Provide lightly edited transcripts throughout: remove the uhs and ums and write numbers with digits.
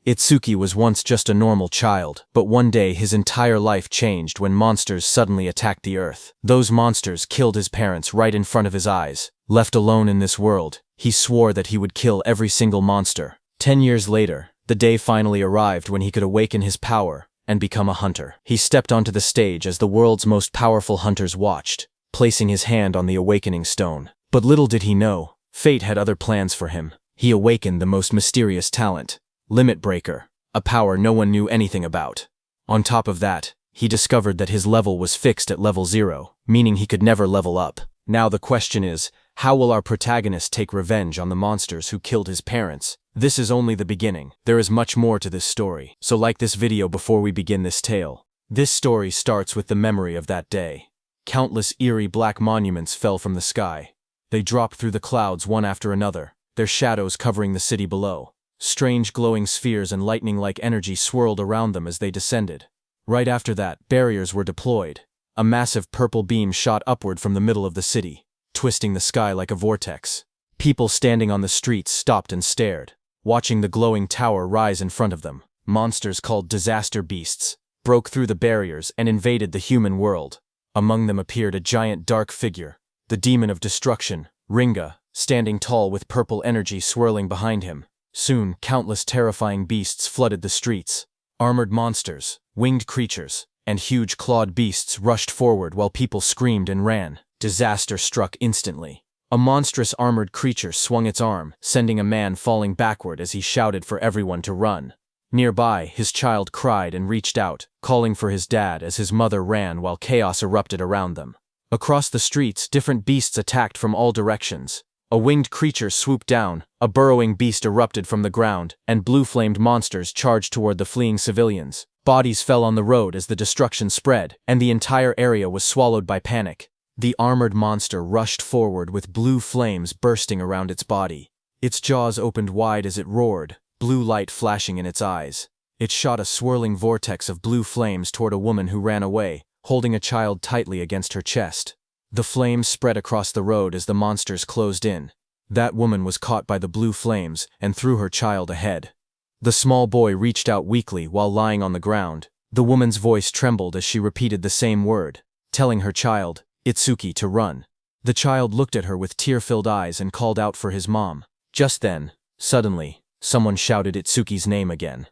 Itsuki was once just a normal child, but one day his entire life changed when monsters suddenly attacked the Earth. Those monsters killed his parents right in front of his eyes. Left alone in this world, he swore that he would kill every single monster. 10 years later, the day finally arrived when he could awaken his power and become a hunter. He stepped onto the stage as the world's most powerful hunters watched, placing his hand on the awakening stone. But little did he know, fate had other plans for him. He awakened the most mysterious talent, Limit Breaker, a power no one knew anything about. On top of that, he discovered that his level was fixed at level 0, meaning he could never level up. Now the question is, how will our protagonist take revenge on the monsters who killed his parents? This is only the beginning. There is much more to this story, so like this video before we begin this tale. This story starts with the memory of that day. Countless eerie black monuments fell from the sky. They dropped through the clouds one after another, their shadows covering the city below. Strange glowing spheres and lightning-like energy swirled around them as they descended. Right after that, barriers were deployed. A massive purple beam shot upward from the middle of the city, twisting the sky like a vortex. People standing on the streets stopped and stared, watching the glowing tower rise in front of them. Monsters called disaster beasts broke through the barriers and invaded the human world. Among them appeared a giant dark figure, the demon of destruction, Ringa, standing tall with purple energy swirling behind him. Soon, countless terrifying beasts flooded the streets. Armored monsters, winged creatures, and huge clawed beasts rushed forward while people screamed and ran. Disaster struck instantly. A monstrous armored creature swung its arm, sending a man falling backward as he shouted for everyone to run. Nearby, his child cried and reached out, calling for his dad as his mother ran while chaos erupted around them. Across the streets, different beasts attacked from all directions. A winged creature swooped down, a burrowing beast erupted from the ground, and blue-flamed monsters charged toward the fleeing civilians. Bodies fell on the road as the destruction spread, and the entire area was swallowed by panic. The armored monster rushed forward with blue flames bursting around its body. Its jaws opened wide as it roared, blue light flashing in its eyes. It shot a swirling vortex of blue flames toward a woman who ran away, holding a child tightly against her chest. The flames spread across the road as the monsters closed in. That woman was caught by the blue flames and threw her child ahead. The small boy reached out weakly while lying on the ground. The woman's voice trembled as she repeated the same word, telling her child, Itsuki, to run. The child looked at her with tear-filled eyes and called out for his mom. Just then, suddenly, someone shouted Itsuki's name again.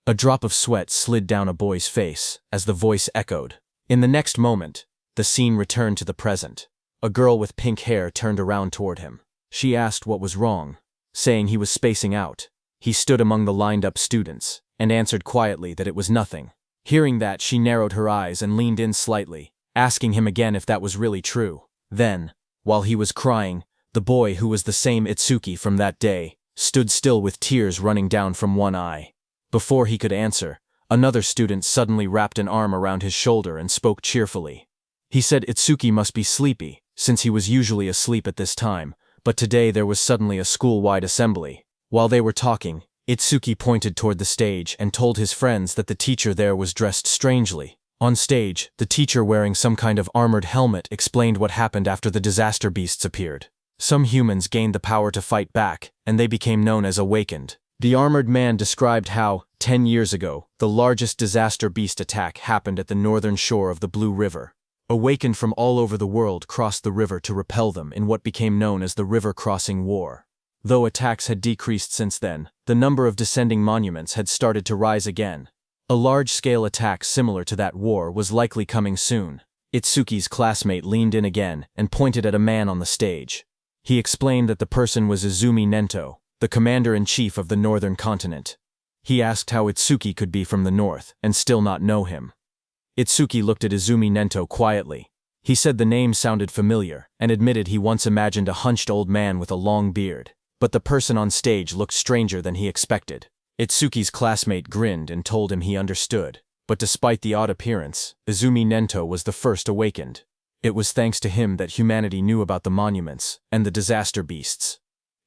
A drop of sweat slid down a boy's face as the voice echoed. In the next moment, the scene returned to the present. A girl with pink hair turned around toward him. She asked what was wrong, saying he was spacing out. He stood among the lined-up students and answered quietly that it was nothing. Hearing that, she narrowed her eyes and leaned in slightly, asking him again if that was really true. Then, while he was crying, the boy, who was the same Itsuki from that day, stood still with tears running down from one eye. Before he could answer, another student suddenly wrapped an arm around his shoulder and spoke cheerfully. He said Itsuki must be sleepy, since he was usually asleep at this time, but today there was suddenly a school-wide assembly. While they were talking, Itsuki pointed toward the stage and told his friends that the teacher there was dressed strangely. On stage, the teacher, wearing some kind of armored helmet, explained what happened after the disaster beasts appeared. Some humans gained the power to fight back, and they became known as Awakened. The armored man described how, 10 years ago, the largest disaster beast attack happened at the northern shore of the Blue River. Awakened from all over the world crossed the river to repel them in what became known as the River Crossing War. Though attacks had decreased since then, the number of descending monuments had started to rise again. A large-scale attack similar to that war was likely coming soon. Itsuki's classmate leaned in again and pointed at a man on the stage. He explained that the person was Izumi Nento, the commander-in-chief of the northern continent. He asked how Itsuki could be from the north and still not know him. Itsuki looked at Izumi Nento quietly. He said the name sounded familiar and admitted he once imagined a hunched old man with a long beard. But the person on stage looked stranger than he expected. Itsuki's classmate grinned and told him he understood. But despite the odd appearance, Izumi Nento was the first awakened. It was thanks to him that humanity knew about the monuments and the disaster beasts.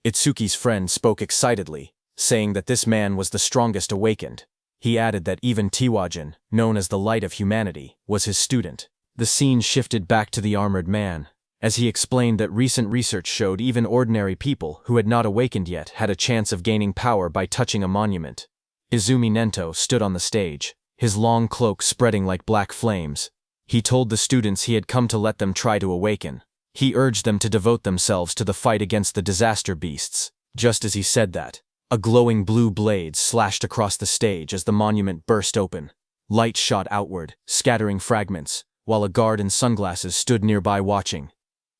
Itsuki's friend spoke excitedly, saying that this man was the strongest awakened. He added that even Tiwajin, known as the Light of Humanity, was his student. The scene shifted back to the armored man, as he explained that recent research showed even ordinary people who had not awakened yet had a chance of gaining power by touching a monument. Izumi Nento stood on the stage, his long cloak spreading like black flames. He told the students he had come to let them try to awaken. He urged them to devote themselves to the fight against the disaster beasts. Just as he said that, a glowing blue blade slashed across the stage as the monument burst open. Light shot outward, scattering fragments, while a guard in sunglasses stood nearby watching.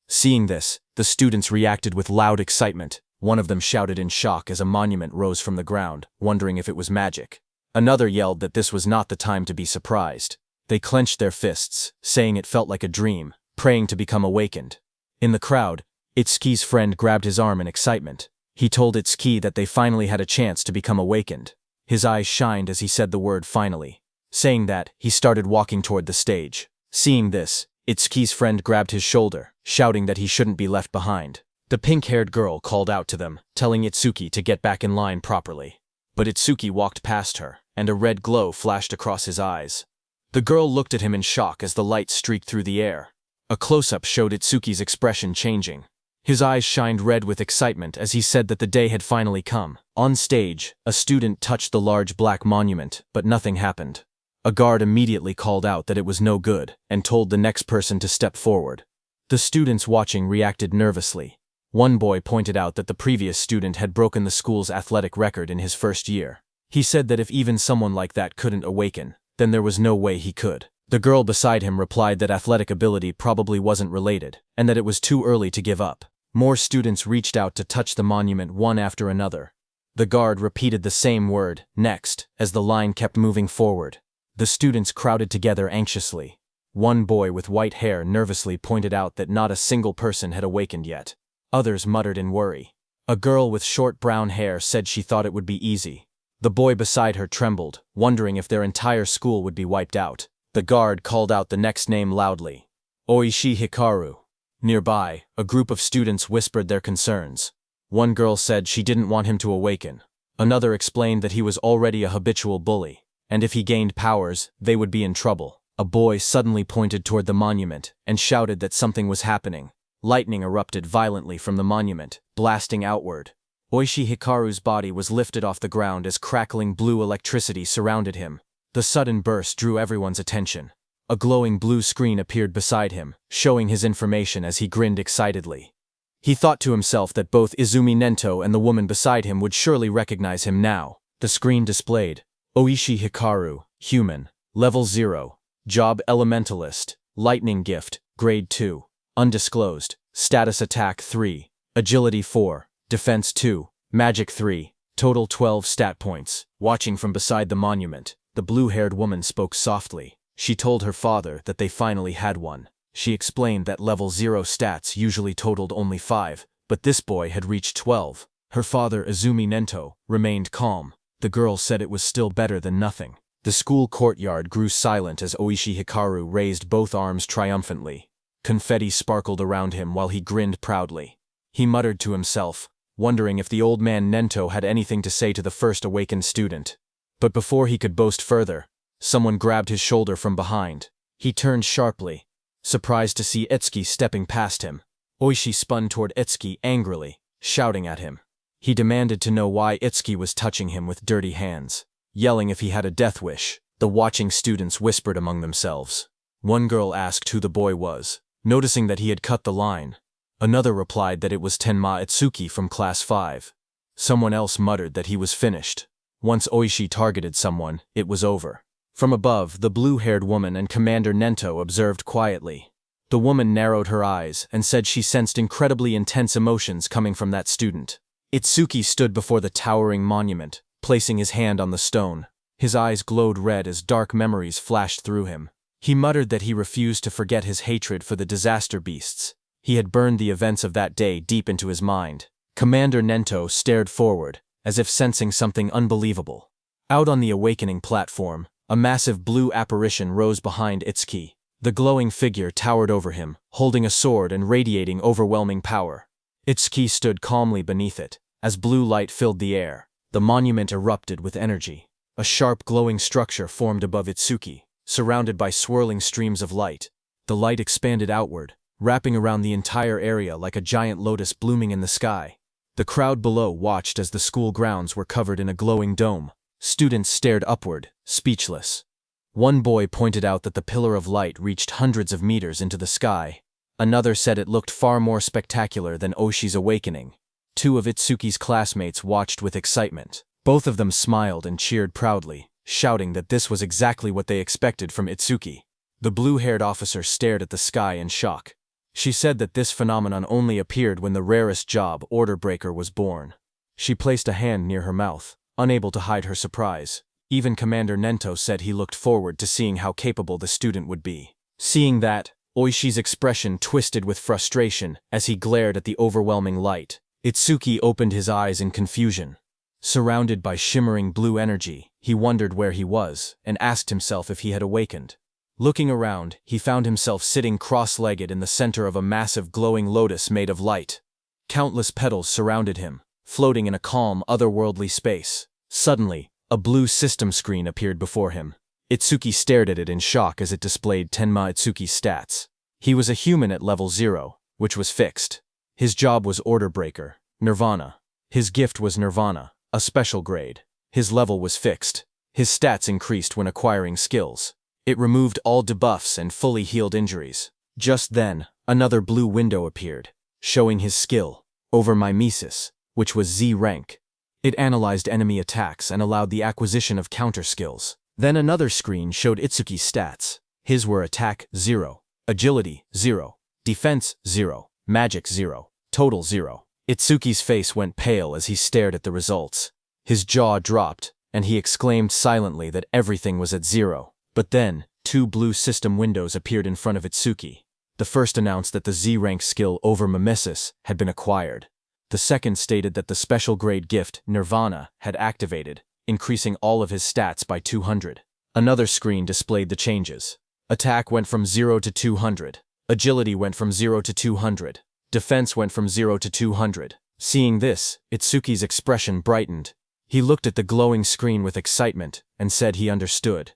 Seeing this, the students reacted with loud excitement. One of them shouted in shock as a monument rose from the ground, wondering if it was magic. Another yelled that this was not the time to be surprised. They clenched their fists, saying it felt like a dream, praying to become awakened. In the crowd, Itsuki's friend grabbed his arm in excitement. He told Itsuki that they finally had a chance to become awakened. His eyes shined as he said the word finally. Saying that, he started walking toward the stage. Seeing this, Itsuki's friend grabbed his shoulder, shouting that he shouldn't be left behind. The pink-haired girl called out to them, telling Itsuki to get back in line properly. But Itsuki walked past her, and a red glow flashed across his eyes. The girl looked at him in shock as the light streaked through the air. A close-up showed Itsuki's expression changing. His eyes shined red with excitement as he said that the day had finally come. On stage, a student touched the large black monument, but nothing happened. A guard immediately called out that it was no good, and told the next person to step forward. The students watching reacted nervously. One boy pointed out that the previous student had broken the school's athletic record in his first year. He said that if even someone like that couldn't awaken, then there was no way he could. The girl beside him replied that athletic ability probably wasn't related, and that it was too early to give up. More students reached out to touch the monument one after another. The guard repeated the same word, next, as the line kept moving forward. The students crowded together anxiously. One boy with white hair nervously pointed out that not a single person had awakened yet. Others muttered in worry. A girl with short brown hair said she thought it would be easy. The boy beside her trembled, wondering if their entire school would be wiped out. The guard called out the next name loudly. Oishi Hikaru. Nearby, a group of students whispered their concerns. One girl said she didn't want him to awaken. Another explained that he was already a habitual bully, and if he gained powers, they would be in trouble. A boy suddenly pointed toward the monument and shouted that something was happening. Lightning erupted violently from the monument, blasting outward. Oishi Hikaru's body was lifted off the ground as crackling blue electricity surrounded him. The sudden burst drew everyone's attention. A glowing blue screen appeared beside him, showing his information as he grinned excitedly. He thought to himself that both Izumi Nento and the woman beside him would surely recognize him now. The screen displayed, Oishi Hikaru, Human, Level 0, Job Elementalist, Lightning Gift, Grade 2, Undisclosed, Status Attack 3, Agility 4, Defense 2, Magic 3, Total 12 stat points. Watching from beside the monument, the blue-haired woman spoke softly. She told her father that they finally had one. She explained that Level 0 stats usually totaled only 5, but this boy had reached 12. Her father, Izumi Nento, remained calm. The girl said it was still better than nothing. The school courtyard grew silent as Oishi Hikaru raised both arms triumphantly. Confetti sparkled around him while he grinned proudly. He muttered to himself, wondering if the old man Nento had anything to say to the first awakened student. But before he could boast further, someone grabbed his shoulder from behind. He turned sharply, surprised to see Itsuki stepping past him. Oishi spun toward Itsuki angrily, shouting at him. He demanded to know why Itsuki was touching him with dirty hands, yelling if he had a death wish. The watching students whispered among themselves. One girl asked who the boy was, noticing that he had cut the line. Another replied that it was Tenma Itsuki from Class 5. Someone else muttered that he was finished. Once Oishi targeted someone, it was over. From above, the blue-haired woman and Commander Nento observed quietly. The woman narrowed her eyes and said she sensed incredibly intense emotions coming from that student. Itsuki stood before the towering monument, placing his hand on the stone. His eyes glowed red as dark memories flashed through him. He muttered that he refused to forget his hatred for the disaster beasts. He had burned the events of that day deep into his mind. Commander Nento stared forward, as if sensing something unbelievable. Out on the awakening platform, a massive blue apparition rose behind Itsuki. The glowing figure towered over him, holding a sword and radiating overwhelming power. Itsuki stood calmly beneath it. As blue light filled the air, the monument erupted with energy. A sharp glowing structure formed above Itsuki, surrounded by swirling streams of light. The light expanded outward, wrapping around the entire area like a giant lotus blooming in the sky. The crowd below watched as the school grounds were covered in a glowing dome. Students stared upward, speechless. One boy pointed out that the pillar of light reached hundreds of meters into the sky. Another said it looked far more spectacular than Oshi's awakening. Two of Itsuki's classmates watched with excitement. Both of them smiled and cheered proudly, shouting that this was exactly what they expected from Itsuki. The blue-haired officer stared at the sky in shock. She said that this phenomenon only appeared when the rarest job, Order Breaker, was born. She placed a hand near her mouth, unable to hide her surprise. Even Commander Nento said he looked forward to seeing how capable the student would be. Seeing that, Oishi's expression twisted with frustration as he glared at the overwhelming light. Itsuki opened his eyes in confusion. Surrounded by shimmering blue energy, he wondered where he was and asked himself if he had awakened. Looking around, he found himself sitting cross-legged in the center of a massive glowing lotus made of light. Countless petals surrounded him, floating in a calm, otherworldly space. Suddenly, a blue system screen appeared before him. Itsuki stared at it in shock as it displayed Tenma Itsuki's stats. He was a human at level 0, which was fixed. His job was Order Breaker, Nirvana. His gift was Nirvana, a special grade. His level was fixed. His stats increased when acquiring skills. It removed all debuffs and fully healed injuries. Just then, another blue window appeared, showing his skill, Over Mimesis, which was Z rank. It analyzed enemy attacks and allowed the acquisition of counter skills. Then another screen showed Itsuki's stats. His were Attack 0, Agility 0, Defense 0, Magic 0, Total 0. Itsuki's face went pale as he stared at the results. His jaw dropped, and he exclaimed silently that everything was at 0. But then, two blue system windows appeared in front of Itsuki. The first announced that the Z-rank skill Over Mimesis had been acquired. The second stated that the special grade gift, Nirvana, had activated, increasing all of his stats by 200. Another screen displayed the changes. Attack went from 0 to 200. Agility went from 0 to 200. Defense went from 0 to 200. Seeing this, Itsuki's expression brightened. He looked at the glowing screen with excitement and said he understood.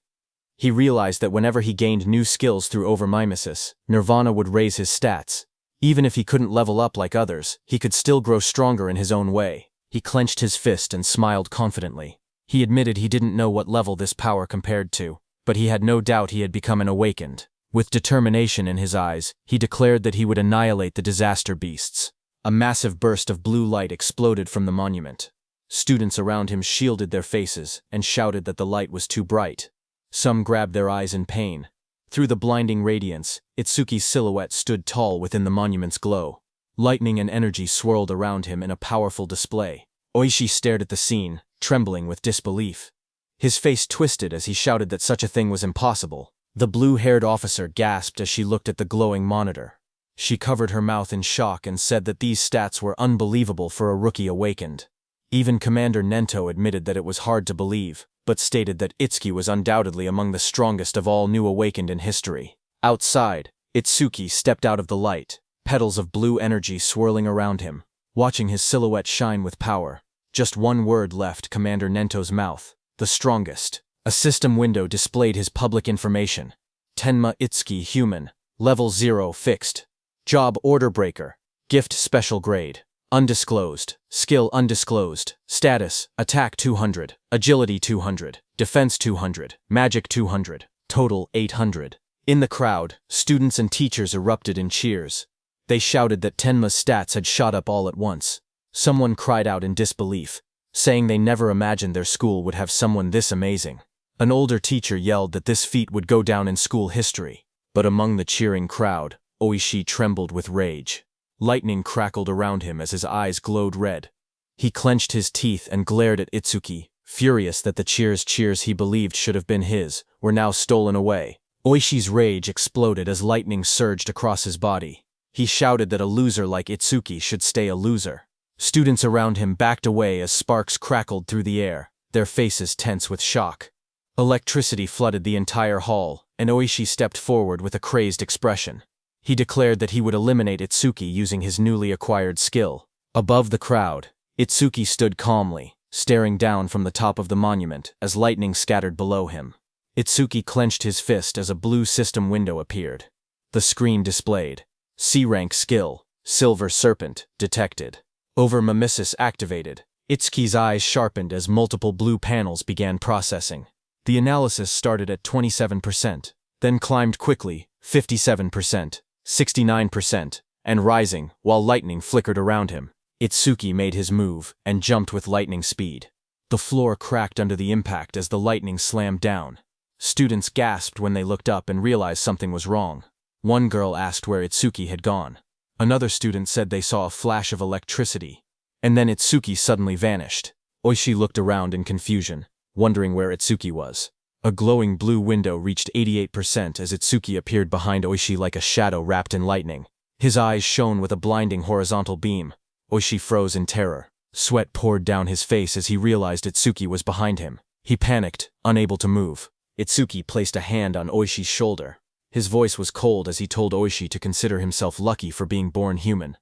He realized that whenever he gained new skills through Over Mimesis, Nirvana would raise his stats. Even if he couldn't level up like others, he could still grow stronger in his own way. He clenched his fist and smiled confidently. He admitted he didn't know what level this power compared to, but he had no doubt he had become an awakened. With determination in his eyes, he declared that he would annihilate the disaster beasts. A massive burst of blue light exploded from the monument. Students around him shielded their faces and shouted that the light was too bright. Some grabbed their eyes in pain. Through the blinding radiance, Itsuki's silhouette stood tall within the monument's glow. Lightning and energy swirled around him in a powerful display. Oishi stared at the scene, trembling with disbelief. His face twisted as he shouted that such a thing was impossible. The blue-haired officer gasped as she looked at the glowing monitor. She covered her mouth in shock and said that these stats were unbelievable for a rookie awakened. Even Commander Nento admitted that it was hard to believe, but stated that Itsuki was undoubtedly among the strongest of all new awakened in history. Outside, Itsuki stepped out of the light, petals of blue energy swirling around him, watching his silhouette shine with power. Just one word left Commander Nento's mouth: the strongest. A system window displayed his public information. Tenma Itsuki Human, Level 0 Fixed. Job Order Breaker. Gift Special Grade. Undisclosed. Skill undisclosed. Status, Attack 200, Agility 200, Defense 200, Magic 200, Total 800. In the crowd, students and teachers erupted in cheers. They shouted that Tenma's stats had shot up all at once. Someone cried out in disbelief, saying they never imagined their school would have someone this amazing. An older teacher yelled that this feat would go down in school history. But among the cheering crowd, Oishi trembled with rage. Lightning crackled around him as his eyes glowed red. He clenched his teeth and glared at Itsuki, furious that the cheers he believed should have been his were now stolen away. Oishi's rage exploded as lightning surged across his body. He shouted that a loser like Itsuki should stay a loser. Students around him backed away as sparks crackled through the air, their faces tense with shock. Electricity flooded the entire hall, and Oishi stepped forward with a crazed expression. He declared that he would eliminate Itsuki using his newly acquired skill. Above the crowd, Itsuki stood calmly, staring down from the top of the monument as lightning scattered below him. Itsuki clenched his fist as a blue system window appeared. The screen displayed: C-rank skill, Silver Serpent, detected. Over Mimesis activated, Itsuki's eyes sharpened as multiple blue panels began processing. The analysis started at 27%, then climbed quickly, 57%, 69%, and rising, while lightning flickered around him. Itsuki made his move and jumped with lightning speed. The floor cracked under the impact as the lightning slammed down. Students gasped when they looked up and realized something was wrong. One girl asked where Itsuki had gone. Another student said they saw a flash of electricity. And then Itsuki suddenly vanished. Oishi looked around in confusion, wondering where Itsuki was. A glowing blue window reached 88% as Itsuki appeared behind Oishi like a shadow wrapped in lightning. His eyes shone with a blinding horizontal beam. Oishi froze in terror. Sweat poured down his face as he realized Itsuki was behind him. He panicked, unable to move. Itsuki placed a hand on Oishi's shoulder. His voice was cold as he told Oishi to consider himself lucky for being born human.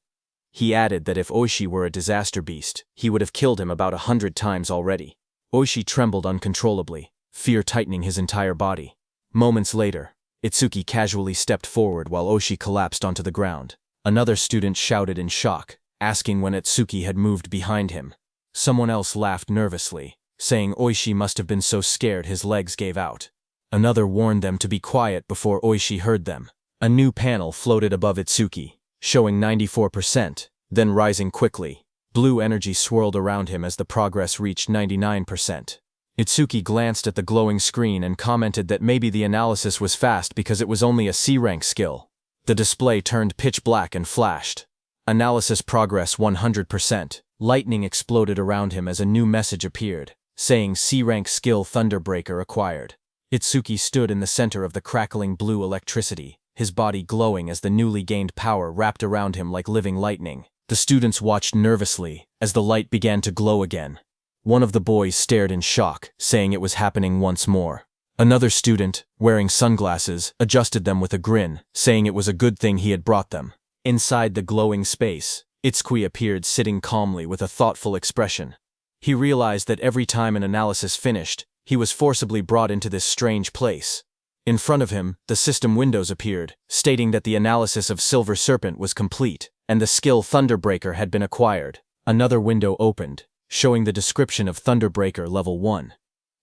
He added that if Oishi were a disaster beast, he would have killed him about 100 times already. Oishi trembled uncontrollably, fear tightening his entire body. Moments later, Itsuki casually stepped forward while Oishi collapsed onto the ground. Another student shouted in shock, asking when Itsuki had moved behind him. Someone else laughed nervously, saying Oishi must have been so scared his legs gave out. Another warned them to be quiet before Oishi heard them. A new panel floated above Itsuki, showing 94%, then rising quickly. Blue energy swirled around him as the progress reached 99%. Itsuki glanced at the glowing screen and commented that maybe the analysis was fast because it was only a C-rank skill. The display turned pitch black and flashed. Analysis progress 100%. Lightning exploded around him as a new message appeared, saying C-rank skill Thunderbreaker acquired. Itsuki stood in the center of the crackling blue electricity, his body glowing as the newly gained power wrapped around him like living lightning. The students watched nervously as the light began to glow again. One of the boys stared in shock, saying it was happening once more. Another student, wearing sunglasses, adjusted them with a grin, saying it was a good thing he had brought them. Inside the glowing space, Itsuki appeared sitting calmly with a thoughtful expression. He realized that every time an analysis finished, he was forcibly brought into this strange place. In front of him, the system windows appeared, stating that the analysis of Silver Serpent was complete, and the skill Thunderbreaker had been acquired. Another window opened, showing the description of Thunderbreaker Level 1.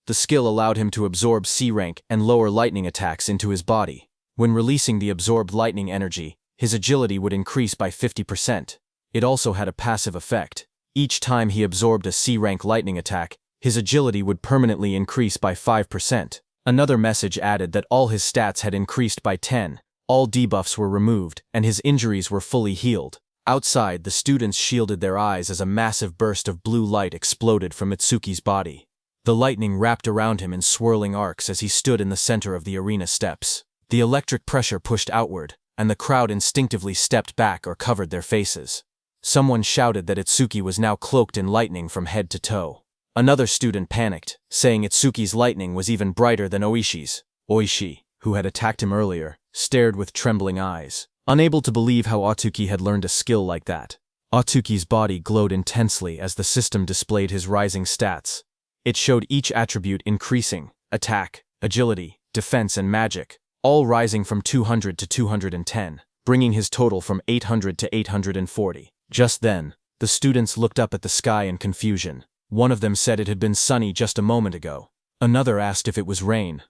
The skill allowed him to absorb C-rank and lower lightning attacks into his body. When releasing the absorbed lightning energy, his agility would increase by 50%. It also had a passive effect. Each time he absorbed a C-rank lightning attack, his agility would permanently increase by 5%. Another message added that all his stats had increased by 10, all debuffs were removed, and his injuries were fully healed. Outside, the students shielded their eyes as a massive burst of blue light exploded from Itsuki's body. The lightning wrapped around him in swirling arcs as he stood in the center of the arena steps. The electric pressure pushed outward, and the crowd instinctively stepped back or covered their faces. Someone shouted that Itsuki was now cloaked in lightning from head to toe. Another student panicked, saying Itsuki's lightning was even brighter than Oishi's. Oishi, who had attacked him earlier, stared with trembling eyes, unable to believe how Atsuki had learned a skill like that. Atsuki's body glowed intensely as the system displayed his rising stats. It showed each attribute increasing: attack, agility, defense, and magic, all rising from 200 to 210, bringing his total from 800 to 840. Just then, the students looked up at the sky in confusion. One of them said it had been sunny just a moment ago. Another asked if it was rain.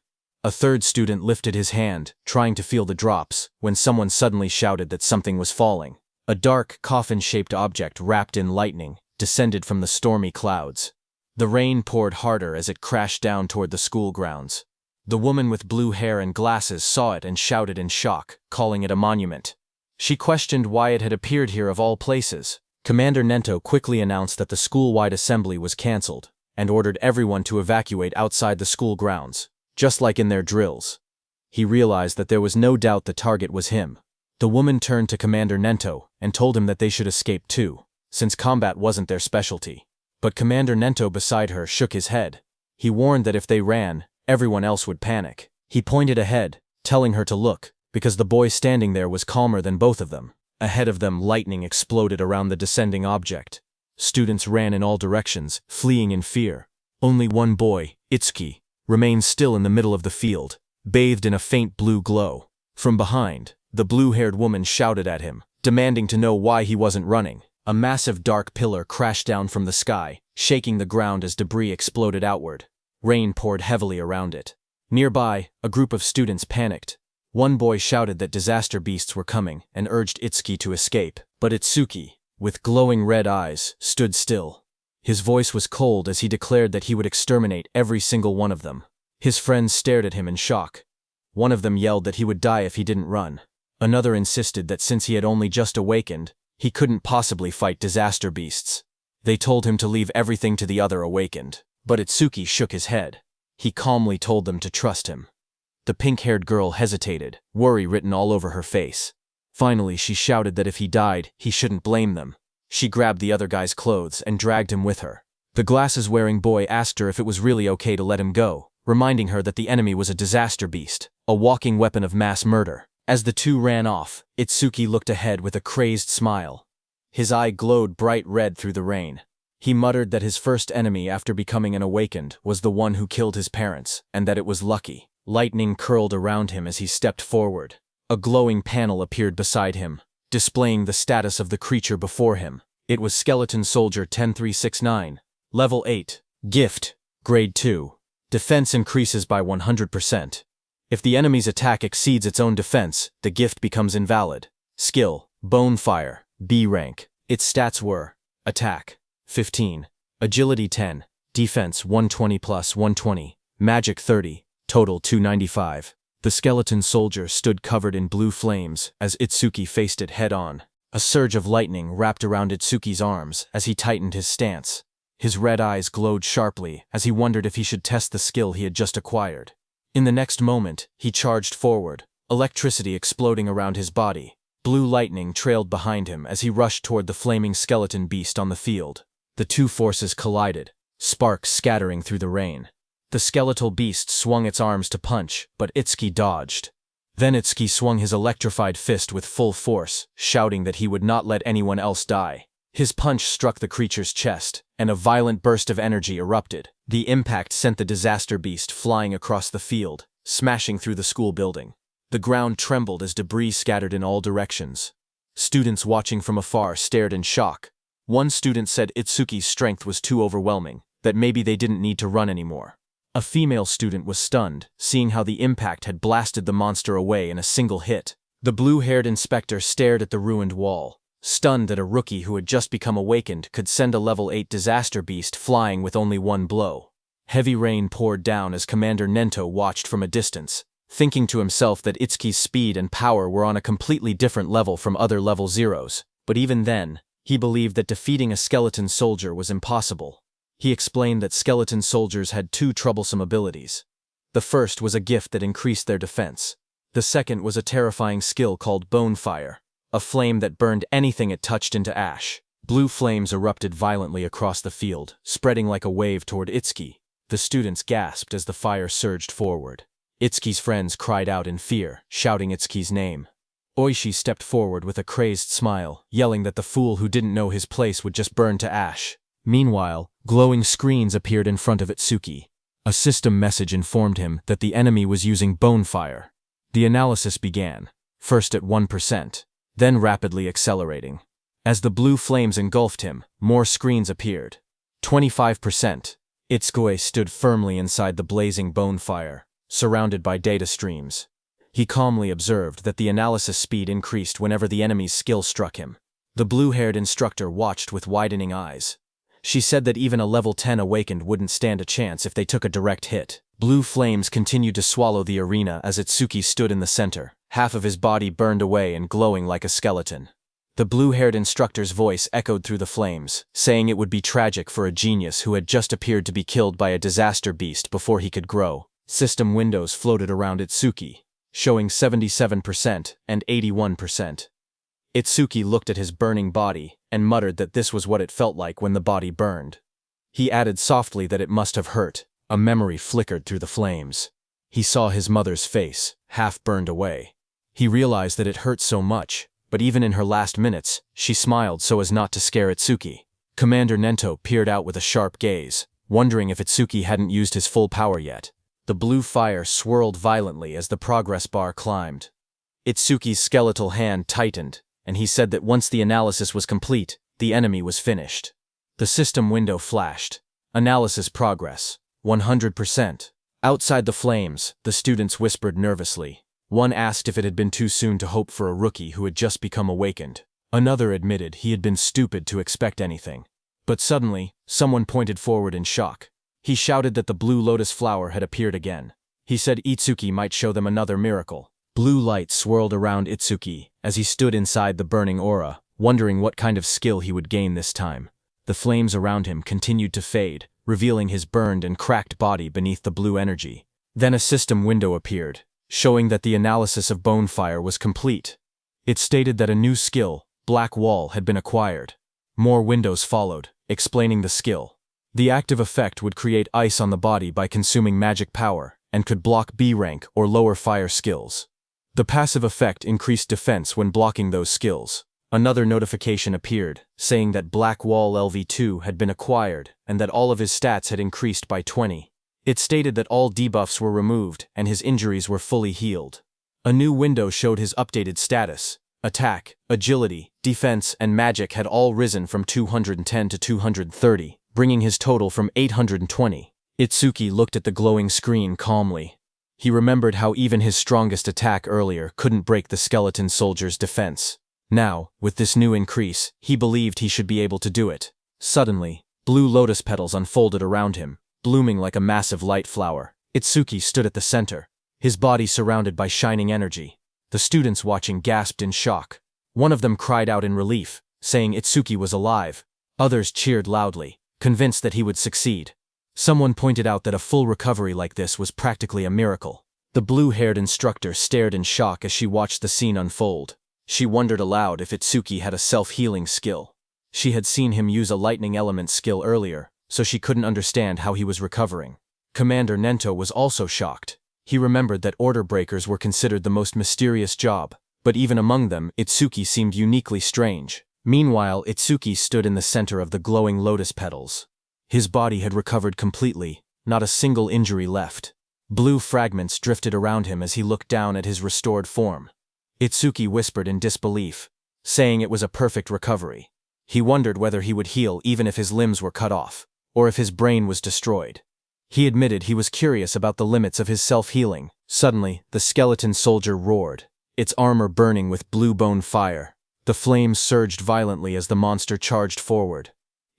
A third student lifted his hand, trying to feel the drops, when someone suddenly shouted that something was falling. A dark, coffin-shaped object wrapped in lightning descended from the stormy clouds. The rain poured harder as it crashed down toward the school grounds. The woman with blue hair and glasses saw it and shouted in shock, calling it a monument. She questioned why it had appeared here of all places. Commander Nento quickly announced that the school-wide assembly was cancelled, and ordered everyone to evacuate outside the school grounds, just like in their drills. He realized that there was no doubt the target was him. The woman turned to Commander Nento and told him that they should escape too, since combat wasn't their specialty. But Commander Nento beside her shook his head. He warned that if they ran, everyone else would panic. He pointed ahead, telling her to look, because the boy standing there was calmer than both of them. Ahead of them, lightning exploded around the descending object. Students ran in all directions, fleeing in fear. Only one boy, Itsuki, remained still in the middle of the field, bathed in a faint blue glow. From behind, the blue-haired woman shouted at him, demanding to know why he wasn't running. A massive dark pillar crashed down from the sky, shaking the ground as debris exploded outward. Rain poured heavily around it. Nearby, a group of students panicked. One boy shouted that disaster beasts were coming and urged Itsuki to escape, but Itsuki, with glowing red eyes, stood still. His voice was cold as he declared that he would exterminate every single one of them. His friends stared at him in shock. One of them yelled that he would die if he didn't run. Another insisted that since he had only just awakened, he couldn't possibly fight disaster beasts. They told him to leave everything to the other awakened, but Itsuki shook his head. He calmly told them to trust him. The pink-haired girl hesitated, worry written all over her face. Finally, she shouted that if he died, he shouldn't blame them. She grabbed the other guy's clothes and dragged him with her. The glasses-wearing boy asked her if it was really okay to let him go, reminding her that the enemy was a disaster beast, a walking weapon of mass murder. As the two ran off, Itsuki looked ahead with a crazed smile. His eye glowed bright red through the rain. He muttered that his first enemy after becoming an awakened was the one who killed his parents, and that it was lucky. Lightning curled around him as he stepped forward. A glowing panel appeared beside him, displaying the status of the creature before him. It was Skeleton Soldier 10369. Level 8. Gift. Grade 2. Defense increases by 100%. If the enemy's attack exceeds its own defense, the gift becomes invalid. Skill. Bonefire. B rank. Its stats were: Attack. 15. Agility 10. Defense 120 plus 120. Magic 30. Total 295. The skeleton soldier stood covered in blue flames as Itsuki faced it head-on. A surge of lightning wrapped around Itsuki's arms as he tightened his stance. His red eyes glowed sharply as he wondered if he should test the skill he had just acquired. In the next moment, he charged forward, electricity exploding around his body. Blue lightning trailed behind him as he rushed toward the flaming skeleton beast on the field. The two forces collided, sparks scattering through the rain. The skeletal beast swung its arms to punch, but Itsuki dodged. Then Itsuki swung his electrified fist with full force, shouting that he would not let anyone else die. His punch struck the creature's chest, and a violent burst of energy erupted. The impact sent the disaster beast flying across the field, smashing through the school building. The ground trembled as debris scattered in all directions. Students watching from afar stared in shock. One student said Itsuki's strength was too overwhelming, that maybe they didn't need to run anymore. A female student was stunned, seeing how the impact had blasted the monster away in a single hit. The blue-haired inspector stared at the ruined wall, stunned that a rookie who had just become awakened could send a level 8 disaster beast flying with only one blow. Heavy rain poured down as Commander Nento watched from a distance, thinking to himself that Itsuki's speed and power were on a completely different level from other level zeros, but even then, he believed that defeating a skeleton soldier was impossible. He explained that skeleton soldiers had two troublesome abilities. The first was a gift that increased their defense. The second was a terrifying skill called Bonefire, a flame that burned anything it touched into ash. Blue flames erupted violently across the field, spreading like a wave toward Itsuki. The students gasped as the fire surged forward. Itsuki's friends cried out in fear, shouting Itsuki's name. Oishi stepped forward with a crazed smile, yelling that the fool who didn't know his place would just burn to ash. Meanwhile, glowing screens appeared in front of Itsuki. A system message informed him that the enemy was using Bonefire. The analysis began, first at 1%, then rapidly accelerating. As the blue flames engulfed him, more screens appeared. 25%. Itsuki stood firmly inside the blazing Bonefire, surrounded by data streams. He calmly observed that the analysis speed increased whenever the enemy's skill struck him. The blue-haired instructor watched with widening eyes. She said that even a level 10 awakened wouldn't stand a chance if they took a direct hit. Blue flames continued to swallow the arena as Itsuki stood in the center, half of his body burned away and glowing like a skeleton. The blue-haired instructor's voice echoed through the flames, saying it would be tragic for a genius who had just appeared to be killed by a disaster beast before he could grow. System windows floated around Itsuki, showing 77% and 81%. Itsuki looked at his burning body and muttered that this was what it felt like when the body burned. He added softly that it must have hurt. A memory flickered through the flames. He saw his mother's face, half burned away. He realized that it hurt so much, but even in her last minutes, she smiled so as not to scare Itsuki. Commander Nento peered out with a sharp gaze, wondering if Itsuki hadn't used his full power yet. The blue fire swirled violently as the progress bar climbed. Itsuki's skeletal hand tightened, and he said that once the analysis was complete, the enemy was finished. The system window flashed. Analysis progress. 100%. Outside the flames, the students whispered nervously. One asked if it had been too soon to hope for a rookie who had just become awakened. Another admitted he had been stupid to expect anything. But suddenly, someone pointed forward in shock. He shouted that the blue lotus flower had appeared again. He said Itsuki might show them another miracle. Blue light swirled around Itsuki as he stood inside the burning aura, wondering what kind of skill he would gain this time. The flames around him continued to fade, revealing his burned and cracked body beneath the blue energy. Then a system window appeared, showing that the analysis of Bonefire was complete. It stated that a new skill, Black Wall, had been acquired. More windows followed, explaining the skill. The active effect would create ice on the body by consuming magic power, and could block B rank or lower fire skills. The passive effect increased defense when blocking those skills. Another notification appeared, saying that Black Wall LV2 had been acquired and that all of his stats had increased by 20. It stated that all debuffs were removed and his injuries were fully healed. A new window showed his updated status. Attack, agility, defense, and magic had all risen from 210 to 230, bringing his total from 820. Itsuki looked at the glowing screen calmly. He remembered how even his strongest attack earlier couldn't break the skeleton soldier's defense. Now, with this new increase, he believed he should be able to do it. Suddenly, blue lotus petals unfolded around him, blooming like a massive light flower. Itsuki stood at the center, his body surrounded by shining energy. The students watching gasped in shock. One of them cried out in relief, saying Itsuki was alive. Others cheered loudly, convinced that he would succeed. Someone pointed out that a full recovery like this was practically a miracle. The blue-haired instructor stared in shock as she watched the scene unfold. She wondered aloud if Itsuki had a self-healing skill. She had seen him use a lightning element skill earlier, so she couldn't understand how he was recovering. Commander Nento was also shocked. He remembered that order breakers were considered the most mysterious job, but even among them, Itsuki seemed uniquely strange. Meanwhile, Itsuki stood in the center of the glowing lotus petals. His body had recovered completely, not a single injury left. Blue fragments drifted around him as he looked down at his restored form. Itsuki whispered in disbelief, saying it was a perfect recovery. He wondered whether he would heal even if his limbs were cut off, or if his brain was destroyed. He admitted he was curious about the limits of his self-healing. Suddenly, the skeleton soldier roared, its armor burning with blue bone fire. The flames surged violently as the monster charged forward.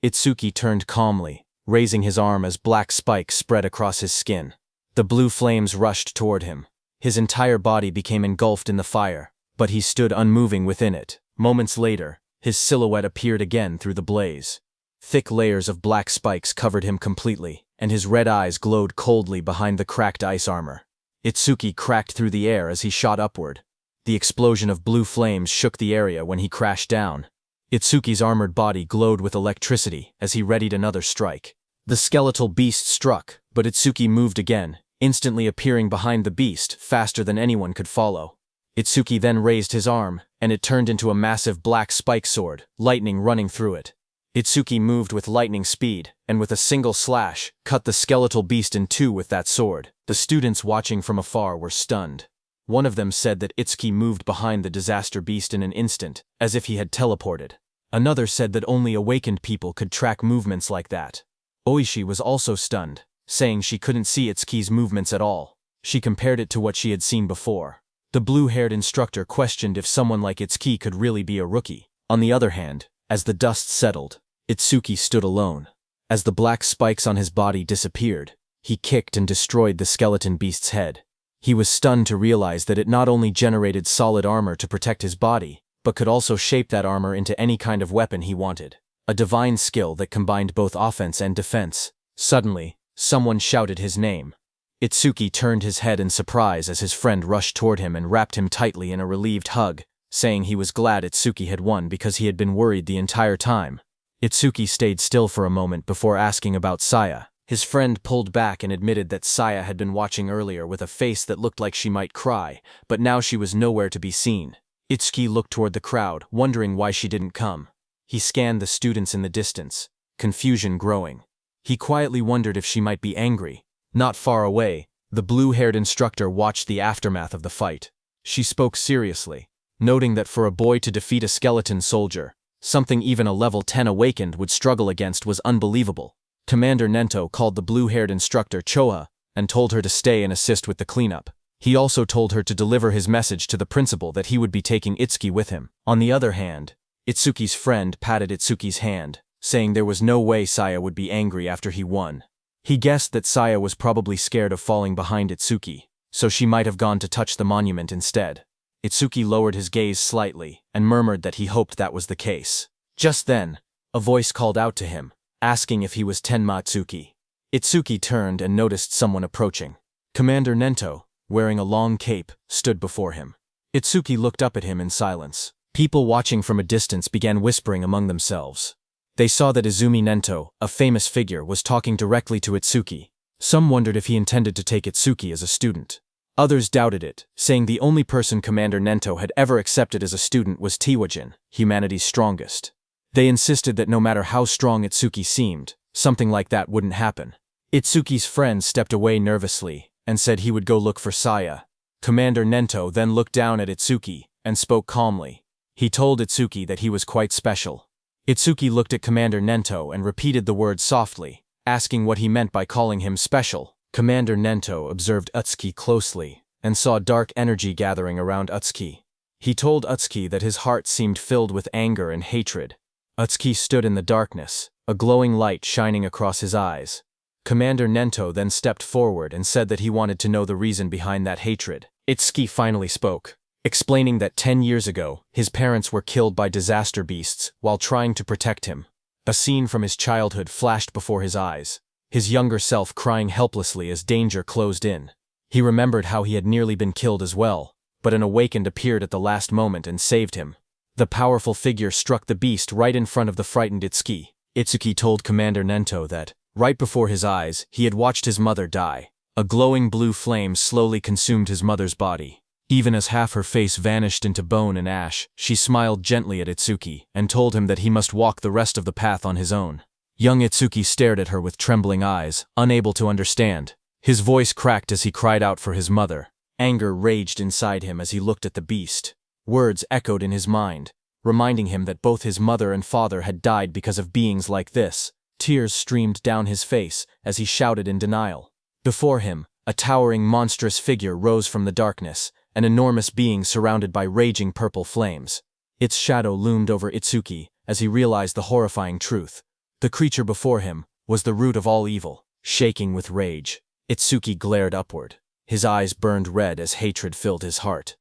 Itsuki turned calmly, raising his arm as black spikes spread across his skin. The blue flames rushed toward him. His entire body became engulfed in the fire, but he stood unmoving within it. Moments later, his silhouette appeared again through the blaze. Thick layers of black spikes covered him completely, and his red eyes glowed coldly behind the cracked ice armor. Itsuki cracked through the air as he shot upward. The explosion of blue flames shook the area when he crashed down. Itsuki's armored body glowed with electricity as he readied another strike. The skeletal beast struck, but Itsuki moved again, instantly appearing behind the beast faster than anyone could follow. Itsuki then raised his arm, and it turned into a massive black spike sword, lightning running through it. Itsuki moved with lightning speed, and with a single slash, cut the skeletal beast in two with that sword. The students watching from afar were stunned. One of them said that Itsuki moved behind the disaster beast in an instant, as if he had teleported. Another said that only awakened people could track movements like that. Oishi was also stunned, saying she couldn't see Itsuki's movements at all. She compared it to what she had seen before. The blue-haired instructor questioned if someone like Itsuki could really be a rookie. On the other hand, as the dust settled, Itsuki stood alone. As the black spikes on his body disappeared, he kicked and destroyed the skeleton beast's head. He was stunned to realize that it not only generated solid armor to protect his body, but could also shape that armor into any kind of weapon he wanted. A divine skill that combined both offense and defense. Suddenly, someone shouted his name. Itsuki turned his head in surprise as his friend rushed toward him and wrapped him tightly in a relieved hug, saying he was glad Itsuki had won because he had been worried the entire time. Itsuki stayed still for a moment before asking about Saya. His friend pulled back and admitted that Saya had been watching earlier with a face that looked like she might cry, but now she was nowhere to be seen. Itsuki looked toward the crowd, wondering why she didn't come. He scanned the students in the distance, confusion growing. He quietly wondered if she might be angry. Not far away, the blue-haired instructor watched the aftermath of the fight. She spoke seriously, noting that for a boy to defeat a skeleton soldier, Something even a level 10 awakened would struggle against was unbelievable. Commander Nento called the blue-haired instructor Choa and told her to stay and assist with the cleanup. He also told her to deliver his message to the principal that he would be taking Itsuki with him. On the other hand, Itsuki's friend patted Itsuki's hand, saying there was no way Saya would be angry after he won. He guessed that Saya was probably scared of falling behind Itsuki, so she might have gone to touch the monument instead. Itsuki lowered his gaze slightly and murmured that he hoped that was the case. Just then, a voice called out to him, asking if he was Tenma Itsuki. Itsuki turned and noticed someone approaching. Commander Nento, wearing a long cape, stood before him. Itsuki looked up at him in silence. People watching from a distance began whispering among themselves. They saw that Izumi Nento, a famous figure, was talking directly to Itsuki. Some wondered if he intended to take Itsuki as a student. Others doubted it, saying the only person Commander Nento had ever accepted as a student was Tiwajin, humanity's strongest. They insisted that no matter how strong Itsuki seemed, something like that wouldn't happen. Itsuki's friend stepped away nervously and said he would go look for Saya. Commander Nento then looked down at Itsuki and spoke calmly. He told Itsuki that he was quite special. Itsuki looked at Commander Nento and repeated the word softly, asking what he meant by calling him special. Commander Nento observed Utsuki closely and saw dark energy gathering around Utsuki. He told Utsuki that his heart seemed filled with anger and hatred. Utsuki stood in the darkness, a glowing light shining across his eyes. Commander Nento then stepped forward and said that he wanted to know the reason behind that hatred. Itsuki finally spoke, explaining that 10 years ago, his parents were killed by disaster beasts while trying to protect him. A scene from his childhood flashed before his eyes, his younger self crying helplessly as danger closed in. He remembered how he had nearly been killed as well, but an awakened appeared at the last moment and saved him. The powerful figure struck the beast right in front of the frightened Itsuki. Itsuki told Commander Nento that, right before his eyes, he had watched his mother die. A glowing blue flame slowly consumed his mother's body. Even as half her face vanished into bone and ash, she smiled gently at Itsuki and told him that he must walk the rest of the path on his own. Young Itsuki stared at her with trembling eyes, unable to understand. His voice cracked as he cried out for his mother. Anger raged inside him as he looked at the beast. Words echoed in his mind, reminding him that both his mother and father had died because of beings like this. Tears streamed down his face as he shouted in denial. Before him, a towering monstrous figure rose from the darkness, an enormous being surrounded by raging purple flames. Its shadow loomed over Itsuki as he realized the horrifying truth. The creature before him was the root of all evil. Shaking with rage, Itsuki glared upward. His eyes burned red as hatred filled his heart.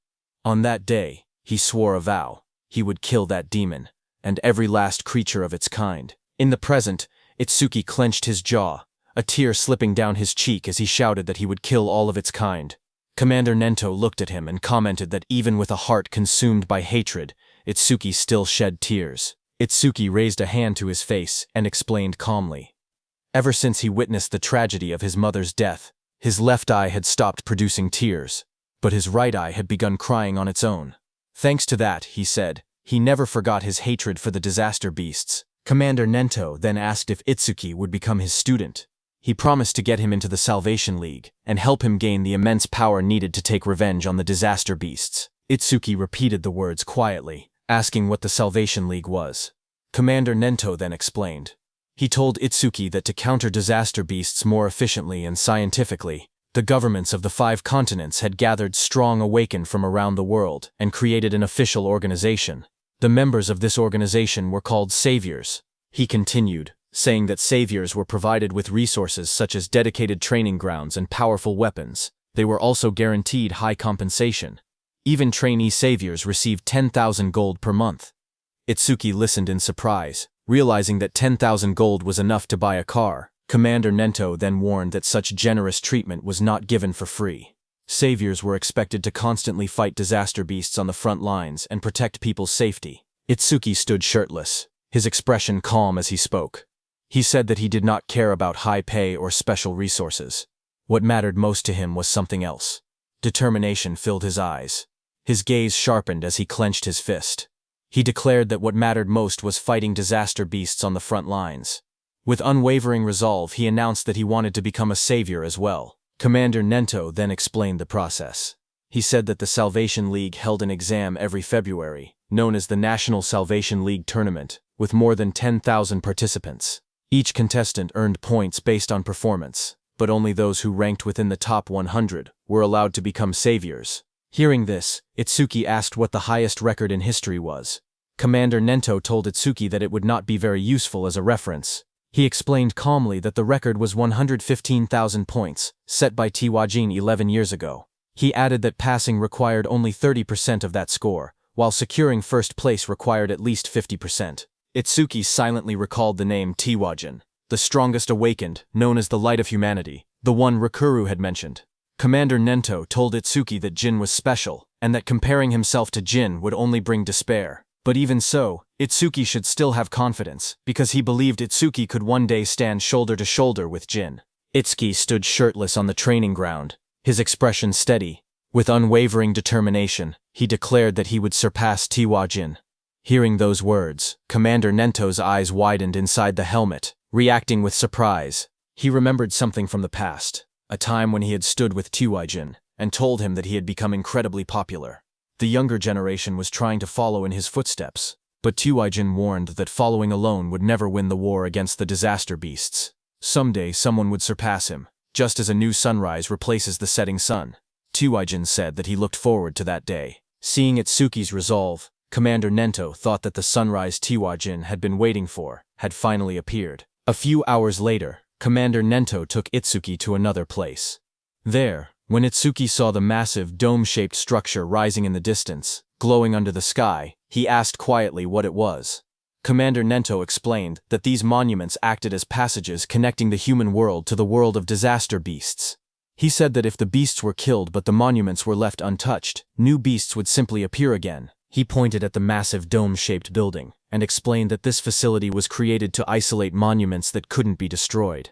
On that day, he swore a vow. He would kill that demon, and every last creature of its kind. In the present, Itsuki clenched his jaw, a tear slipping down his cheek as he shouted that he would kill all of its kind. Commander Nento looked at him and commented that even with a heart consumed by hatred, Itsuki still shed tears. Itsuki raised a hand to his face and explained calmly. Ever since he witnessed the tragedy of his mother's death, his left eye had stopped producing tears, but his right eye had begun crying on its own. Thanks to that, he said, he never forgot his hatred for the disaster beasts. Commander Nento then asked if Itsuki would become his student. He promised to get him into the Salvation League and help him gain the immense power needed to take revenge on the disaster beasts. Itsuki repeated the words quietly, asking what the Salvation League was. Commander Nento then explained. He told Itsuki that to counter disaster beasts more efficiently and scientifically, the governments of the 5 continents had gathered strong awakened from around the world and created an official organization. The members of this organization were called saviors. He continued, saying that saviors were provided with resources such as dedicated training grounds and powerful weapons. They were also guaranteed high compensation. Even trainee saviors received 10,000 gold per month. Itsuki listened in surprise, realizing that 10,000 gold was enough to buy a car. Commander Nento then warned that such generous treatment was not given for free. Saviors were expected to constantly fight disaster beasts on the front lines and protect people's safety. Itsuki stood shirtless, his expression calm as he spoke. He said that he did not care about high pay or special resources. What mattered most to him was something else. Determination filled his eyes. His gaze sharpened as he clenched his fist. He declared that what mattered most was fighting disaster beasts on the front lines. With unwavering resolve, he announced that he wanted to become a savior as well. Commander Nento then explained the process. He said that the Salvation League held an exam every February, known as the National Salvation League Tournament, with more than 10,000 participants. Each contestant earned points based on performance, but only those who ranked within the top 100 were allowed to become saviors. Hearing this, Itsuki asked what the highest record in history was. Commander Nento told Itsuki that it would not be very useful as a reference. He explained calmly that the record was 115,000 points, set by Tiwajin 11 years ago. He added that passing required only 30% of that score, while securing first place required at least 50%. Itsuki silently recalled the name Tiwajin, the strongest awakened, known as the light of humanity, the one Rakuru had mentioned. Commander Nento told Itsuki that Jin was special, and that comparing himself to Jin would only bring despair. But even so, Itsuki should still have confidence, because he believed Itsuki could one day stand shoulder to shoulder with Jin. Itsuki stood shirtless on the training ground, his expression steady. With unwavering determination, he declared that he would surpass Tiwajin. Hearing those words, Commander Nento's eyes widened inside the helmet, reacting with surprise. He remembered something from the past, a time when he had stood with Tiwajin, and told him that he had become incredibly popular. The younger generation was trying to follow in his footsteps, but Tiwajin warned that following alone would never win the war against the disaster beasts. Someday someone would surpass him, just as a new sunrise replaces the setting sun. Tiwajin said that he looked forward to that day. Seeing Itsuki's resolve, Commander Nento thought that the sunrise Tiwajin had been waiting for had finally appeared. A few hours later, Commander Nento took Itsuki to another place. There, when Itsuki saw the massive dome-shaped structure rising in the distance, glowing under the sky, he asked quietly what it was. Commander Nento explained that these monuments acted as passages connecting the human world to the world of disaster beasts. He said that if the beasts were killed but the monuments were left untouched, new beasts would simply appear again. He pointed at the massive dome-shaped building, and explained that this facility was created to isolate monuments that couldn't be destroyed.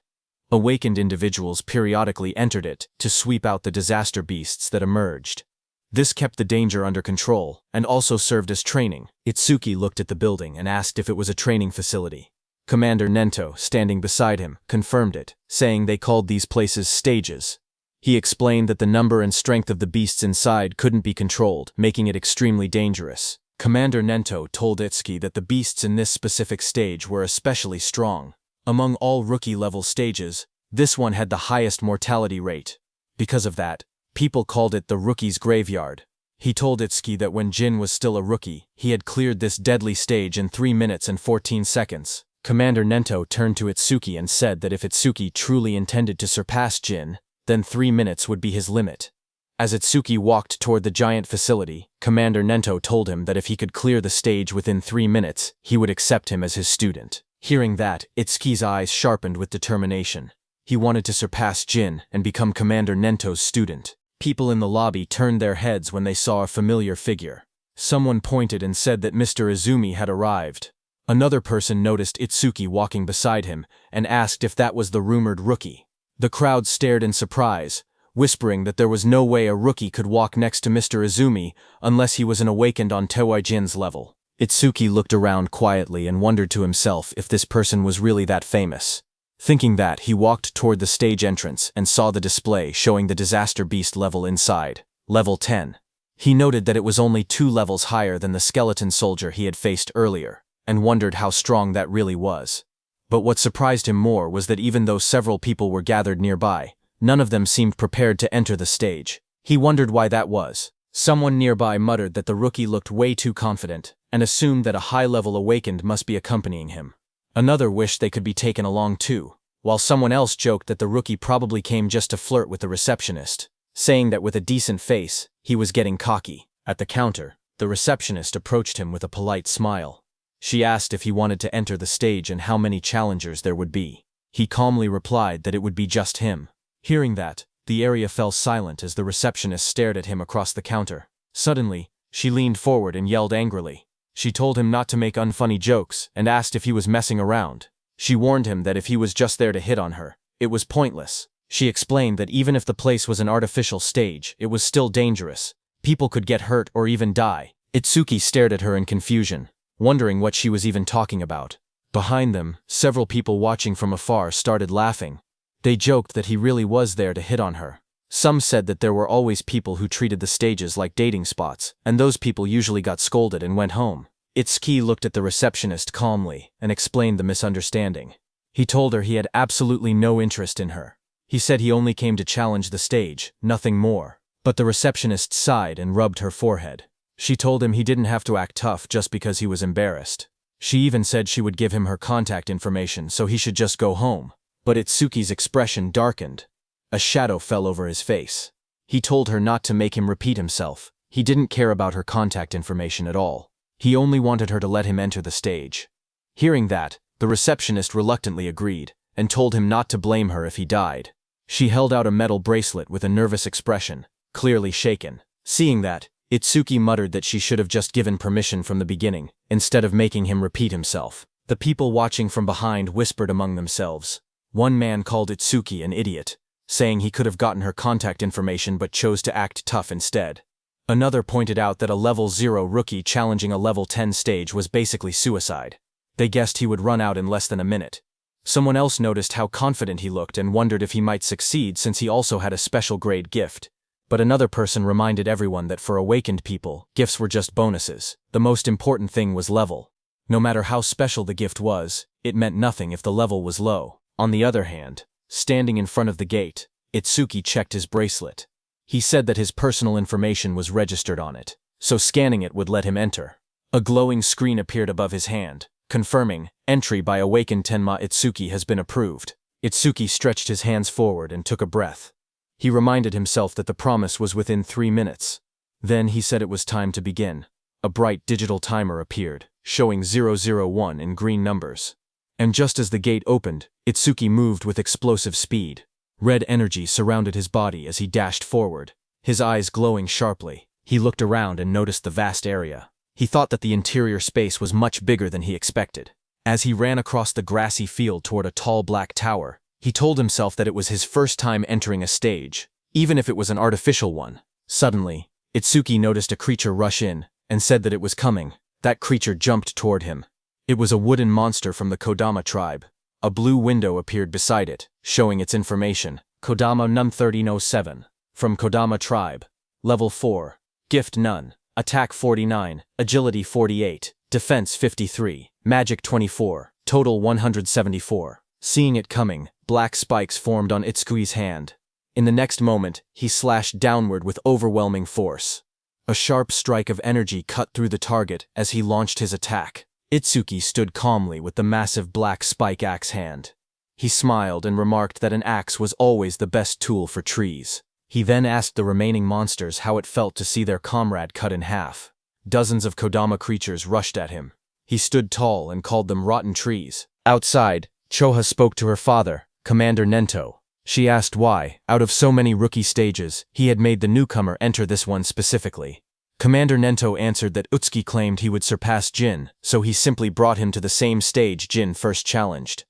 Awakened individuals periodically entered it to sweep out the disaster beasts that emerged. This kept the danger under control, and also served as training. Itsuki looked at the building and asked if it was a training facility. Commander Nento, standing beside him, confirmed it, saying they called these places stages. He explained that the number and strength of the beasts inside couldn't be controlled, making it extremely dangerous. Commander Nento told Itsuki that the beasts in this specific stage were especially strong. Among all rookie-level stages, this one had the highest mortality rate. Because of that, people called it the rookie's graveyard. He told Itsuki that when Jin was still a rookie, he had cleared this deadly stage in 3 minutes and 14 seconds. Commander Nento turned to Itsuki and said that if Itsuki truly intended to surpass Jin, then 3 minutes would be his limit. As Itsuki walked toward the giant facility, Commander Nento told him that if he could clear the stage within 3 minutes, he would accept him as his student. Hearing that, Itsuki's eyes sharpened with determination. He wanted to surpass Jin and become Commander Nento's student. People in the lobby turned their heads when they saw a familiar figure. Someone pointed and said that Mr. Izumi had arrived. Another person noticed Itsuki walking beside him and asked if that was the rumored rookie. The crowd stared in surprise, whispering that there was no way a rookie could walk next to Mr. Izumi unless he was an awakened on Tiwajin's level. Itsuki looked around quietly and wondered to himself if this person was really that famous. Thinking that, he walked toward the stage entrance and saw the display showing the disaster beast level inside, level 10. He noted that it was only 2 levels higher than the skeleton soldier he had faced earlier, and wondered how strong that really was. But what surprised him more was that even though several people were gathered nearby, none of them seemed prepared to enter the stage. He wondered why that was. Someone nearby muttered that the rookie looked way too confident, and assumed that a high-level awakened must be accompanying him. Another wished they could be taken along too, while someone else joked that the rookie probably came just to flirt with the receptionist, saying that with a decent face, he was getting cocky. At the counter, the receptionist approached him with a polite smile. She asked if he wanted to enter the stage and how many challengers there would be. He calmly replied that it would be just him. Hearing that, the area fell silent as the receptionist stared at him across the counter. Suddenly, she leaned forward and yelled angrily. She told him not to make unfunny jokes and asked if he was messing around. She warned him that if he was just there to hit on her, it was pointless. She explained that even if the place was an artificial stage, it was still dangerous. People could get hurt or even die. Itsuki stared at her in confusion, wondering what she was even talking about. Behind them, several people watching from afar started laughing. They joked that he really was there to hit on her. Some said that there were always people who treated the stages like dating spots, and those people usually got scolded and went home. Itsuki looked at the receptionist calmly and explained the misunderstanding. He told her he had absolutely no interest in her. He said he only came to challenge the stage, nothing more. But the receptionist sighed and rubbed her forehead. She told him he didn't have to act tough just because he was embarrassed. She even said she would give him her contact information so he should just go home. But Itsuki's expression darkened. A shadow fell over his face. He told her not to make him repeat himself. He didn't care about her contact information at all. He only wanted her to let him enter the stage. Hearing that, the receptionist reluctantly agreed, and told him not to blame her if he died. She held out a metal bracelet with a nervous expression, clearly shaken. Seeing that, Itsuki muttered that she should have just given permission from the beginning, instead of making him repeat himself. The people watching from behind whispered among themselves. One man called Itsuki an idiot, saying he could have gotten her contact information but chose to act tough instead. Another pointed out that a level 0 rookie challenging a level 10 stage was basically suicide. They guessed he would run out in less than a minute. Someone else noticed how confident he looked and wondered if he might succeed since he also had a special grade gift. But another person reminded everyone that for awakened people, gifts were just bonuses. The most important thing was level. No matter how special the gift was, it meant nothing if the level was low. On the other hand, standing in front of the gate, Itsuki checked his bracelet. He said that his personal information was registered on it, so scanning it would let him enter. A glowing screen appeared above his hand, confirming, "Entry by awakened Tenma Itsuki has been approved." Itsuki stretched his hands forward and took a breath. He reminded himself that the promise was within 3 minutes. Then he said it was time to begin. A bright digital timer appeared, showing 001 in green numbers. And just as the gate opened, Itsuki moved with explosive speed. Red energy surrounded his body as he dashed forward, his eyes glowing sharply. He looked around and noticed the vast area. He thought that the interior space was much bigger than he expected. As he ran across the grassy field toward a tall black tower, he told himself that it was his first time entering a stage, even if it was an artificial one. Suddenly, Itsuki noticed a creature rush in, and said that it was coming. That creature jumped toward him. It was a wooden monster from the Kodama tribe. A blue window appeared beside it, showing its information. Kodama Num 1307. From Kodama tribe. Level 4. Gift none. Attack 49, Agility 48, Defense 53, Magic 24, Total 174. Seeing it coming, black spikes formed on Itsuki's hand. In the next moment, he slashed downward with overwhelming force. A sharp strike of energy cut through the target as he launched his attack. Itsuki stood calmly with the massive black spike axe hand. He smiled and remarked that an axe was always the best tool for trees. He then asked the remaining monsters how it felt to see their comrade cut in half. Dozens of Kodama creatures rushed at him. He stood tall and called them rotten trees. Outside, Choha spoke to her father, Commander Nento. She asked why, out of so many rookie stages, he had made the newcomer enter this one specifically. Commander Nento answered that Utsuki claimed he would surpass Jin, so he simply brought him to the same stage Jin first challenged.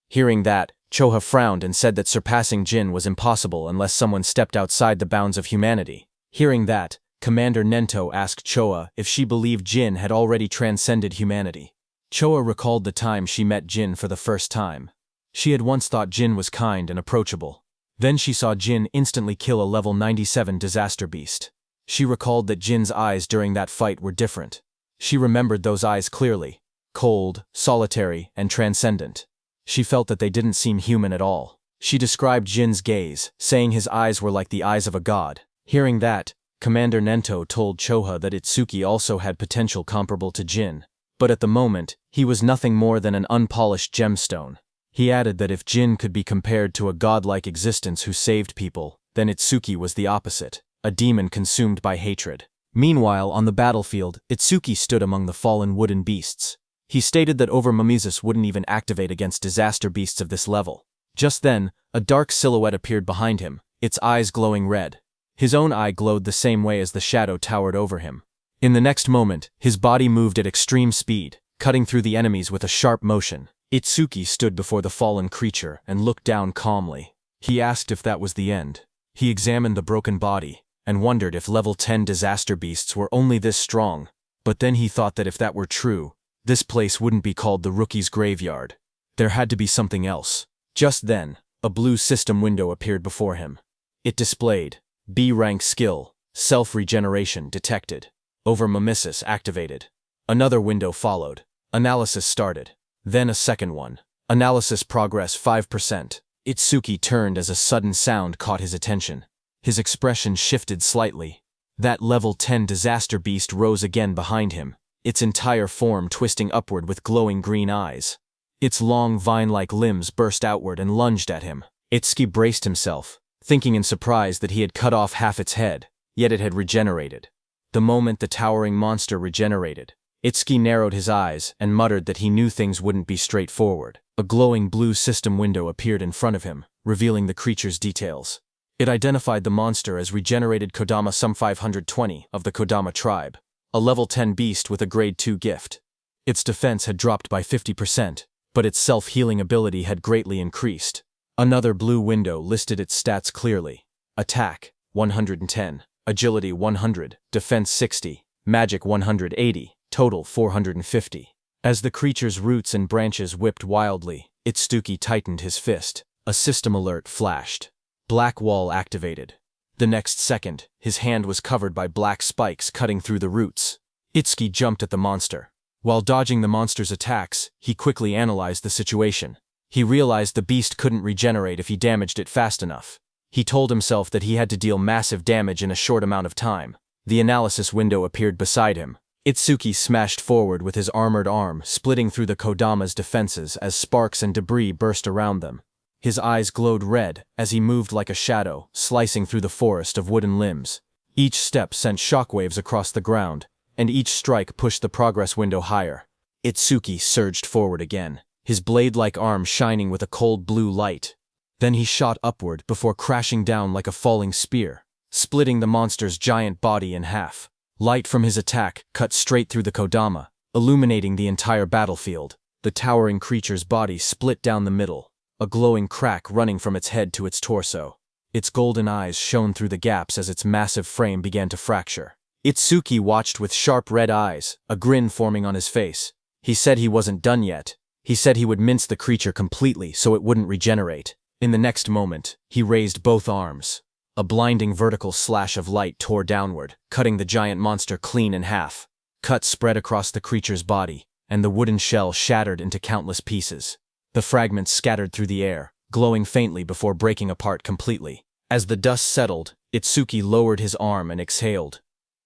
Hearing that, Choha frowned and said that surpassing Jin was impossible unless someone stepped outside the bounds of humanity. Hearing that, Commander Nento asked Choha if she believed Jin had already transcended humanity. Choha recalled the time she met Jin for the first time. She had once thought Jin was kind and approachable. Then she saw Jin instantly kill a level 97 disaster beast. She recalled that Jin's eyes during that fight were different. She remembered those eyes clearly. Cold, solitary, and transcendent. She felt that they didn't seem human at all. She described Jin's gaze, saying his eyes were like the eyes of a god. Hearing that, Commander Nento told Choha that Itsuki also had potential comparable to Jin. But at the moment, he was nothing more than an unpolished gemstone. He added that if Jin could be compared to a godlike existence who saved people, then Itsuki was the opposite. A demon consumed by hatred. Meanwhile, on the battlefield, Itsuki stood among the fallen wooden beasts. He stated that Overmamizus wouldn't even activate against disaster beasts of this level. Just then, a dark silhouette appeared behind him, its eyes glowing red. His own eye glowed the same way as the shadow towered over him. In the next moment, his body moved at extreme speed, cutting through the enemies with a sharp motion. Itsuki stood before the fallen creature and looked down calmly. He asked if that was the end. He examined the broken body, and wondered if level 10 disaster beasts were only this strong. But then he thought that if that were true, this place wouldn't be called the Rookie's Graveyard. There had to be something else. Just then, a blue system window appeared before him. It displayed B-rank skill, self-regeneration detected. Over-mimesis activated. Another window followed. Analysis started. Then a second one. Analysis progress 5%. Itsuki turned as a sudden sound caught his attention. His expression shifted slightly. That level 10 disaster beast rose again behind him, its entire form twisting upward with glowing green eyes. Its long vine-like limbs burst outward and lunged at him. Itsuki braced himself, thinking in surprise that he had cut off half its head, yet it had regenerated. The moment the towering monster regenerated, Itsuki narrowed his eyes and muttered that he knew things wouldn't be straightforward. A glowing blue system window appeared in front of him, revealing the creature's details. It identified the monster as regenerated Kodama Sum 520 of the Kodama tribe, a level 10 beast with a grade 2 gift. Its defense had dropped by 50%, but its self-healing ability had greatly increased. Another blue window listed its stats clearly. Attack, 110, Agility 100, Defense 60, Magic 180, total 450. As the creature's roots and branches whipped wildly, Itsuki tightened his fist. A system alert flashed. Black wall activated. The next second, his hand was covered by black spikes cutting through the roots. Itsuki jumped at the monster. While dodging the monster's attacks, he quickly analyzed the situation. He realized the beast couldn't regenerate if he damaged it fast enough. He told himself that he had to deal massive damage in a short amount of time. The analysis window appeared beside him. Itsuki smashed forward with his armored arm, splitting through the Kodama's defenses as sparks and debris burst around them. His eyes glowed red as he moved like a shadow, slicing through the forest of wooden limbs. Each step sent shockwaves across the ground, and each strike pushed the progress window higher. Itsuki surged forward again, his blade-like arm shining with a cold blue light. Then he shot upward before crashing down like a falling spear, splitting the monster's giant body in half. Light from his attack cut straight through the Kodama, illuminating the entire battlefield. The towering creature's body split down the middle, a glowing crack running from its head to its torso. Its golden eyes shone through the gaps as its massive frame began to fracture. Itsuki watched with sharp red eyes, a grin forming on his face. He said he wasn't done yet. He said he would mince the creature completely so it wouldn't regenerate. In the next moment, he raised both arms. A blinding vertical slash of light tore downward, cutting the giant monster clean in half. Cuts spread across the creature's body, and the wooden shell shattered into countless pieces. The fragments scattered through the air, glowing faintly before breaking apart completely. As the dust settled, Itsuki lowered his arm and exhaled.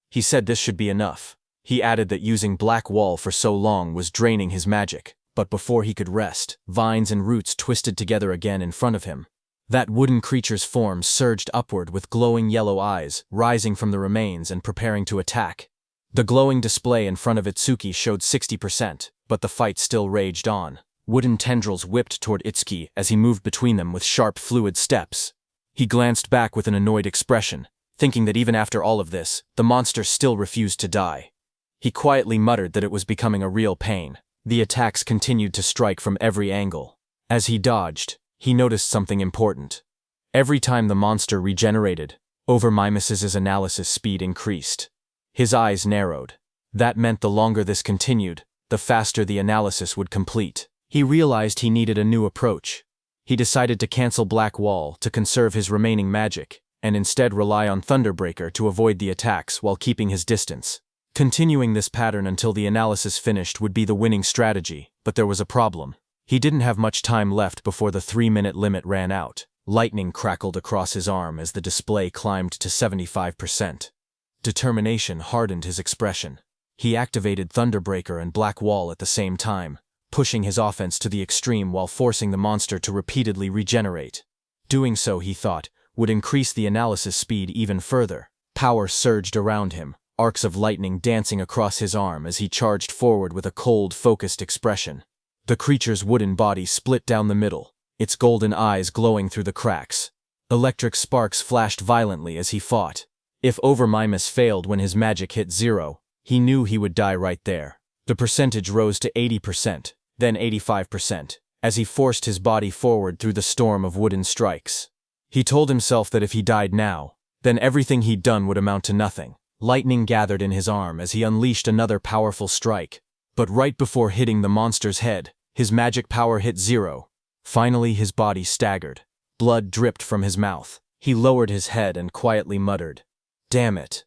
He said this should be enough. He added that using Black Wall for so long was draining his magic, but before he could rest, vines and roots twisted together again in front of him. That wooden creature's form surged upward with glowing yellow eyes, rising from the remains and preparing to attack. The glowing display in front of Itsuki showed 60%, but the fight still raged on. Wooden tendrils whipped toward Itsuki as he moved between them with sharp, fluid steps. He glanced back with an annoyed expression, thinking that even after all of this, the monster still refused to die. He quietly muttered that it was becoming a real pain. The attacks continued to strike from every angle. As he dodged, he noticed something important. Every time the monster regenerated, Over-Mimes's analysis speed increased. His eyes narrowed. That meant the longer this continued, the faster the analysis would complete. He realized he needed a new approach. He decided to cancel Black Wall to conserve his remaining magic, and instead rely on Thunderbreaker to avoid the attacks while keeping his distance. Continuing this pattern until the analysis finished would be the winning strategy, but there was a problem. He didn't have much time left before the 3-minute limit ran out. Lightning crackled across his arm as the display climbed to 75%. Determination hardened his expression. He activated Thunderbreaker and Black Wall at the same time, pushing his offense to the extreme while forcing the monster to repeatedly regenerate. Doing so, he thought, would increase the analysis speed even further. Power surged around him, arcs of lightning dancing across his arm as he charged forward with a cold, focused expression. The creature's wooden body split down the middle, its golden eyes glowing through the cracks. Electric sparks flashed violently as he fought. If Over-Mimes failed when his magic hit 0, he knew he would die right there. The percentage rose to 80%, then 85%, as he forced his body forward through the storm of wooden strikes. He told himself that if he died now, then everything he'd done would amount to nothing. Lightning gathered in his arm as he unleashed another powerful strike. But right before hitting the monster's head, his magic power hit 0. Finally, his body staggered. Blood dripped from his mouth. He lowered his head and quietly muttered, "Damn it."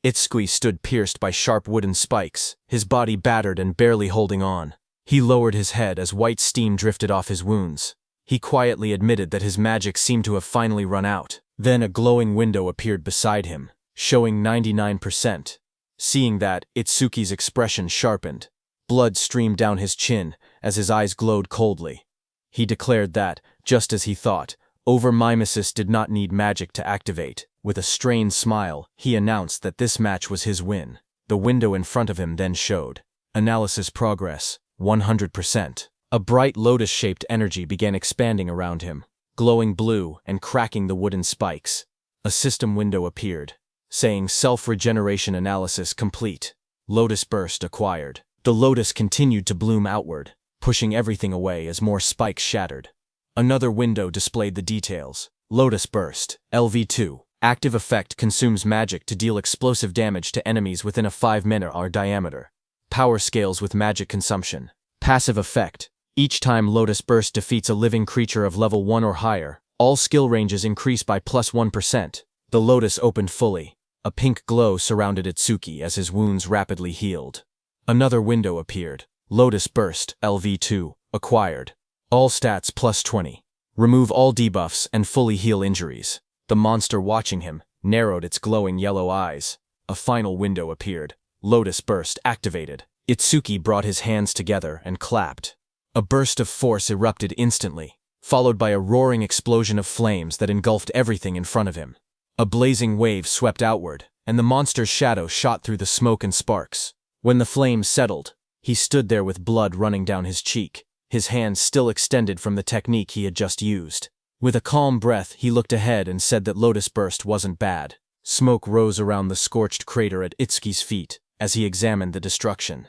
Itsuki stood pierced by sharp wooden spikes, his body battered and barely holding on. He lowered his head as white steam drifted off his wounds. He quietly admitted that his magic seemed to have finally run out. Then a glowing window appeared beside him, showing 99%. Seeing that, Itsuki's expression sharpened. Blood streamed down his chin as his eyes glowed coldly. He declared that, just as he thought, Over-mimesis did not need magic to activate. With a strained smile, he announced that this match was his win. The window in front of him then showed. Analysis progress, 100%. A bright lotus-shaped energy began expanding around him, glowing blue and cracking the wooden spikes. A system window appeared, saying self-regeneration analysis complete. Lotus burst acquired. The lotus continued to bloom outward, pushing everything away as more spikes shattered. Another window displayed the details. Lotus burst, LV2. Active effect consumes magic to deal explosive damage to enemies within a 5-meter diameter. Power scales with magic consumption. Passive effect. Each time Lotus Burst defeats a living creature of level 1 or higher, all skill ranges increase by +1%. The Lotus opened fully. A pink glow surrounded Itsuki as his wounds rapidly healed. Another window appeared. Lotus Burst, LV2, acquired. All stats +20. Remove all debuffs and fully heal injuries. The monster watching him narrowed its glowing yellow eyes. A final window appeared. Lotus Burst activated. Itsuki brought his hands together and clapped. A burst of force erupted instantly, followed by a roaring explosion of flames that engulfed everything in front of him. A blazing wave swept outward, and the monster's shadow shot through the smoke and sparks. When the flames settled, he stood there with blood running down his cheek, his hands still extended from the technique he had just used. With a calm breath, he looked ahead and said that Lotus Burst wasn't bad. Smoke rose around the scorched crater at Itsuki's feet as he examined the destruction.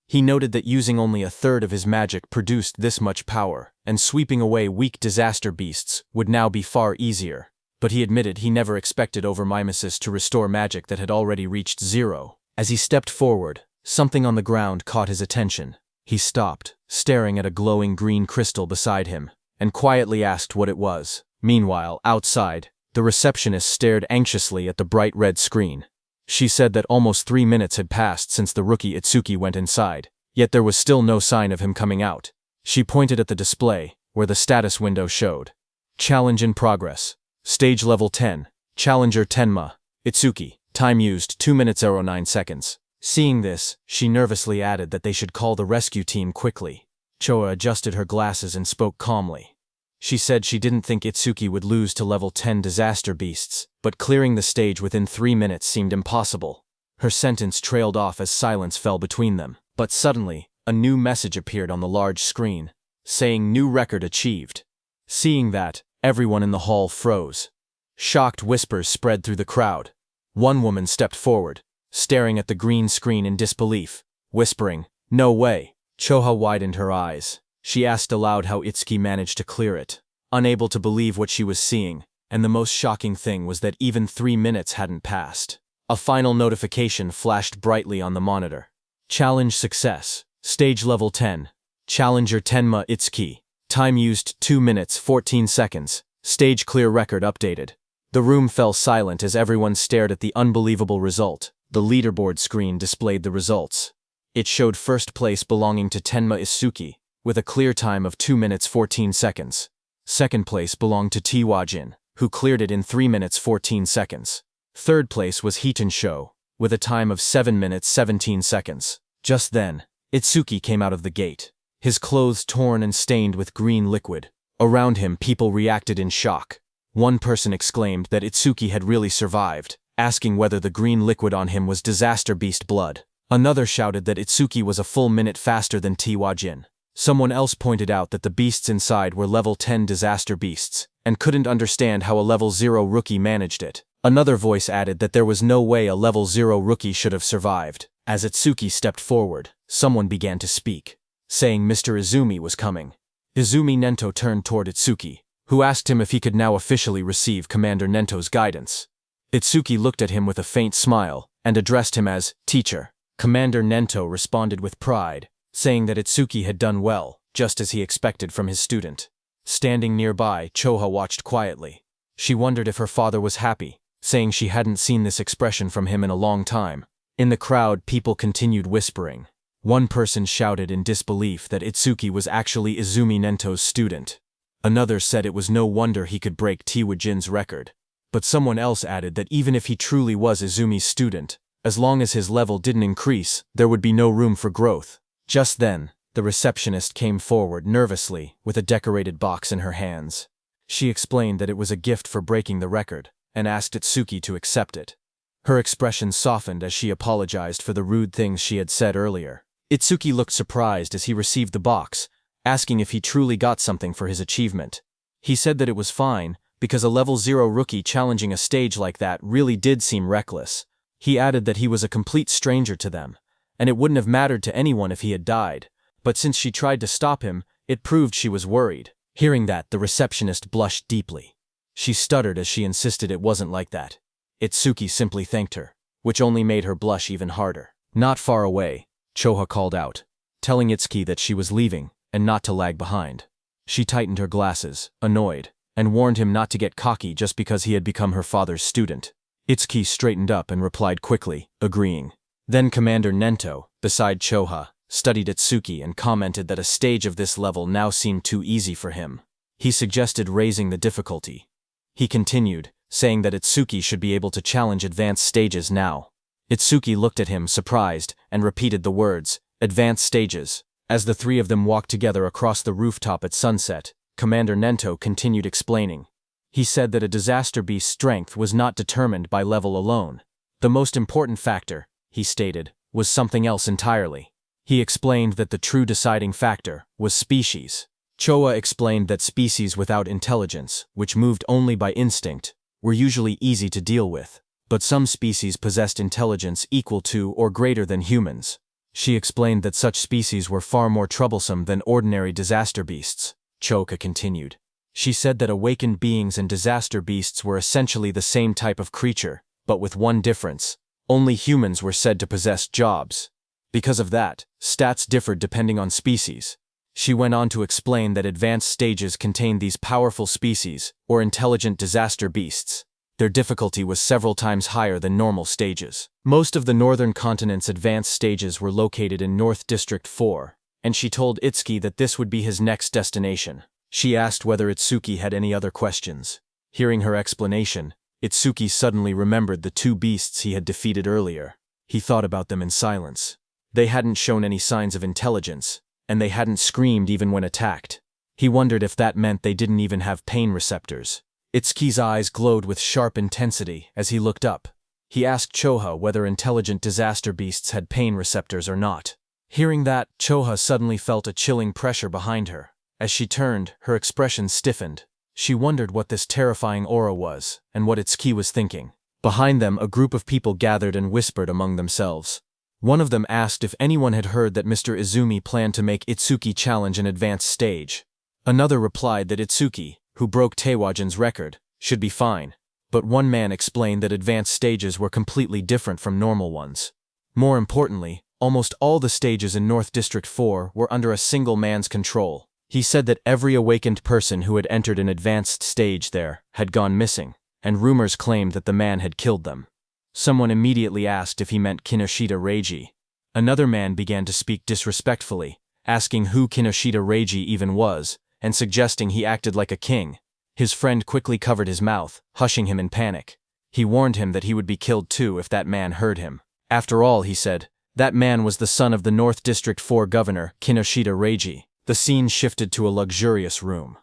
He noted that using only a third of his magic produced this much power, and sweeping away weak disaster beasts would now be far easier. But he admitted he never expected Over-mimesis to restore magic that had already reached 0. As he stepped forward, something on the ground caught his attention. He stopped, staring at a glowing green crystal beside him, and quietly asked what it was. Meanwhile, outside, the receptionist stared anxiously at the bright red screen. She said that almost 3 minutes had passed since the rookie Itsuki went inside, yet there was still no sign of him coming out. She pointed at the display, where the status window showed. Challenge in progress. Stage level 10. Challenger Tenma. Itsuki. Time used 2 minutes 09 seconds. Seeing this, she nervously added that they should call the rescue team quickly. Choa adjusted her glasses and spoke calmly. She said she didn't think Itsuki would lose to level 10 disaster beasts, but clearing the stage within 3 minutes seemed impossible. Her sentence trailed off as silence fell between them. But suddenly, a new message appeared on the large screen, saying new record achieved. Seeing that, everyone in the hall froze. Shocked whispers spread through the crowd. One woman stepped forward, staring at the green screen in disbelief, whispering, "No way." Choha widened her eyes. She asked aloud how Itsuki managed to clear it, unable to believe what she was seeing, and the most shocking thing was that even 3 minutes hadn't passed. A final notification flashed brightly on the monitor. Challenge success. Stage level 10. Challenger Tenma Itsuki. Time used 2 minutes 14 seconds. Stage clear record updated. The room fell silent as everyone stared at the unbelievable result. The leaderboard screen displayed the results. It showed first place belonging to Tenma Itsuki, with a clear time of 2 minutes 14 seconds. Second place belonged to Tiwajin, who cleared it in 3 minutes 14 seconds. Third place was Hiton Sho, with a time of 7 minutes 17 seconds. Just then, Itsuki came out of the gate, his clothes torn and stained with green liquid. Around him, people reacted in shock. One person exclaimed that Itsuki had really survived, asking whether the green liquid on him was disaster beast blood. Another shouted that Itsuki was a full minute faster than Tiwajin. Someone else pointed out that the beasts inside were level 10 disaster beasts, and couldn't understand how a level 0 rookie managed it. Another voice added that there was no way a level 0 rookie should have survived. As Itsuki stepped forward, someone began to speak, saying Mr. Izumi was coming. Izumi Nento turned toward Itsuki, who asked him if he could now officially receive Commander Nento's guidance. Itsuki looked at him with a faint smile, and addressed him as teacher. Commander Nento responded with pride, saying that Itsuki had done well, just as he expected from his student. Standing nearby, Choha watched quietly. She wondered if her father was happy, saying she hadn't seen this expression from him in a long time. In the crowd, people continued whispering. One person shouted in disbelief that Itsuki was actually Izumi Nento's student. Another said it was no wonder he could break Tiwajin's record. But someone else added that even if he truly was Izumi's student, as long as his level didn't increase, there would be no room for growth. Just then, the receptionist came forward nervously with a decorated box in her hands. She explained that it was a gift for breaking the record, and asked Itsuki to accept it. Her expression softened as she apologized for the rude things she had said earlier. Itsuki looked surprised as he received the box, asking if he truly got something for his achievement. He said that it was fine, because a level 0 rookie challenging a stage like that really did seem reckless. He added that he was a complete stranger to them, and it wouldn't have mattered to anyone if he had died, but since she tried to stop him, it proved she was worried. Hearing that, the receptionist blushed deeply. She stuttered as she insisted it wasn't like that. Itsuki simply thanked her, which only made her blush even harder. Not far away, Choha called out, telling Itsuki that she was leaving and not to lag behind. She tightened her glasses, annoyed, and warned him not to get cocky just because he had become her father's student. Itsuki straightened up and replied quickly, agreeing. Then Commander Nento, beside Choha, studied Itsuki and commented that a stage of this level now seemed too easy for him. He suggested raising the difficulty. He continued, saying that Itsuki should be able to challenge advanced stages now. Itsuki looked at him surprised and repeated the words, advanced stages. As the three of them walked together across the rooftop at sunset, Commander Nento continued explaining. He said that a disaster beast's strength was not determined by level alone. The most important factor, he stated, was something else entirely. He explained that the true deciding factor was species. Choa explained that species without intelligence, which moved only by instinct, were usually easy to deal with, but some species possessed intelligence equal to or greater than humans. She explained that such species were far more troublesome than ordinary disaster beasts. Choka continued. She said that awakened beings and disaster beasts were essentially the same type of creature, but with one difference. Only humans were said to possess jobs. Because of that, stats differed depending on species. She went on to explain that advanced stages contained these powerful species, or intelligent disaster beasts. Their difficulty was several times higher than normal stages. Most of the northern continent's advanced stages were located in North District 4, and she told Itsuki that this would be his next destination. She asked whether Itsuki had any other questions. Hearing her explanation, Itsuki suddenly remembered the two beasts he had defeated earlier. He thought about them in silence. They hadn't shown any signs of intelligence, and they hadn't screamed even when attacked. He wondered if that meant they didn't even have pain receptors. Itsuki's eyes glowed with sharp intensity as he looked up. He asked Choha whether intelligent disaster beasts had pain receptors or not. Hearing that, Choha suddenly felt a chilling pressure behind her. As she turned, her expression stiffened. She wondered what this terrifying aura was, and what Itsuki was thinking. Behind them, a group of people gathered and whispered among themselves. One of them asked if anyone had heard that Mr. Izumi planned to make Itsuki challenge an advanced stage. Another replied that Itsuki, who broke Teiwajin's record, should be fine. But one man explained that advanced stages were completely different from normal ones. More importantly, almost all the stages in North District 4 were under a single man's control. He said that every awakened person who had entered an advanced stage there had gone missing, and rumors claimed that the man had killed them. Someone immediately asked if he meant Kinoshita Reiji. Another man began to speak disrespectfully, asking who Kinoshita Reiji even was, and suggesting he acted like a king. His friend quickly covered his mouth, hushing him in panic. He warned him that he would be killed too if that man heard him. After all, he said, that man was the son of the North District 4 governor, Kinoshita Reiji. The scene shifted to a luxurious room.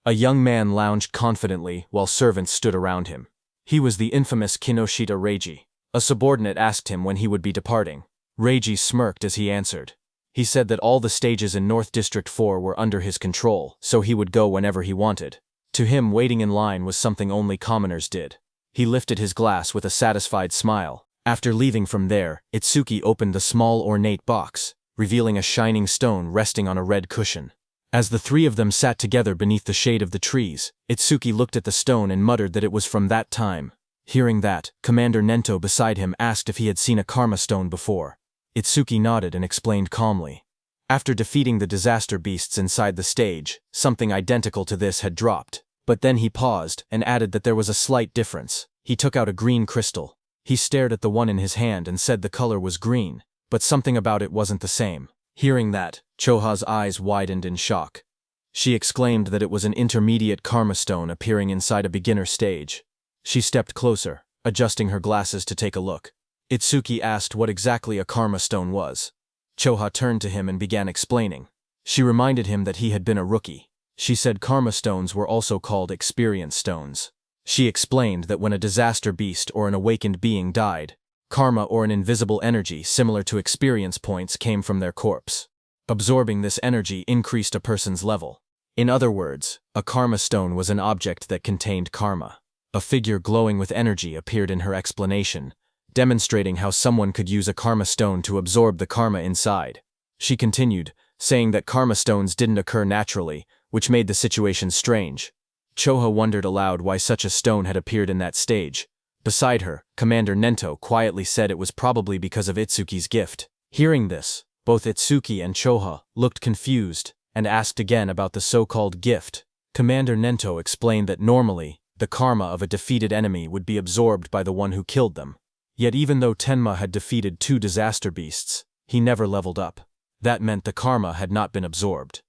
A young man lounged confidently while servants stood around him. He was the infamous Kinoshita Reiji. A subordinate asked him when he would be departing. Reiji smirked as he answered. He said that all the stages in North District 4 were under his control, so he would go whenever he wanted. To him, waiting in line was something only commoners did. He lifted his glass with a satisfied smile. After leaving from there, Itsuki opened the small ornate box, revealing a shining stone resting on a red cushion. As the three of them sat together beneath the shade of the trees, Itsuki looked at the stone and muttered that it was from that time. Hearing that, Commander Nento beside him asked if he had seen a karma stone before. Itsuki nodded and explained calmly. After defeating the disaster beasts inside the stage, something identical to this had dropped. But then he paused and added that there was a slight difference. He took out a green crystal. He stared at the one in his hand and said the color was green, but something about it wasn't the same. Hearing that, Choha's eyes widened in shock. She exclaimed that it was an intermediate karma stone appearing inside a beginner stage. She stepped closer, adjusting her glasses to take a look. Itsuki asked what exactly a karma stone was. Choha turned to him and began explaining. She reminded him that he had been a rookie. She said karma stones were also called experience stones. She explained that when a disaster beast or an awakened being died, karma or an invisible energy similar to experience points came from their corpse. Absorbing this energy increased a person's level. In other words, a karma stone was an object that contained karma. A figure glowing with energy appeared in her explanation, demonstrating how someone could use a karma stone to absorb the karma inside. She continued, saying that karma stones didn't occur naturally, which made the situation strange. Choha wondered aloud why such a stone had appeared in that stage. Beside her, Commander Nento quietly said it was probably because of Itsuki's gift. Hearing this, both Itsuki and Choha looked confused and asked again about the so-called gift. Commander Nento explained that normally, the karma of a defeated enemy would be absorbed by the one who killed them. Yet even though Tenma had defeated 2 disaster beasts, he never leveled up. That meant the karma had not been absorbed.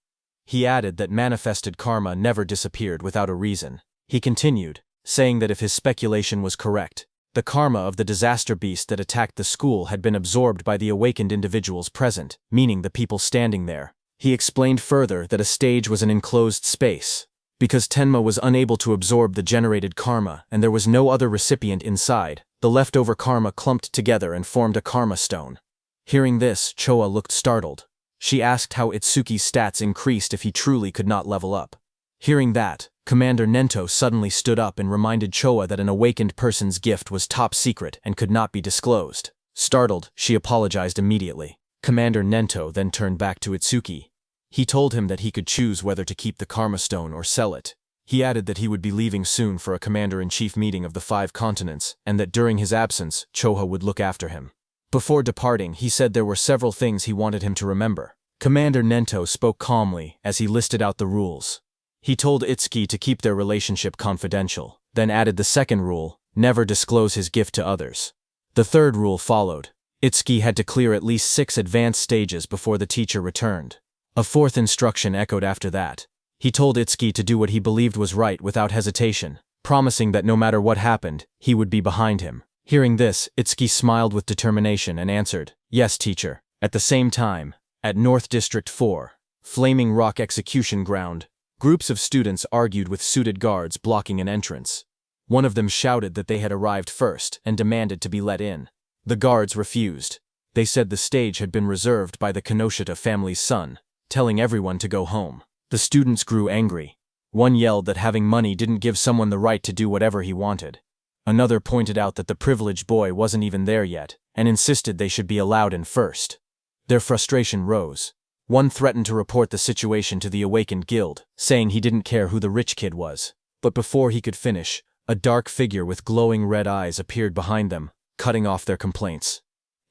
He added that manifested karma never disappeared without a reason. He continued, saying that if his speculation was correct, the karma of the disaster beast that attacked the school had been absorbed by the awakened individuals present, meaning the people standing there. He explained further that a stage was an enclosed space. Because Tenma was unable to absorb the generated karma and there was no other recipient inside, the leftover karma clumped together and formed a karma stone. Hearing this, Choha looked startled. She asked how Itsuki's stats increased if he truly could not level up. Hearing that, Commander Nento suddenly stood up and reminded Choha that an awakened person's gift was top secret and could not be disclosed. Startled, she apologized immediately. Commander Nento then turned back to Itsuki. He told him that he could choose whether to keep the karma stone or sell it. He added that he would be leaving soon for a commander-in-chief meeting of the 5 continents, and that during his absence, Choha would look after him. Before departing, he said there were several things he wanted him to remember. Commander Nento spoke calmly as he listed out the rules. He told Itsuki to keep their relationship confidential, then added the second rule, never disclose his gift to others. The third rule followed. Itsuki had to clear at least 6 advanced stages before the teacher returned. A fourth instruction echoed after that. He told Itsuki to do what he believed was right without hesitation, promising that no matter what happened, he would be behind him. Hearing this, Itsuki smiled with determination and answered, "Yes, teacher." At the same time, at North District 4, Flaming Rock Execution Ground, groups of students argued with suited guards blocking an entrance. One of them shouted that they had arrived first and demanded to be let in. The guards refused. They said the stage had been reserved by the Kinoshita family's son, telling everyone to go home. The students grew angry. One yelled that having money didn't give someone the right to do whatever he wanted. Another pointed out that the privileged boy wasn't even there yet, and insisted they should be allowed in first. Their frustration rose. One threatened to report the situation to the awakened guild, saying he didn't care who the rich kid was. But before he could finish, a dark figure with glowing red eyes appeared behind them, cutting off their complaints.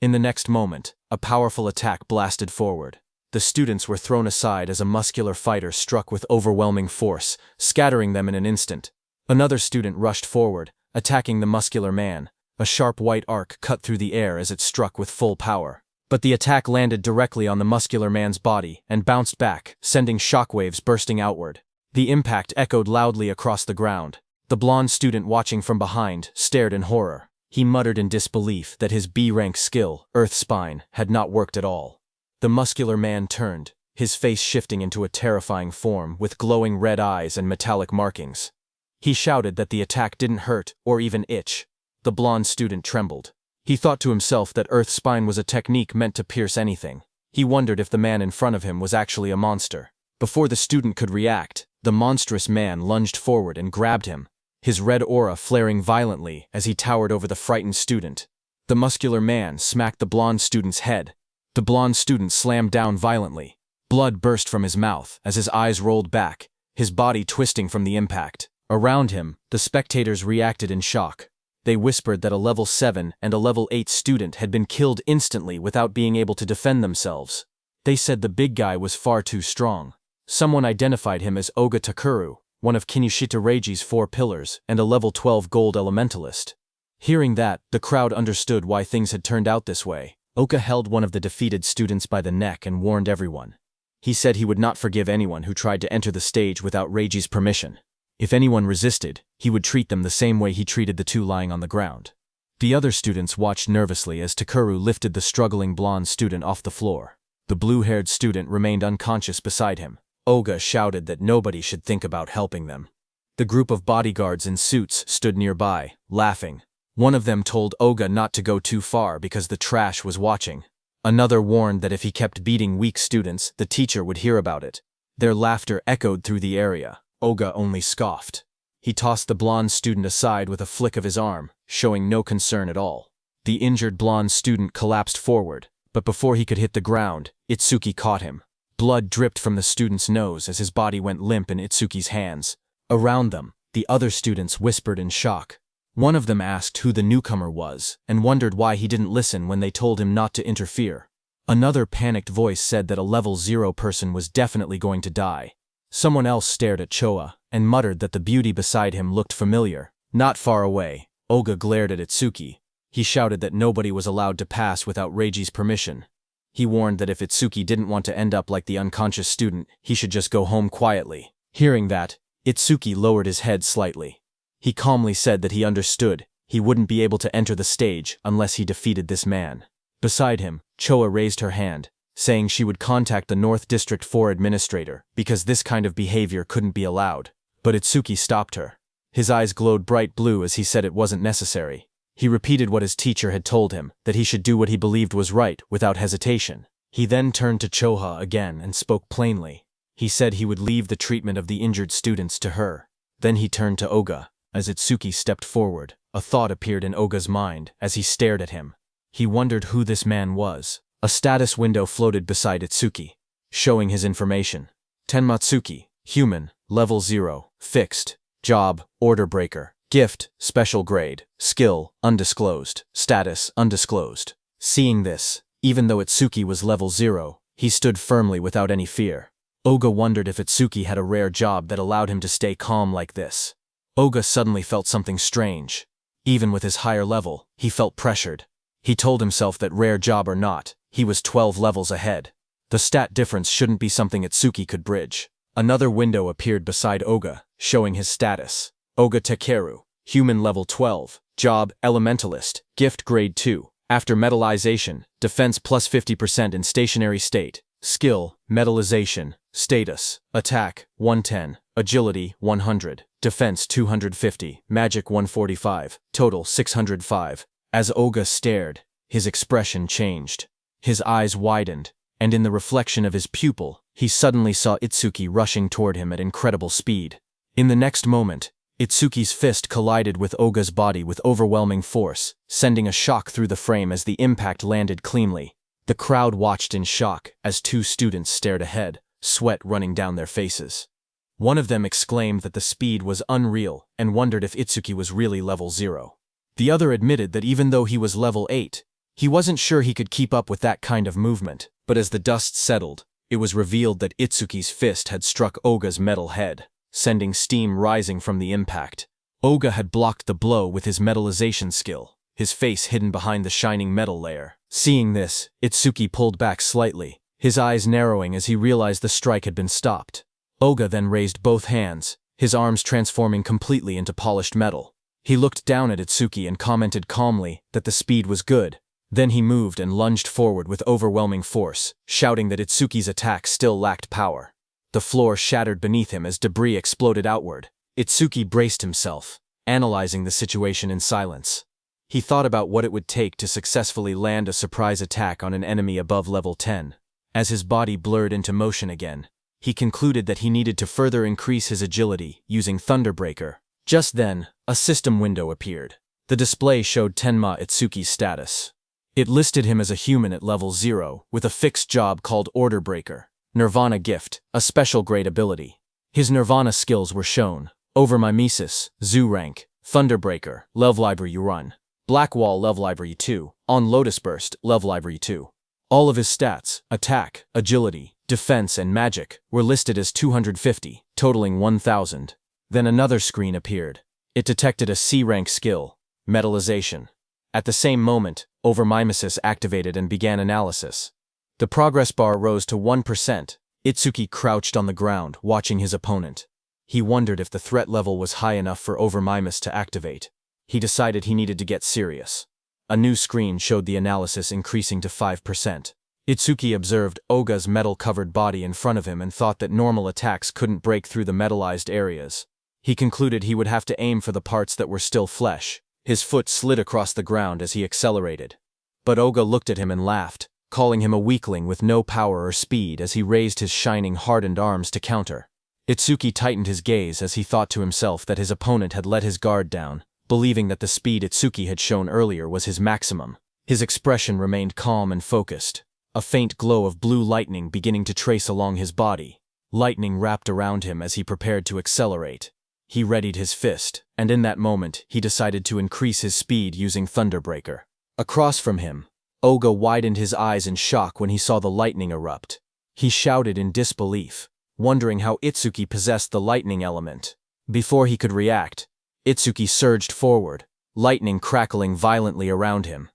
In the next moment, a powerful attack blasted forward. The students were thrown aside as a muscular fighter struck with overwhelming force, scattering them in an instant. Another student rushed forward, attacking the muscular man. A sharp white arc cut through the air as it struck with full power. But the attack landed directly on the muscular man's body and bounced back, sending shockwaves bursting outward. The impact echoed loudly across the ground. The blonde student watching from behind stared in horror. He muttered in disbelief that his B-rank skill, Earth Spine, had not worked at all. The muscular man turned, his face shifting into a terrifying form with glowing red eyes and metallic markings. He shouted that the attack didn't hurt or even itch. The blonde student trembled. He thought to himself that Earth Spine was a technique meant to pierce anything. He wondered if the man in front of him was actually a monster. Before the student could react, the monstrous man lunged forward and grabbed him, his red aura flaring violently as he towered over the frightened student. The muscular man smacked the blonde student's head. The blonde student slammed down violently. Blood burst from his mouth as his eyes rolled back, his body twisting from the impact. Around him, the spectators reacted in shock. They whispered that a level 7 and a level 8 student had been killed instantly without being able to defend themselves. They said the big guy was far too strong. Someone identified him as Oga Takuru, one of Kinushita Reiji's 4 pillars, and a level 12 gold elementalist. Hearing that, the crowd understood why things had turned out this way. Oka held one of the defeated students by the neck and warned everyone. He said he would not forgive anyone who tried to enter the stage without Reiji's permission. If anyone resisted, he would treat them the same way he treated the 2 lying on the ground. The other students watched nervously as Takuru lifted the struggling blonde student off the floor. The blue-haired student remained unconscious beside him. Oga shouted that nobody should think about helping them. The group of bodyguards in suits stood nearby, laughing. One of them told Oga not to go too far because the trash was watching. Another warned that if he kept beating weak students, the teacher would hear about it. Their laughter echoed through the area. Oga only scoffed. He tossed the blonde student aside with a flick of his arm, showing no concern at all. The injured blonde student collapsed forward, but before he could hit the ground, Itsuki caught him. Blood dripped from the student's nose as his body went limp in Itsuki's hands. Around them, the other students whispered in shock. One of them asked who the newcomer was and wondered why he didn't listen when they told him not to interfere. Another panicked voice said that a level 0 person was definitely going to die. Someone else stared at Choa and muttered that the beauty beside him looked familiar. Not far away, Oga glared at Itsuki. He shouted that nobody was allowed to pass without Reiji's permission. He warned that if Itsuki didn't want to end up like the unconscious student, he should just go home quietly. Hearing that, Itsuki lowered his head slightly. He calmly said that he understood. He wouldn't be able to enter the stage unless he defeated this man. Beside him, Choa raised her hand, saying she would contact the North District 4 administrator because this kind of behavior couldn't be allowed. But Itsuki stopped her. His eyes glowed bright blue as he said it wasn't necessary. He repeated what his teacher had told him, that he should do what he believed was right without hesitation. He then turned to Choha again and spoke plainly. He said he would leave the treatment of the injured students to her. Then he turned to Oga. As Itsuki stepped forward, a thought appeared in Oga's mind as he stared at him. He wondered who this man was. A status window floated beside Itsuki, showing his information. Tenmatsuki, human, level 0, fixed, job, order breaker, gift, special grade, skill, undisclosed, status, undisclosed. Seeing this, even though Itsuki was level 0, he stood firmly without any fear. Oga wondered if Itsuki had a rare job that allowed him to stay calm like this. Oga suddenly felt something strange. Even with his higher level, he felt pressured. He told himself that rare job or not, he was 12 levels ahead. The stat difference shouldn't be something Itsuki could bridge. Another window appeared beside Oga, showing his status. Oga Takeru, human level 12, job, elementalist, gift grade 2. After metallization, defense plus 50% in stationary state. Skill, metallization, status, attack, 110, agility, 100, defense 250, magic 145, total 605. As Oga stared, his expression changed. His eyes widened, and in the reflection of his pupil, he suddenly saw Itsuki rushing toward him at incredible speed. In the next moment, Itsuki's fist collided with Oga's body with overwhelming force, sending a shock through the frame as the impact landed cleanly. The crowd watched in shock as 2 students stared ahead, sweat running down their faces. One of them exclaimed that the speed was unreal and wondered if Itsuki was really level 0. The other admitted that even though he was level 8, he wasn't sure he could keep up with that kind of movement, but as the dust settled, it was revealed that Itsuki's fist had struck Oga's metal head, sending steam rising from the impact. Oga had blocked the blow with his metallization skill, his face hidden behind the shining metal layer. Seeing this, Itsuki pulled back slightly, his eyes narrowing as he realized the strike had been stopped. Oga then raised both hands, his arms transforming completely into polished metal. He looked down at Itsuki and commented calmly that the speed was good. Then he moved and lunged forward with overwhelming force, shouting that Itsuki's attack still lacked power. The floor shattered beneath him as debris exploded outward. Itsuki braced himself, analyzing the situation in silence. He thought about what it would take to successfully land a surprise attack on an enemy above level 10. As his body blurred into motion again, he concluded that he needed to further increase his agility using Thunderbreaker. Just then, a system window appeared. The display showed Tenma Itsuki's status. It listed him as a human at level 0, with a fixed job called Order Breaker. Nirvana Gift, a special grade ability. His Nirvana skills were shown. Over Mimesis, Zoo Rank, Thunderbreaker, Love Library Run. Black Wall Love Library 2, on Lotus Burst, Love Library 2. All of his stats, attack, agility, defense and magic, were listed as 250, totaling 1000. Then another screen appeared. It detected a C-rank skill, metallization. At the same moment, overmimesis activated and began analysis. The progress bar rose to 1%. Itsuki crouched on the ground, watching his opponent. He wondered if the threat level was high enough for overmimesis to activate. He decided he needed to get serious. A new screen showed the analysis increasing to 5%. Itsuki observed Oga's metal-covered body in front of him and thought that normal attacks couldn't break through the metallized areas. He concluded he would have to aim for the parts that were still flesh. His foot slid across the ground as he accelerated. But Oga looked at him and laughed, calling him a weakling with no power or speed as he raised his shining, hardened arms to counter. Itsuki tightened his gaze as he thought to himself that his opponent had let his guard down, believing that the speed Itsuki had shown earlier was his maximum. His expression remained calm and focused, a faint glow of blue lightning beginning to trace along his body. Lightning wrapped around him as he prepared to accelerate. He readied his fist, and in that moment, he decided to increase his speed using Thunderbreaker. Across from him, Oga widened his eyes in shock when he saw the lightning erupt. He shouted in disbelief, wondering how Itsuki possessed the lightning element. Before he could react, Itsuki surged forward, lightning crackling violently around him.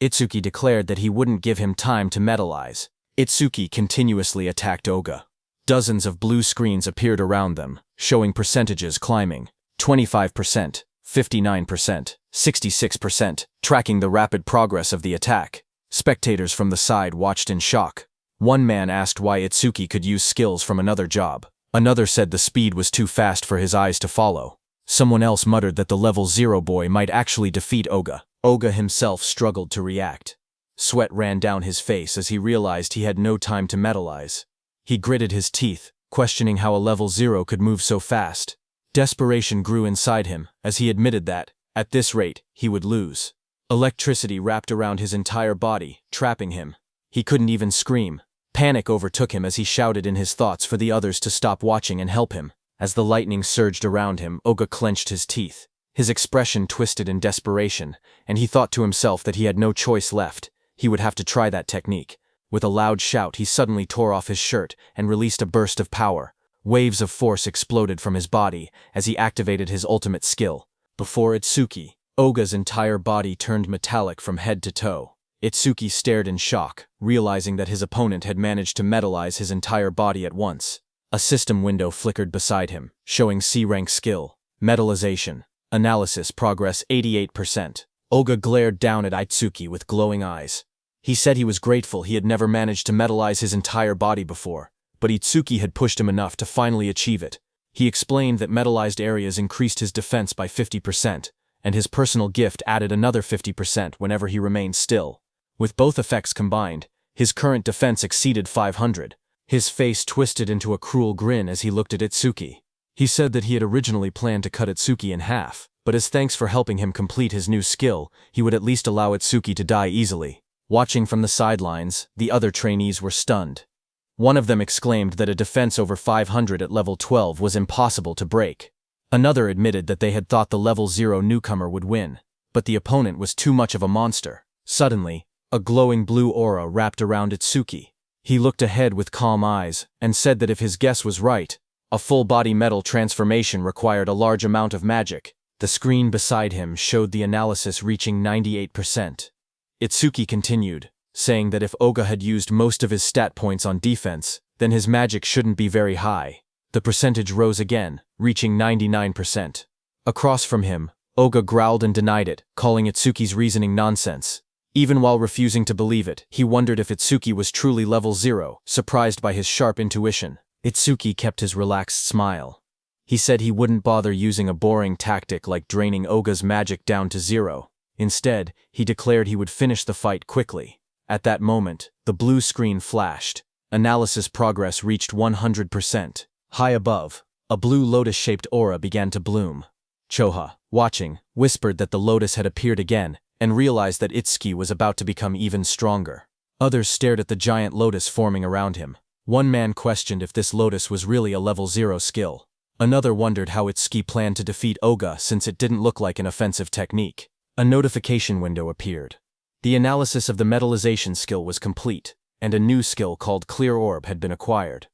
Itsuki declared that he wouldn't give him time to metallize. Itsuki continuously attacked Oga. Dozens of blue screens appeared around them, showing percentages climbing. 25%, 59%, 66%, tracking the rapid progress of the attack. Spectators from the side watched in shock. One man asked why Itsuki could use skills from another job. Another said the speed was too fast for his eyes to follow. Someone else muttered that the level 0 boy might actually defeat Oga. Oga himself struggled to react. Sweat ran down his face as he realized he had no time to metallize. He gritted his teeth, questioning how a level 0 could move so fast. Desperation grew inside him as he admitted that, at this rate, he would lose. Electricity wrapped around his entire body, trapping him. He couldn't even scream. Panic overtook him as he shouted in his thoughts for the others to stop watching and help him. As the lightning surged around him, Oga clenched his teeth. His expression twisted in desperation, and he thought to himself that he had no choice left. He would have to try that technique. With a loud shout, he suddenly tore off his shirt and released a burst of power. Waves of force exploded from his body as he activated his ultimate skill. Before Itsuki, Oga's entire body turned metallic from head to toe. Itsuki stared in shock, realizing that his opponent had managed to metallize his entire body at once. A system window flickered beside him, showing C-rank skill, metallization, analysis progress 88%. Oga glared down at Itsuki with glowing eyes. He said he was grateful he had never managed to metallize his entire body before, but Itsuki had pushed him enough to finally achieve it. He explained that metallized areas increased his defense by 50%, and his personal gift added another 50% whenever he remained still. With both effects combined, his current defense exceeded 500. His face twisted into a cruel grin as he looked at Itsuki. He said that he had originally planned to cut Itsuki in half, but as thanks for helping him complete his new skill, he would at least allow Itsuki to die easily. Watching from the sidelines, the other trainees were stunned. One of them exclaimed that a defense over 500 at level 12 was impossible to break. Another admitted that they had thought the level 0 newcomer would win, but the opponent was too much of a monster. Suddenly, a glowing blue aura wrapped around Itsuki. He looked ahead with calm eyes and said that if his guess was right, a full-body metal transformation required a large amount of magic. The screen beside him showed the analysis reaching 98%. Itsuki continued, saying that if Oga had used most of his stat points on defense, then his magic shouldn't be very high. The percentage rose again, reaching 99%. Across from him, Oga growled and denied it, calling Itsuki's reasoning nonsense. Even while refusing to believe it, he wondered if Itsuki was truly level 0, surprised by his sharp intuition. Itsuki kept his relaxed smile. He said he wouldn't bother using a boring tactic like draining Oga's magic down to 0. Instead, he declared he would finish the fight quickly. At that moment, the blue screen flashed. Analysis progress reached 100%. High above, a blue lotus-shaped aura began to bloom. Choha, watching, whispered that the lotus had appeared again, and realized that Itsuki was about to become even stronger. Others stared at the giant lotus forming around him. One man questioned if this lotus was really a level 0 skill. Another wondered how Itsuki planned to defeat Oga since it didn't look like an offensive technique. A notification window appeared. The analysis of the metallization skill was complete, and a new skill called Clear Orb had been acquired.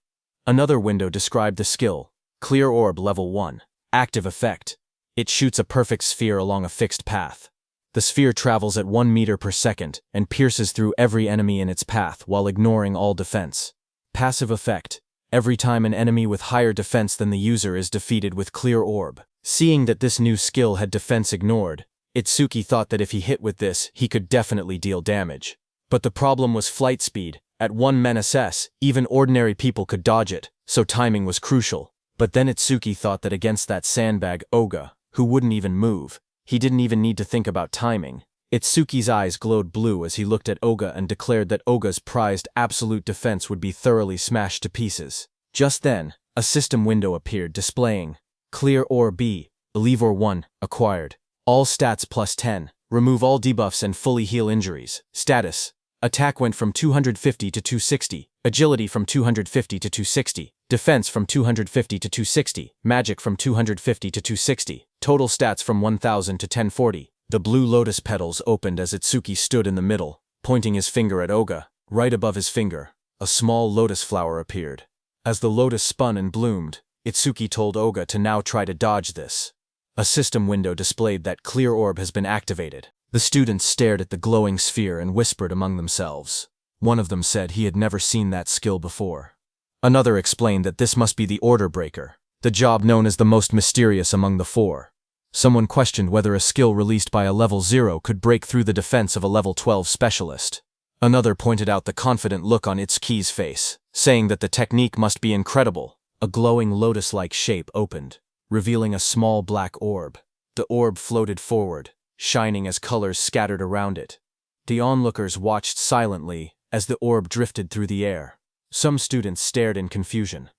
Another window described the skill, Clear Orb Level 1. Active effect. It shoots a perfect sphere along a fixed path. The sphere travels at 1 meter per second and pierces through every enemy in its path while ignoring all defense. Passive effect. Every time an enemy with higher defense than the user is defeated with clear orb. Seeing that this new skill had defense ignored, Itsuki thought that if he hit with this, he could definitely deal damage. But the problem was flight speed. At 1 men/s, even ordinary people could dodge it, so timing was crucial. But then Itsuki thought that against that sandbag Oga, who wouldn't even move, he didn't even need to think about timing. Itsuki's eyes glowed blue as he looked at Oga and declared that Oga's prized absolute defense would be thoroughly smashed to pieces. Just then, a system window appeared displaying Clear or B, Believe or 1, acquired. All stats plus 10, remove all debuffs and fully heal injuries. Status. Attack went from 250 to 260, agility from 250 to 260, defense from 250 to 260, magic from 250 to 260, total stats from 1000 to 1040. The blue lotus petals opened as Itsuki stood in the middle, pointing his finger at Oga. Right above his finger, a small lotus flower appeared. As the lotus spun and bloomed, Itsuki told Oga to now try to dodge this. A system window displayed that Clear Orb has been activated. The students stared at the glowing sphere and whispered among themselves. One of them said he had never seen that skill before. Another explained that this must be the Order Breaker, the job known as the most mysterious among the four. Someone questioned whether a skill released by a level 0 could break through the defense of a level 12 specialist. Another pointed out the confident look on Itsuki's face, saying that the technique must be incredible. A glowing lotus-like shape opened, revealing a small black orb. The orb floated forward, shining as colors scattered around it. The onlookers watched silently as the orb drifted through the air. Some students stared in confusion.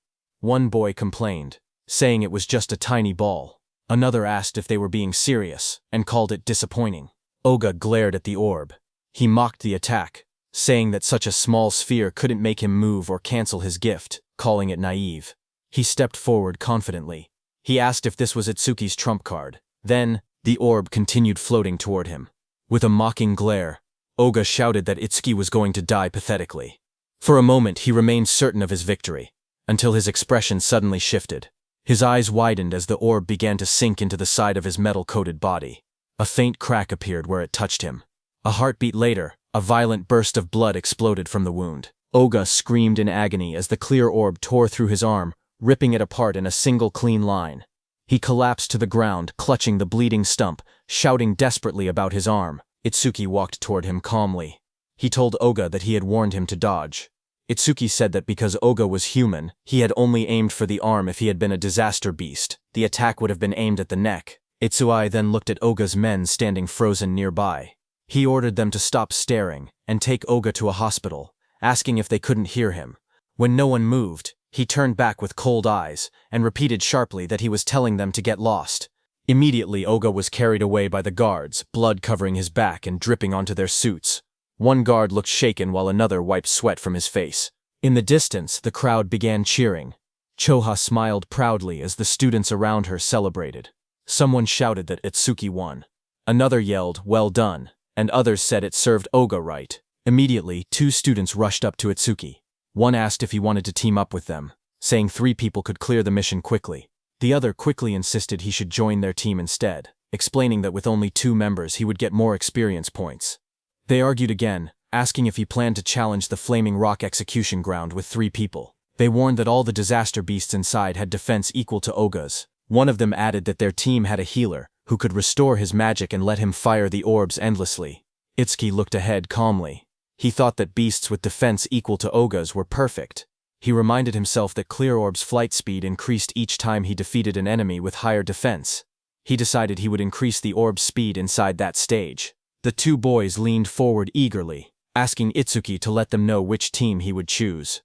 One boy complained, saying it was just a tiny ball. Another asked if they were being serious, and called it disappointing. Oga glared at the orb. He mocked the attack, saying that such a small sphere couldn't make him move or cancel his gift, calling it naive. He stepped forward confidently. He asked if this was Itsuki's trump card. Then, the orb continued floating toward him. With a mocking glare, Oga shouted that Itsuki was going to die pathetically. For a moment he remained certain of his victory, until his expression suddenly shifted. His eyes widened as the orb began to sink into the side of his metal-coated body. A faint crack appeared where it touched him. A heartbeat later, a violent burst of blood exploded from the wound. Oga screamed in agony as the clear orb tore through his arm, ripping it apart in a single clean line. He collapsed to the ground, clutching the bleeding stump, shouting desperately about his arm. Itsuki walked toward him calmly. He told Oga that he had warned him to dodge. Itsuki said that because Oga was human, he had only aimed for the arm. If he had been a disaster beast, the attack would have been aimed at the neck. Itsuki then looked at Oga's men standing frozen nearby. He ordered them to stop staring and take Oga to a hospital, asking if they couldn't hear him. When no one moved, he turned back with cold eyes and repeated sharply that he was telling them to get lost. Immediately Oga was carried away by the guards, blood covering his back and dripping onto their suits. One guard looked shaken while another wiped sweat from his face. In the distance, the crowd began cheering. Choha smiled proudly as the students around her celebrated. Someone shouted that Itsuki won. Another yelled, "Well done," and others said it served Oga right. Immediately, 2 students rushed up to Itsuki. One asked if he wanted to team up with them, saying 3 people could clear the mission quickly. The other quickly insisted he should join their team instead, explaining that with only 2 members he would get more experience points. They argued again, asking if he planned to challenge the Flaming Rock execution ground with 3 people. They warned that all the disaster beasts inside had defense equal to Oga's. One of them added that their team had a healer, who could restore his magic and let him fire the orbs endlessly. Itsuki looked ahead calmly. He thought that beasts with defense equal to Oga's were perfect. He reminded himself that Clear Orb's flight speed increased each time he defeated an enemy with higher defense. He decided he would increase the orb's speed inside that stage. The 2 boys leaned forward eagerly, asking Itsuki to let them know which team he would choose.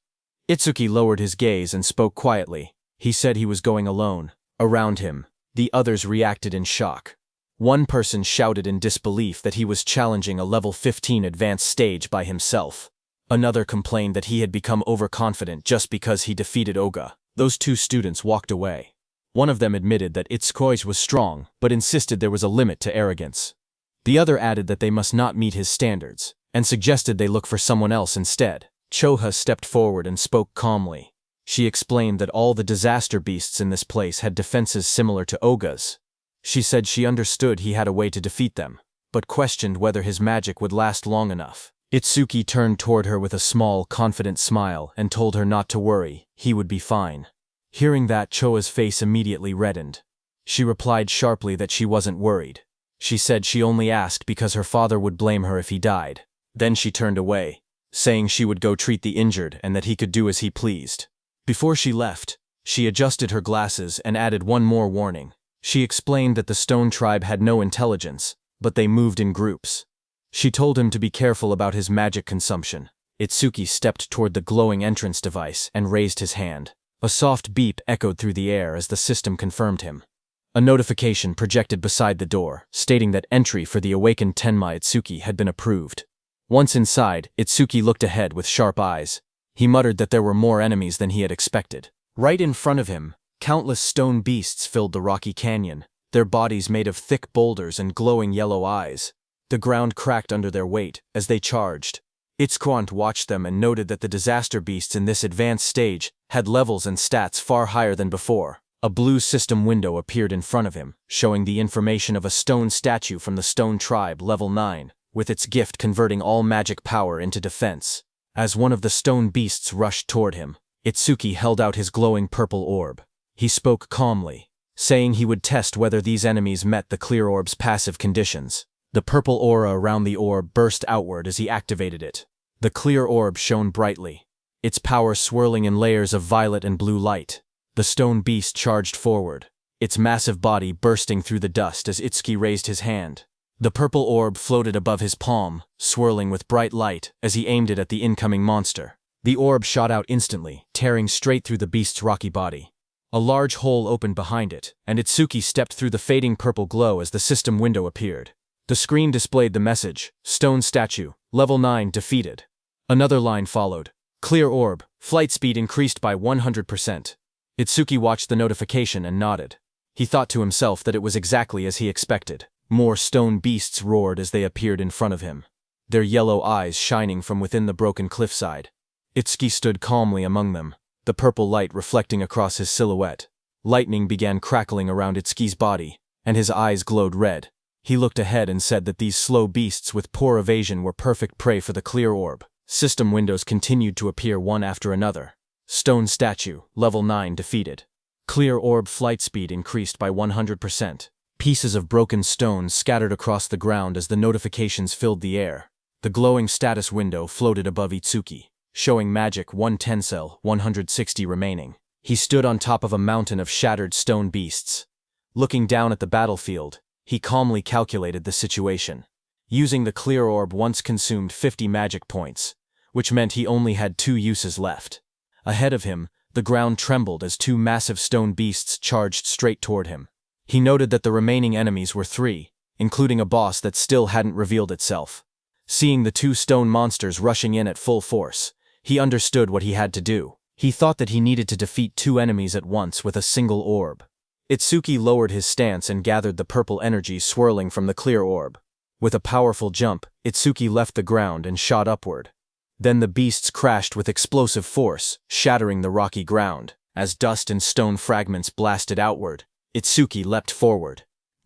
Itsuki lowered his gaze and spoke quietly. He said he was going alone. Around him, the others reacted in shock. One person shouted in disbelief that he was challenging a level 15 advanced stage by himself. Another complained that he had become overconfident just because he defeated Oga. Those 2 students walked away. One of them admitted that Itsuki was strong, but insisted there was a limit to arrogance. The other added that they must not meet his standards, and suggested they look for someone else instead. Choha stepped forward and spoke calmly. She explained that all the disaster beasts in this place had defenses similar to Oga's. She said she understood he had a way to defeat them, but questioned whether his magic would last long enough. Itsuki turned toward her with a small, confident smile and told her not to worry, he would be fine. Hearing that, Choa's face immediately reddened. She replied sharply that she wasn't worried. She said she only asked because her father would blame her if he died. Then she turned away, saying she would go treat the injured and that he could do as he pleased. Before she left, she adjusted her glasses and added one more warning. She explained that the Stone Tribe had no intelligence, but they moved in groups. She told him to be careful about his magic consumption. Itsuki stepped toward the glowing entrance device and raised his hand. A soft beep echoed through the air as the system confirmed him. A notification projected beside the door, stating that entry for the awakened Tenma Itsuki had been approved. Once inside, Itsuki looked ahead with sharp eyes. He muttered that there were more enemies than he had expected. Right in front of him, countless stone beasts filled the rocky canyon, their bodies made of thick boulders and glowing yellow eyes. The ground cracked under their weight as they charged. Itzquant watched them and noted that the disaster beasts in this advanced stage had levels and stats far higher than before. A blue system window appeared in front of him, showing the information of a stone statue from the Stone Tribe, level 9, with its gift converting all magic power into defense. As one of the stone beasts rushed toward him, Itsuki held out his glowing purple orb. He spoke calmly, saying he would test whether these enemies met the clear orb's passive conditions. The purple aura around the orb burst outward as he activated it. The clear orb shone brightly, its power swirling in layers of violet and blue light. The stone beast charged forward, its massive body bursting through the dust as Itsuki raised his hand. The purple orb floated above his palm, swirling with bright light as he aimed it at the incoming monster. The orb shot out instantly, tearing straight through the beast's rocky body. A large hole opened behind it, and Itsuki stepped through the fading purple glow as the system window appeared. The screen displayed the message, Stone Statue, Level 9 defeated. Another line followed, Clear Orb, flight speed increased by 100%. Itsuki watched the notification and nodded. He thought to himself that it was exactly as he expected. More stone beasts roared as they appeared in front of him, their yellow eyes shining from within the broken cliffside. Itsuki stood calmly among them, the purple light reflecting across his silhouette. Lightning began crackling around Itsuki's body, and his eyes glowed red. He looked ahead and said that these slow beasts with poor evasion were perfect prey for the clear orb. System windows continued to appear one after another. Stone Statue, Level 9 defeated. Clear orb flight speed increased by 100%. Pieces of broken stone scattered across the ground as the notifications filled the air. The glowing status window floated above Itsuki, showing magic 1 Tencel, 160 remaining. He stood on top of a mountain of shattered stone beasts. Looking down at the battlefield, he calmly calculated the situation. Using the clear orb once consumed 50 magic points, which meant he only had 2 uses left. Ahead of him, the ground trembled as 2 massive stone beasts charged straight toward him. He noted that the remaining enemies were 3, including a boss that still hadn't revealed itself. Seeing the 2 stone monsters rushing in at full force, he understood what he had to do. He thought that he needed to defeat 2 enemies at once with a single orb. Itsuki lowered his stance and gathered the purple energy swirling from the clear orb. With a powerful jump, Itsuki left the ground and shot upward. Then the beasts crashed with explosive force, shattering the rocky ground. As dust and stone fragments blasted outward, Itsuki leapt forward.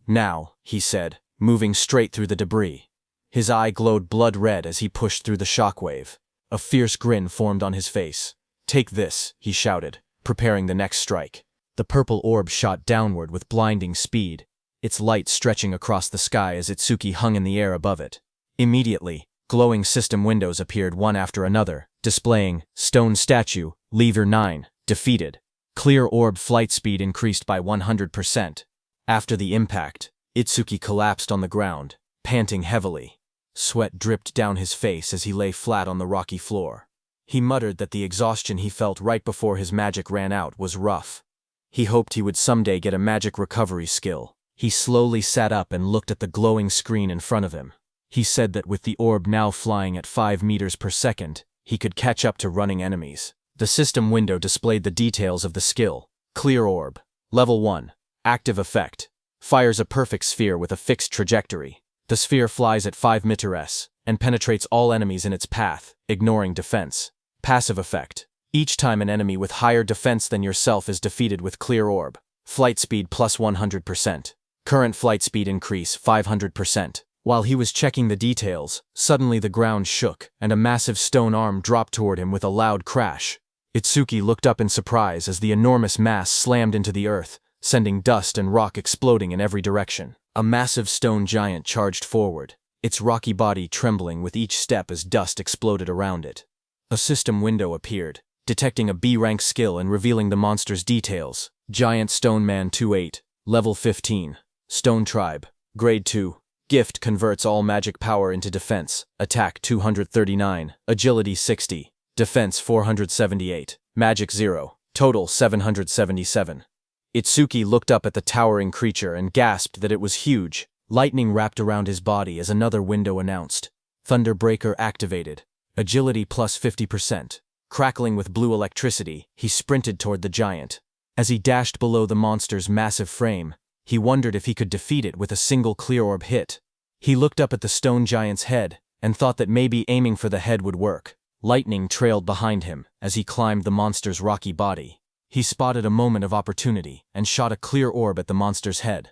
Now, he said, moving straight through the debris. His eye glowed blood red as he pushed through the shockwave. A fierce grin formed on his face. Take this, he shouted, preparing the next strike. The purple orb shot downward with blinding speed, its light stretching across the sky as Itsuki hung in the air above it. Immediately, glowing system windows appeared one after another, displaying, Stone Statue, Lever 9, defeated. Clear orb flight speed increased by 100%. After the impact, Itsuki collapsed on the ground, panting heavily. Sweat dripped down his face as he lay flat on the rocky floor. He muttered that the exhaustion he felt right before his magic ran out was rough. He hoped he would someday get a magic recovery skill. He slowly sat up and looked at the glowing screen in front of him. He said that with the orb now flying at 5 meters per second, he could catch up to running enemies. The system window displayed the details of the skill. Clear Orb. Level 1. Active effect. Fires a perfect sphere with a fixed trajectory. The sphere flies at 5 meters and penetrates all enemies in its path, ignoring defense. Passive effect. Each time an enemy with higher defense than yourself is defeated with clear orb. Flight speed plus 100%. Current flight speed increase 500%. While he was checking the details, suddenly the ground shook, and a massive stone arm dropped toward him with a loud crash. Itsuki looked up in surprise as the enormous mass slammed into the earth, sending dust and rock exploding in every direction. A massive stone giant charged forward, its rocky body trembling with each step as dust exploded around it. A system window appeared, detecting a B-rank skill and revealing the monster's details. Giant Stone Man 28, Level 15. Stone Tribe, Grade 2. Gift converts all magic power into defense. Attack 239, Agility 60, Defense 478, Magic 0, Total 777. Itsuki looked up at the towering creature and gasped that it was huge. Lightning wrapped around his body as another window announced. Thunderbreaker activated. Agility plus 50%. Crackling with blue electricity, he sprinted toward the giant. As he dashed below the monster's massive frame, he wondered if he could defeat it with a single clear orb hit. He looked up at the stone giant's head and thought that maybe aiming for the head would work. Lightning trailed behind him as he climbed the monster's rocky body. He spotted a moment of opportunity and shot a clear orb at the monster's head.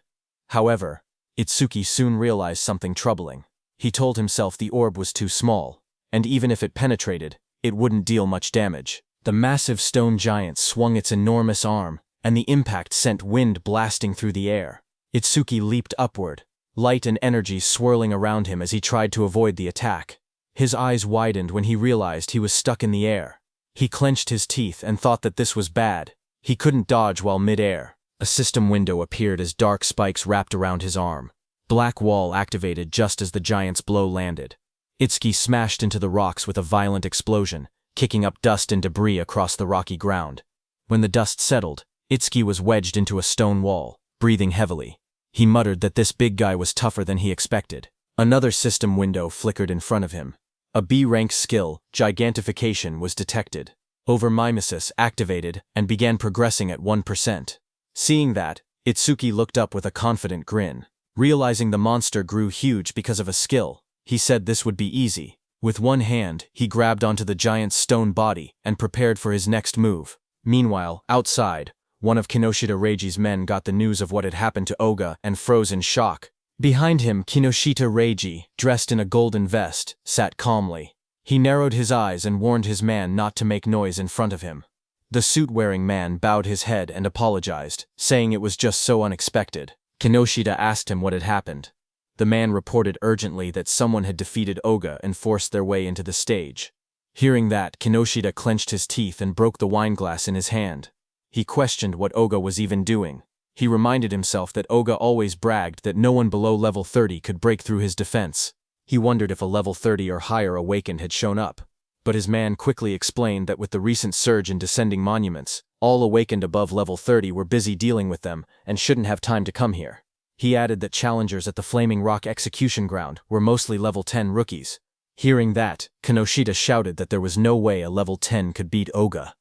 However, Itsuki soon realized something troubling. He told himself the orb was too small, and even if it penetrated, it wouldn't deal much damage. The massive stone giant swung its enormous arm, and the impact sent wind blasting through the air. Itsuki leaped upward, light and energy swirling around him as he tried to avoid the attack. His eyes widened when he realized he was stuck in the air. He clenched his teeth and thought that this was bad. He couldn't dodge while mid-air. A system window appeared as dark spikes wrapped around his arm. Black Wall activated just as the giant's blow landed. Itsuki smashed into the rocks with a violent explosion, kicking up dust and debris across the rocky ground. When the dust settled, Itsuki was wedged into a stone wall, breathing heavily. He muttered that this big guy was tougher than he expected. Another system window flickered in front of him. A B-rank skill, Gigantification, was detected. Overmimesis activated and began progressing at 1%. Seeing that, Itsuki looked up with a confident grin. Realizing the monster grew huge because of a skill, he said this would be easy. With one hand, he grabbed onto the giant's stone body and prepared for his next move. Meanwhile, outside, one of Kinoshita Reiji's men got the news of what had happened to Oga and froze in shock. Behind him, Kinoshita Reiji, dressed in a golden vest, sat calmly. He narrowed his eyes and warned his man not to make noise in front of him. The suit-wearing man bowed his head and apologized, saying it was just so unexpected. Kinoshita asked him what had happened. The man reported urgently that someone had defeated Oga and forced their way into the stage. Hearing that, Kinoshita clenched his teeth and broke the wineglass in his hand. He questioned what Oga was even doing. He reminded himself that Oga always bragged that no one below level 30 could break through his defense. He wondered if a level 30 or higher awakened had shown up. But his man quickly explained that with the recent surge in descending monuments, all awakened above level 30 were busy dealing with them and shouldn't have time to come here. He added that challengers at the Flaming Rock execution ground were mostly level 10 rookies. Hearing that, Kinoshita shouted that there was no way a level 10 could beat Oga.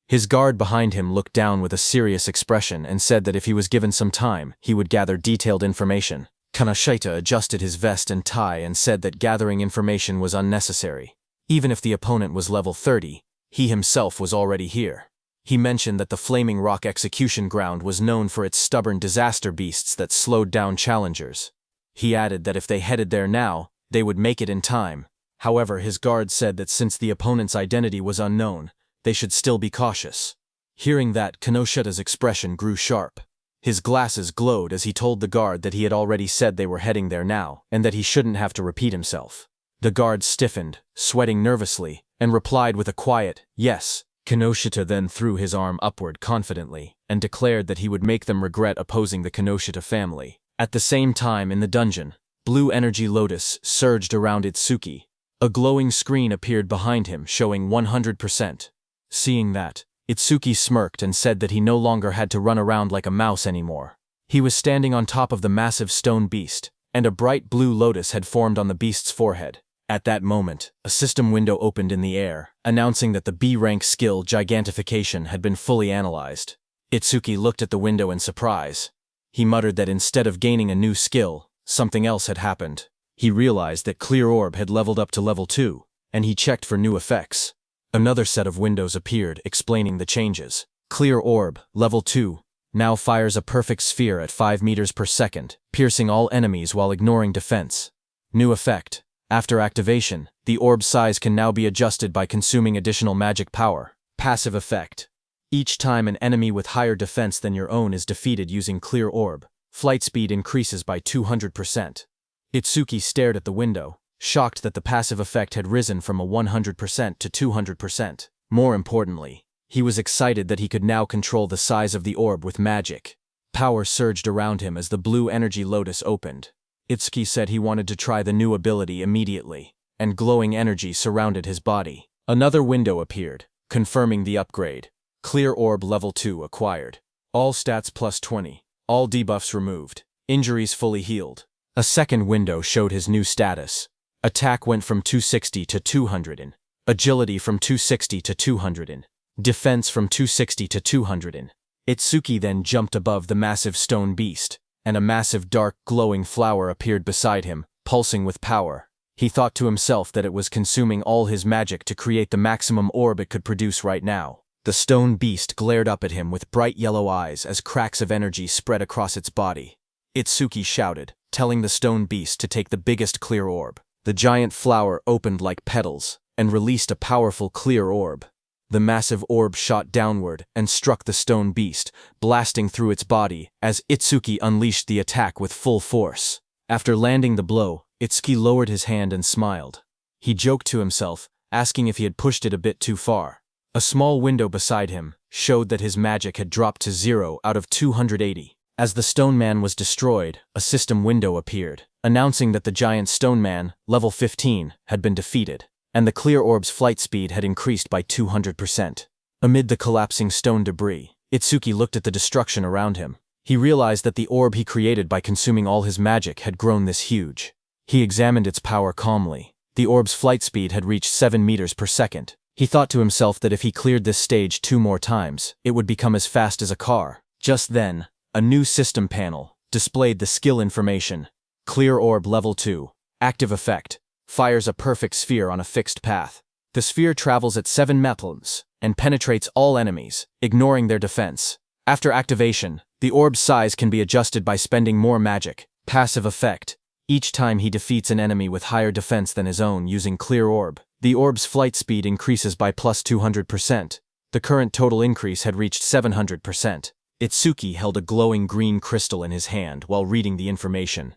His guard behind him looked down with a serious expression and said that if he was given some time, he would gather detailed information. Kinoshita adjusted his vest and tie and said that gathering information was unnecessary. Even if the opponent was level 30, he himself was already here. He mentioned that the Flaming Rock execution ground was known for its stubborn disaster beasts that slowed down challengers. He added that if they headed there now, they would make it in time. However, his guard said that since the opponent's identity was unknown, they should still be cautious. Hearing that, Kinoshita's expression grew sharp. His glasses glowed as he told the guard that he had already said they were heading there now, and that he shouldn't have to repeat himself. The guard stiffened, sweating nervously, and replied with a quiet, "Yes." Kinoshita then threw his arm upward confidently, and declared that he would make them regret opposing the Kinoshita family. At the same time in the dungeon, blue energy lotus surged around Itsuki. A glowing screen appeared behind him showing 100%. Seeing that, Itsuki smirked and said that he no longer had to run around like a mouse anymore. He was standing on top of the massive stone beast, and a bright blue lotus had formed on the beast's forehead. At that moment, a system window opened in the air, announcing that the B-rank skill Gigantification had been fully analyzed. Itsuki looked at the window in surprise. He muttered that instead of gaining a new skill, something else had happened. He realized that Clear Orb had leveled up to level 2, and he checked for new effects. Another set of windows appeared, explaining the changes. Clear orb, level 2, now fires a perfect sphere at 5 meters per second, piercing all enemies while ignoring defense. New effect. After activation, the orb's size can now be adjusted by consuming additional magic power. Passive effect. Each time an enemy with higher defense than your own is defeated using Clear Orb, flight speed increases by 200%. Itsuki stared at the window, shocked that the passive effect had risen from a 100% to 200%. More importantly, he was excited that he could now control the size of the orb with magic. Power surged around him as the blue energy lotus opened. Itsuki said he wanted to try the new ability immediately, and glowing energy surrounded his body. Another window appeared, confirming the upgrade. Clear Orb Level 2 acquired. All stats plus 20. All debuffs removed. Injuries fully healed. A second window showed his new status. Attack went from 260 to 200 in. Agility from 260 to 200 in. Defense from 260 to 200 in. Itsuki then jumped above the massive stone beast, and a massive dark glowing flower appeared beside him, pulsing with power. He thought to himself that it was consuming all his magic to create the maximum orb it could produce right now. The stone beast glared up at him with bright yellow eyes as cracks of energy spread across its body. Itsuki shouted, telling the stone beast to take the biggest clear orb. The giant flower opened like petals, and released a powerful clear orb. The massive orb shot downward and struck the stone beast, blasting through its body as Itsuki unleashed the attack with full force. After landing the blow, Itsuki lowered his hand and smiled. He joked to himself, asking if he had pushed it a bit too far. A small window beside him showed that his magic had dropped to 0 out of 280. As the stone man was destroyed, a system window appeared, announcing that the giant stone man, level 15, had been defeated, and the clear orb's flight speed had increased by 200%. Amid the collapsing stone debris, Itsuki looked at the destruction around him. He realized that the orb he created by consuming all his magic had grown this huge. He examined its power calmly. The orb's flight speed had reached 7 meters per second. He thought to himself that if he cleared this stage 2 more times, it would become as fast as a car. Just then, a new system panel displayed the skill information. Clear Orb Level 2. Active effect. Fires a perfect sphere on a fixed path. The sphere travels at 7 meters and penetrates all enemies, ignoring their defense. After activation, the orb's size can be adjusted by spending more magic. Passive effect. Each time he defeats an enemy with higher defense than his own using Clear Orb, the orb's flight speed increases by plus 200%. The current total increase had reached 700%. Itsuki held a glowing green crystal in his hand while reading the information.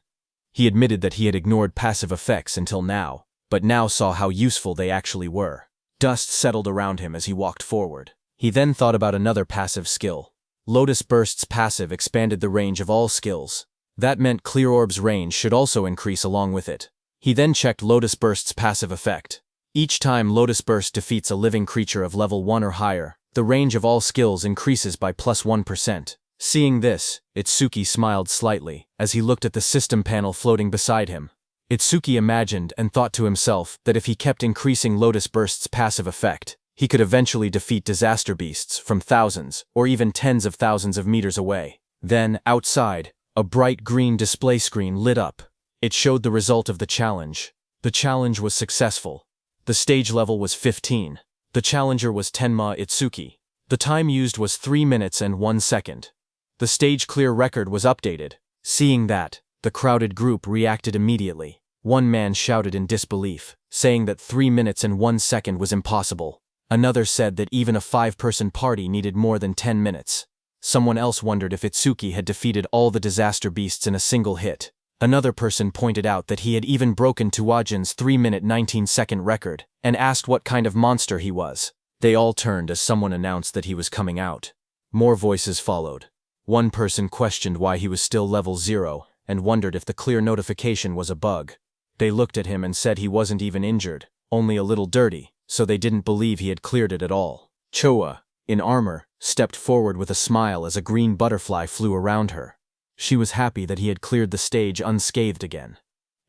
He admitted that he had ignored passive effects until now, but now saw how useful they actually were. Dust settled around him as he walked forward. He then thought about another passive skill. Lotus Burst's passive expanded the range of all skills. That meant Clear Orb's range should also increase along with it. He then checked Lotus Burst's passive effect. Each time Lotus Burst defeats a living creature of level 1 or higher, the range of all skills increases by plus 1%. Seeing this, Itsuki smiled slightly as he looked at the system panel floating beside him. Itsuki imagined and thought to himself that if he kept increasing Lotus Burst's passive effect, he could eventually defeat disaster beasts from thousands or even tens of thousands of meters away. Then, outside, a bright green display screen lit up. It showed the result of the challenge. The challenge was successful. The stage level was 15. The challenger was Tenma Itsuki. The time used was 3 minutes and 1 second. The stage clear record was updated. Seeing that, the crowded group reacted immediately. One man shouted in disbelief, saying that 3 minutes and 1 second was impossible. Another said that even a 5-person party needed more than 10 minutes. Someone else wondered if Itsuki had defeated all the disaster beasts in a single hit. Another person pointed out that he had even broken Tuajin's 3-minute 19-second record, and asked what kind of monster he was. They all turned as someone announced that he was coming out. More voices followed. One person questioned why he was still level 0, and wondered if the clear notification was a bug. They looked at him and said he wasn't even injured, only a little dirty, so they didn't believe he had cleared it at all. Choa, in armor, stepped forward with a smile as a green butterfly flew around her. She was happy that he had cleared the stage unscathed again.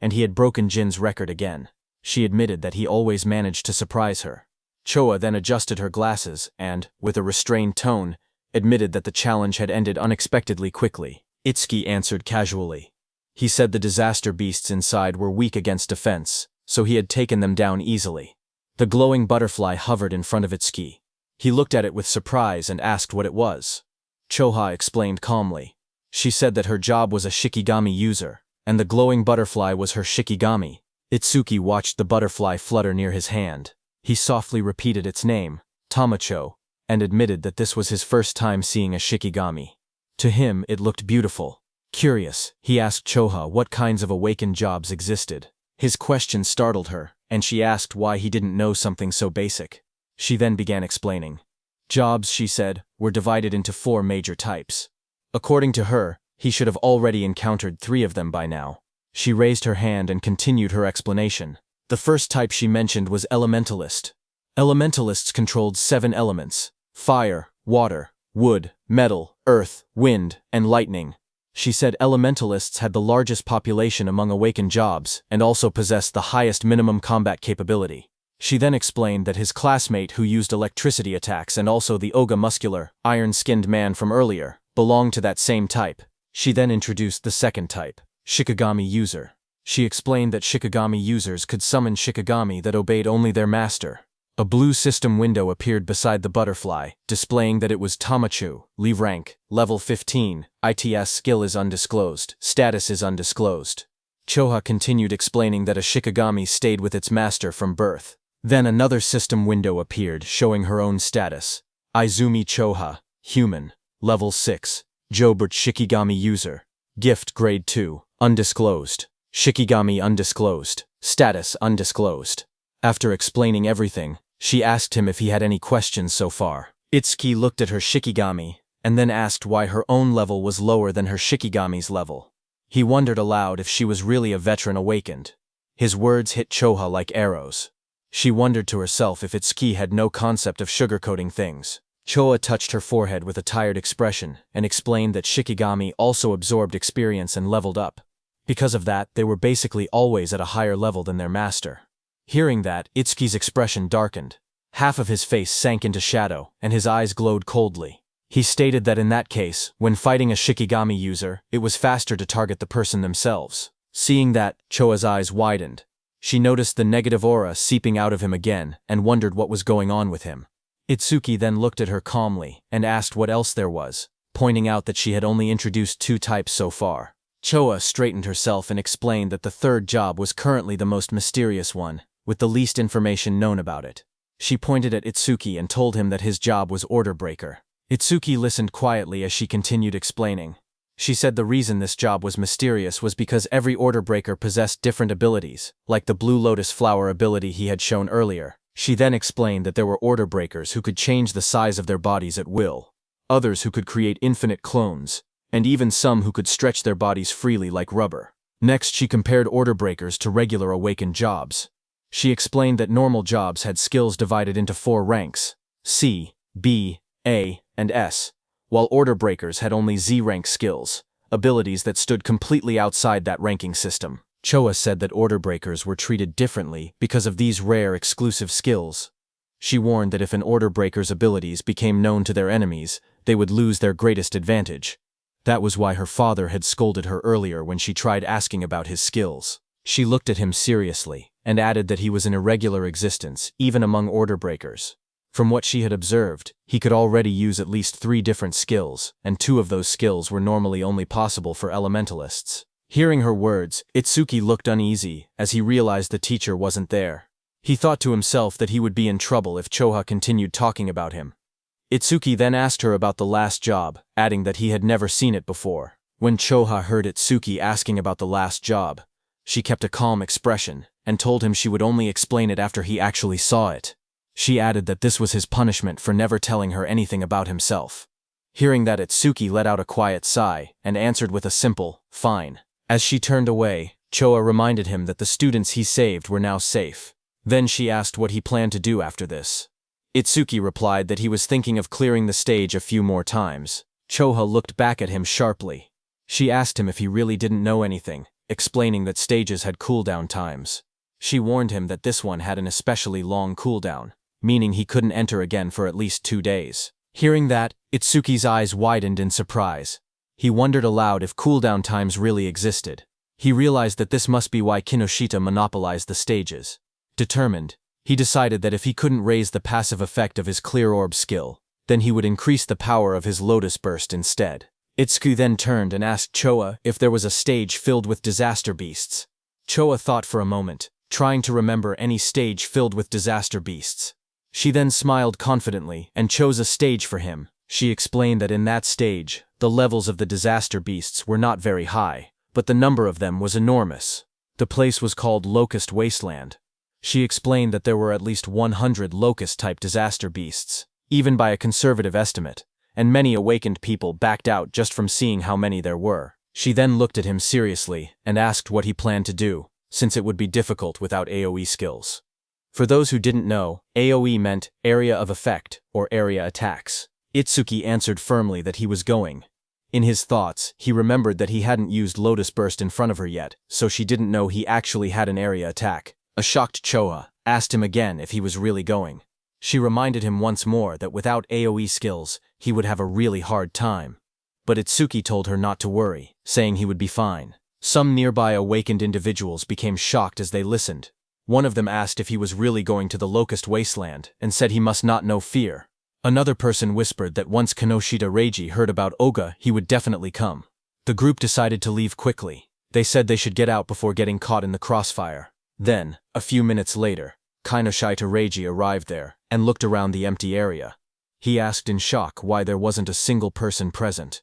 And he had broken Jin's record again. She admitted that he always managed to surprise her. Choa then adjusted her glasses and, with a restrained tone, admitted that the challenge had ended unexpectedly quickly. Itsuki answered casually. He said the disaster beasts inside were weak against defense, so he had taken them down easily. The glowing butterfly hovered in front of Itsuki. He looked at it with surprise and asked what it was. Choha explained calmly. She said that her job was a Shikigami user, and the glowing butterfly was her Shikigami. Itsuki watched the butterfly flutter near his hand. He softly repeated its name, Tamacho, and admitted that this was his first time seeing a Shikigami. To him, it looked beautiful. Curious, he asked Choha what kinds of awakened jobs existed. His question startled her, and she asked why he didn't know something so basic. She then began explaining. Jobs, she said, were divided into 4 major types. According to her, he should have already encountered 3 of them by now. She raised her hand and continued her explanation. The first type she mentioned was elementalist. Elementalists controlled 7 elements: fire, water, wood, metal, earth, wind, and lightning. She said elementalists had the largest population among awakened jobs and also possessed the highest minimum combat capability. She then explained that his classmate who used electricity attacks and also the Oga muscular, iron-skinned man from earlier, belonged to that same type. She then introduced the second type, Shikigami user. She explained that Shikigami users could summon Shikigami that obeyed only their master. A blue system window appeared beside the butterfly, displaying that it was Tamachu, Li rank, level 15, ITS skill is undisclosed, status is undisclosed. Choha continued explaining that a Shikigami stayed with its master from birth. Then another system window appeared showing her own status. Izumi Choha, human, level 6, Jobert Shikigami user, gift grade 2, undisclosed, Shikigami undisclosed, status undisclosed. After explaining everything, she asked him if he had any questions so far. Itsuki looked at her Shikigami, and then asked why her own level was lower than her Shikigami's level. He wondered aloud if she was really a veteran awakened. His words hit Choha like arrows. She wondered to herself if Itsuki had no concept of sugarcoating things. Choha touched her forehead with a tired expression and explained that Shikigami also absorbed experience and leveled up. Because of that, they were basically always at a higher level than their master. Hearing that, Itsuki's expression darkened. Half of his face sank into shadow, and his eyes glowed coldly. He stated that in that case, when fighting a Shikigami user, it was faster to target the person themselves. Seeing that, Choa's eyes widened. She noticed the negative aura seeping out of him again and wondered what was going on with him. Itsuki then looked at her calmly and asked what else there was, pointing out that she had only introduced 2 types so far. Choa straightened herself and explained that the third job was currently the most mysterious one, with the least information known about it. She pointed at Itsuki and told him that his job was order breaker. Itsuki listened quietly as she continued explaining. She said the reason this job was mysterious was because every order breaker possessed different abilities, like the blue lotus flower ability he had shown earlier. She then explained that there were order breakers who could change the size of their bodies at will, others who could create infinite clones, and even some who could stretch their bodies freely like rubber. Next, she compared order breakers to regular awakened jobs. She explained that normal jobs had skills divided into 4 ranks, C, B, A, and S, while order breakers had only Z rank skills, abilities that stood completely outside that ranking system. Choa said that order breakers were treated differently because of these rare exclusive skills. She warned that if an order breaker's abilities became known to their enemies, they would lose their greatest advantage. That was why her father had scolded her earlier when she tried asking about his skills. She looked at him seriously and added that he was an irregular existence, even among order breakers. From what she had observed, he could already use at least 3 different skills, and 2 of those skills were normally only possible for elementalists. Hearing her words, Itsuki looked uneasy as he realized the teacher wasn't there. He thought to himself that he would be in trouble if Choha continued talking about him. Itsuki then asked her about the last job, adding that he had never seen it before. When Choha heard Itsuki asking about the last job, she kept a calm expression and told him she would only explain it after he actually saw it. She added that this was his punishment for never telling her anything about himself. Hearing that, Itsuki let out a quiet sigh and answered with a simple, "Fine." As she turned away, Choa reminded him that the students he saved were now safe. Then she asked what he planned to do after this. Itsuki replied that he was thinking of clearing the stage a few more times. Choha looked back at him sharply. She asked him if he really didn't know anything, explaining that stages had cooldown times. She warned him that this one had an especially long cooldown, meaning he couldn't enter again for at least 2 days. Hearing that, Itsuki's eyes widened in surprise. He wondered aloud if cooldown times really existed. He realized that this must be why Kinoshita monopolized the stages. Determined, He decided that if he couldn't raise the passive effect of his clear orb skill, then he would increase the power of his lotus burst instead. Itsuki then turned and asked Choa if there was a stage filled with disaster beasts. Choa thought for a moment, trying to remember any stage filled with disaster beasts. She then smiled confidently and chose a stage for him. She explained that in that stage, the levels of the disaster beasts were not very high, but the number of them was enormous. The place was called Locust Wasteland. She explained that there were at least 100 locust-type disaster beasts, even by a conservative estimate, and many awakened people backed out just from seeing how many there were. She then looked at him seriously and asked what he planned to do, since it would be difficult without AoE skills. For those who didn't know, AoE meant area of effect or area attacks. Itsuki answered firmly that he was going. In his thoughts, he remembered that he hadn't used Lotus Burst in front of her yet, so she didn't know he actually had an area attack. A shocked Choa asked him again if he was really going. She reminded him once more that without AoE skills, he would have a really hard time. But Itsuki told her not to worry, saying he would be fine. Some nearby awakened individuals became shocked as they listened. One of them asked if he was really going to the Locust Wasteland and said he must not know fear. Another person whispered that once Kinoshita Reiji heard about Oga, he would definitely come. The group decided to leave quickly. They said they should get out before getting caught in the crossfire. Then, a few minutes later, Kinoshita Reiji arrived there and looked around the empty area. He asked in shock why there wasn't a single person present.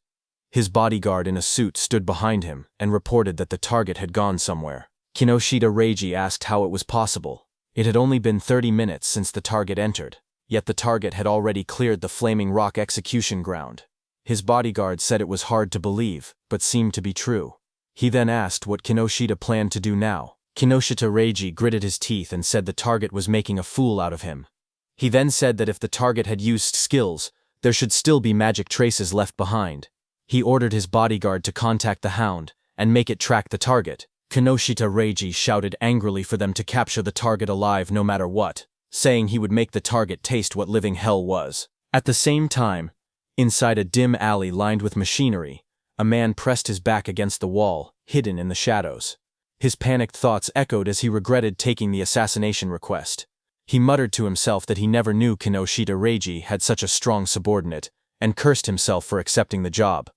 His bodyguard in a suit stood behind him and reported that the target had gone somewhere. Kinoshita Reiji asked how it was possible. It had only been 30 minutes since the target entered, yet the target had already cleared the Flaming Rock execution ground. His bodyguard said it was hard to believe, but seemed to be true. He then asked what Kinoshita planned to do now. Kinoshita Reiji gritted his teeth and said the target was making a fool out of him. He then said that if the target had used skills, there should still be magic traces left behind. He ordered his bodyguard to contact the Hound and make it track the target. Kinoshita Reiji shouted angrily for them to capture the target alive no matter what, saying he would make the target taste what living hell was. At the same time, inside a dim alley lined with machinery, a man pressed his back against the wall, hidden in the shadows. His panicked thoughts echoed as he regretted taking the assassination request. He muttered to himself that he never knew Kinoshita Reiji had such a strong subordinate, and cursed himself for accepting the job.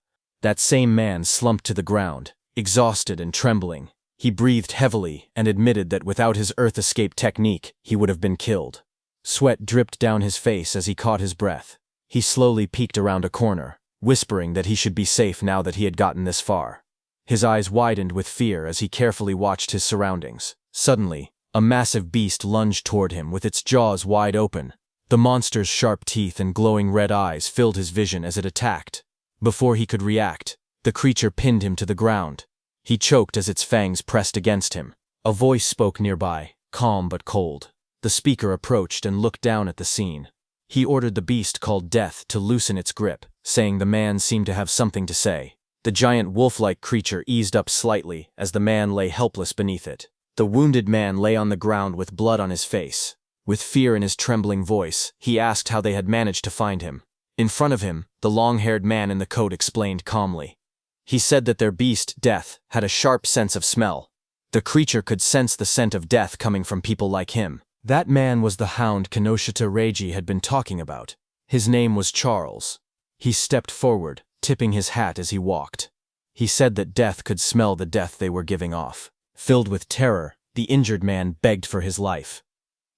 That same man slumped to the ground, exhausted and trembling. He breathed heavily and admitted that without his earth escape technique, he would have been killed. Sweat dripped down his face as he caught his breath. He slowly peeked around a corner, whispering that he should be safe now that he had gotten this far. His eyes widened with fear as he carefully watched his surroundings. Suddenly, a massive beast lunged toward him with its jaws wide open. The monster's sharp teeth and glowing red eyes filled his vision as it attacked. Before he could react, the creature pinned him to the ground. He choked as its fangs pressed against him. A voice spoke nearby, calm but cold. The speaker approached and looked down at the scene. He ordered the beast called Death to loosen its grip, saying the man seemed to have something to say. The giant wolf-like creature eased up slightly as the man lay helpless beneath it. The wounded man lay on the ground with blood on his face. With fear in his trembling voice, he asked how they had managed to find him. In front of him, the long-haired man in the coat explained calmly. He said that their beast, Death, had a sharp sense of smell. The creature could sense the scent of death coming from people like him. That man was the Hound Kinoshita Reiji had been talking about. His name was Charles. He stepped forward, tipping his hat as he walked. He said that Death could smell the death they were giving off. Filled with terror, the injured man begged for his life.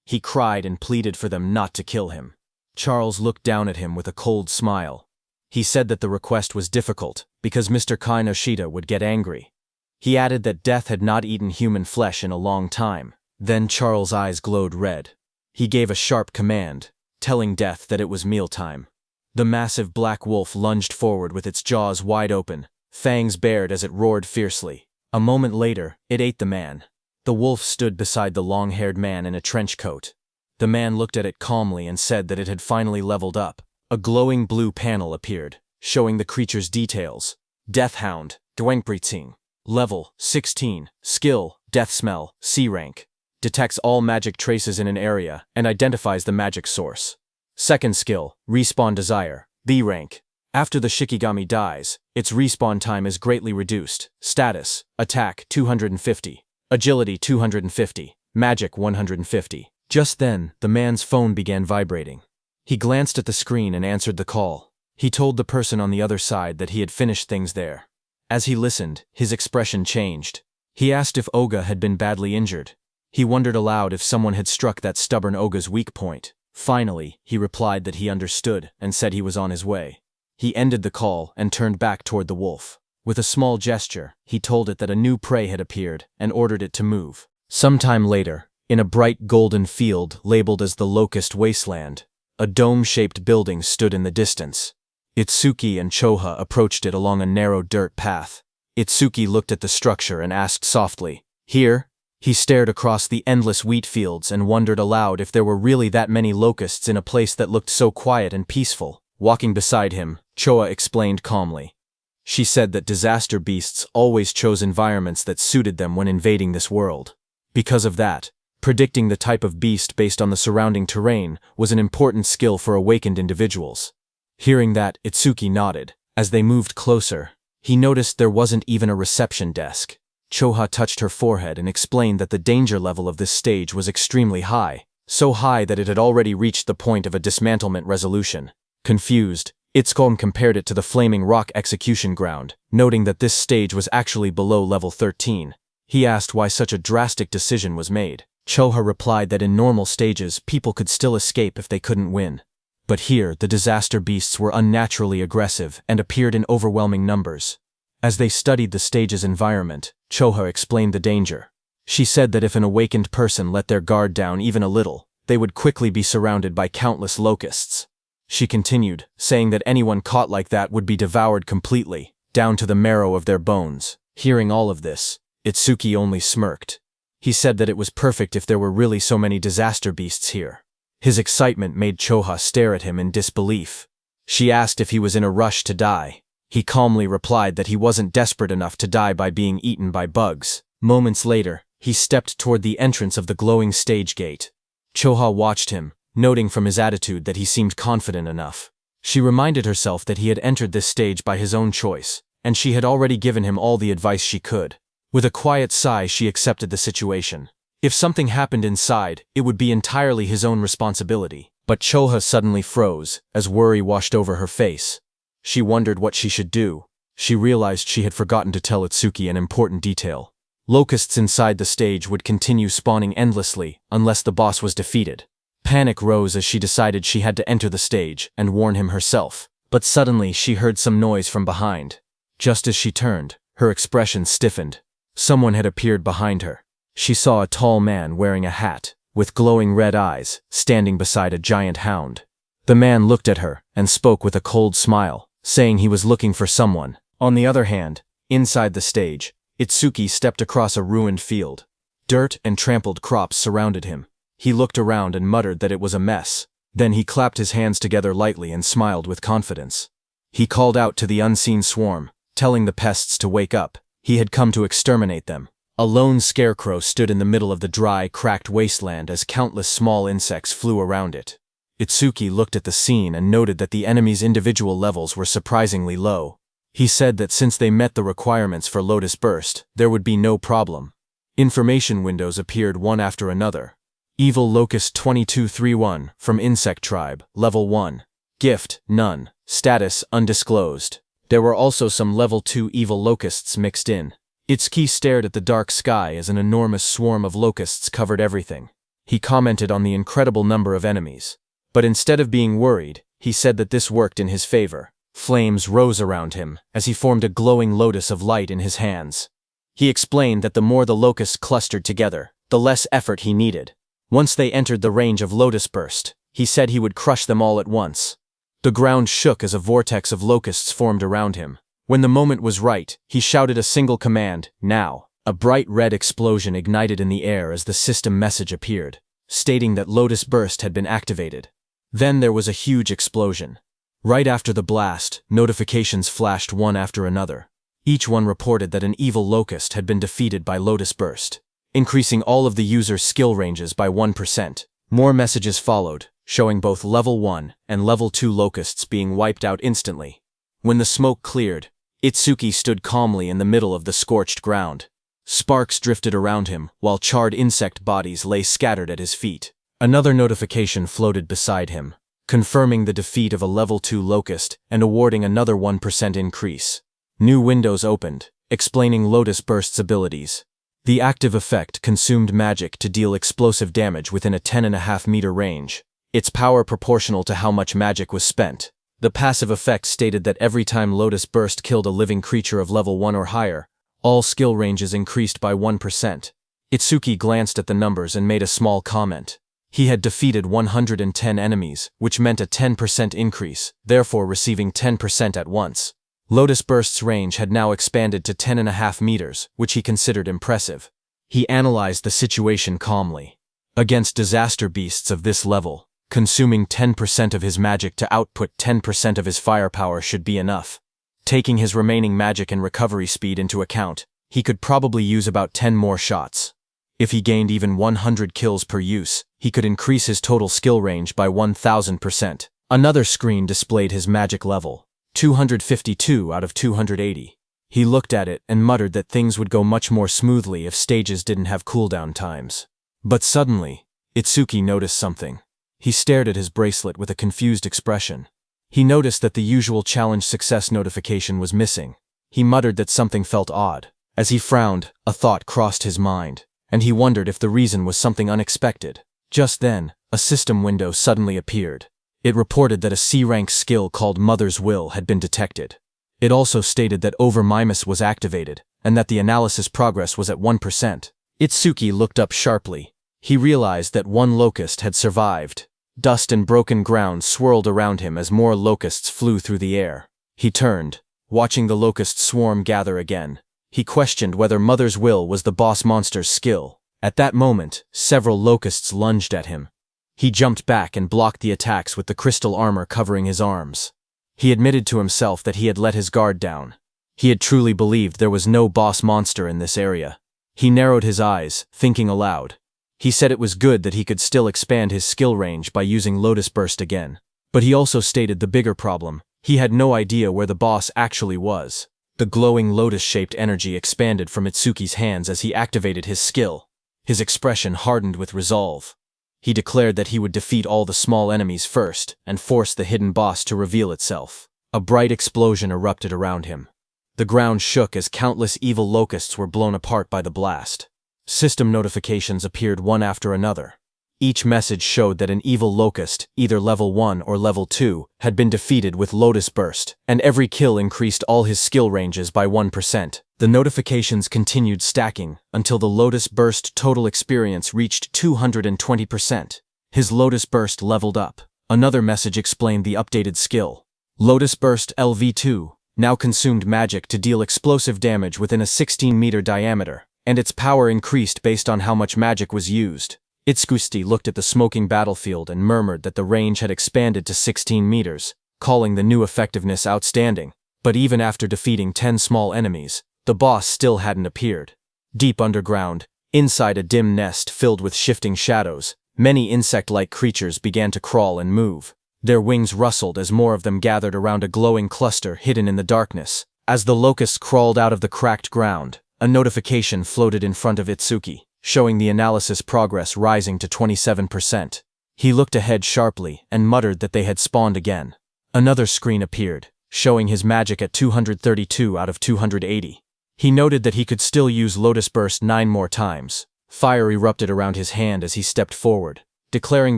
He cried and pleaded for them not to kill him. Charles looked down at him with a cold smile. He said that the request was difficult, because Mr. Kinoshita would get angry. He added that Death had not eaten human flesh in a long time. Then Charles' eyes glowed red. He gave a sharp command, telling Death that it was mealtime. The massive black wolf lunged forward with its jaws wide open, fangs bared as it roared fiercely. A moment later, it ate the man. The wolf stood beside the long-haired man in a trench coat. The man looked at it calmly and said that it had finally leveled up. A glowing blue panel appeared, showing the creature's details. Death Hound, Dwangpriting. Level, 16. Skill, Death Smell, C rank. Detects all magic traces in an area and identifies the magic source. Second skill, Respawn Desire, B rank. After the Shikigami dies, its respawn time is greatly reduced. Status, Attack 250, Agility 250, Magic 150. Just then, the man's phone began vibrating. He glanced at the screen and answered the call. He told the person on the other side that he had finished things there. As he listened, his expression changed. He asked if Oga had been badly injured. He wondered aloud if someone had struck that stubborn Oga's weak point. Finally, he replied that he understood and said he was on his way. He ended the call and turned back toward the wolf. With a small gesture, he told it that a new prey had appeared and ordered it to move. Sometime later, in a bright golden field labeled as the Locust Wasteland, a dome-shaped building stood in the distance. Itsuki and Choha approached it along a narrow dirt path. Itsuki looked at the structure and asked softly, "Here?" He stared across the endless wheat fields and wondered aloud if there were really that many locusts in a place that looked so quiet and peaceful. Walking beside him, Choa explained calmly. She said that disaster beasts always chose environments that suited them when invading this world. Because of that, predicting the type of beast based on the surrounding terrain was an important skill for awakened individuals. Hearing that, Itsuki nodded. As they moved closer, he noticed there wasn't even a reception desk. Choha touched her forehead and explained that the danger level of this stage was extremely high, so high that it had already reached the point of a dismantlement resolution. Confused, Itsuki compared it to the Flaming Rock execution ground, noting that this stage was actually below level 13. He asked why such a drastic decision was made. Choha replied that in normal stages people could still escape if they couldn't win. But here, the disaster beasts were unnaturally aggressive and appeared in overwhelming numbers. As they studied the stage's environment, Choha explained the danger. She said that if an awakened person let their guard down even a little, they would quickly be surrounded by countless locusts. She continued, saying that anyone caught like that would be devoured completely, down to the marrow of their bones. Hearing all of this, Itsuki only smirked. He said that it was perfect if there were really so many disaster beasts here. His excitement made Choha stare at him in disbelief. She asked if he was in a rush to die. He calmly replied that he wasn't desperate enough to die by being eaten by bugs. Moments later, he stepped toward the entrance of the glowing stage gate. Choha watched him, noting from his attitude that he seemed confident enough. She reminded herself that he had entered this stage by his own choice, and she had already given him all the advice she could. With a quiet sigh, she accepted the situation. If something happened inside, it would be entirely his own responsibility. But Choha suddenly froze, as worry washed over her face. She wondered what she should do. She realized she had forgotten to tell Itsuki an important detail. Locusts inside the stage would continue spawning endlessly unless the boss was defeated. Panic rose as she decided she had to enter the stage and warn him herself. But suddenly she heard some noise from behind. Just as she turned, her expression stiffened. Someone had appeared behind her. She saw a tall man wearing a hat, with glowing red eyes, standing beside a giant hound. The man looked at her and spoke with a cold smile, saying he was looking for someone. On the other hand, inside the stage, Itsuki stepped across a ruined field. Dirt and trampled crops surrounded him. He looked around and muttered that it was a mess. Then he clapped his hands together lightly and smiled with confidence. He called out to the unseen swarm, telling the pests to wake up. He had come to exterminate them. A lone scarecrow stood in the middle of the dry, cracked wasteland as countless small insects flew around it. Itsuki looked at the scene and noted that the enemy's individual levels were surprisingly low. He said that since they met the requirements for Lotus Burst, there would be no problem. Information windows appeared one after another. Evil Locust 2231, from Insect Tribe, Level 1. Gift, none. Status, undisclosed. There were also some Level 2 evil locusts mixed in. Itsuki stared at the dark sky as an enormous swarm of locusts covered everything. He commented on the incredible number of enemies. But instead of being worried, he said that this worked in his favor. Flames rose around him as he formed a glowing lotus of light in his hands. He explained that the more the locusts clustered together, the less effort he needed. Once they entered the range of Lotus Burst, he said he would crush them all at once. The ground shook as a vortex of locusts formed around him. When the moment was right, he shouted a single command, "Now." A bright red explosion ignited in the air as the system message appeared, stating that Lotus Burst had been activated. Then there was a huge explosion. Right after the blast, notifications flashed one after another. Each one reported that an evil locust had been defeated by Lotus Burst, increasing all of the user's skill ranges by 1%. More messages followed, showing both Level 1 and Level 2 locusts being wiped out instantly. When the smoke cleared, Itsuki stood calmly in the middle of the scorched ground. Sparks drifted around him, while charred insect bodies lay scattered at his feet. Another notification floated beside him, confirming the defeat of a level 2 Locust and awarding another 1% increase. New windows opened, explaining Lotus Burst's abilities. The active effect consumed magic to deal explosive damage within a 10.5-meter range, its power proportional to how much magic was spent. The passive effect stated that every time Lotus Burst killed a living creature of level 1 or higher, all skill ranges increased by 1%. Itsuki glanced at the numbers and made a small comment. He had defeated 110 enemies, which meant a 10% increase, therefore receiving 10% at once. Lotus Burst's range had now expanded to 10.5 meters, which he considered impressive. He analyzed the situation calmly. Against disaster beasts of this level, consuming 10% of his magic to output 10% of his firepower should be enough. Taking his remaining magic and recovery speed into account, he could probably use about 10 more shots. If he gained even 100 kills per use, he could increase his total skill range by 1000%. Another screen displayed his magic level, 252 out of 280. He looked at it and muttered that things would go much more smoothly if stages didn't have cooldown times. But suddenly, Itsuki noticed something. He stared at his bracelet with a confused expression. He noticed that the usual challenge success notification was missing. He muttered that something felt odd. As he frowned, a thought crossed his mind, and he wondered if the reason was something unexpected. Just then, a system window suddenly appeared. It reported that a C-rank skill called Mother's Will had been detected. It also stated that Over-Mimus was activated, and that the analysis progress was at 1%. Itsuki looked up sharply. He realized that one locust had survived. Dust and broken ground swirled around him as more locusts flew through the air. He turned, watching the locust swarm gather again. He questioned whether Mother's Will was the boss monster's skill. At that moment, several locusts lunged at him. He jumped back and blocked the attacks with the crystal armor covering his arms. He admitted to himself that he had let his guard down. He had truly believed there was no boss monster in this area. He narrowed his eyes, thinking aloud. He said it was good that he could still expand his skill range by using Lotus Burst again. But he also stated the bigger problem. He had no idea where the boss actually was. The glowing lotus-shaped energy expanded from Itsuki's hands as he activated his skill. His expression hardened with resolve. He declared that he would defeat all the small enemies first and force the hidden boss to reveal itself. A bright explosion erupted around him. The ground shook as countless evil locusts were blown apart by the blast. System notifications appeared one after another. Each message showed that an evil locust, either level 1 or level 2, had been defeated with Lotus Burst, and every kill increased all his skill ranges by 1%. The notifications continued stacking until the Lotus Burst total experience reached 220%. His Lotus Burst leveled up. Another message explained the updated skill. Lotus Burst LV2 now consumed magic to deal explosive damage within a 16-meter diameter, and its power increased based on how much magic was used. Itsuki looked at the smoking battlefield and murmured that the range had expanded to 16 meters, calling the new effectiveness outstanding. But even after defeating 10 small enemies, the boss still hadn't appeared. Deep underground, inside a dim nest filled with shifting shadows, many insect-like creatures began to crawl and move. Their wings rustled as more of them gathered around a glowing cluster hidden in the darkness. As the locusts crawled out of the cracked ground, a notification floated in front of Itsuki, showing the analysis progress rising to 27%. He looked ahead sharply and muttered that they had spawned again. Another screen appeared, showing his magic at 232 out of 280. He noted that he could still use Lotus Burst 9 more times. Fire erupted around his hand as he stepped forward, declaring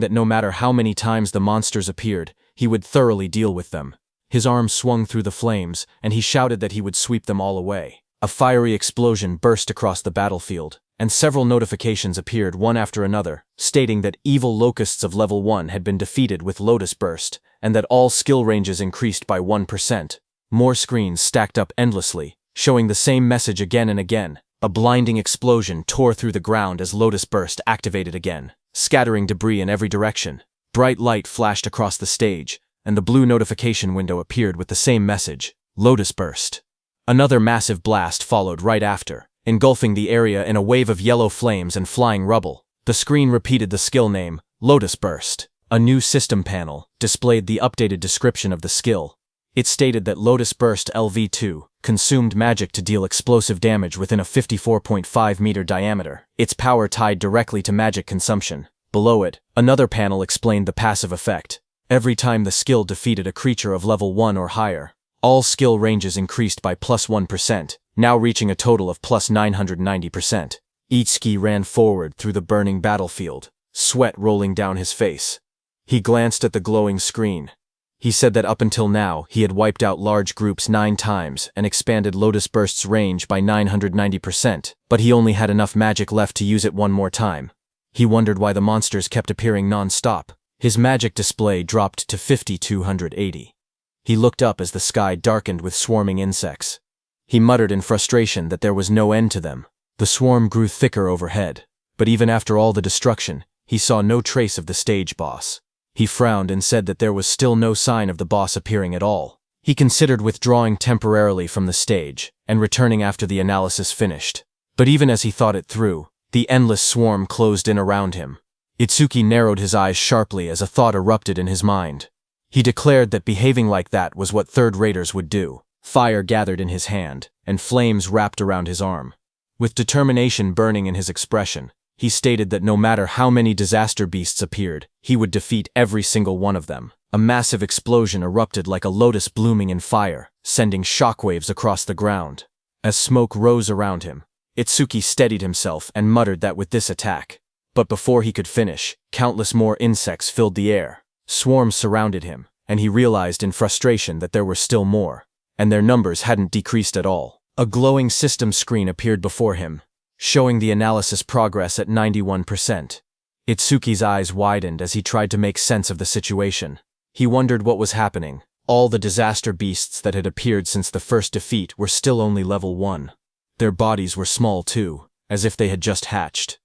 that no matter how many times the monsters appeared, he would thoroughly deal with them. His arm swung through the flames, and he shouted that he would sweep them all away. A fiery explosion burst across the battlefield, and several notifications appeared one after another, stating that evil locusts of level 1 had been defeated with Lotus Burst, and that all skill ranges increased by 1%. More screens stacked up endlessly, showing the same message again and again. A blinding explosion tore through the ground as Lotus Burst activated again, scattering debris in every direction. Bright light flashed across the stage, and the blue notification window appeared with the same message, Lotus Burst. Another massive blast followed right after, engulfing the area in a wave of yellow flames and flying rubble. The screen repeated the skill name, Lotus Burst. A new system panel displayed the updated description of the skill. It stated that Lotus Burst LV2 consumed magic to deal explosive damage within a 54.5-meter diameter, its power tied directly to magic consumption. Below it, another panel explained the passive effect. Every time the skill defeated a creature of level 1 or higher, all skill ranges increased by plus 1%, now reaching a total of plus 990%. Itsuki ran forward through the burning battlefield, sweat rolling down his face. He glanced at the glowing screen. He said that up until now, he had wiped out large groups 9 times and expanded Lotus Burst's range by 990%, but he only had enough magic left to use it one more time. He wondered why the monsters kept appearing non-stop. His magic display dropped to 5280. He looked up as the sky darkened with swarming insects. He muttered in frustration that there was no end to them. The swarm grew thicker overhead, but even after all the destruction, he saw no trace of the stage boss. He frowned and said that there was still no sign of the boss appearing at all. He considered withdrawing temporarily from the stage and returning after the analysis finished. But even as he thought it through, the endless swarm closed in around him. Itsuki narrowed his eyes sharply as a thought erupted in his mind. He declared that behaving like that was what third raters would do. Fire gathered in his hand, and flames wrapped around his arm. With determination burning in his expression, he stated that no matter how many disaster beasts appeared, he would defeat every single one of them. A massive explosion erupted like a lotus blooming in fire, sending shockwaves across the ground. As smoke rose around him, Itsuki steadied himself and muttered that with this attack. But before he could finish, countless more insects filled the air. Swarms surrounded him, and he realized in frustration that there were still more, and their numbers hadn't decreased at all. A glowing system screen appeared before him, showing the analysis progress at 91%. Itsuki's eyes widened as he tried to make sense of the situation. He wondered what was happening. All the disaster beasts that had appeared since the first defeat were still only level 1. Their bodies were small too, as if they had just hatched.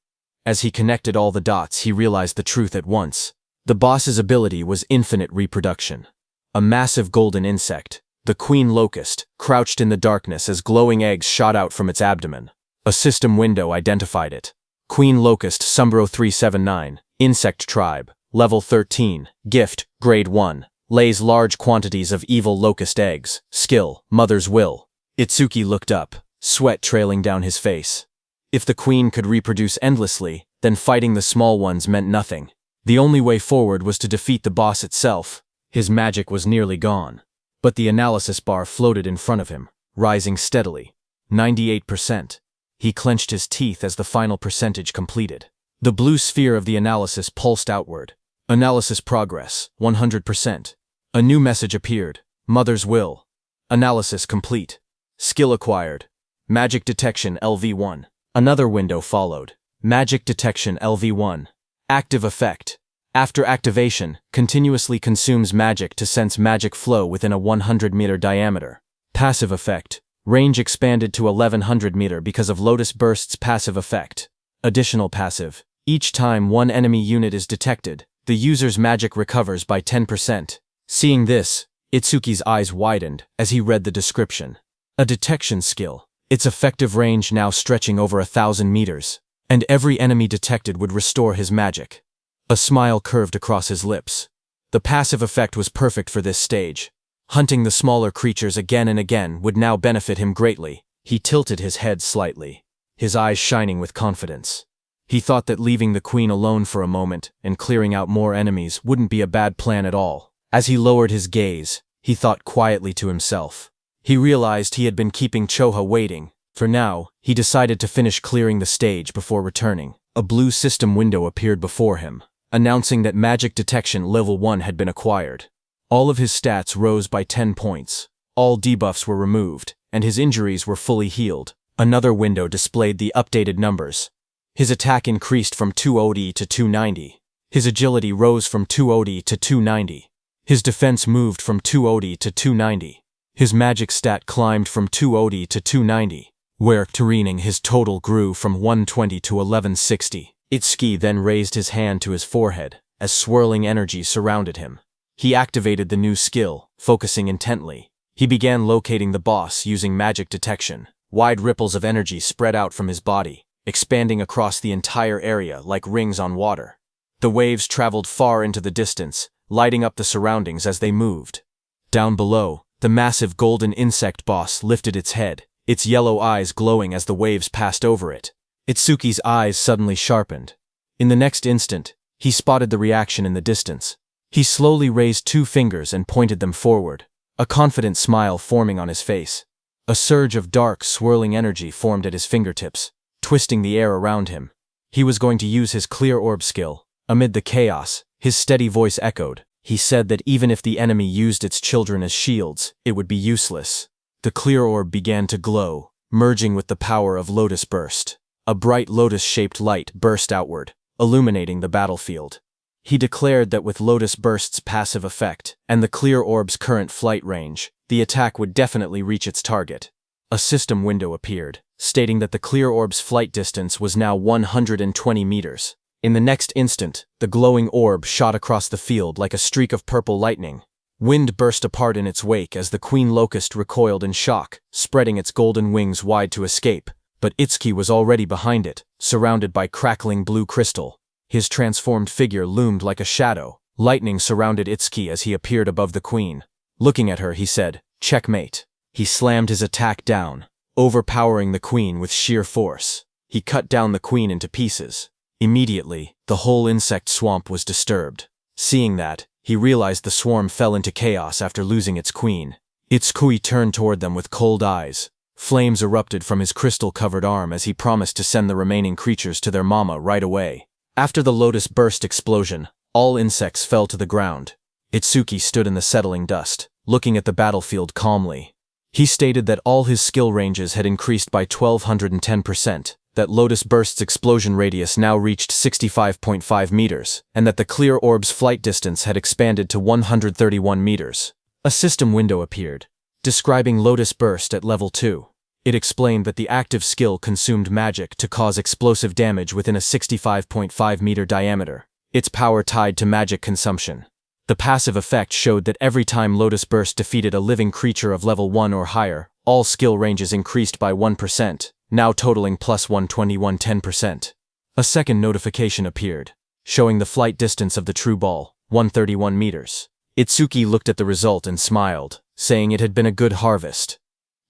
As he connected all the dots, he realized the truth at once. The boss's ability was infinite reproduction. A massive golden insect, the queen locust, crouched in the darkness as glowing eggs shot out from its abdomen. A system window identified it. Queen locust Sumbro 379, insect tribe, level 13, gift, grade 1, lays large quantities of evil locust eggs, skill, mother's will. Itsuki looked up, sweat trailing down his face. If the queen could reproduce endlessly, then fighting the small ones meant nothing. The only way forward was to defeat the boss itself. His magic was nearly gone. But the analysis bar floated in front of him, rising steadily. 98%. He clenched his teeth as the final percentage completed. The blue sphere of the analysis pulsed outward. Analysis progress, 100%. A new message appeared. Mother's will. Analysis complete. Skill acquired. Magic detection LV1. Another window followed. Magic detection LV1. Active effect. After activation, continuously consumes magic to sense magic flow within a 100-meter diameter. Passive effect. Range expanded to 1100 meter because of Lotus Burst's passive effect. Additional passive. Each time one enemy unit is detected, the user's magic recovers by 10%. Seeing this, Itsuki's eyes widened as he read the description. A detection skill. Its effective range now stretching over 1,000 meters, and every enemy detected would restore his magic. A smile curved across his lips. The passive effect was perfect for this stage. Hunting the smaller creatures again and again would now benefit him greatly. He tilted his head slightly, his eyes shining with confidence. He thought that leaving the queen alone for a moment and clearing out more enemies wouldn't be a bad plan at all. As he lowered his gaze, he thought quietly to himself. He realized he had been keeping Choha waiting. For now, he decided to finish clearing the stage before returning. A blue system window appeared before him, announcing that magic detection level 1 had been acquired. All of his stats rose by 10 points. All debuffs were removed, and his injuries were fully healed. Another window displayed the updated numbers. His attack increased from 200 to 290. His agility rose from 200 to 290. His defense moved from 200 to 290. His magic stat climbed from 200 to 290, where Turening his total grew from 120 to 1160. Itsuki then raised his hand to his forehead, as swirling energy surrounded him. He activated the new skill, focusing intently. He began locating the boss using magic detection. Wide ripples of energy spread out from his body, expanding across the entire area like rings on water. The waves traveled far into the distance, lighting up the surroundings as they moved. Down below, the massive golden insect boss lifted its head, its yellow eyes glowing as the waves passed over it. Itsuki's eyes suddenly sharpened. In the next instant, He spotted the reaction in the distance. He slowly raised 2 fingers and pointed them forward, a confident smile forming on his face. A surge of dark, swirling energy formed at his fingertips, twisting the air around him. He was going to use his clear orb skill. Amid the chaos, his steady voice echoed. He said that even if the enemy used its children as shields, it would be useless. The clear orb began to glow, merging with the power of Lotus Burst. A bright lotus-shaped light burst outward, illuminating the battlefield. He declared that with Lotus Burst's passive effect and the clear orb's current flight range, the attack would definitely reach its target. A system window appeared, stating that the clear orb's flight distance was now 120 meters. In the next instant, the glowing orb shot across the field like a streak of purple lightning. Wind burst apart in its wake as the queen locust recoiled in shock, spreading its golden wings wide to escape. But Itsuki was already behind it, surrounded by crackling blue crystal. His transformed figure loomed like a shadow. Lightning surrounded Itsuki as he appeared above the queen. Looking at her, he said, "Checkmate." He slammed his attack down, overpowering the queen with sheer force. He cut down the queen into pieces. Immediately, the whole insect swamp was disturbed. Seeing that, he realized the swarm fell into chaos after losing its queen. Itsuki turned toward them with cold eyes. Flames erupted from his crystal-covered arm as he promised to send the remaining creatures to their mama right away. After the Lotus Burst explosion, all insects fell to the ground. Itsuki stood in the settling dust, looking at the battlefield calmly. He stated that all his skill ranges had increased by 1210%, that Lotus Burst's explosion radius now reached 65.5 meters, and that the clear orb's flight distance had expanded to 131 meters. A system window appeared, describing Lotus Burst at level 2. It explained that the active skill consumed magic to cause explosive damage within a 65.5 meter diameter, its power tied to magic consumption. The passive effect showed that every time Lotus Burst defeated a living creature of level 1 or higher, all skill ranges increased by 1%, now totaling plus 121-10%. A second notification appeared, showing the flight distance of the true ball, 131 meters. Itsuki looked at the result and smiled, saying it had been a good harvest.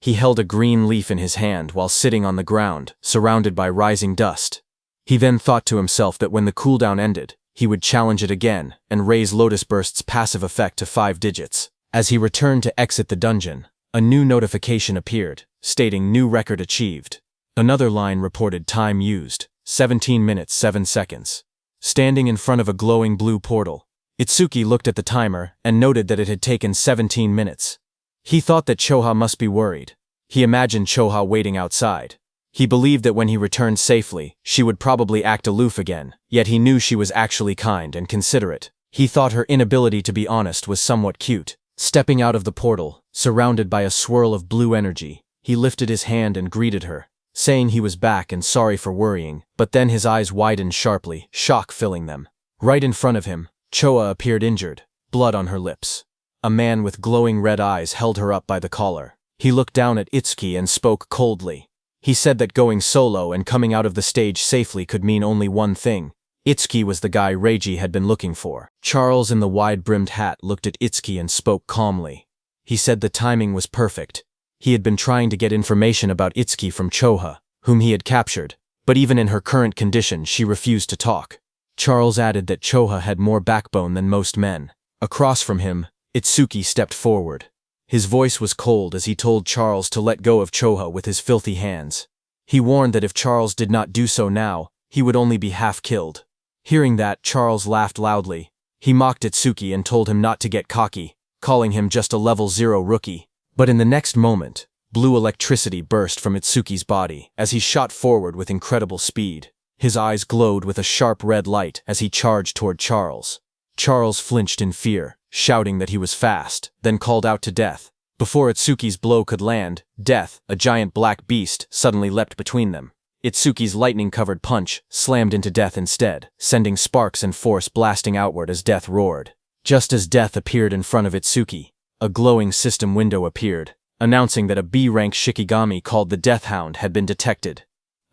He held a green leaf in his hand while sitting on the ground, surrounded by rising dust. He then thought to himself that when the cooldown ended, he would challenge it again and raise Lotus Burst's passive effect to 5 digits. As he returned to exit the dungeon, a new notification appeared, stating new record achieved. Another line reported time used, 17 minutes 7 seconds. Standing in front of a glowing blue portal, Itsuki looked at the timer and noted that it had taken 17 minutes. He thought that Choha must be worried. He imagined Choha waiting outside. He believed that when he returned safely, she would probably act aloof again, yet he knew she was actually kind and considerate. He thought her inability to be honest was somewhat cute. Stepping out of the portal, surrounded by a swirl of blue energy, he lifted his hand and greeted her, saying he was back and sorry for worrying, but then his eyes widened sharply, shock filling them. Right in front of him, Choha appeared injured, blood on her lips. A man with glowing red eyes held her up by the collar. He looked down at Itsuki and spoke coldly. He said that going solo and coming out of the stage safely could mean only one thing. Itsuki was the guy Reiji had been looking for. Charles in the wide-brimmed hat looked at Itsuki and spoke calmly. He said the timing was perfect. He had been trying to get information about Itsuki from Choha, whom he had captured, but even in her current condition she refused to talk. Charles added that Choha had more backbone than most men. Across from him, Itsuki stepped forward. His voice was cold as he told Charles to let go of Choha with his filthy hands. He warned that if Charles did not do so now, he would only be half killed. Hearing that, Charles laughed loudly. He mocked Itsuki and told him not to get cocky, calling him just a level 0 rookie. But in the next moment, blue electricity burst from Itsuki's body as he shot forward with incredible speed. His eyes glowed with a sharp red light as he charged toward Charles. Charles flinched in fear, shouting that he was fast, then called out to Death. Before Itsuki's blow could land, Death, a giant black beast, suddenly leapt between them. Itsuki's lightning-covered punch slammed into Death instead, sending sparks and force blasting outward as Death roared. Just as Death appeared in front of Itsuki, a glowing system window appeared, announcing that a B-rank Shikigami called the Death Hound had been detected.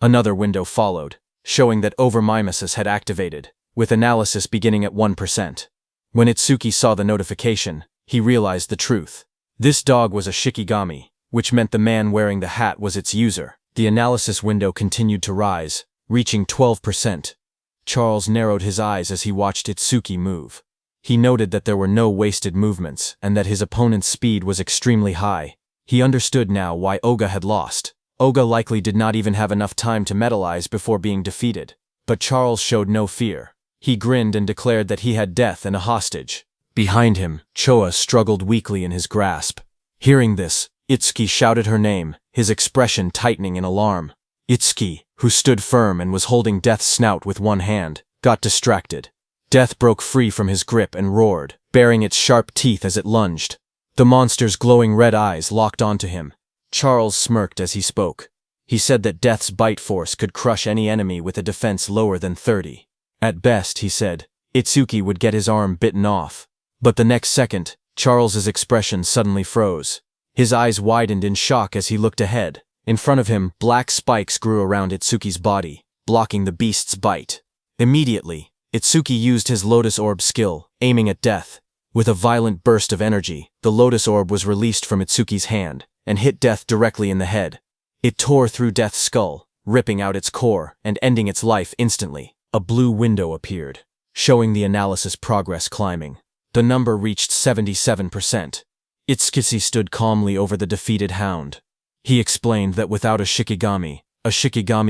Another window followed, showing that Overmimesis had activated, with analysis beginning at 1%. When Itsuki saw the notification, he realized the truth. This dog was a Shikigami, which meant the man wearing the hat was its user. The analysis window continued to rise, reaching 12%. Charles narrowed his eyes as he watched Itsuki move. He noted that there were no wasted movements and that his opponent's speed was extremely high. He understood now why Oga had lost. Oga likely did not even have enough time to metalize before being defeated. But Charles showed no fear. He grinned and declared that he had death and a hostage. Behind him, Choa struggled weakly in his grasp. Hearing this, Itsuki shouted her name, his expression tightening in alarm. Itsuki, who stood firm and was holding Death's snout with one hand, got distracted. Death broke free from his grip and roared, baring its sharp teeth as it lunged. The monster's glowing red eyes locked onto him. Charles smirked as he spoke. He said that Death's bite force could crush any enemy with a defense lower than 30. At best, he said, Itsuki would get his arm bitten off. But the next second, Charles's expression suddenly froze. His eyes widened in shock as he looked ahead. In front of him, black spikes grew around Itsuki's body, blocking the beast's bite. Immediately, Itsuki used his Lotus Orb skill, aiming at Death. With a violent burst of energy, the Lotus Orb was released from Itsuki's hand and hit Death directly in the head. It tore through Death's skull, ripping out its core and ending its life instantly. A blue window appeared, showing the analysis progress climbing. The number reached 77%. Itsuki stood calmly over the defeated hound. He explained that without a Shikigami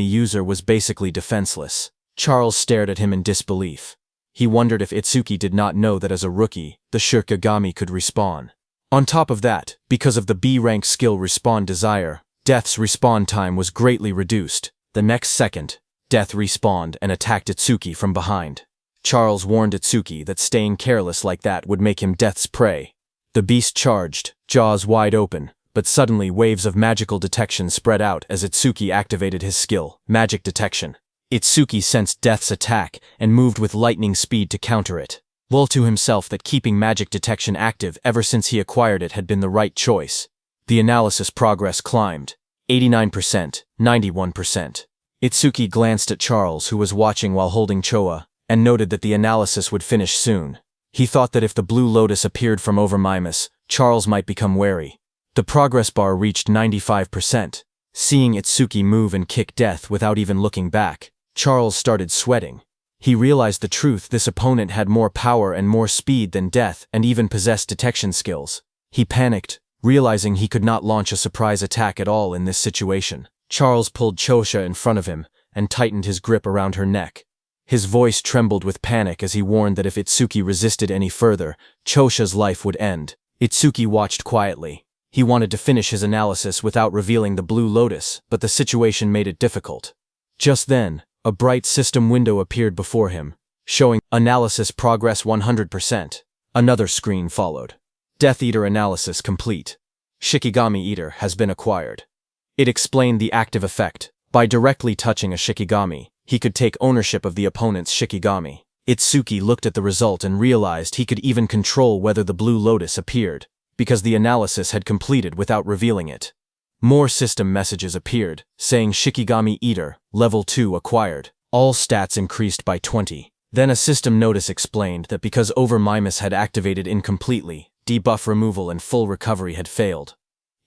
user was basically defenseless. Charles stared at him in disbelief. He wondered if Itsuki did not know that as a rookie, the Shikigami could respawn. On top of that, because of the B-rank skill Respawn Desire, Death's respawn time was greatly reduced. The next second, Death respawned and attacked Itsuki from behind. Charles warned Itsuki that staying careless like that would make him Death's prey. The beast charged, jaws wide open, but suddenly waves of magical detection spread out as Itsuki activated his skill, Magic Detection. Itsuki sensed Death's attack and moved with lightning speed to counter it. Well to himself that keeping Magic Detection active ever since he acquired it had been the right choice. The analysis progress climbed. 89%, 91%. Itsuki glanced at Charles, who was watching while holding Choa, and noted that the analysis would finish soon. He thought that if the Blue Lotus appeared from over Mimas, Charles might become wary. The progress bar reached 95%. Seeing Itsuki move and kick Death without even looking back, Charles started sweating. He realized the truth: this opponent had more power and more speed than Death and even possessed detection skills. He panicked, realizing he could not launch a surprise attack at all in this situation. Charles pulled Chosha in front of him and tightened his grip around her neck. His voice trembled with panic as he warned that if Itsuki resisted any further, Chosha's life would end. Itsuki watched quietly. He wanted to finish his analysis without revealing the Blue Lotus, but the situation made it difficult. Just then, a bright system window appeared before him, showing analysis progress 100%. Another screen followed. Death Eater analysis complete. Shikigami Eater has been acquired. It explained the active effect. By directly touching a Shikigami, he could take ownership of the opponent's Shikigami. Itsuki looked at the result and realized he could even control whether the Blue Lotus appeared, because the analysis had completed without revealing it. More system messages appeared, saying Shikigami Eater, Level 2 acquired. All stats increased by 20. Then a system notice explained that because Over Mimas had activated incompletely, debuff removal and full recovery had failed.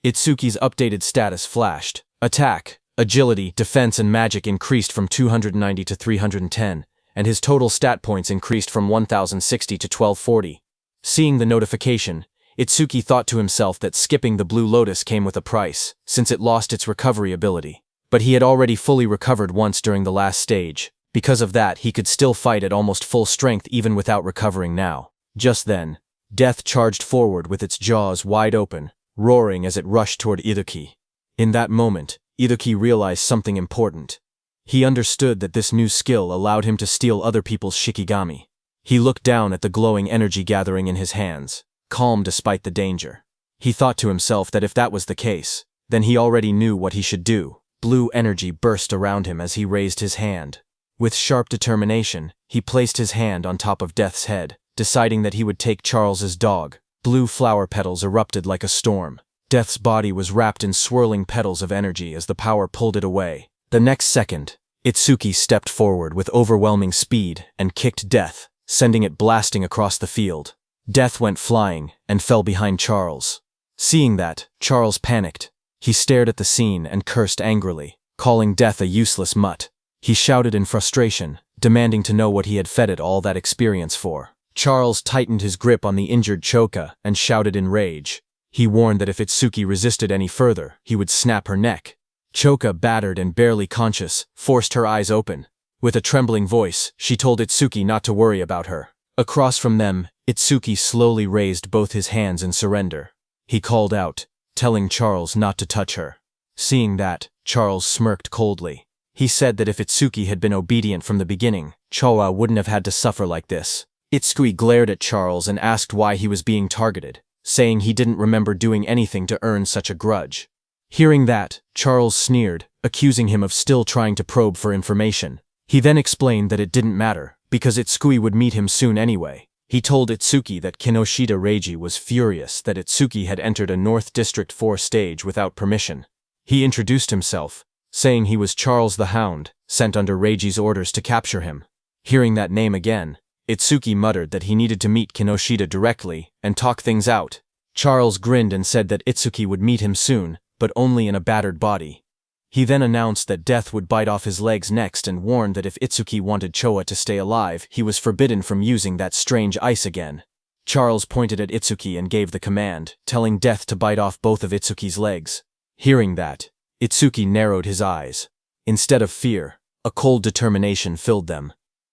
Itsuki's updated status flashed. Attack, agility, defense and magic increased from 290 to 310, and his total stat points increased from 1060 to 1240. Seeing the notification, Itsuki thought to himself that skipping the Blue Lotus came with a price, since it lost its recovery ability. But he had already fully recovered once during the last stage. Because of that, he could still fight at almost full strength even without recovering now. Just then, Death charged forward with its jaws wide open, roaring as it rushed toward Itsuki. In that moment, Itsuki realized something important. He understood that this new skill allowed him to steal other people's Shikigami. He looked down at the glowing energy gathering in his hands, calm despite the danger. He thought to himself that if that was the case, then he already knew what he should do. Blue energy burst around him as he raised his hand. With sharp determination, he placed his hand on top of Death's head, deciding that he would take Charles's dog. Blue flower petals erupted like a storm. Death's body was wrapped in swirling petals of energy as the power pulled it away. The next second, Itsuki stepped forward with overwhelming speed and kicked Death, sending it blasting across the field. Death went flying and fell behind Charles. Seeing that, Charles panicked. He stared at the scene and cursed angrily, calling Death a useless mutt. He shouted in frustration, demanding to know what he had fed it all that experience for. Charles tightened his grip on the injured Choka and shouted in rage. He warned that if Itsuki resisted any further, he would snap her neck. Choka, battered and barely conscious, forced her eyes open. With a trembling voice, she told Itsuki not to worry about her. Across from them, Itsuki slowly raised both his hands in surrender. He called out, telling Charles not to touch her. Seeing that, Charles smirked coldly. He said that if Itsuki had been obedient from the beginning, Choa wouldn't have had to suffer like this. Itsuki glared at Charles and asked why he was being targeted, saying he didn't remember doing anything to earn such a grudge. Hearing that, Charles sneered, accusing him of still trying to probe for information. He then explained that it didn't matter, because Itsuki would meet him soon anyway. He told Itsuki that Kinoshita Reiji was furious that Itsuki had entered a North District 4 stage without permission. He introduced himself, saying he was Charles the Hound, sent under Reiji's orders to capture him. Hearing that name again, Itsuki muttered that he needed to meet Kinoshita directly and talk things out. Charles grinned and said that Itsuki would meet him soon, but only in a battered body. He then announced that death would bite off his legs next and warned that if Itsuki wanted Choa to stay alive, he was forbidden from using that strange ice again. Charles pointed at Itsuki and gave the command, telling Death to bite off both of Itsuki's legs. Hearing that, Itsuki narrowed his eyes. Instead of fear, a cold determination filled them.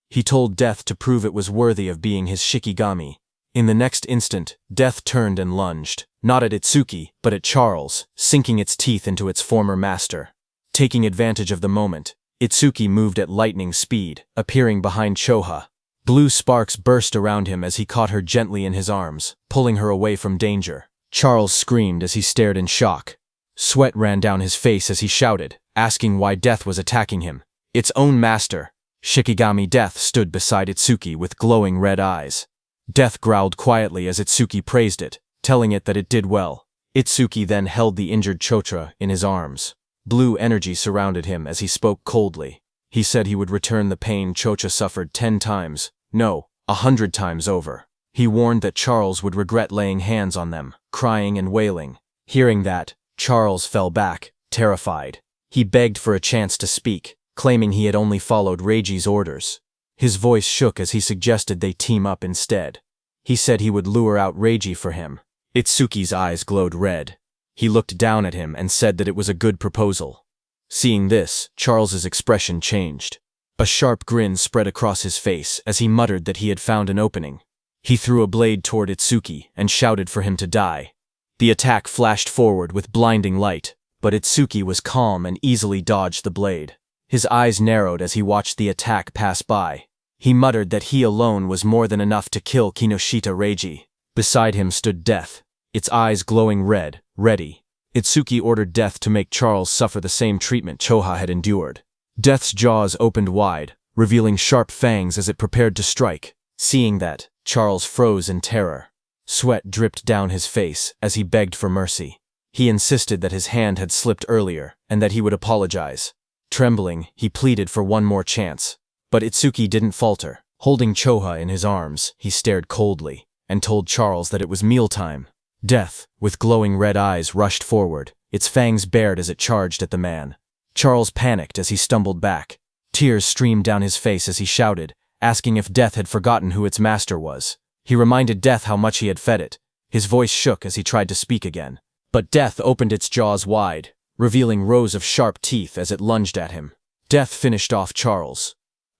He told Death to prove it was worthy of being his Shikigami. In the next instant, Death turned and lunged, not at Itsuki, but at Charles, sinking its teeth into its former master. Taking advantage of the moment, Itsuki moved at lightning speed, appearing behind Choha. Blue sparks burst around him as he caught her gently in his arms, pulling her away from danger. Charles screamed as he stared in shock. Sweat ran down his face as he shouted, asking why Death was attacking him. Its own master. Shikigami Death stood beside Itsuki with glowing red eyes. Death growled quietly as Itsuki praised it, telling it that it did well. Itsuki then held the injured Chotra in his arms. Blue energy surrounded him as he spoke coldly. He said he would return the pain Chocha suffered 10 times, no, 100 times over. He warned that Charles would regret laying hands on them, crying and wailing. Hearing that, Charles fell back, terrified. He begged for a chance to speak, claiming he had only followed Reiji's orders. His voice shook as he suggested they team up instead. He said he would lure out Reiji for him. Itsuki's eyes glowed red. He looked down at him and said that it was a good proposal. Seeing this, Charles's expression changed. A sharp grin spread across his face as he muttered that he had found an opening. He threw a blade toward Itsuki and shouted for him to die. The attack flashed forward with blinding light, but Itsuki was calm and easily dodged the blade. His eyes narrowed as he watched the attack pass by. He muttered that he alone was more than enough to kill Kinoshita Reiji. Beside him stood Death, its eyes glowing red, ready. Itsuki ordered Death to make Charles suffer the same treatment Choha had endured. Death's jaws opened wide, revealing sharp fangs as it prepared to strike. Seeing that, Charles froze in terror. Sweat dripped down his face as he begged for mercy. He insisted that his hand had slipped earlier and that he would apologize. Trembling, he pleaded for one more chance. But Itsuki didn't falter. Holding Choha in his arms, he stared coldly and told Charles that it was mealtime. Death, with glowing red eyes, rushed forward, its fangs bared as it charged at the man. Charles panicked as he stumbled back. Tears streamed down his face as he shouted, asking if Death had forgotten who its master was. He reminded Death how much he had fed it. His voice shook as he tried to speak again. But Death opened its jaws wide, revealing rows of sharp teeth as it lunged at him. Death finished off Charles.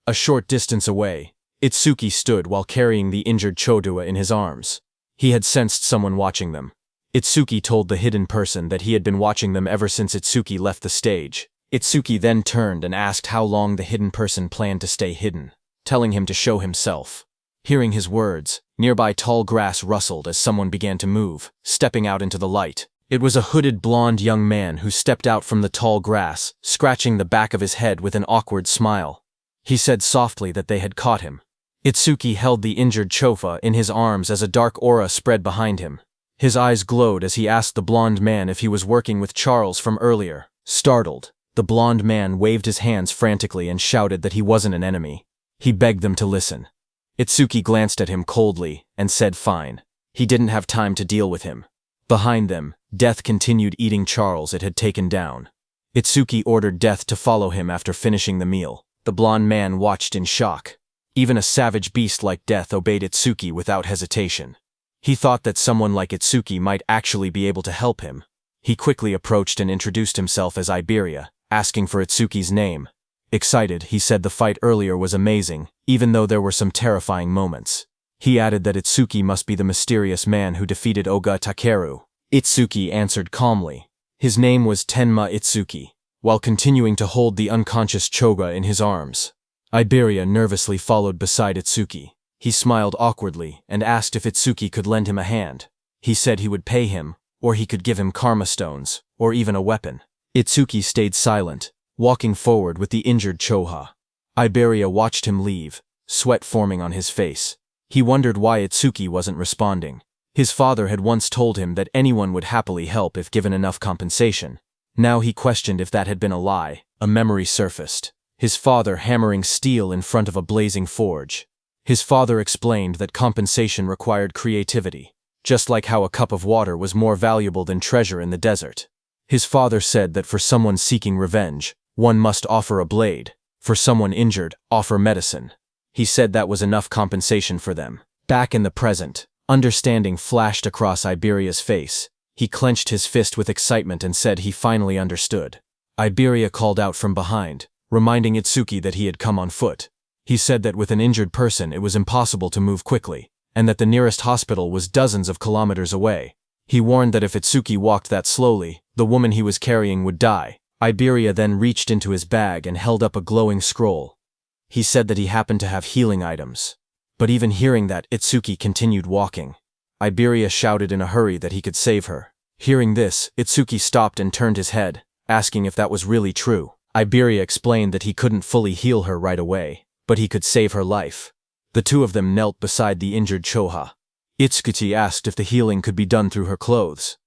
A short distance away, Itsuki stood while carrying the injured Chodua in his arms. He had sensed someone watching them. Itsuki told the hidden person that he had been watching them ever since Itsuki left the stage. Itsuki then turned and asked how long the hidden person planned to stay hidden, telling him to show himself. Hearing his words, nearby tall grass rustled as someone began to move, stepping out into the light. It was a hooded blonde young man who stepped out from the tall grass, scratching the back of his head with an awkward smile. He said softly that they had caught him. Itsuki held the injured Chofa in his arms as a dark aura spread behind him. His eyes glowed as he asked the blonde man if he was working with Charles from earlier. Startled, the blonde man waved his hands frantically and shouted that he wasn't an enemy. He begged them to listen. Itsuki glanced at him coldly and said fine. He didn't have time to deal with him. Behind them, Death continued eating Charles it had taken down. Itsuki ordered Death to follow him after finishing the meal. The blonde man watched in shock. Even a savage beast like death obeyed Itsuki without hesitation. He thought that someone like Itsuki might actually be able to help him. He quickly approached and introduced himself as Iberia, asking for Itsuki's name. Excited, he said the fight earlier was amazing, even though there were some terrifying moments. He added that Itsuki must be the mysterious man who defeated Oga Takeru. Itsuki answered calmly. His name was Tenma Itsuki, while continuing to hold the unconscious Choga in his arms. Iberia nervously followed beside Itsuki. He smiled awkwardly and asked if Itsuki could lend him a hand. He said he would pay him, or he could give him karma stones, or even a weapon. Itsuki stayed silent, walking forward with the injured Choha. Iberia watched him leave, sweat forming on his face. He wondered why Itsuki wasn't responding. His father had once told him that anyone would happily help if given enough compensation. Now he questioned if that had been a lie. A memory surfaced. His father hammering steel in front of a blazing forge. His father explained that compensation required creativity, just like how a cup of water was more valuable than treasure in the desert. His father said that for someone seeking revenge, one must offer a blade. For someone injured, offer medicine. He said that was enough compensation for them. Back in the present, understanding flashed across Iberia's face. He clenched his fist with excitement and said he finally understood. Iberia called out from behind, reminding Itsuki that he had come on foot. He said that with an injured person it was impossible to move quickly, and that the nearest hospital was dozens of kilometers away. He warned that if Itsuki walked that slowly, the woman he was carrying would die. Iberia then reached into his bag and held up a glowing scroll. He said that he happened to have healing items. But even hearing that, Itsuki continued walking. Iberia shouted in a hurry that he could save her. Hearing this, Itsuki stopped and turned his head, asking if that was really true. Iberia explained that he couldn't fully heal her right away, but he could save her life. The two of them knelt beside the injured Choha. Itsuki asked if the healing could be done through her clothes.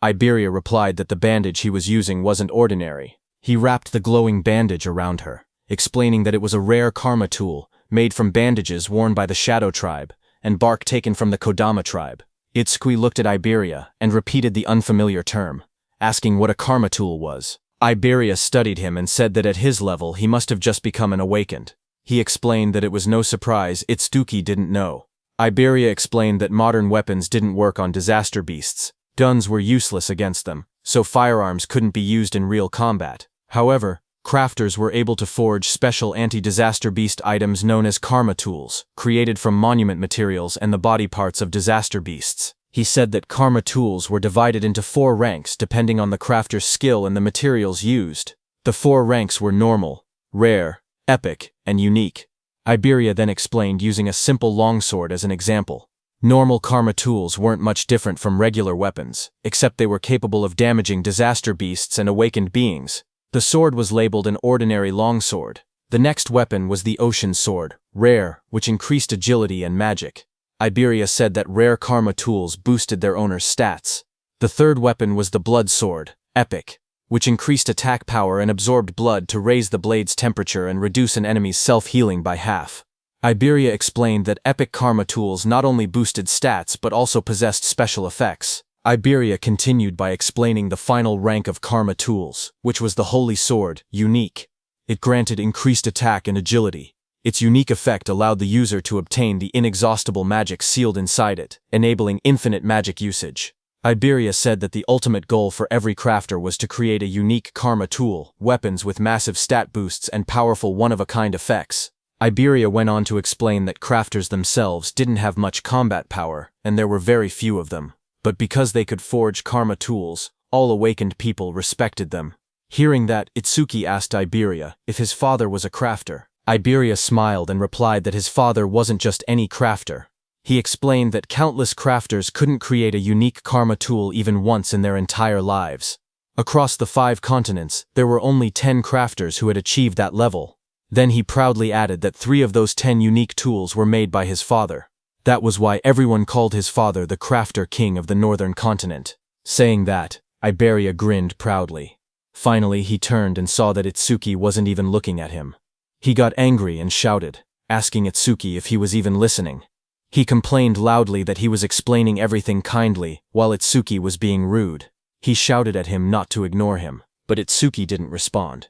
Iberia replied that the bandage he was using wasn't ordinary. He wrapped the glowing bandage around her, explaining that it was a rare karma tool made from bandages worn by the Shadow tribe and bark taken from the Kodama tribe. Itsuki looked at Iberia and repeated the unfamiliar term, asking what a karma tool was. Iberia studied him and said that at his level he must have just become an awakened. He explained that it was no surprise Itsuki didn't know. Iberia explained that modern weapons didn't work on disaster beasts. Guns were useless against them, so firearms couldn't be used in real combat. However, crafters were able to forge special anti-disaster beast items known as karma tools, created from monument materials and the body parts of disaster beasts. He said that karma tools were divided into 4 ranks depending on the crafter's skill and the materials used. The 4 ranks were normal, rare, epic, and unique. Iberia then explained using a simple longsword as an example. Normal karma tools weren't much different from regular weapons, except they were capable of damaging disaster beasts and awakened beings. The sword was labeled an ordinary longsword. The next weapon was the ocean sword, rare, which increased agility and magic. Iberia said that rare karma tools boosted their owner's stats. The third weapon was the blood sword, epic, which increased attack power and absorbed blood to raise the blade's temperature and reduce an enemy's self-healing by half. Iberia explained that epic karma tools not only boosted stats but also possessed special effects. Iberia continued by explaining the final rank of karma tools, which was the holy sword, unique. It granted increased attack and agility. Its unique effect allowed the user to obtain the inexhaustible magic sealed inside it, enabling infinite magic usage. Iberia said that the ultimate goal for every crafter was to create a unique karma tool, weapons with massive stat boosts and powerful one-of-a-kind effects. Iberia went on to explain that crafters themselves didn't have much combat power, and there were very few of them. But because they could forge karma tools, all awakened people respected them. Hearing that, Itsuki asked Iberia if his father was a crafter. Iberia smiled and replied that his father wasn't just any crafter. He explained that countless crafters couldn't create a unique karma tool even once in their entire lives. Across the 5 continents, there were only 10 crafters who had achieved that level. Then he proudly added that 3 of those 10 unique tools were made by his father. That was why everyone called his father the crafter king of the northern continent. Saying that, Iberia grinned proudly. Finally, he turned and saw that Itsuki wasn't even looking at him. He got angry and shouted, asking Itsuki if he was even listening. He complained loudly that he was explaining everything kindly, while Itsuki was being rude. He shouted at him not to ignore him, but Itsuki didn't respond.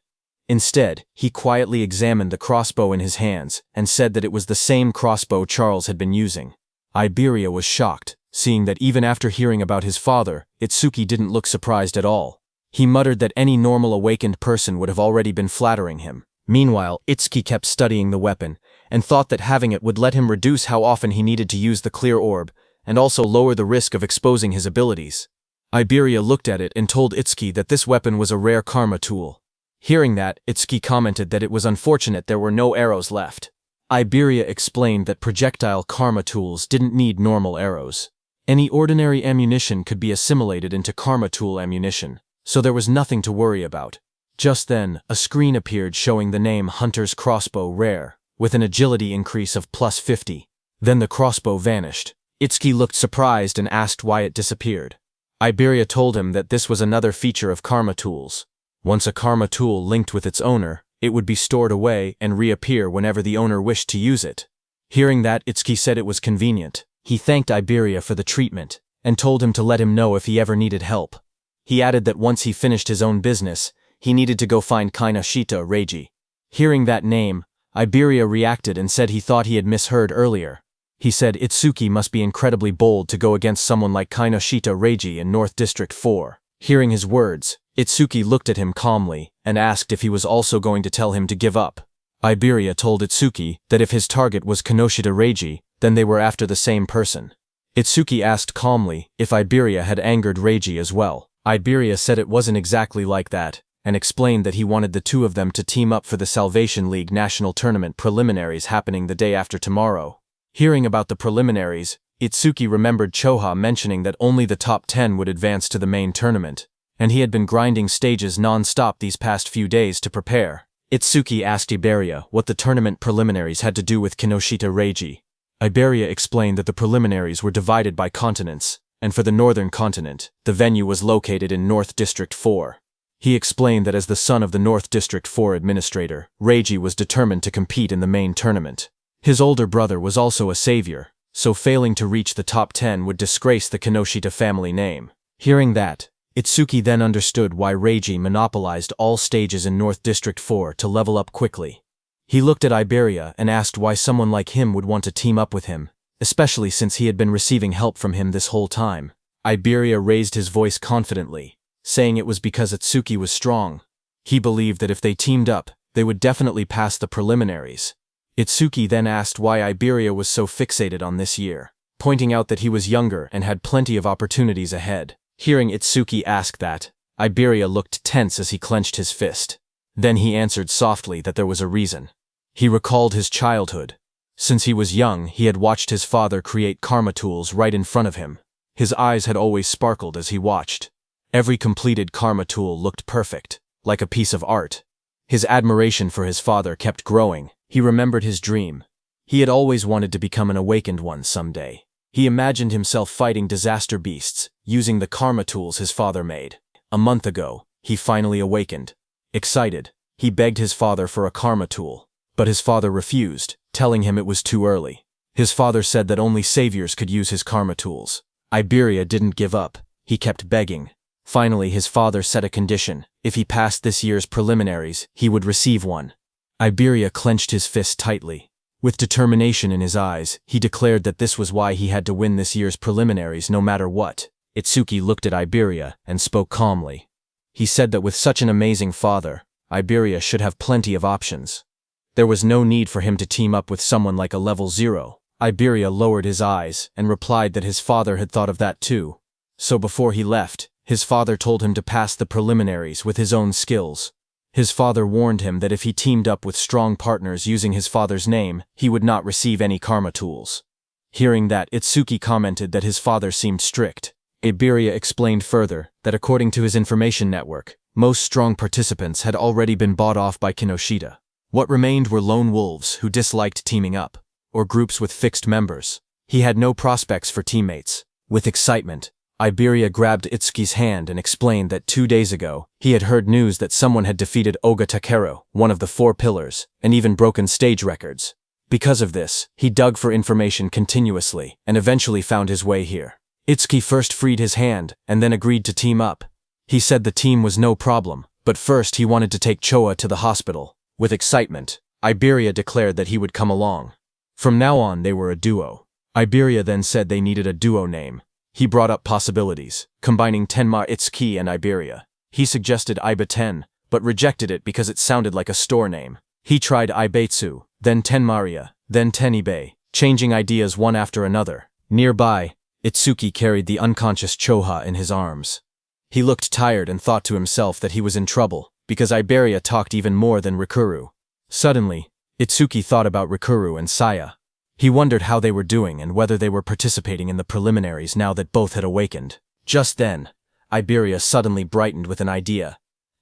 Instead, he quietly examined the crossbow in his hands and said that it was the same crossbow Charles had been using. Iberia was shocked, seeing that even after hearing about his father, Itsuki didn't look surprised at all. He muttered that any normal awakened person would have already been flattering him. Meanwhile, Itsuki kept studying the weapon, and thought that having it would let him reduce how often he needed to use the clear orb, and also lower the risk of exposing his abilities. Iberia looked at it and told Itsuki that this weapon was a rare karma tool. Hearing that, Itsuki commented that it was unfortunate there were no arrows left. Iberia explained that projectile karma tools didn't need normal arrows. Any ordinary ammunition could be assimilated into karma tool ammunition, so there was nothing to worry about. Just then, a screen appeared showing the name Hunter's Crossbow Rare, with an agility increase of +50. Then the crossbow vanished. Itsuki looked surprised and asked why it disappeared. Iberia told him that this was another feature of karma tools. Once a karma tool linked with its owner, it would be stored away and reappear whenever the owner wished to use it. Hearing that, Itsuki said it was convenient. He thanked Iberia for the treatment, and told him to let him know if he ever needed help. He added that once he finished his own business, he needed to go find Kinoshita Reiji. Hearing that name, Iberia reacted and said he thought he had misheard earlier. He said Itsuki must be incredibly bold to go against someone like Kinoshita Reiji in North District 4. Hearing his words, Itsuki looked at him calmly and asked if he was also going to tell him to give up. Iberia told Itsuki that if his target was Kinoshita Reiji, then they were after the same person. Itsuki asked calmly if Iberia had angered Reiji as well. Iberia said it wasn't exactly like that, and explained that he wanted the two of them to team up for the Salvation League National Tournament preliminaries happening the day after tomorrow. Hearing about the preliminaries, Itsuki remembered Choha mentioning that only the top 10 would advance to the main tournament, and he had been grinding stages non-stop these past few days to prepare. Itsuki asked Iberia what the tournament preliminaries had to do with Kinoshita Reiji. Iberia explained that the preliminaries were divided by continents, and for the northern continent, the venue was located in North District 4. He explained that as the son of the North District 4 administrator, Reiji was determined to compete in the main tournament. His older brother was also a savior, so failing to reach the top 10 would disgrace the Kinoshita family name. Hearing that, Itsuki then understood why Reiji monopolized all stages in North District 4 to level up quickly. He looked at Iberia and asked why someone like him would want to team up with him, especially since he had been receiving help from him this whole time. Iberia raised his voice confidently, saying it was because Itsuki was strong. He believed that if they teamed up, they would definitely pass the preliminaries. Itsuki then asked why Iberia was so fixated on this year, pointing out that he was younger and had plenty of opportunities ahead. Hearing Itsuki ask that, Iberia looked tense as he clenched his fist. Then he answered softly that there was a reason. He recalled his childhood. Since he was young, he had watched his father create karma tools right in front of him. His eyes had always sparkled as he watched. Every completed karma tool looked perfect, like a piece of art. His admiration for his father kept growing. He remembered his dream. He had always wanted to become an awakened one someday. He imagined himself fighting disaster beasts, using the karma tools his father made. A month ago, he finally awakened. Excited, he begged his father for a karma tool, but his father refused, telling him it was too early. His father said that only saviors could use his karma tools. Iberia didn't give up. He kept begging. Finally, his father set a condition. If he passed this year's preliminaries, he would receive one. Iberia clenched his fist tightly. With determination in his eyes, he declared that this was why he had to win this year's preliminaries no matter what. Itsuki looked at Iberia and spoke calmly. He said that with such an amazing father, Iberia should have plenty of options. There was no need for him to team up with someone like a level 0. Iberia lowered his eyes and replied that his father had thought of that too. So before he left, his father told him to pass the preliminaries with his own skills. His father warned him that if he teamed up with strong partners using his father's name, he would not receive any karma tools. Hearing that, Itsuki commented that his father seemed strict. Iberia explained further that according to his information network, most strong participants had already been bought off by Kinoshita. What remained were lone wolves who disliked teaming up, or groups with fixed members. He had no prospects for teammates. With excitement, Iberia grabbed Itsuki's hand and explained that 2 days ago, he had heard news that someone had defeated Oga Takeru, one of the 4 pillars, and even broken stage records. Because of this, he dug for information continuously and eventually found his way here. Itsuki first freed his hand and then agreed to team up. He said the team was no problem, But first he wanted to take Choa to the hospital. With excitement, Iberia declared that he would come along. From now on they were a duo. Iberia then said they needed a duo name. He brought up possibilities, combining Tenma Itsuki and Iberia. He suggested Iba-ten, but rejected it because it sounded like a store name. He tried Ibeitsu, then Tenmaria, then Tenibe, changing ideas one after another. Nearby, Itsuki carried the unconscious Choha in his arms. He looked tired and thought to himself that he was in trouble, because Iberia talked even more than Rikuru. Suddenly, Itsuki thought about Rikuru and Saya. He wondered how they were doing and whether they were participating in the preliminaries now that both had awakened. Just then, Iberia suddenly brightened with an idea.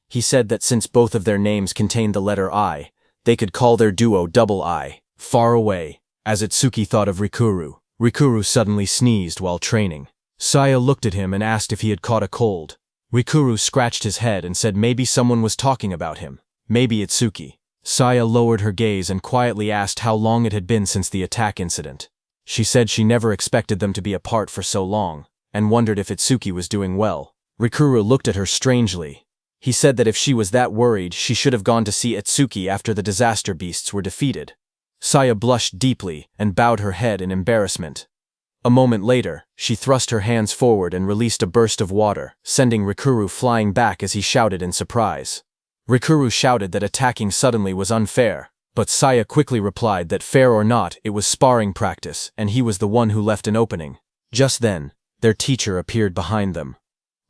He said that since both of their names contained the letter I, they could call their duo Double I. Far away, as Itsuki thought of Rikuru, Rikuru suddenly sneezed while training. Saya looked at him and asked if he had caught a cold. Rikuru scratched his head and said maybe someone was talking about him. Maybe Itsuki. Saya lowered her gaze and quietly asked how long it had been since the attack incident. She said she never expected them to be apart for so long, and wondered if Itsuki was doing well. Rikuru looked at her strangely. He said that if she was that worried, she should have gone to see Itsuki after the disaster beasts were defeated. Saya blushed deeply and bowed her head in embarrassment. A moment later, she thrust her hands forward and released a burst of water, sending Rikuru flying back as he shouted in surprise. Rikuru shouted that attacking suddenly was unfair, but Saya quickly replied that fair or not, it was sparring practice, and he was the one who left an opening. Just then, their teacher appeared behind them.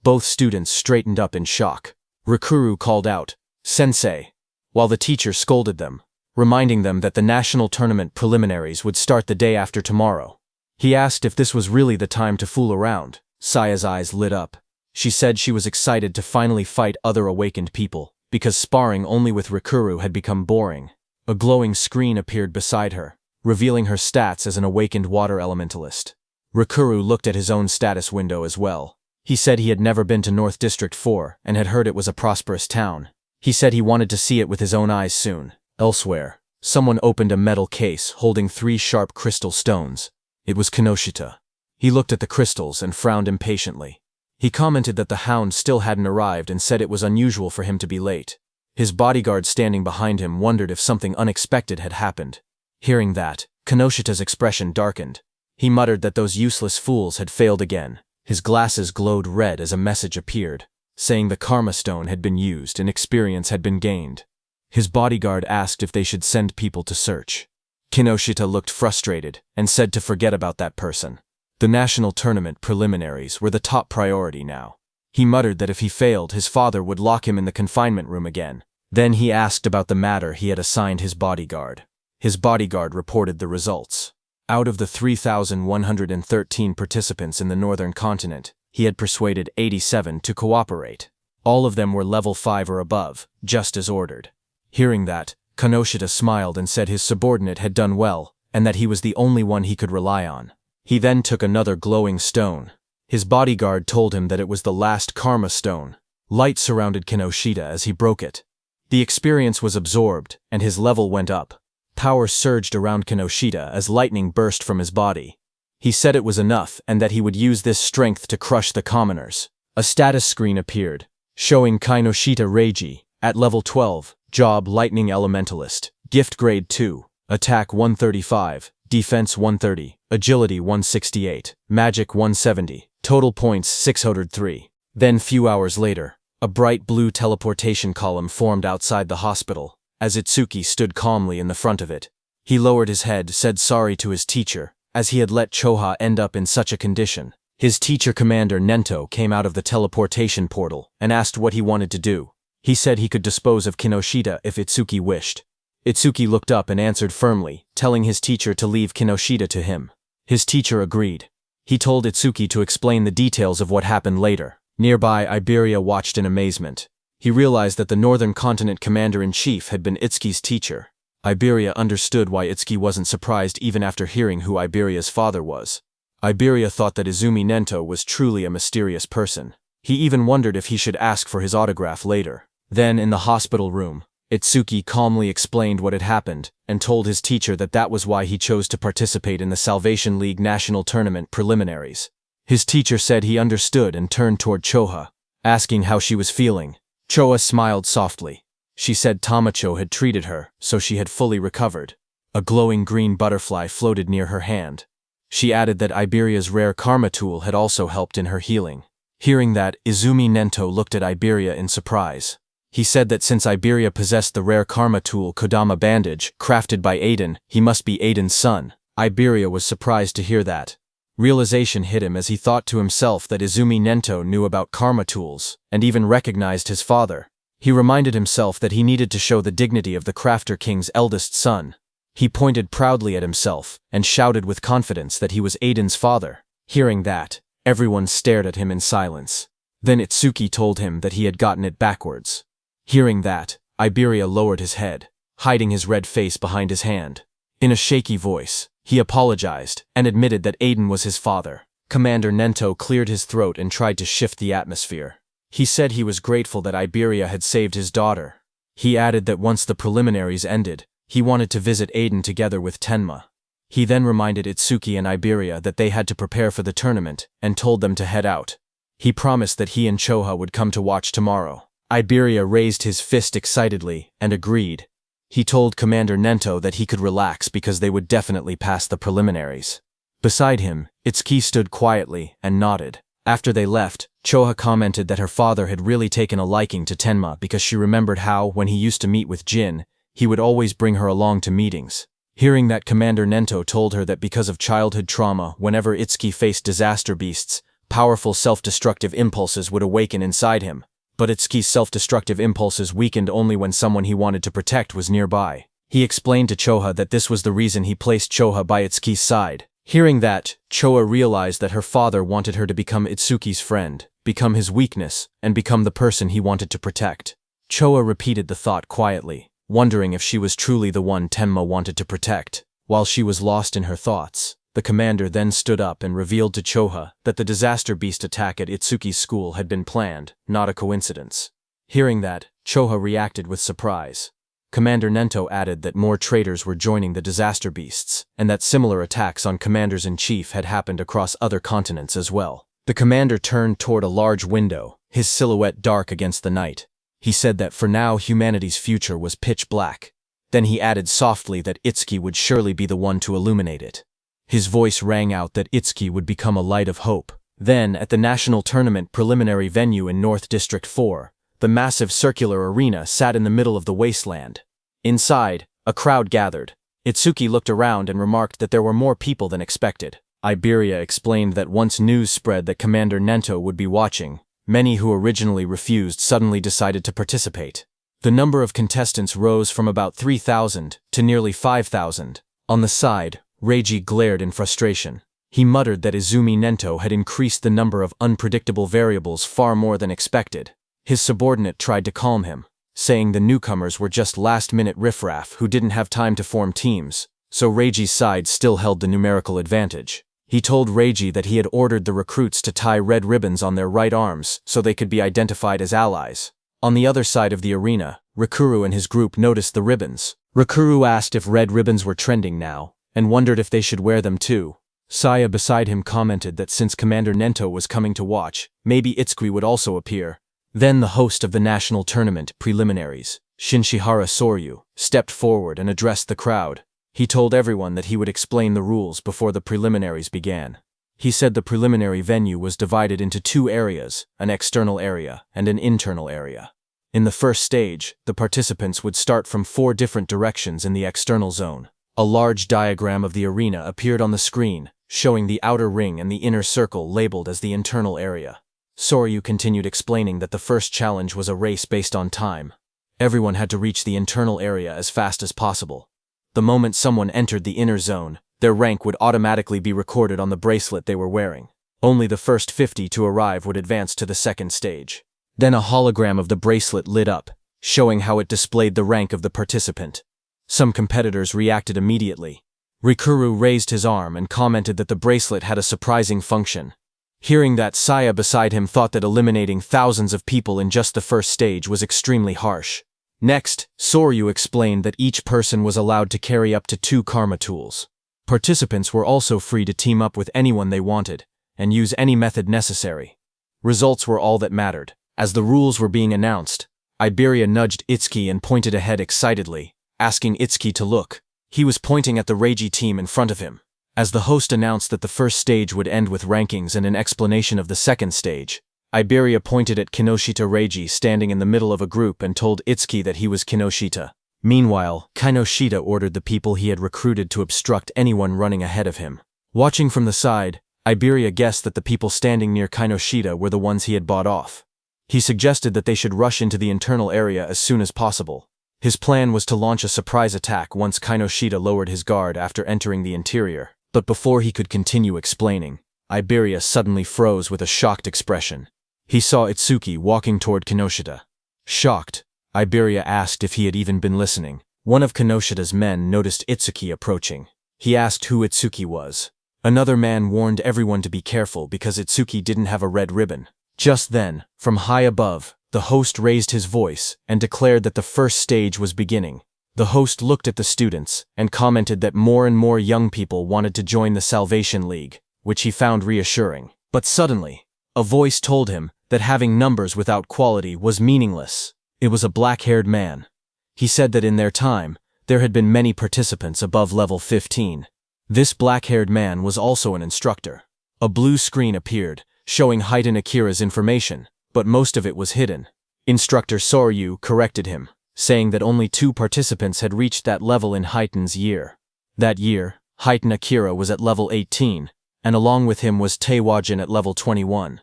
Both students straightened up in shock. Rikuru called out, "Sensei," while the teacher scolded them, reminding them that the national tournament preliminaries would start the day after tomorrow. He asked if this was really the time to fool around. Saya's eyes lit up. She said she was excited to finally fight other awakened people, because sparring only with Rikuru had become boring. A glowing screen appeared beside her, revealing her stats as an awakened water elementalist. Rikuru looked at his own status window as well. He said he had never been to North District 4 and had heard it was a prosperous town. He said he wanted to see it with his own eyes soon. Elsewhere, someone opened a metal case holding 3 sharp crystal stones. It was Kinoshita. He looked at the crystals and frowned impatiently. He commented that the hound still hadn't arrived and said it was unusual for him to be late. His bodyguard standing behind him wondered if something unexpected had happened. Hearing that, Kinoshita's expression darkened. He muttered that those useless fools had failed again. His glasses glowed red as a message appeared, saying the Karma Stone had been used and experience had been gained. His bodyguard asked if they should send people to search. Kinoshita looked frustrated and said to forget about that person. The national tournament preliminaries were the top priority now. He muttered that if he failed, his father would lock him in the confinement room again. Then he asked about the matter he had assigned his bodyguard. His bodyguard reported the results. Out of the 3,113 participants in the northern continent, he had persuaded 87 to cooperate. All of them were level 5 or above, just as ordered. Hearing that, Kinoshita smiled and said his subordinate had done well, and that he was the only one he could rely on. He then took another glowing stone. His bodyguard told him that it was the last Karma Stone. Light surrounded Kinoshita as he broke it. The experience was absorbed, and his level went up. Power surged around Kinoshita as lightning burst from his body. He said it was enough and that he would use this strength to crush the commoners. A status screen appeared, showing Kinoshita Reiji, at level 12, job Lightning Elementalist, gift grade 2, attack 135, defense 130, agility 168, magic 170, total points 603. Then few hours later, a bright blue teleportation column formed outside the hospital. As Itsuki stood calmly in the front of it, he lowered his head, said sorry to his teacher, as he had let Choha end up in such a condition. His teacher commander Nento came out of the teleportation portal and asked what he wanted to do. He said he could dispose of Kinoshita if Itsuki wished. Itsuki looked up and answered firmly, telling his teacher to leave Kinoshita to him. His teacher agreed. He told Itsuki to explain the details of what happened later. Nearby, Iberia watched in amazement. He realized that the Northern Continent Commander-in-Chief had been Itsuki's teacher. Iberia understood why Itsuki wasn't surprised even after hearing who Iberia's father was. Iberia thought that Izumi Nento was truly a mysterious person. He even wondered if he should ask for his autograph later. Then, in the hospital room, Itsuki calmly explained what had happened and told his teacher that that was why he chose to participate in the Salvation League National Tournament preliminaries. His teacher said he understood and turned toward Choha, asking how she was feeling. Choa smiled softly. She said Tamacho had treated her, so she had fully recovered. A glowing green butterfly floated near her hand. She added that Iberia's rare karma tool had also helped in her healing. Hearing that, Izumi Nento looked at Iberia in surprise. He said that since Iberia possessed the rare karma tool Kodama bandage, crafted by Aiden, he must be Aiden's son. Iberia was surprised to hear that. Realization hit him as he thought to himself that Izumi Nento knew about karma tools, and even recognized his father. He reminded himself that he needed to show the dignity of the Crafter King's eldest son. He pointed proudly at himself, and shouted with confidence that he was Aiden's father. Hearing that, everyone stared at him in silence. Then Itsuki told him that he had gotten it backwards. Hearing that, Iberia lowered his head, hiding his red face behind his hand. In a shaky voice, he apologized and admitted that Aiden was his father. Commander Nento cleared his throat and tried to shift the atmosphere. He said he was grateful that Iberia had saved his daughter. He added that once the preliminaries ended, he wanted to visit Aiden together with Tenma. He then reminded Itsuki and Iberia that they had to prepare for the tournament and told them to head out. He promised that he and Choha would come to watch tomorrow. Iberia raised his fist excitedly and agreed. He told Commander Nento that he could relax because they would definitely pass the preliminaries. Beside him, Itsuki stood quietly and nodded. After they left, Choha commented that her father had really taken a liking to Tenma because she remembered how, when he used to meet with Jin, he would always bring her along to meetings. Hearing that, Commander Nento told her that because of childhood trauma, whenever Itsuki faced disaster beasts, powerful self-destructive impulses would awaken inside him. But Itsuki's self-destructive impulses weakened only when someone he wanted to protect was nearby. He explained to Choha that this was the reason he placed Choha by Itsuki's side. Hearing that, Choha realized that her father wanted her to become Itsuki's friend, become his weakness, and become the person he wanted to protect. Choha repeated the thought quietly, wondering if she was truly the one Tenma wanted to protect. While she was lost in her thoughts, the commander then stood up and revealed to Choha that the disaster beast attack at Itsuki's school had been planned, not a coincidence. Hearing that, Choha reacted with surprise. Commander Nento added that more traitors were joining the disaster beasts, and that similar attacks on commanders-in-chief had happened across other continents as well. The commander turned toward a large window, his silhouette dark against the night. He said that for now humanity's future was pitch black. Then he added softly that Itsuki would surely be the one to illuminate it. His voice rang out that Itsuki would become a light of hope. Then, at the national tournament preliminary venue in North District 4, the massive circular arena sat in the middle of the wasteland. Inside, a crowd gathered. Itsuki looked around and remarked that there were more people than expected. Iberia explained that once news spread that Commander Nento would be watching, many who originally refused suddenly decided to participate. The number of contestants rose from about 3,000 to nearly 5,000. On the side, Reiji glared in frustration. He muttered that Izumi Nento had increased the number of unpredictable variables far more than expected. His subordinate tried to calm him, saying the newcomers were just last-minute riffraff who didn't have time to form teams, so Reiji's side still held the numerical advantage. He told Reiji that he had ordered the recruits to tie red ribbons on their right arms so they could be identified as allies. On the other side of the arena, Rikuru and his group noticed the ribbons. Rikuru asked if red ribbons were trending now, and wondered if they should wear them too. Saya beside him commented that since Commander Nento was coming to watch, maybe Itsuki would also appear. Then the host of the national tournament preliminaries, Shinshihara Soryu, stepped forward and addressed the crowd. He told everyone that he would explain the rules before the preliminaries began. He said the preliminary venue was divided into two areas, an external area and an internal area. In the first stage, the participants would start from 4 different directions in the external zone. A large diagram of the arena appeared on the screen, showing the outer ring and the inner circle labeled as the internal area. Soryu continued explaining that the first challenge was a race based on time. Everyone had to reach the internal area as fast as possible. The moment someone entered the inner zone, their rank would automatically be recorded on the bracelet they were wearing. Only the first 50 to arrive would advance to the second stage. Then a hologram of the bracelet lit up, showing how it displayed the rank of the participant. Some competitors reacted immediately. Rikuru raised his arm and commented that the bracelet had a surprising function. Hearing that, Saya beside him thought that eliminating thousands of people in just the first stage was extremely harsh. Next, Soryu explained that each person was allowed to carry up to 2 karma tools. Participants were also free to team up with anyone they wanted, and use any method necessary. Results were all that mattered. As the rules were being announced, Iberia nudged Itsuki and pointed ahead excitedly, asking Itsuki to look. He was pointing at the Reiji team in front of him. As the host announced that the first stage would end with rankings and an explanation of the second stage, Iberia pointed at Kinoshita Reiji standing in the middle of a group and told Itsuki that he was Kinoshita. Meanwhile, Kinoshita ordered the people he had recruited to obstruct anyone running ahead of him. Watching from the side, Iberia guessed that the people standing near Kinoshita were the ones he had bought off. He suggested that they should rush into the internal area as soon as possible. His plan was to launch a surprise attack once Kinoshita lowered his guard after entering the interior. But before he could continue explaining, Iberia suddenly froze with a shocked expression. He saw Itsuki walking toward Kinoshita. Shocked, Iberia asked if he had even been listening. One of Kinoshita's men noticed Itsuki approaching. He asked who Itsuki was. Another man warned everyone to be careful because Itsuki didn't have a red ribbon. Just then, from high above, the host raised his voice and declared that the first stage was beginning. The host looked at the students and commented that more and more young people wanted to join the Salvation League, which he found reassuring. But suddenly, a voice told him that having numbers without quality was meaningless. It was a black-haired man. He said that in their time, there had been many participants above level 15. This black-haired man was also an instructor. A blue screen appeared, showing Heitan Akira's information, but most of it was hidden. Instructor Soryu corrected him, saying that only 2 participants had reached that level in Heitan's year. That year, Heitan Akira was at level 18, and along with him was Taewajin at level 21.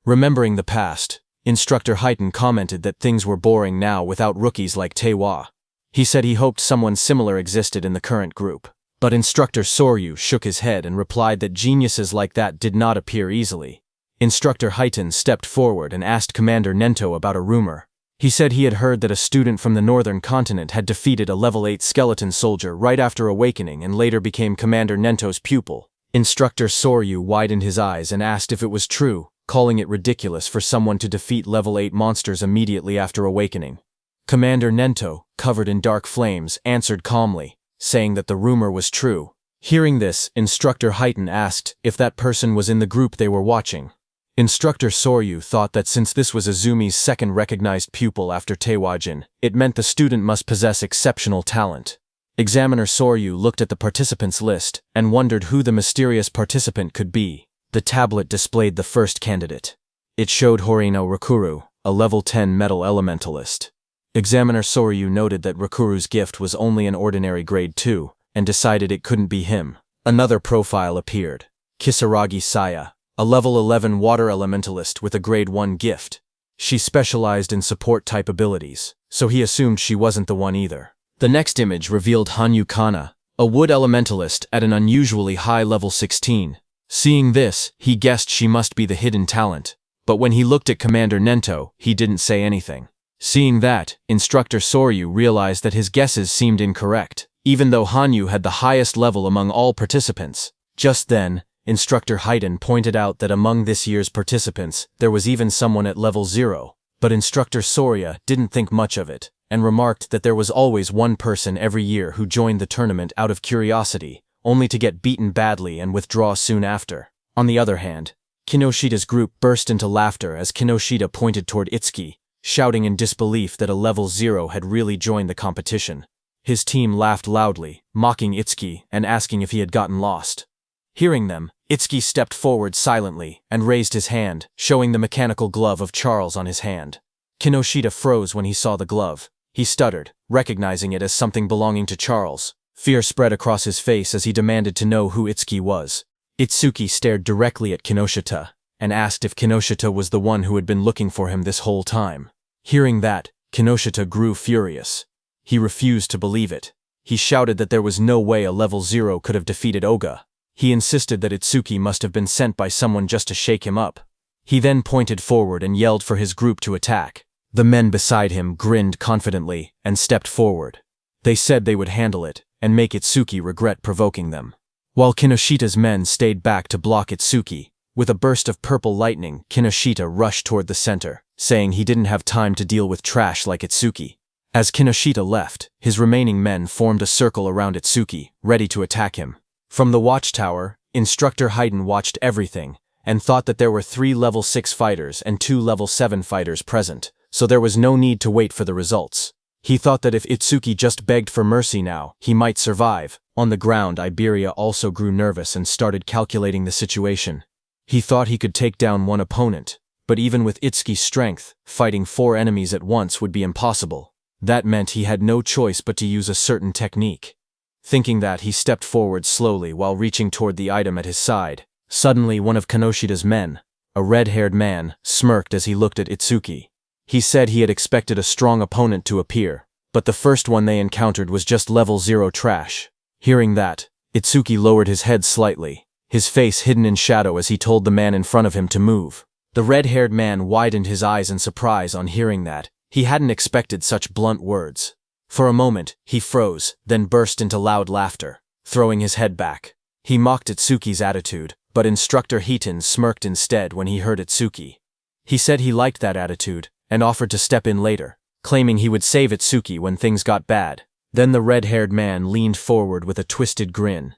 Remembering the past, Instructor Heitan commented that things were boring now without rookies like Taewa. He said he hoped someone similar existed in the current group. But Instructor Soryu shook his head and replied that geniuses like that did not appear easily. Instructor Heitan stepped forward and asked Commander Nento about a rumor. He said he had heard that a student from the northern continent had defeated a level 8 skeleton soldier right after awakening and later became Commander Nento's pupil. Instructor Soryu widened his eyes and asked if it was true, calling it ridiculous for someone to defeat level 8 monsters immediately after awakening. Commander Nento, covered in dark flames, answered calmly, saying that the rumor was true. Hearing this, Instructor Heitan asked if that person was in the group they were watching. Instructor Soryu thought that since this was Azumi's second recognized pupil after Taewajin, it meant the student must possess exceptional talent. Examiner Soryu looked at the participants list and wondered who the mysterious participant could be. The tablet displayed the first candidate. It showed Horino Rakuru, a level 10 metal elementalist. Examiner Soryu noted that Rakuru's gift was only an ordinary grade 2, and decided it couldn't be him. Another profile appeared. Kisaragi Saya, a level 11 water elementalist with a grade 1 gift. She specialized in support-type abilities, so he assumed she wasn't the one either. The next image revealed Hanyu Kana, a wood elementalist at an unusually high level 16. Seeing this, he guessed she must be the hidden talent, but when he looked at Commander Nento, he didn't say anything. Seeing that, Instructor Soryu realized that his guesses seemed incorrect, even though Hanyu had the highest level among all participants. Just then, Instructor Heitan pointed out that among this year's participants, there was even someone at level 0, but Instructor Sorya didn't think much of it, and remarked that there was always one person every year who joined the tournament out of curiosity, only to get beaten badly and withdraw soon after. On the other hand, Kinoshita's group burst into laughter as Kinoshita pointed toward Itsuki, shouting in disbelief that a level 0 had really joined the competition. His team laughed loudly, mocking Itsuki and asking if he had gotten lost. Hearing them, Itsuki stepped forward silently and raised his hand, showing the mechanical glove of Charles on his hand. Kinoshita froze when he saw the glove. He stuttered, recognizing it as something belonging to Charles. Fear spread across his face as he demanded to know who Itsuki was. Itsuki stared directly at Kinoshita and asked if Kinoshita was the one who had been looking for him this whole time. Hearing that, Kinoshita grew furious. He refused to believe it. He shouted that there was no way a level 0 could have defeated Oga. He insisted that Itsuki must have been sent by someone just to shake him up. He then pointed forward and yelled for his group to attack. The men beside him grinned confidently and stepped forward. They said they would handle it and make Itsuki regret provoking them. While Kinoshita's men stayed back to block Itsuki, with a burst of purple lightning, Kinoshita rushed toward the center, saying he didn't have time to deal with trash like Itsuki. As Kinoshita left, his remaining men formed a circle around Itsuki, ready to attack him. From the watchtower, Instructor Heitan watched everything, and thought that there were 3 level 6 fighters and 2 level 7 fighters present, so there was no need to wait for the results. He thought that if Itsuki just begged for mercy now, he might survive. On the ground, Iberia also grew nervous and started calculating the situation. He thought he could take down one opponent, but even with Itsuki's strength, fighting 4 enemies at once would be impossible. That meant he had no choice but to use a certain technique. Thinking that, he stepped forward slowly while reaching toward the item at his side. Suddenly, one of Kanoshida's men, a red-haired man, smirked as he looked at Itsuki. He said he had expected a strong opponent to appear, but the first one they encountered was just level 0 trash. Hearing that, Itsuki lowered his head slightly, his face hidden in shadow as he told the man in front of him to move. The red-haired man widened his eyes in surprise on hearing that. He hadn't expected such blunt words. For a moment, he froze, then burst into loud laughter, throwing his head back. He mocked Itsuki's attitude, but Instructor Hiton smirked instead when he heard Itsuki. He said he liked that attitude, and offered to step in later, claiming he would save Itsuki when things got bad. Then the red-haired man leaned forward with a twisted grin.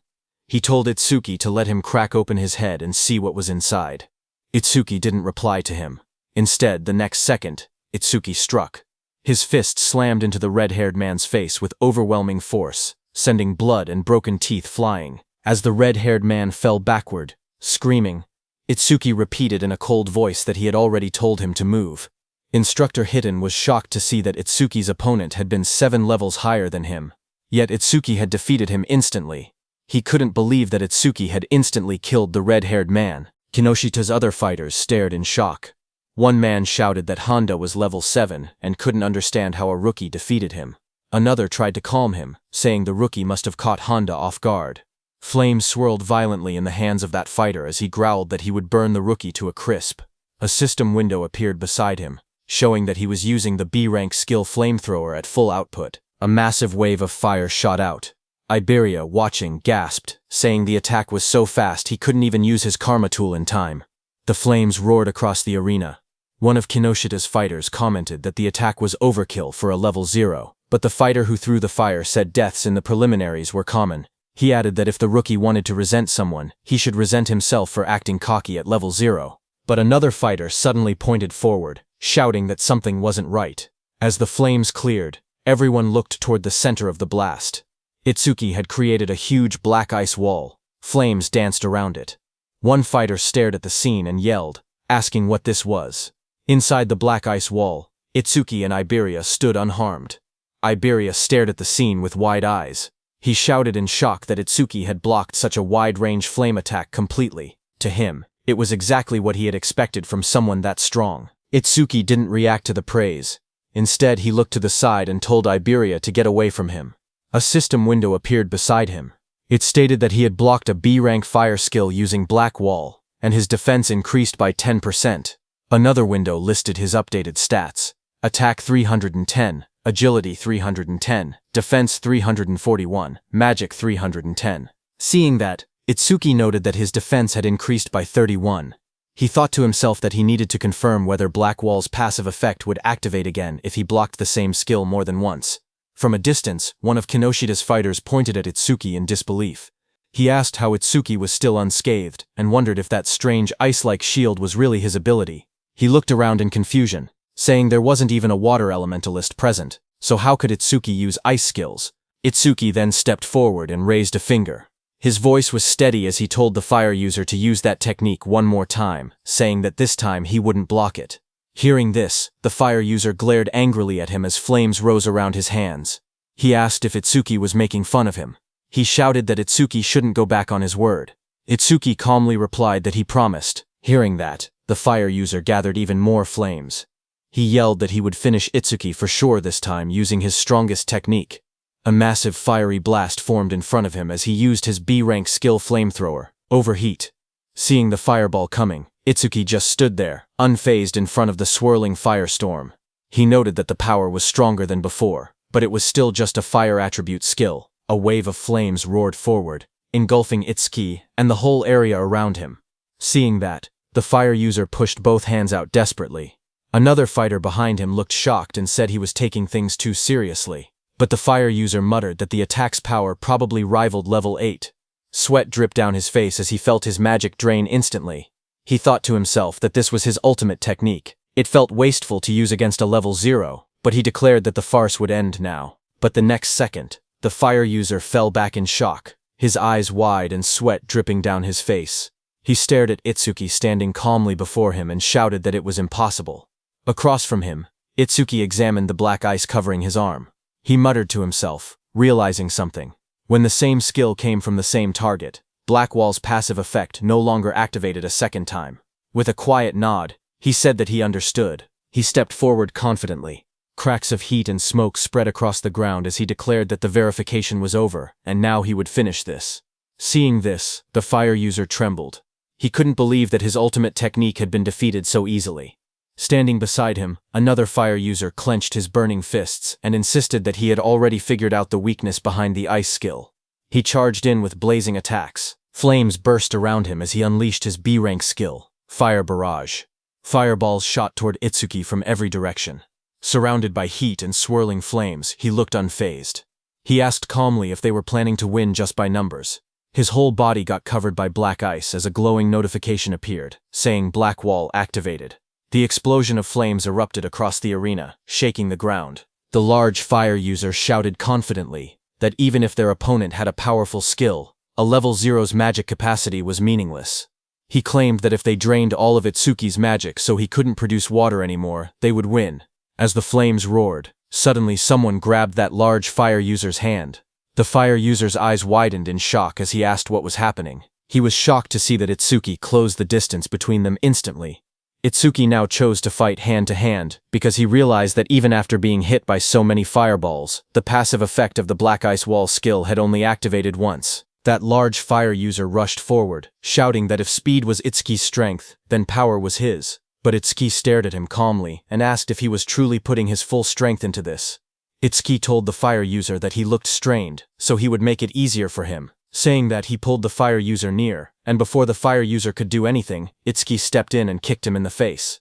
He told Itsuki to let him crack open his head and see what was inside. Itsuki didn't reply to him. Instead, the next second, Itsuki struck. His fist slammed into the red-haired man's face with overwhelming force, sending blood and broken teeth flying. As the red-haired man fell backward, screaming, Itsuki repeated in a cold voice that he had already told him to move. Instructor Hiton was shocked to see that Itsuki's opponent had been 7 levels higher than him. Yet Itsuki had defeated him instantly. He couldn't believe that Itsuki had instantly killed the red-haired man. Kinoshida's other fighters stared in shock. One man shouted that Honda was level 7 and couldn't understand how a rookie defeated him. Another tried to calm him, saying the rookie must have caught Honda off guard. Flames swirled violently in the hands of that fighter as he growled that he would burn the rookie to a crisp. A system window appeared beside him, showing that he was using the B-rank skill flamethrower at full output. A massive wave of fire shot out. Iberia, watching, gasped, saying the attack was so fast he couldn't even use his karma tool in time. The flames roared across the arena. One of Kinoshida's fighters commented that the attack was overkill for a level 0, but the fighter who threw the fire said deaths in the preliminaries were common. He added that if the rookie wanted to resent someone, he should resent himself for acting cocky at level 0. But another fighter suddenly pointed forward, shouting that something wasn't right. As the flames cleared, everyone looked toward the center of the blast. Itsuki had created a huge black ice wall. Flames danced around it. One fighter stared at the scene and yelled, asking what this was. Inside the black ice wall, Itsuki and Iberia stood unharmed. Iberia stared at the scene with wide eyes. He shouted in shock that Itsuki had blocked such a wide-range flame attack completely. To him, it was exactly what he had expected from someone that strong. Itsuki didn't react to the praise. Instead, he looked to the side and told Iberia to get away from him. A system window appeared beside him. It stated that he had blocked a B-rank fire skill using Black Wall, and his defense increased by 10%. Another window listed his updated stats. Attack 310, Agility 310, Defense 341, Magic 310. Seeing that, Itsuki noted that his defense had increased by 31. He thought to himself that he needed to confirm whether Black Wall's passive effect would activate again if he blocked the same skill more than once. From a distance, one of Kinoshida's fighters pointed at Itsuki in disbelief. He asked how Itsuki was still unscathed, and wondered if that strange ice-like shield was really his ability. He looked around in confusion, saying there wasn't even a water elementalist present, so how could Itsuki use ice skills? Itsuki then stepped forward and raised a finger. His voice was steady as he told the fire user to use that technique one more time, saying that this time he wouldn't block it. Hearing this, the fire user glared angrily at him as flames rose around his hands. He asked if Itsuki was making fun of him. He shouted that Itsuki shouldn't go back on his word. Itsuki calmly replied that he promised. Hearing that, the fire user gathered even more flames. He yelled that he would finish Itsuki for sure this time using his strongest technique. A massive fiery blast formed in front of him as he used his B-rank skill flamethrower, Overheat. Seeing the fireball coming, Itsuki just stood there, unfazed in front of the swirling firestorm. He noted that the power was stronger than before, but it was still just a fire attribute skill. A wave of flames roared forward, engulfing Itsuki and the whole area around him. Seeing that, the fire user pushed both hands out desperately. Another fighter behind him looked shocked and said he was taking things too seriously. But the fire user muttered that the attack's power probably rivaled level 8. Sweat dripped down his face as he felt his magic drain instantly. He thought to himself that this was his ultimate technique. It felt wasteful to use against a level 0, but he declared that the farce would end now. But the next second, the fire user fell back in shock, his eyes wide and sweat dripping down his face. He stared at Itsuki standing calmly before him and shouted that it was impossible. Across from him, Itsuki examined the black ice covering his arm. He muttered to himself, realizing something. When the same skill came from the same target, Blackwall's passive effect no longer activated a second time. With a quiet nod, he said that he understood. He stepped forward confidently. Cracks of heat and smoke spread across the ground as he declared that the verification was over, and now he would finish this. Seeing this, the fire user trembled. He couldn't believe that his ultimate technique had been defeated so easily. Standing beside him, another fire user clenched his burning fists and insisted that he had already figured out the weakness behind the ice skill. He charged in with blazing attacks. Flames burst around him as he unleashed his B-rank skill, Fire Barrage. Fireballs shot toward Itsuki from every direction. Surrounded by heat and swirling flames, he looked unfazed. He asked calmly if they were planning to win just by numbers. His whole body got covered by black ice as a glowing notification appeared, saying Blackwall activated. The explosion of flames erupted across the arena, shaking the ground. The large fire user shouted confidently that even if their opponent had a powerful skill, a level 0's magic capacity was meaningless. He claimed that if they drained all of Itsuki's magic so he couldn't produce water anymore, they would win. As the flames roared, suddenly someone grabbed that large fire user's hand. The fire user's eyes widened in shock as he asked what was happening. He was shocked to see that Itsuki closed the distance between them instantly. Itsuki now chose to fight hand-to-hand because he realized that even after being hit by so many fireballs, the passive effect of the Black Ice Wall skill had only activated once. That large fire user rushed forward, shouting that if speed was Itsuki's strength, then power was his. But Itsuki stared at him calmly and asked if he was truly putting his full strength into this. Itsuki told the fire user that he looked strained, so he would make it easier for him, saying that he pulled the fire user near, and before the fire user could do anything, Itsuki stepped in and kicked him in the face.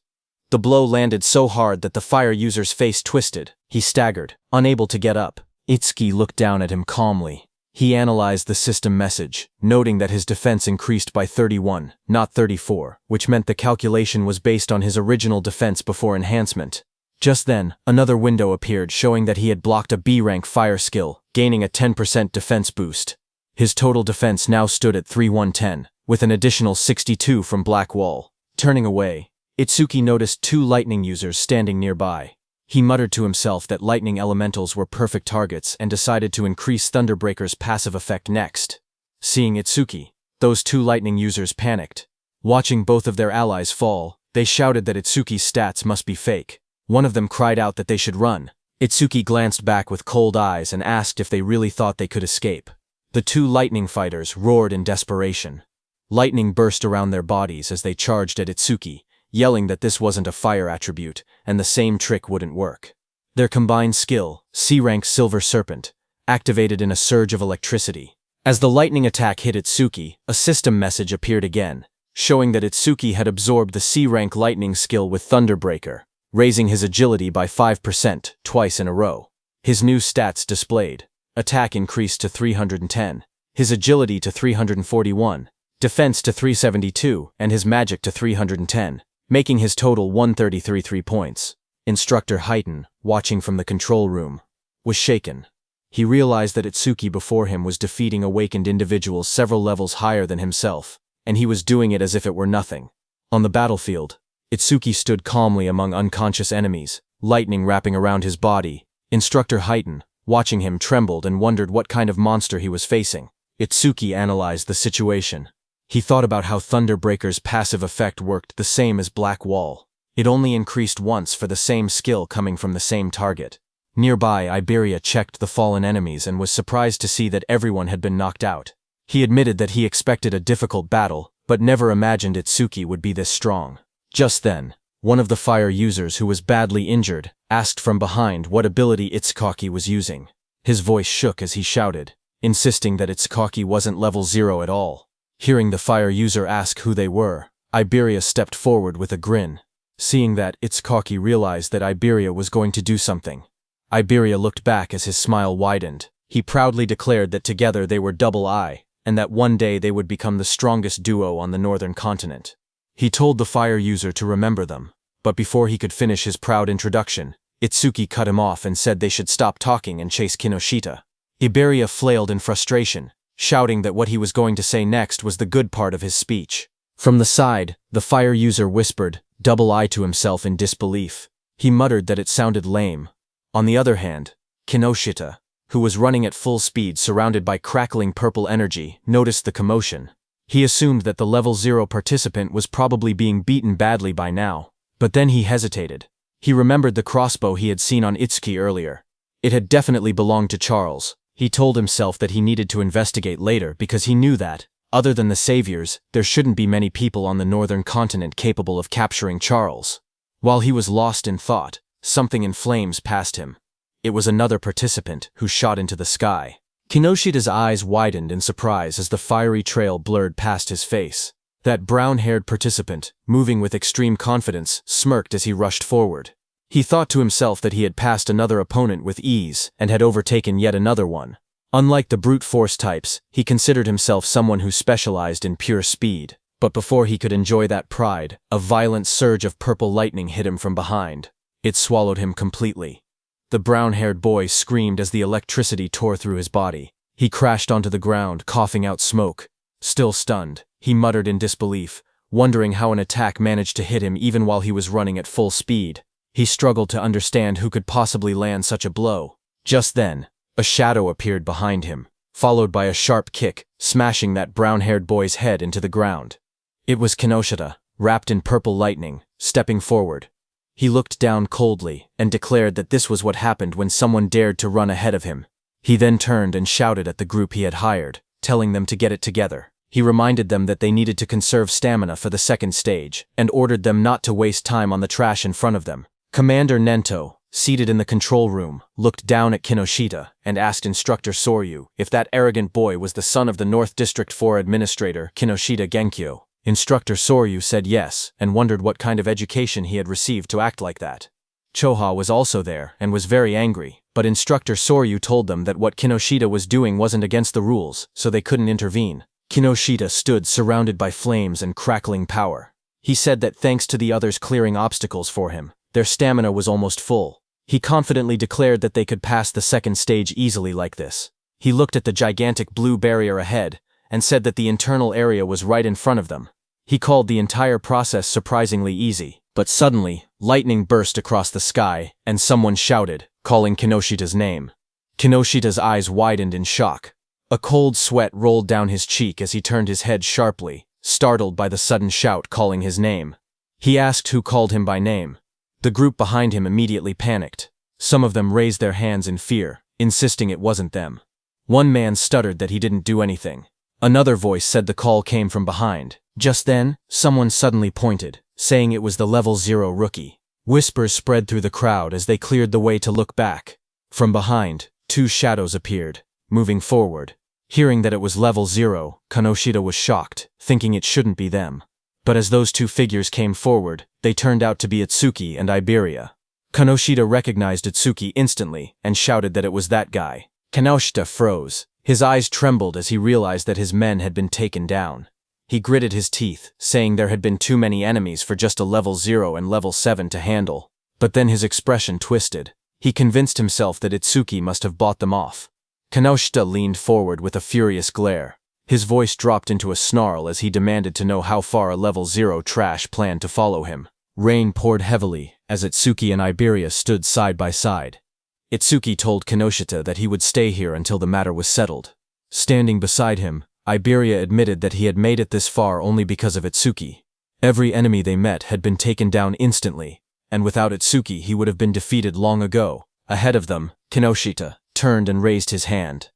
The blow landed so hard that the fire user's face twisted. He staggered, unable to get up. Itsuki looked down at him calmly. He analyzed the system message, noting that his defense increased by 31, not 34, which meant the calculation was based on his original defense before enhancement. Just then, another window appeared showing that he had blocked a B-rank fire skill, gaining a 10% defense boost. His total defense now stood at 3110, with an additional 62 from Blackwall. Turning away, Itsuki noticed two lightning users standing nearby. He muttered to himself that lightning elementals were perfect targets and decided to increase Thunderbreaker's passive effect next. Seeing Itsuki, those two lightning users panicked. Watching both of their allies fall, they shouted that Itsuki's stats must be fake. One of them cried out that they should run. Itsuki glanced back with cold eyes and asked if they really thought they could escape. The two lightning fighters roared in desperation. Lightning burst around their bodies as they charged at Itsuki, yelling that this wasn't a fire attribute, and the same trick wouldn't work. Their combined skill, C-rank Silver Serpent, activated in a surge of electricity. As the lightning attack hit Itsuki, a system message appeared again, showing that Itsuki had absorbed the C-rank lightning skill with Thunderbreaker, raising his agility by 5% twice in a row. His new stats displayed. Attack increased to 310, his agility to 341, defense to 372, and his magic to 310. Making his total 133 points. Instructor Haiten, watching from the control room, was shaken. He realized that Itsuki before him was defeating awakened individuals several levels higher than himself, and he was doing it as if it were nothing. On the battlefield, Itsuki stood calmly among unconscious enemies, lightning wrapping around his body. Instructor Haiten, watching him, trembled and wondered what kind of monster he was facing. Itsuki analyzed the situation. He thought about how Thunderbreaker's passive effect worked the same as Blackwall. It only increased once for the same skill coming from the same target. Nearby, Iberia checked the fallen enemies and was surprised to see that everyone had been knocked out. He admitted that he expected a difficult battle, but never imagined Itsuki would be this strong. Just then, one of the fire users who was badly injured asked from behind what ability Itsuki was using. His voice shook as he shouted, insisting that Itsuki wasn't level 0 at all. Hearing the fire user ask who they were, Iberia stepped forward with a grin. Seeing that, Itsuki realized that Iberia was going to do something. Iberia looked back as his smile widened. He proudly declared that together they were Double I, and that one day they would become the strongest duo on the northern continent. He told the fire user to remember them. but before he could finish his proud introduction, Itsuki cut him off and said they should stop talking and chase Kinoshita. Iberia flailed in frustration, shouting that what he was going to say next was the good part of his speech. From the side, the fire user whispered, double I to himself in disbelief. He muttered that it sounded lame. On the other hand, Kinoshita, who was running at full speed surrounded by crackling purple energy, noticed the commotion. He assumed that the level 0 participant was probably being beaten badly by now. But then he hesitated. He remembered the crossbow he had seen on Itsuki earlier. It had definitely belonged to Charles. He told himself that he needed to investigate later because he knew that, other than the saviors, there shouldn't be many people on the northern continent capable of capturing Charles. While he was lost in thought, something in flames passed him. It was another participant who shot into the sky. Kinoshita's eyes widened in surprise as the fiery trail blurred past his face. That brown-haired participant, moving with extreme confidence, smirked as he rushed forward. He thought to himself that he had passed another opponent with ease and had overtaken yet another one. Unlike the brute force types, he considered himself someone who specialized in pure speed. But before he could enjoy that pride, a violent surge of purple lightning hit him from behind. It swallowed him completely. The brown-haired boy screamed as the electricity tore through his body. He crashed onto the ground, coughing out smoke. Still stunned, he muttered in disbelief, wondering how an attack managed to hit him even while he was running at full speed. He struggled to understand who could possibly land such a blow. Just then, a shadow appeared behind him, followed by a sharp kick, smashing that brown-haired boy's head into the ground. It was Kinoshita, wrapped in purple lightning, stepping forward. He looked down coldly and declared that this was what happened when someone dared to run ahead of him. He then turned and shouted at the group he had hired, telling them to get it together. He reminded them that they needed to conserve stamina for the second stage, and ordered them not to waste time on the trash in front of them. Commander Nento, seated in the control room, looked down at Kinoshita and asked Instructor Soryu if that arrogant boy was the son of the North District 4 Administrator Kinoshita Genkyo. Instructor Soryu said yes and wondered what kind of education he had received to act like that. Choha was also there and was very angry, but Instructor Soryu told them that what Kinoshita was doing wasn't against the rules, so they couldn't intervene. Kinoshita stood surrounded by flames and crackling power. He said that thanks to the others clearing obstacles for him, their stamina was almost full. He confidently declared that they could pass the second stage easily like this. He looked at the gigantic blue barrier ahead and said that the internal area was right in front of them. He called the entire process surprisingly easy, but suddenly, lightning burst across the sky and someone shouted, calling Kinoshita's name. Kinoshita's eyes widened in shock. A cold sweat rolled down his cheek as he turned his head sharply, startled by the sudden shout calling his name. He asked who called him by name. The group behind him immediately panicked. Some of them raised their hands in fear, insisting it wasn't them. One man stuttered that he didn't do anything. Another voice said the call came from behind. Just then, someone suddenly pointed, saying it was the level 0 rookie. Whispers spread through the crowd as they cleared the way to look back. From behind, two shadows appeared, moving forward. Hearing that it was level 0, Kinoshita was shocked, thinking it shouldn't be them. But as those two figures came forward, they turned out to be Itsuki and Iberia. Kinoshita recognized Itsuki instantly and shouted that it was that guy. Kinoshita froze. His eyes trembled as he realized that his men had been taken down. He gritted his teeth, saying there had been too many enemies for just a level 0 and level 7 to handle. But then his expression twisted. He convinced himself that Itsuki must have bought them off. Kinoshita leaned forward with a furious glare. His voice dropped into a snarl as he demanded to know how far a level 0 trash planned to follow him. Rain poured heavily as Itsuki and Iberia stood side by side. Itsuki told Kinoshita that he would stay here until the matter was settled. Standing beside him, Iberia admitted that he had made it this far only because of Itsuki. Every enemy they met had been taken down instantly, and without Itsuki he would have been defeated long ago. Ahead of them, Kinoshita turned and raised his hand.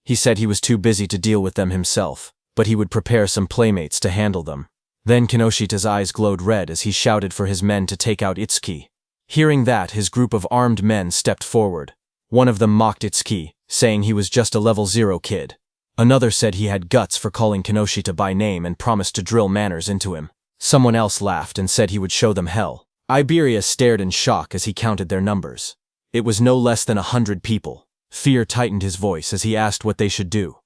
He said he was too busy to deal with them himself, but he would prepare some playmates to handle them. Then Kinoshita's eyes glowed red as he shouted for his men to take out Itsuki. Hearing that, his group of armed men stepped forward. One of them mocked Itsuki, saying he was just a level 0 kid. Another said he had guts for calling Kinoshita by name and promised to drill manners into him. Someone else laughed and said he would show them hell. Iberia stared in shock as he counted their numbers. It was no less than 100 people. Fear tightened his voice as he asked what they should do.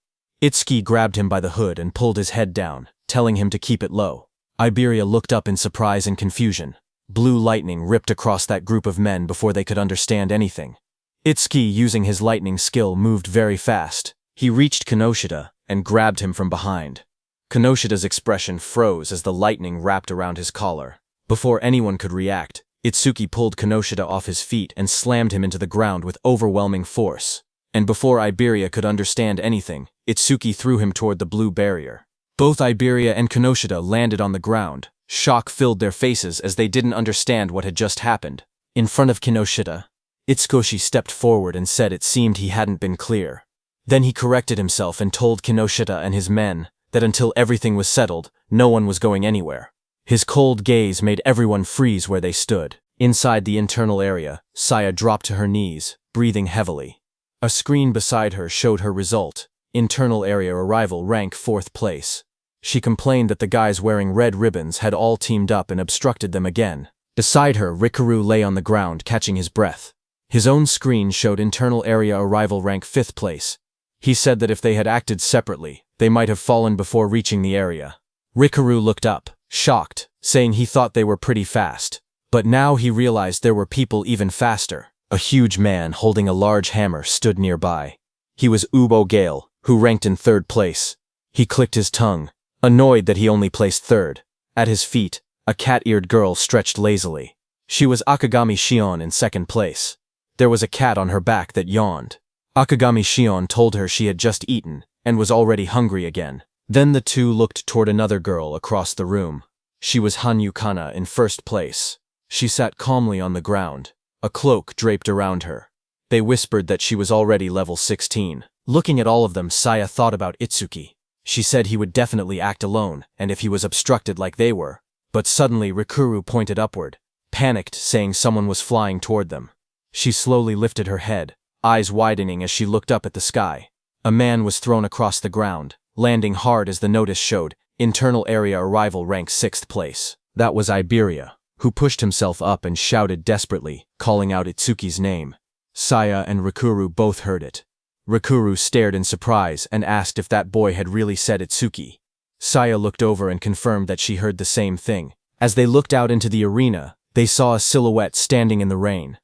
Itsuki grabbed him by the hood and pulled his head down, telling him to keep it low. Iberia looked up in surprise and confusion. Blue lightning ripped across that group of men before they could understand anything. Itsuki, using his lightning skill, moved very fast. He reached Kinoshita and grabbed him from behind. Kinoshita's expression froze as the lightning wrapped around his collar. Before anyone could react, Itsuki pulled Kinoshita off his feet and slammed him into the ground with overwhelming force. And before Iberia could understand anything, Itsuki threw him toward the blue barrier. Both Iberia and Kinoshita landed on the ground. Shock filled their faces as they didn't understand what had just happened. In front of Kinoshita, Itsukoshi stepped forward and said it seemed he hadn't been clear. Then he corrected himself and told Kinoshita and his men that until everything was settled, no one was going anywhere. His cold gaze made everyone freeze where they stood. Inside the internal area, Saya dropped to her knees, breathing heavily. A screen beside her showed her result. Internal area arrival rank 4th place. She complained that the guys wearing red ribbons had all teamed up and obstructed them again. Beside her, Rikaru lay on the ground, catching his breath. His own screen showed internal area arrival rank 5th place. He said that if they had acted separately, they might have fallen before reaching the area. Rikaru looked up, shocked, saying he thought they were pretty fast. But now he realized there were people even faster. A huge man holding a large hammer stood nearby. He was Ubo Gale, who ranked in 3rd place. He clicked his tongue, annoyed that he only placed 3rd. At his feet, a cat-eared girl stretched lazily. She was Akagami Shion in 2nd place. There was a cat on her back that yawned. Akagami Shion told her she had just eaten and was already hungry again. Then the two looked toward another girl across the room. She was Hanyu Kana in 1st place. She sat calmly on the ground, a cloak draped around her. They whispered that she was already level 16. Looking at all of them, Saya thought about Itsuki. She said he would definitely act alone, and if he was obstructed like they were. But suddenly Rikuru pointed upward, panicked, saying someone was flying toward them. She slowly lifted her head, eyes widening as she looked up at the sky. A man was thrown across the ground, landing hard as the notice showed, internal area arrival rank 6th place. That was Iberia, who pushed himself up and shouted desperately, calling out Itsuki's name. Saya and Rikuru both heard it. Rikuru stared in surprise and asked if that boy had really said Itsuki. Saya looked over and confirmed that she heard the same thing. As they looked out into the arena, they saw a silhouette standing in the rain.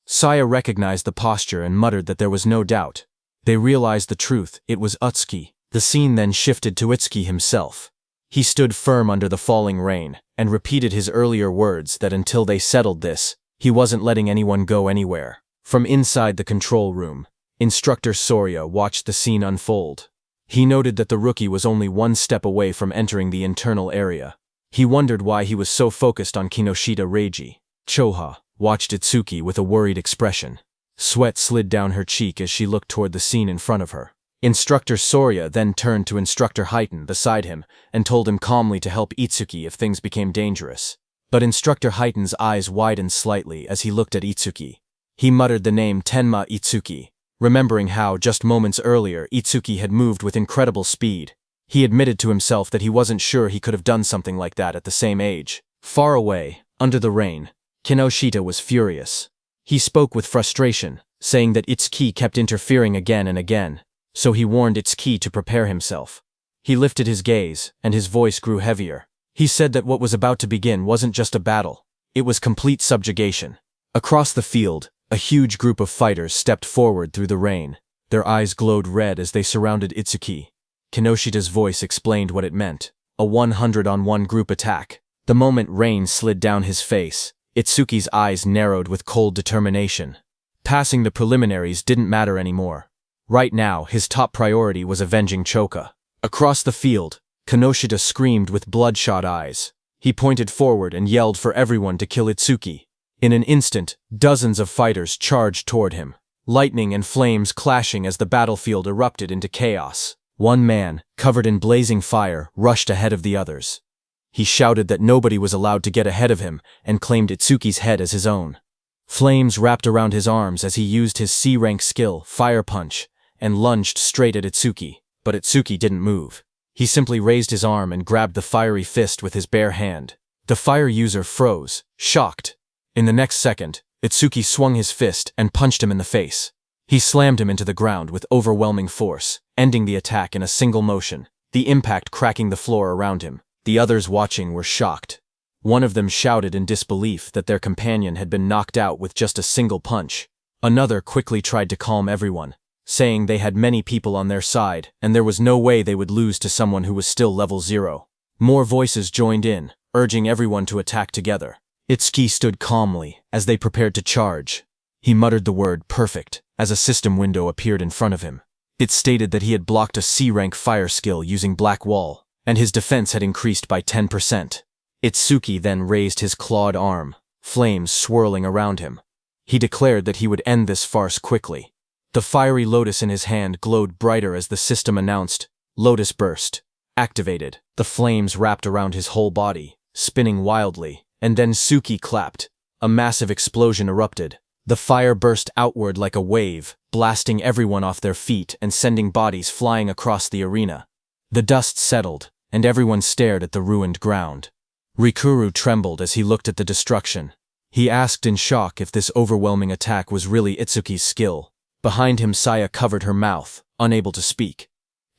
Saya recognized the posture and muttered that there was no doubt. They realized the truth, it was Utsuki. The scene then shifted to Itsuki himself. He stood firm under the falling rain, and repeated his earlier words that until they settled this, he wasn't letting anyone go anywhere. From inside the control room, Instructor Soria watched the scene unfold. He noted that the rookie was only 1 step away from entering the internal area. He wondered why he was so focused on Kinoshita Reiji. Choha watched Itsuki with a worried expression. Sweat slid down her cheek as she looked toward the scene in front of her. Instructor Soria then turned to Instructor Heiton beside him and told him calmly to help Itsuki if things became dangerous. But Instructor Heiton's eyes widened slightly as he looked at Itsuki. He muttered the name Tenma Itsuki, remembering how, just moments earlier, Itsuki had moved with incredible speed. He admitted to himself that he wasn't sure he could have done something like that at the same age. Far away, under the rain, Kinoshita was furious. He spoke with frustration, saying that Itsuki kept interfering again and again, so he warned Itsuki to prepare himself. He lifted his gaze, and his voice grew heavier. He said that what was about to begin wasn't just a battle, it was complete subjugation. Across the field, a huge group of fighters stepped forward through the rain. Their eyes glowed red as they surrounded Itsuki. Kinoshita's voice explained what it meant, a 100-on-1 group attack. The moment rain slid down his face, Itsuki's eyes narrowed with cold determination. Passing the preliminaries didn't matter anymore. Right now, his top priority was avenging Choka. Across the field, Kinoshita screamed with bloodshot eyes. He pointed forward and yelled for everyone to kill Itsuki. In an instant, dozens of fighters charged toward him, lightning and flames clashing as the battlefield erupted into chaos. One man, covered in blazing fire, rushed ahead of the others. He shouted that nobody was allowed to get ahead of him and claimed Itsuki's head as his own. Flames wrapped around his arms as he used his C-rank skill, Fire Punch, and lunged straight at Itsuki, but Itsuki didn't move. He simply raised his arm and grabbed the fiery fist with his bare hand. The fire user froze, shocked. In the next second, Itsuki swung his fist and punched him in the face. He slammed him into the ground with overwhelming force, ending the attack in a single motion, the impact cracking the floor around him. The others watching were shocked. One of them shouted in disbelief that their companion had been knocked out with just a single punch. Another quickly tried to calm everyone, saying they had many people on their side and there was no way they would lose to someone who was still level 0. More voices joined in, urging everyone to attack together. Itsuki stood calmly as they prepared to charge. He muttered the word perfect as a system window appeared in front of him. It stated that he had blocked a C-rank fire skill using Black Wall, and his defense had increased by 10%. Itsuki then raised his clawed arm, flames swirling around him. He declared that he would end this farce quickly. The fiery lotus in his hand glowed brighter as the system announced, Lotus Burst. Activated. The flames wrapped around his whole body, spinning wildly, and then Suki clapped. A massive explosion erupted. The fire burst outward like a wave, blasting everyone off their feet and sending bodies flying across the arena. The dust settled, and everyone stared at the ruined ground. Rikuru trembled as he looked at the destruction. He asked in shock if this overwhelming attack was really Itsuki's skill. Behind him, Saya covered her mouth, unable to speak.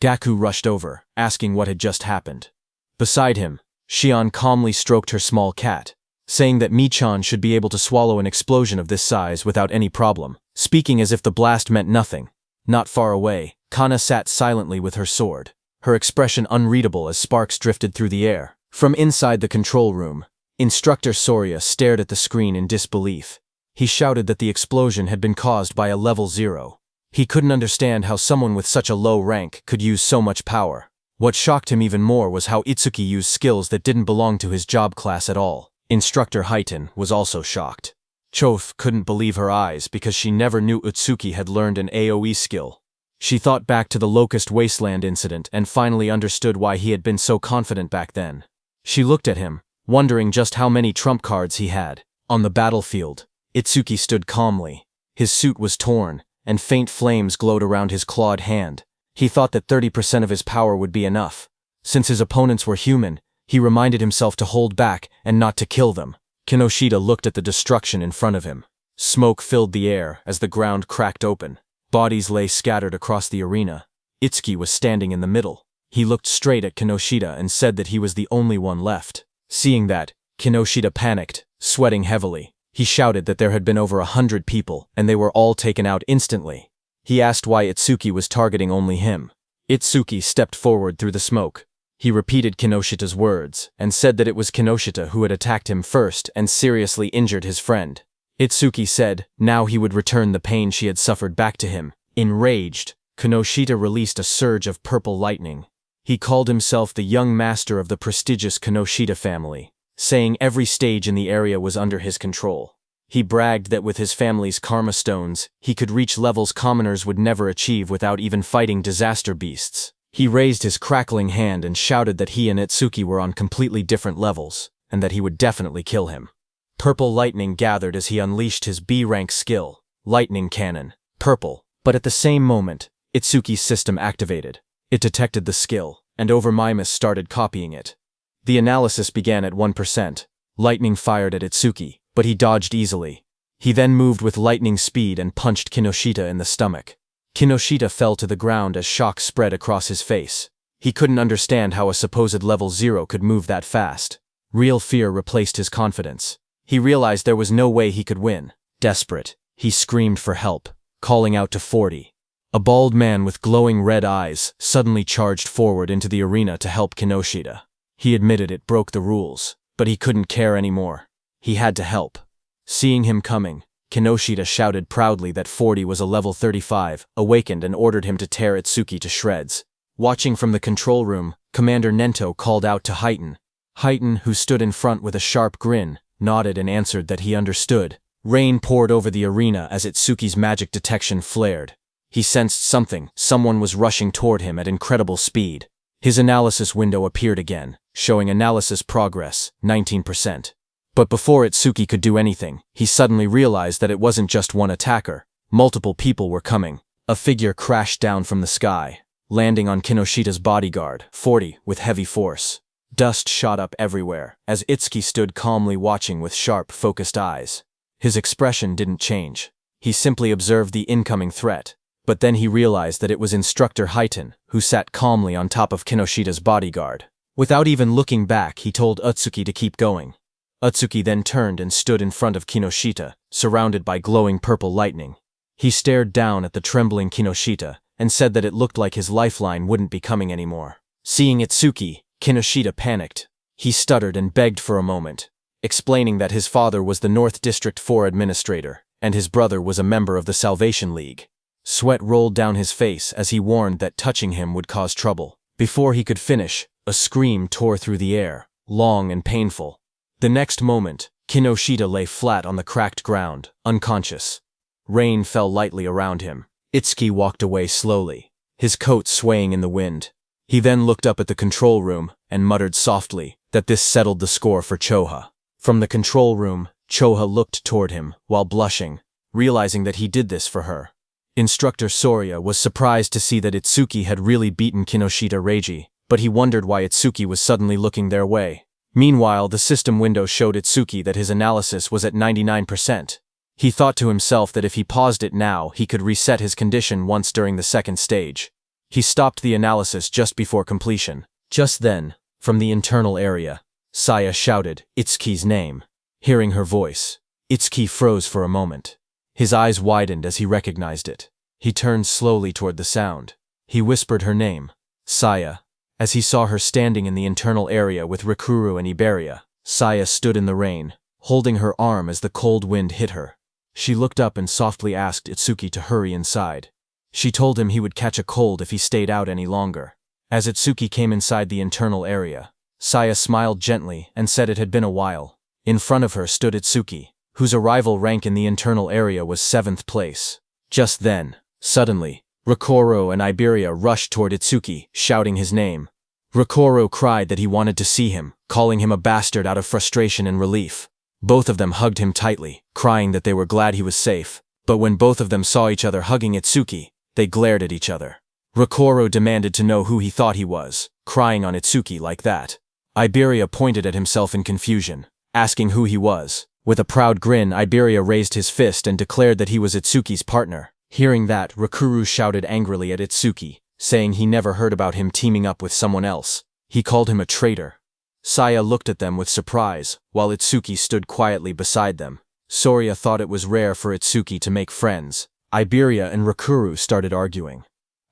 Gaku rushed over, asking what had just happened. Beside him, Shion calmly stroked her small cat, saying that Michan should be able to swallow an explosion of this size without any problem, speaking as if the blast meant nothing. Not far away, Kana sat silently with her sword, her expression unreadable as sparks drifted through the air. From inside the control room, Instructor Soria stared at the screen in disbelief. He shouted that the explosion had been caused by a level 0. He couldn't understand how someone with such a low rank could use so much power. What shocked him even more was how Itsuki used skills that didn't belong to his job class at all. Instructor Haiten was also shocked. Choth couldn't believe her eyes because she never knew Itsuki had learned an AoE skill. She thought back to the Locust Wasteland incident and finally understood why he had been so confident back then. She looked at him, wondering just how many trump cards he had. On the battlefield, Itsuki stood calmly. His suit was torn, and faint flames glowed around his clawed hand. He thought that 30% of his power would be enough. Since his opponents were human, he reminded himself to hold back and not to kill them. Kinoshita looked at the destruction in front of him. Smoke filled the air as the ground cracked open. Bodies lay scattered across the arena. Itsuki was standing in the middle. He looked straight at Kinoshita and said that he was the only one left. Seeing that, Kinoshita panicked, sweating heavily. He shouted that there had been over 100 people, and they were all taken out instantly. He asked why Itsuki was targeting only him. Itsuki stepped forward through the smoke. He repeated Kinoshita's words, and said that it was Kinoshita who had attacked him first and seriously injured his friend. Itsuki said now he would return the pain she had suffered back to him. Enraged, Kinoshita released a surge of purple lightning. He called himself the young master of the prestigious Kinoshita family, saying every stage in the area was under his control. He bragged that with his family's karma stones, he could reach levels commoners would never achieve without even fighting disaster beasts. He raised his crackling hand and shouted that he and Itsuki were on completely different levels, and that he would definitely kill him. Purple lightning gathered as he unleashed his B-rank skill, Lightning Cannon, purple, but at the same moment, Itsuki's system activated. It detected the skill, and Overmimus started copying it. The analysis began at 1%. Lightning fired at Itsuki, but he dodged easily. He then moved with lightning speed and punched Kinoshita in the stomach. Kinoshita fell to the ground as shock spread across his face. He couldn't understand how a supposed level 0 could move that fast. Real fear replaced his confidence. He realized there was no way he could win. Desperate, he screamed for help, calling out to 40. A bald man with glowing red eyes suddenly charged forward into the arena to help Kinoshita. He admitted it broke the rules, but he couldn't care anymore. He had to help. Seeing him coming, Kinoshita shouted proudly that 40 was a level 35, awakened and ordered him to tear Itsuki to shreds. Watching from the control room, Commander Nento called out to Haiten. Haiten, who stood in front with a sharp grin, nodded and answered that he understood. Rain poured over the arena as Itsuki's magic detection flared. He sensed someone was rushing toward him at incredible speed. His analysis window appeared again, showing analysis progress, 19%. But before Itsuki could do anything, he suddenly realized that it wasn't just one attacker. Multiple people were coming. A figure crashed down from the sky, landing on Kinoshita's bodyguard, 40, with heavy force. Dust shot up everywhere, as Itsuki stood calmly watching with sharp, focused eyes. His expression didn't change. He simply observed the incoming threat. But then he realized that it was Instructor Haiten, who sat calmly on top of Kinoshita's bodyguard. Without even looking back, he told Itsuki to keep going. Utsuki then turned and stood in front of Kinoshita, surrounded by glowing purple lightning. He stared down at the trembling Kinoshita and said that it looked like his lifeline wouldn't be coming anymore. Seeing Itsuki, Kinoshita panicked. He stuttered and begged for a moment, explaining that his father was the North District 4 administrator, and his brother was a member of the Salvation League. Sweat rolled down his face as he warned that touching him would cause trouble. Before he could finish, a scream tore through the air, long and painful. The next moment, Kinoshita lay flat on the cracked ground, unconscious. Rain fell lightly around him. Itsuki walked away slowly, his coat swaying in the wind. He then looked up at the control room and muttered softly that this settled the score for Choha. From the control room, Choha looked toward him while blushing, realizing that he did this for her. Instructor Soria was surprised to see that Itsuki had really beaten Kinoshita Reiji, but he wondered why Itsuki was suddenly looking their way. Meanwhile, the system window showed Itsuki that his analysis was at 99%. He thought to himself that if he paused it now, he could reset his condition once during the second stage. He stopped the analysis just before completion. Just then, from the internal area, Saya shouted Itsuki's name. Hearing her voice, Itsuki froze for a moment. His eyes widened as he recognized it. He turned slowly toward the sound. He whispered her name, Saya. As he saw her standing in the internal area with Rikuru and Iberia, Saya stood in the rain, holding her arm as the cold wind hit her. She looked up and softly asked Itsuki to hurry inside. She told him he would catch a cold if he stayed out any longer. As Itsuki came inside the internal area, Saya smiled gently and said it had been a while. In front of her stood Itsuki, whose arrival rank in the internal area was 7th place. Just then, suddenly, Rikuru and Iberia rushed toward Itsuki, shouting his name. Rikuru cried that he wanted to see him, calling him a bastard out of frustration and relief. Both of them hugged him tightly, crying that they were glad he was safe. But when both of them saw each other hugging Itsuki, they glared at each other. Rikuru demanded to know who he thought he was, crying on Itsuki like that. Iberia pointed at himself in confusion, asking who he was. With a proud grin, Iberia raised his fist and declared that he was Itsuki's partner. Hearing that, Rikuru shouted angrily at Itsuki, saying he never heard about him teaming up with someone else. He called him a traitor. Saya looked at them with surprise, while Itsuki stood quietly beside them. Soria thought it was rare for Itsuki to make friends. Iberia and Rikuru started arguing.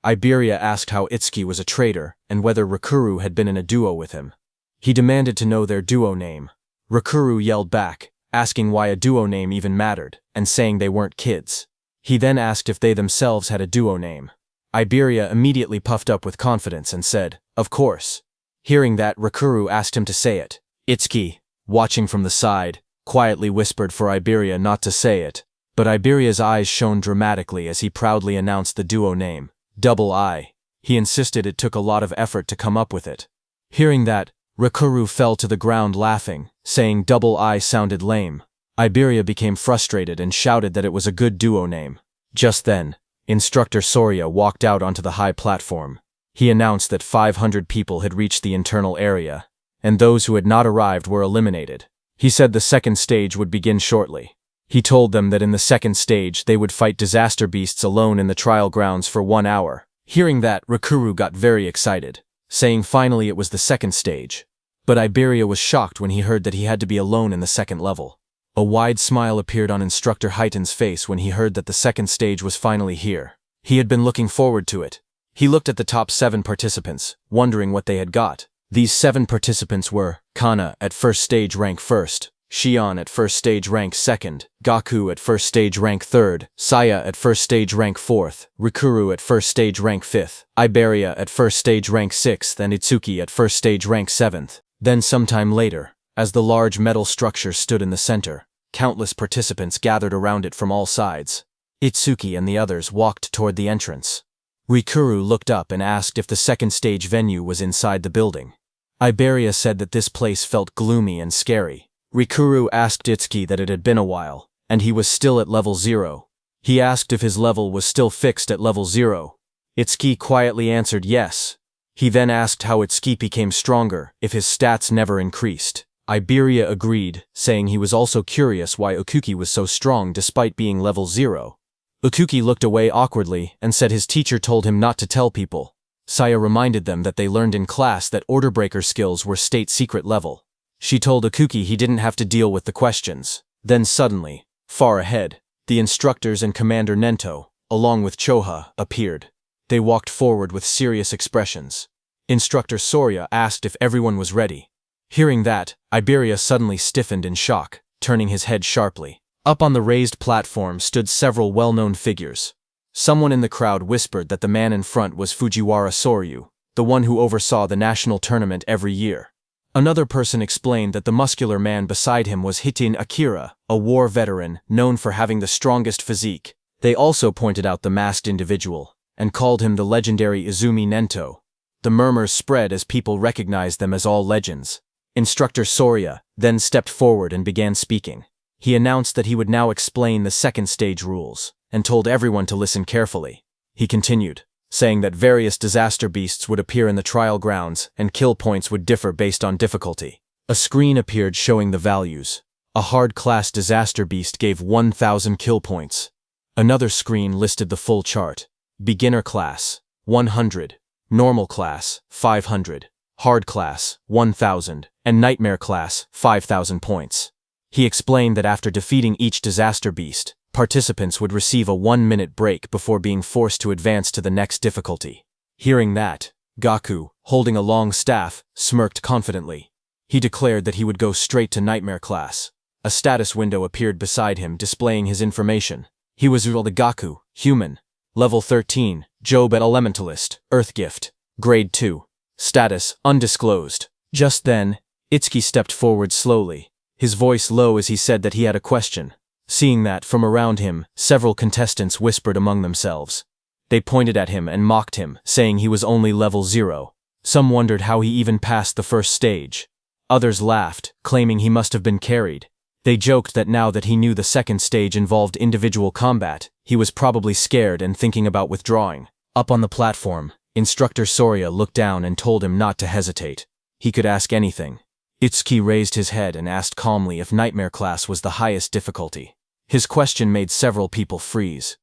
Iberia asked how Itsuki was a traitor and whether Rikuru had been in a duo with him. He demanded to know their duo name. Rikuru yelled back, asking why a duo name even mattered, and saying they weren't kids. He then asked if they themselves had a duo name. Iberia immediately puffed up with confidence and said, "Of course." Hearing that, Rikuru asked him to say it. Itsuki, watching from the side, quietly whispered for Iberia not to say it, but Iberia's eyes shone dramatically as he proudly announced the duo name, Double I. He insisted it took a lot of effort to come up with it. Hearing that, Rikuru fell to the ground laughing, saying Double I sounded lame. Iberia became frustrated and shouted that it was a good duo name. Just then, Instructor Soria walked out onto the high platform. He announced that 500 people had reached the internal area, and those who had not arrived were eliminated. He said the second stage would begin shortly. He told them that in the second stage they would fight disaster beasts alone in the trial grounds for 1 hour. Hearing that, Rikuru got very excited, saying finally it was the second stage. But Iberia was shocked when he heard that he had to be alone in the second level. A wide smile appeared on Instructor Heighten's face when he heard that the second stage was finally here. He had been looking forward to it. He looked at the top 7 participants, wondering what they had got. These 7 participants were Kana at first stage rank 1st, Shion at first stage rank 2nd, Gaku at first stage rank 3rd, Saya at first stage rank 4th, Rikuru at first stage rank 5th, Iberia at first stage rank 6th, and Itsuki at first stage rank 7th. Then sometime later, as the large metal structure stood in the center, countless participants gathered around it from all sides. Itsuki and the others walked toward the entrance. Rikuru looked up and asked if the second stage venue was inside the building. Iberia said that this place felt gloomy and scary. Rikuru asked Itsuki that it had been a while, and he was still at level 0. He asked if his level was still fixed at level 0. Itsuki quietly answered yes. He then asked how Itsuki became stronger if his stats never increased. Iberia agreed, saying he was also curious why Okuki was so strong despite being level 0. Okuki looked away awkwardly and said his teacher told him not to tell people. Saya reminded them that they learned in class that order breaker skills were state secret level. She told Ikuki he didn't have to deal with the questions. Then suddenly, far ahead, the instructors and Commander Nento, along with Choha, appeared. They walked forward with serious expressions. Instructor Soria asked if everyone was ready. Hearing that, Iberia suddenly stiffened in shock, turning his head sharply. Up on the raised platform stood several well-known figures. Someone in the crowd whispered that the man in front was Fujiwara Soryu, the one who oversaw the national tournament every year. Another person explained that the muscular man beside him was Hitin Akira, a war veteran known for having the strongest physique. They also pointed out the masked individual, and called him the legendary Izumi Nento. The murmurs spread as people recognized them as all legends. Instructor Soria then stepped forward and began speaking. He announced that he would now explain the second stage rules, and told everyone to listen carefully. He continued, saying that various disaster beasts would appear in the trial grounds and kill points would differ based on difficulty. A screen appeared showing the values. A hard-class disaster beast gave 1,000 kill points. Another screen listed the full chart. Beginner class, 100. Normal class, 500. Hard class, 1,000. And nightmare class, 5,000 points. He explained that after defeating each disaster beast, participants would receive a 1-minute break before being forced to advance to the next difficulty. Hearing that, Gaku, holding a long staff, smirked confidently. He declared that he would go straight to nightmare class. A status window appeared beside him displaying his information. He was the Gaku, human. Level 13, Job at Elementalist, Earth Gift. Grade 2. Status, undisclosed. Just then, Itsuki stepped forward slowly, his voice low as he said that he had a question. Seeing that, from around him, several contestants whispered among themselves. They pointed at him and mocked him, saying he was only level 0. Some wondered how he even passed the first stage. Others laughed, claiming he must have been carried. They joked that now that he knew the second stage involved individual combat, he was probably scared and thinking about withdrawing. Up on the platform, Instructor Soria looked down and told him not to hesitate. He could ask anything. Itsuki raised his head and asked calmly if Nightmare class was the highest difficulty. His question made several people freeze.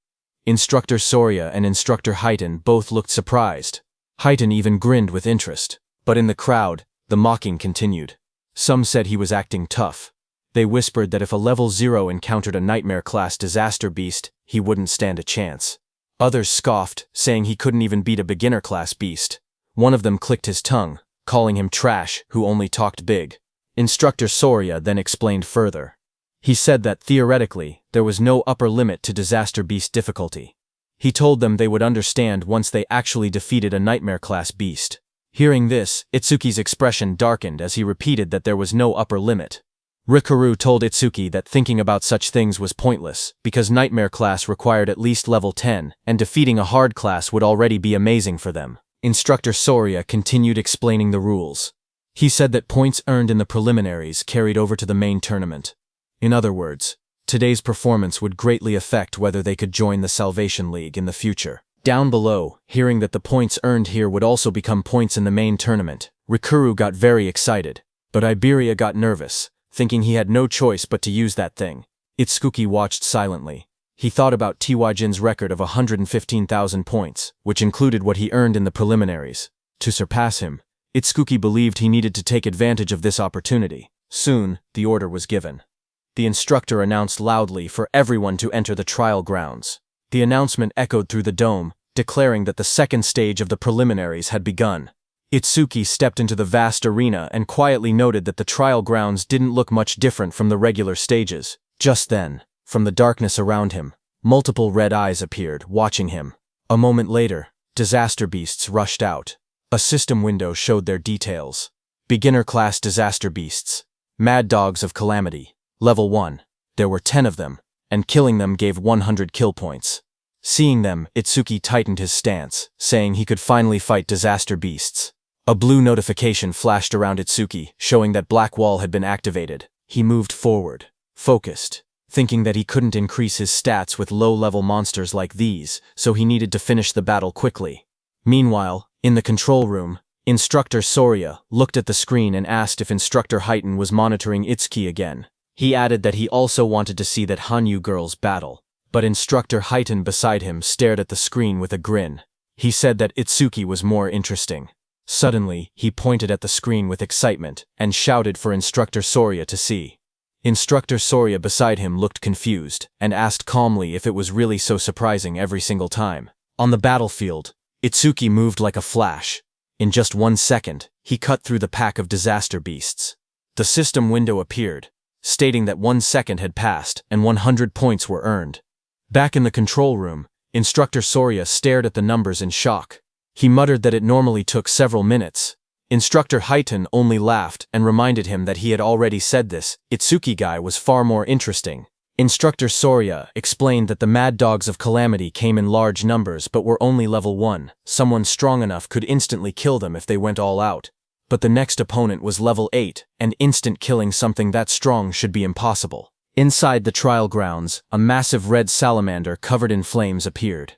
Instructor Soria and Instructor Heiton both looked surprised. Heiton even grinned with interest. But in the crowd, the mocking continued. Some said he was acting tough. They whispered that if a level 0 encountered a Nightmare class disaster beast, he wouldn't stand a chance. Others scoffed, saying he couldn't even beat a beginner class beast. One of them clicked his tongue, calling him trash who only talked big. Instructor Soria then explained further. He said that theoretically, there was no upper limit to disaster beast difficulty. He told them they would understand once they actually defeated a Nightmare class beast. Hearing this, Itsuki's expression darkened as he repeated that there was no upper limit. Rikuru told Itsuki that thinking about such things was pointless, because Nightmare class required at least level 10, and defeating a hard class would already be amazing for them. Instructor Soria continued explaining the rules. He said that points earned in the preliminaries carried over to the main tournament. In other words, today's performance would greatly affect whether they could join the Salvation League in the future. Down below, hearing that the points earned here would also become points in the main tournament, Rikuru got very excited, but Iberia got nervous, thinking he had no choice but to use that thing. Itsuki watched silently. He thought about Tiwajin's record of 115,000 points, which included what he earned in the preliminaries. To surpass him, Itsuki believed he needed to take advantage of this opportunity. Soon, the order was given. The instructor announced loudly for everyone to enter the trial grounds. The announcement echoed through the dome, declaring that the second stage of the preliminaries had begun. Itsuki stepped into the vast arena and quietly noted that the trial grounds didn't look much different from the regular stages. Just then, from the darkness around him, multiple red eyes appeared, watching him. A moment later, disaster beasts rushed out. A system window showed their details. Beginner class disaster beasts. Mad dogs of calamity. Level 1. There were 10 of them, and killing them gave 100 kill points. Seeing them, Itsuki tightened his stance, saying he could finally fight disaster beasts. A blue notification flashed around Itsuki, showing that Black Wall had been activated. He moved forward, focused, thinking that he couldn't increase his stats with low-level monsters like these, so he needed to finish the battle quickly. Meanwhile, in the control room, Instructor Soria looked at the screen and asked if Instructor Heiton was monitoring Itsuki again. He added that he also wanted to see that Hanyu girls battle, but Instructor Heiton beside him stared at the screen with a grin. He said that Itsuki was more interesting. Suddenly, he pointed at the screen with excitement and shouted for Instructor Soria to see. Instructor Soria beside him looked confused and asked calmly if it was really so surprising every single time. On the battlefield, Itsuki moved like a flash. In just 1 second, he cut through the pack of disaster beasts. The system window appeared, stating that 1 second had passed and 100 points were earned. Back in the control room, Instructor Soria stared at the numbers in shock. He muttered that it normally took several minutes. Instructor Highton only laughed and reminded him that he had already said this. Itsuki guy was far more interesting. Instructor Soria explained that the Mad Dogs of Calamity came in large numbers but were only level 1. Someone strong enough could instantly kill them if they went all out. But the next opponent was level 8, and instant killing something that strong should be impossible. Inside the trial grounds, a massive red salamander covered in flames appeared.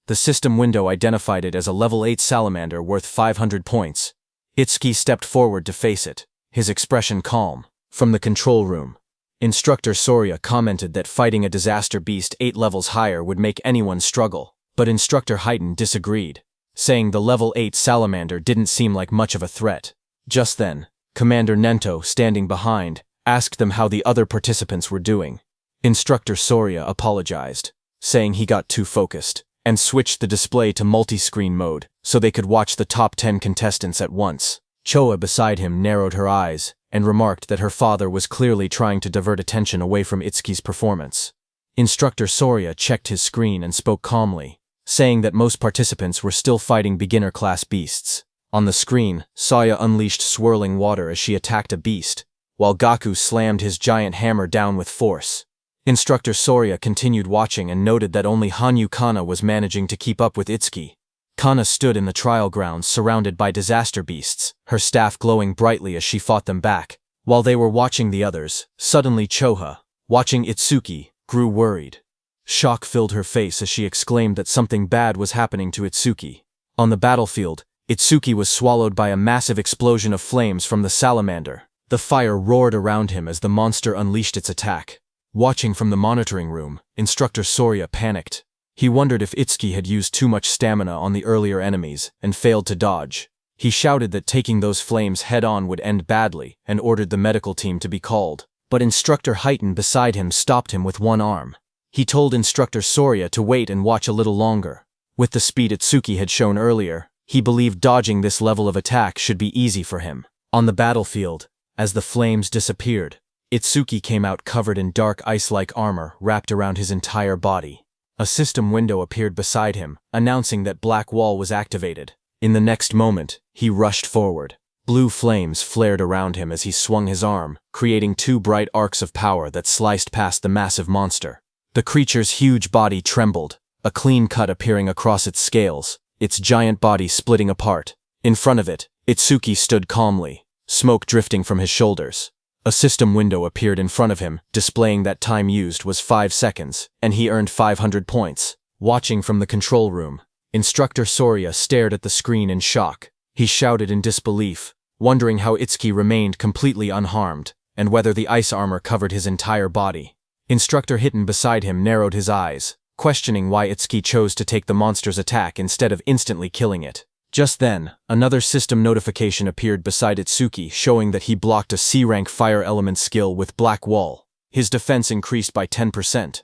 The system window identified it as a level 8 salamander worth 500 points. Itsuki stepped forward to face it, his expression calm. From the control room, Instructor Soria commented that fighting a disaster beast 8 levels higher would make anyone struggle, but Instructor Highton disagreed, saying the level 8 salamander didn't seem like much of a threat. Just then, Commander Nento, standing behind, asked them how the other participants were doing. Instructor Soria apologized, saying he got too focused, and switched the display to multi-screen mode so they could watch the top 10 contestants at once. Choa beside him narrowed her eyes and remarked that her father was clearly trying to divert attention away from Itsuki's performance. Instructor Soria checked his screen and spoke calmly, saying that most participants were still fighting beginner-class beasts. On the screen, Saya unleashed swirling water as she attacked a beast, while Gaku slammed his giant hammer down with force. Instructor Soria continued watching and noted that only Hanyu Kana was managing to keep up with Itsuki. Kana stood in the trial grounds surrounded by disaster beasts, her staff glowing brightly as she fought them back. While they were watching the others, suddenly Choha, watching Itsuki, grew worried. Shock filled her face as she exclaimed that something bad was happening to Itsuki. On the battlefield, Itsuki was swallowed by a massive explosion of flames from the salamander. The fire roared around him as the monster unleashed its attack. Watching from the monitoring room, Instructor Soria panicked. He wondered if Itsuki had used too much stamina on the earlier enemies and failed to dodge. He shouted that taking those flames head-on would end badly and ordered the medical team to be called. But Instructor Highton beside him stopped him with one arm. He told Instructor Soria to wait and watch a little longer. With the speed Itsuki had shown earlier, he believed dodging this level of attack should be easy for him. On the battlefield, as the flames disappeared, Itsuki came out covered in dark ice-like armor wrapped around his entire body. A system window appeared beside him, announcing that Black Wall was activated. In the next moment, he rushed forward. Blue flames flared around him as he swung his arm, creating 2 bright arcs of power that sliced past the massive monster. The creature's huge body trembled, a clean cut appearing across its scales, its giant body splitting apart. In front of it, Itsuki stood calmly, smoke drifting from his shoulders. A system window appeared in front of him, displaying that time used was 5 seconds, and he earned 500 points. Watching from the control room, Instructor Soria stared at the screen in shock. He shouted in disbelief, wondering how Itsuki remained completely unharmed, and whether the ice armor covered his entire body. Instructor Highton beside him narrowed his eyes, questioning why Itsuki chose to take the monster's attack instead of instantly killing it. Just then, another system notification appeared beside Itsuki showing that he blocked a C-rank fire element skill with Black Wall. His defense increased by 10%.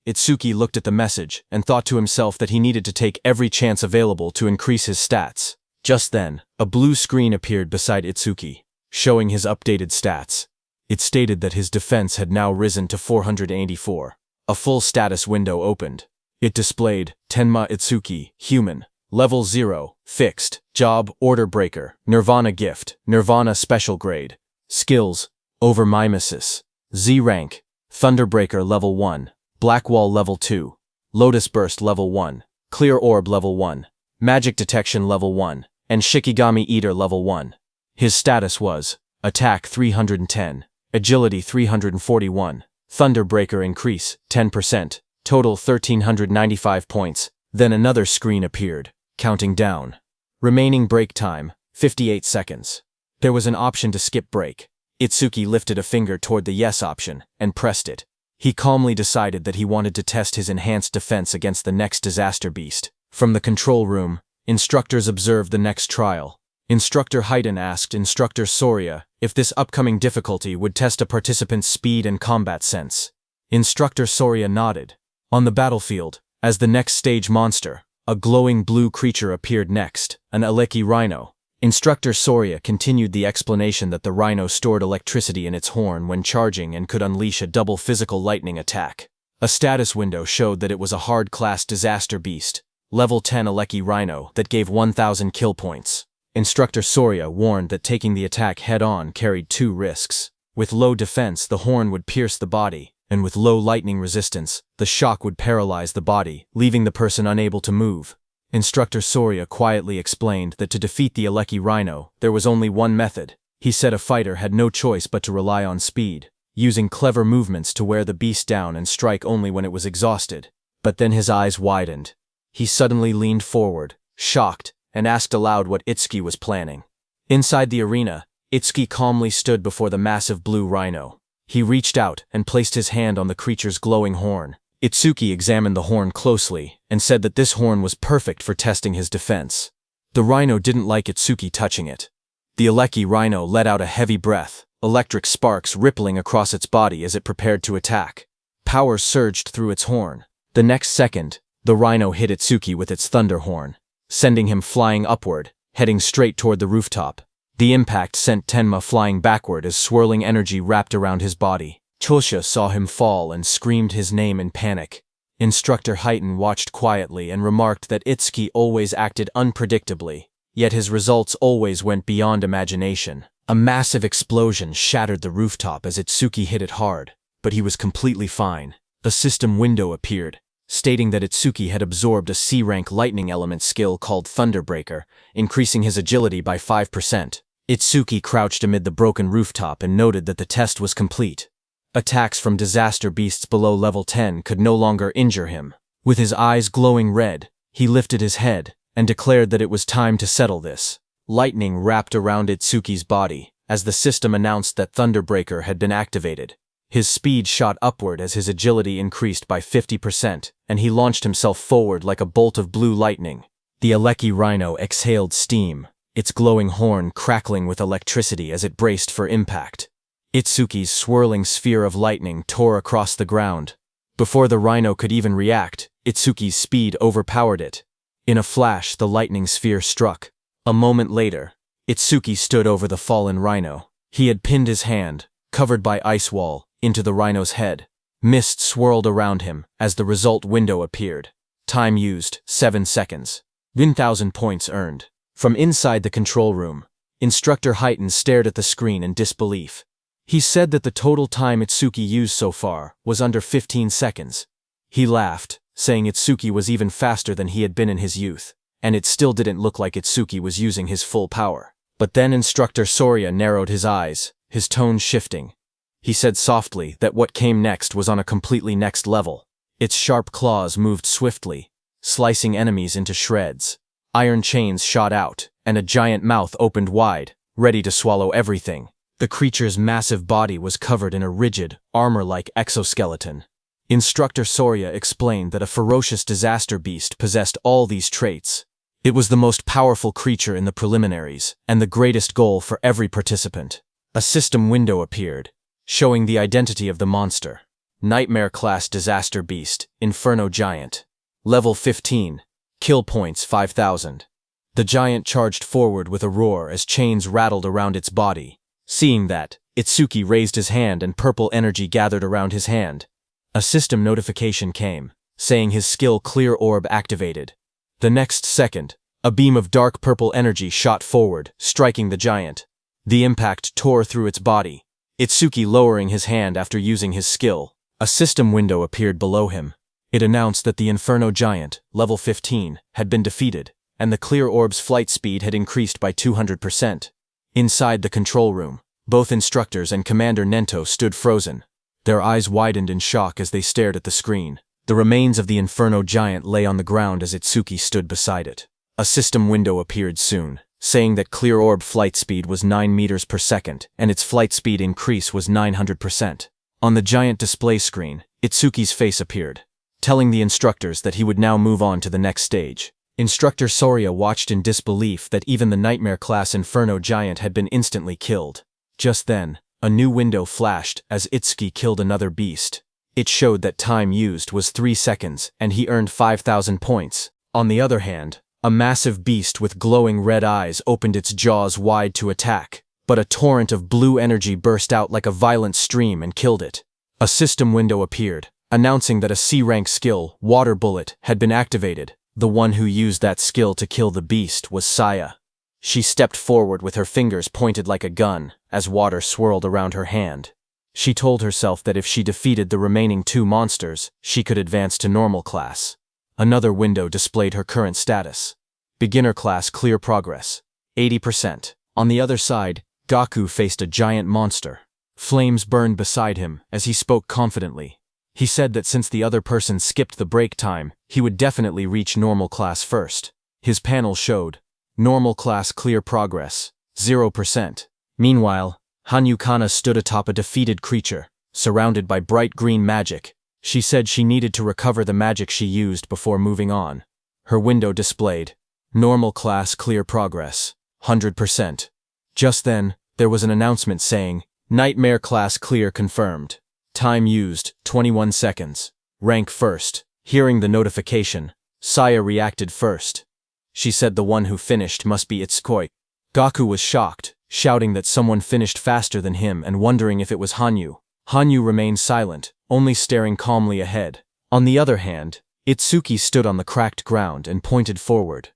Itsuki looked at the message and thought to himself that he needed to take every chance available to increase his stats. Just then, a blue screen appeared beside Itsuki, showing his updated stats. It stated that his defense had now risen to 484. A full status window opened. It displayed, Tenma Itsuki, Human, Level 0, Fixed, Job, Order Breaker, Nirvana Gift, Nirvana Special Grade. Skills, Overmimesis, Z Rank, Thunderbreaker Level 1, Black Wall Level 2, Lotus Burst Level 1, Clear Orb Level 1, Magic Detection Level 1, and Shikigami Eater Level 1. His status was, Attack 310, Agility 341, Thunderbreaker Increase, 10%, total 1395 points. Then another screen appeared, counting down. Remaining break time, 58 seconds. There was an option to skip break. Itsuki lifted a finger toward the yes option and pressed it. He calmly decided that he wanted to test his enhanced defense against the next disaster beast. From the control room, instructors observed the next trial. Instructor Haydn asked Instructor Soria if this upcoming difficulty would test a participant's speed and combat sense. Instructor Soria nodded. On the battlefield, as the next stage monster, a glowing blue creature appeared next, an Aleki rhino. Instructor Soria continued the explanation that the rhino stored electricity in its horn when charging and could unleash a double physical lightning attack. A status window showed that it was a hard-class disaster beast, level 10 Aleki rhino that gave 1,000 kill points. Instructor Soria warned that taking the attack head-on carried 2 risks. With low defense, the horn would pierce the body, and with low lightning resistance, the shock would paralyze the body, leaving the person unable to move. Instructor Soria quietly explained that to defeat the Aleki rhino, there was only one method. He said a fighter had no choice but to rely on speed, using clever movements to wear the beast down and strike only when it was exhausted. But then his eyes widened. He suddenly leaned forward, shocked, and asked aloud what Itsuki was planning. Inside the arena, Itsuki calmly stood before the massive blue rhino. He reached out and placed his hand on the creature's glowing horn. Itsuki examined the horn closely and said that this horn was perfect for testing his defense. The rhino didn't like Itsuki touching it. The Aleki rhino let out a heavy breath, electric sparks rippling across its body as it prepared to attack. Power surged through its horn. The next second, the rhino hit Itsuki with its thunder horn, sending him flying upward, heading straight toward the rooftop. The impact sent Tenma flying backward as swirling energy wrapped around his body. Chosha saw him fall and screamed his name in panic. Instructor Haydn watched quietly and remarked that Itsuki always acted unpredictably, yet his results always went beyond imagination. A massive explosion shattered the rooftop as Itsuki hit it hard, but he was completely fine. A system window appeared, stating that Itsuki had absorbed a C-rank lightning element skill called Thunderbreaker, increasing his agility by 5%. Itsuki crouched amid the broken rooftop and noted that the test was complete. Attacks from disaster beasts below level 10 could no longer injure him. With his eyes glowing red, he lifted his head and declared that it was time to settle this. Lightning wrapped around Itsuki's body as the system announced that Thunderbreaker had been activated. His speed shot upward as his agility increased by 50%, and he launched himself forward like a bolt of blue lightning. The Aleki rhino exhaled steam, its glowing horn crackling with electricity as it braced for impact. Itsuki's swirling sphere of lightning tore across the ground. Before the rhino could even react, Itsuki's speed overpowered it. In a flash, the lightning sphere struck. A moment later, Itsuki stood over the fallen rhino. He had pinned his hand, covered by ice wall, into the rhino's head. Mist swirled around him as the result window appeared. Time used, 7 seconds. 1,000 points earned. From inside the control room, Instructor Haydn stared at the screen in disbelief. He said that the total time Itsuki used so far was under 15 seconds. He laughed, saying Itsuki was even faster than he had been in his youth, and it still didn't look like Itsuki was using his full power. But then Instructor Soria narrowed his eyes, his tone shifting. He said softly that what came next was on a completely next level. Its sharp claws moved swiftly, slicing enemies into shreds. Iron chains shot out, and a giant mouth opened wide, ready to swallow everything. The creature's massive body was covered in a rigid, armor-like exoskeleton. Instructor Soria explained that a ferocious disaster beast possessed all these traits. It was the most powerful creature in the preliminaries, and the greatest goal for every participant. A system window appeared, showing the identity of the monster. Nightmare-class disaster beast, Inferno Giant. Level 15. Kill points 5,000. The giant charged forward with a roar as chains rattled around its body. Seeing that, Itsuki raised his hand and purple energy gathered around his hand. A system notification came, saying his skill Clear Orb activated. The next second, a beam of dark purple energy shot forward, striking the giant. The impact tore through its body. Itsuki lowering his hand after using his skill. A system window appeared below him. It announced that the Inferno Giant, level 15, had been defeated, and the Clear Orb's flight speed had increased by 200%. Inside the control room, both instructors and Commander Nento stood frozen. Their eyes widened in shock as they stared at the screen. The remains of the Inferno Giant lay on the ground as Itsuki stood beside it. A system window appeared soon, saying that Clear Orb flight speed was 9 meters per second, and its flight speed increase was 900%. On the giant display screen, Itsuki's face appeared, telling the instructors that he would now move on to the next stage. Instructor Soria watched in disbelief that even the Nightmare-class Inferno Giant had been instantly killed. Just then, a new window flashed as Itsuki killed another beast. It showed that time used was 3 seconds, and he earned 5,000 points. On the other hand, a massive beast with glowing red eyes opened its jaws wide to attack, but a torrent of blue energy burst out like a violent stream and killed it. A system window appeared, announcing that a C-rank skill, Water Bullet, had been activated. The one who used that skill to kill the beast was Saya. She stepped forward with her fingers pointed like a gun, as water swirled around her hand. She told herself that if she defeated the remaining 2 monsters, she could advance to normal class. Another window displayed her current status. Beginner class clear progress, 80%. On the other side, Gaku faced a giant monster. Flames burned beside him as he spoke confidently. He said that since the other person skipped the break time, he would definitely reach normal class first. His panel showed, normal class clear progress, 0%. Meanwhile, Hanyu Kana stood atop a defeated creature, surrounded by bright green magic. She said she needed to recover the magic she used before moving on. Her window displayed, normal class clear progress, 100%. Just then, there was an announcement saying, Nightmare class clear confirmed. Time used, 21 seconds. Rank first. Hearing the notification, Saya reacted first. She said the one who finished must be Itsukoi. Gaku was shocked, shouting that someone finished faster than him and wondering if it was Hanyu. Hanyu remained silent, only staring calmly ahead. On the other hand, Itsuki stood on the cracked ground and pointed forward.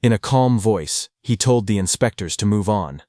In a calm voice, he told the inspectors to move on.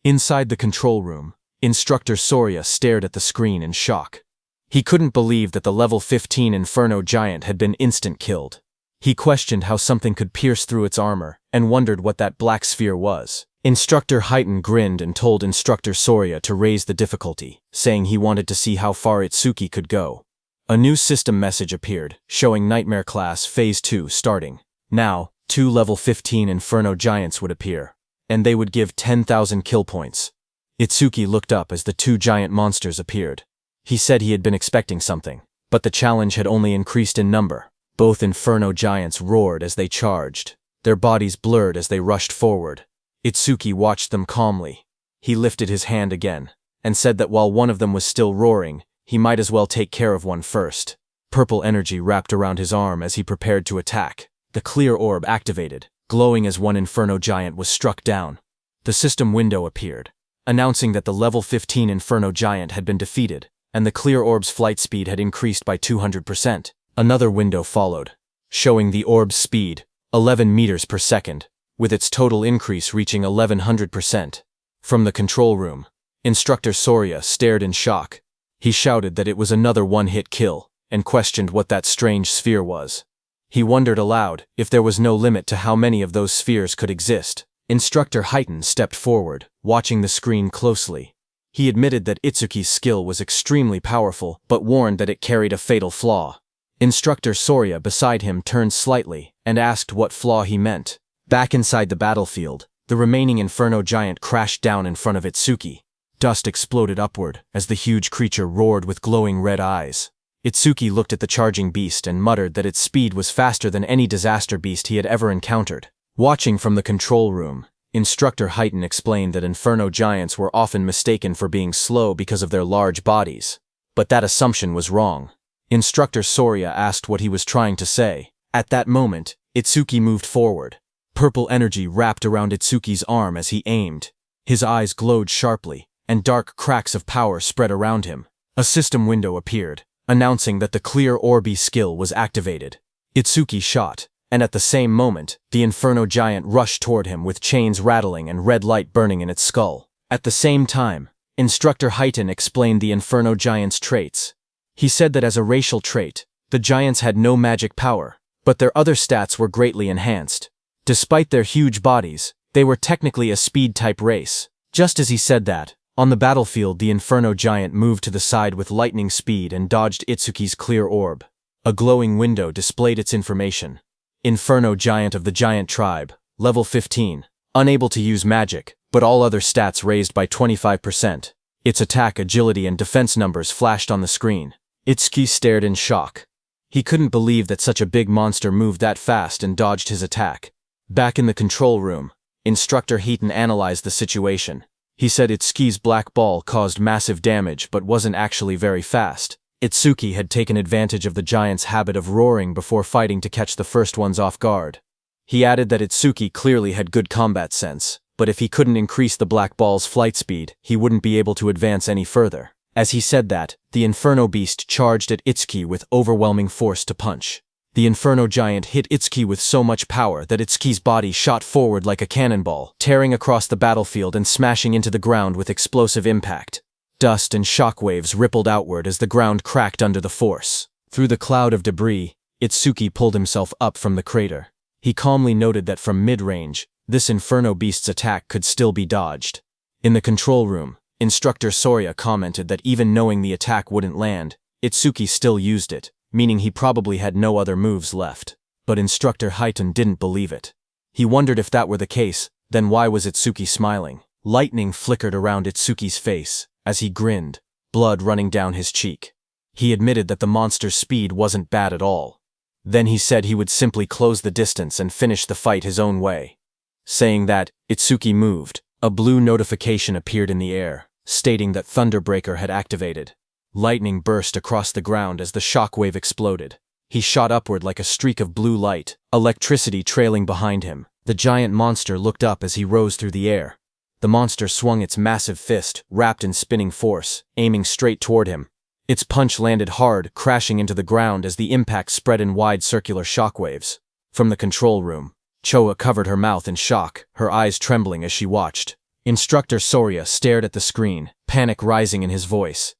Inside the control room, Instructor Soria stared at the screen in shock. He couldn't believe that the level 15 Inferno Giant had been instant killed. He questioned how something could pierce through its armor and wondered what that black sphere was. Instructor Heighten grinned and told Instructor Soria to raise the difficulty, saying he wanted to see how far Itsuki could go. A new system message appeared, showing Nightmare Class Phase 2 starting. Now, 2 level 15 Inferno Giants would appear, and they would give 10,000 kill points. Itsuki looked up as the 2 giant monsters appeared. He said he had been expecting something, but the challenge had only increased in number. Both Inferno Giants roared as they charged. Their bodies blurred as they rushed forward. Itsuki watched them calmly. He lifted his hand again, and said that while one of them was still roaring, he might as well take care of one first. Purple energy wrapped around his arm as he prepared to attack. The clear orb activated, glowing as one Inferno Giant was struck down. The system window appeared, announcing that the level 15 Inferno Giant had been defeated, and the clear orb's flight speed had increased by 200%. Another window followed, showing the orb's speed, 11 meters per second, with its total increase reaching 1100%. From the control room, Instructor Soria stared in shock. He shouted that it was another one-hit kill, and questioned what that strange sphere was. He wondered aloud if there was no limit to how many of those spheres could exist. Instructor Heighten stepped forward, watching the screen closely. He admitted that Itsuki's skill was extremely powerful, but warned that it carried a fatal flaw. Instructor Soria beside him turned slightly and asked what flaw he meant. Back inside the battlefield, the remaining Inferno Giant crashed down in front of Itsuki. Dust exploded upward as the huge creature roared with glowing red eyes. Itsuki looked at the charging beast and muttered that its speed was faster than any disaster beast he had ever encountered. Watching from the control room, Instructor Heighten explained that Inferno Giants were often mistaken for being slow because of their large bodies. But that assumption was wrong. Instructor Soria asked what he was trying to say. At that moment, Itsuki moved forward. Purple energy wrapped around Itsuki's arm as he aimed. His eyes glowed sharply, and dark cracks of power spread around him. A system window appeared, announcing that the clear orby skill was activated. Itsuki shot, and at the same moment, the Inferno Giant rushed toward him with chains rattling and red light burning in its skull. At the same time, Instructor Heighten explained the Inferno Giant's traits. He said that as a racial trait, the Giants had no magic power, but their other stats were greatly enhanced. Despite their huge bodies, they were technically a speed-type race. Just as he said that, on the battlefield the Inferno Giant moved to the side with lightning speed and dodged Itsuki's clear orb. A glowing window displayed its information. Inferno Giant of the Giant Tribe, level 15, unable to use magic, but all other stats raised by 25%. Its attack, agility, and defense numbers flashed on the screen. Itsuki stared in shock. He couldn't believe that such a big monster moved that fast and dodged his attack. Back in the control room, Instructor Heaton analyzed the situation. He said Itsuki's black ball caused massive damage but wasn't actually very fast. Itsuki had taken advantage of the giant's habit of roaring before fighting to catch the first ones off guard. He added that Itsuki clearly had good combat sense, but if he couldn't increase the black ball's flight speed, he wouldn't be able to advance any further. As he said that, the Inferno Beast charged at Itsuki with overwhelming force to punch. The Inferno Giant hit Itsuki with so much power that Itsuki's body shot forward like a cannonball, tearing across the battlefield and smashing into the ground with explosive impact. Dust and shockwaves rippled outward as the ground cracked under the force. Through the cloud of debris, Itsuki pulled himself up from the crater. He calmly noted that from mid-range, this Inferno Beast's attack could still be dodged. In the control room, Instructor Soria commented that even knowing the attack wouldn't land, Itsuki still used it, meaning he probably had no other moves left. But Instructor Heaton didn't believe it. He wondered if that were the case, then why was Itsuki smiling? Lightning flickered around Itsuki's face as he grinned, blood running down his cheek. He admitted that the monster's speed wasn't bad at all. Then he said he would simply close the distance and finish the fight his own way. Saying that, Itsuki moved. A blue notification appeared in the air, stating that Thunderbreaker had activated. Lightning burst across the ground as the shockwave exploded. He shot upward like a streak of blue light, electricity trailing behind him. The giant monster looked up as he rose through the air. The monster swung its massive fist, wrapped in spinning force, aiming straight toward him. Its punch landed hard, crashing into the ground as the impact spread in wide circular shockwaves. From the control room, Choa covered her mouth in shock, her eyes trembling as she watched. Instructor Soria stared at the screen, panic rising in his voice.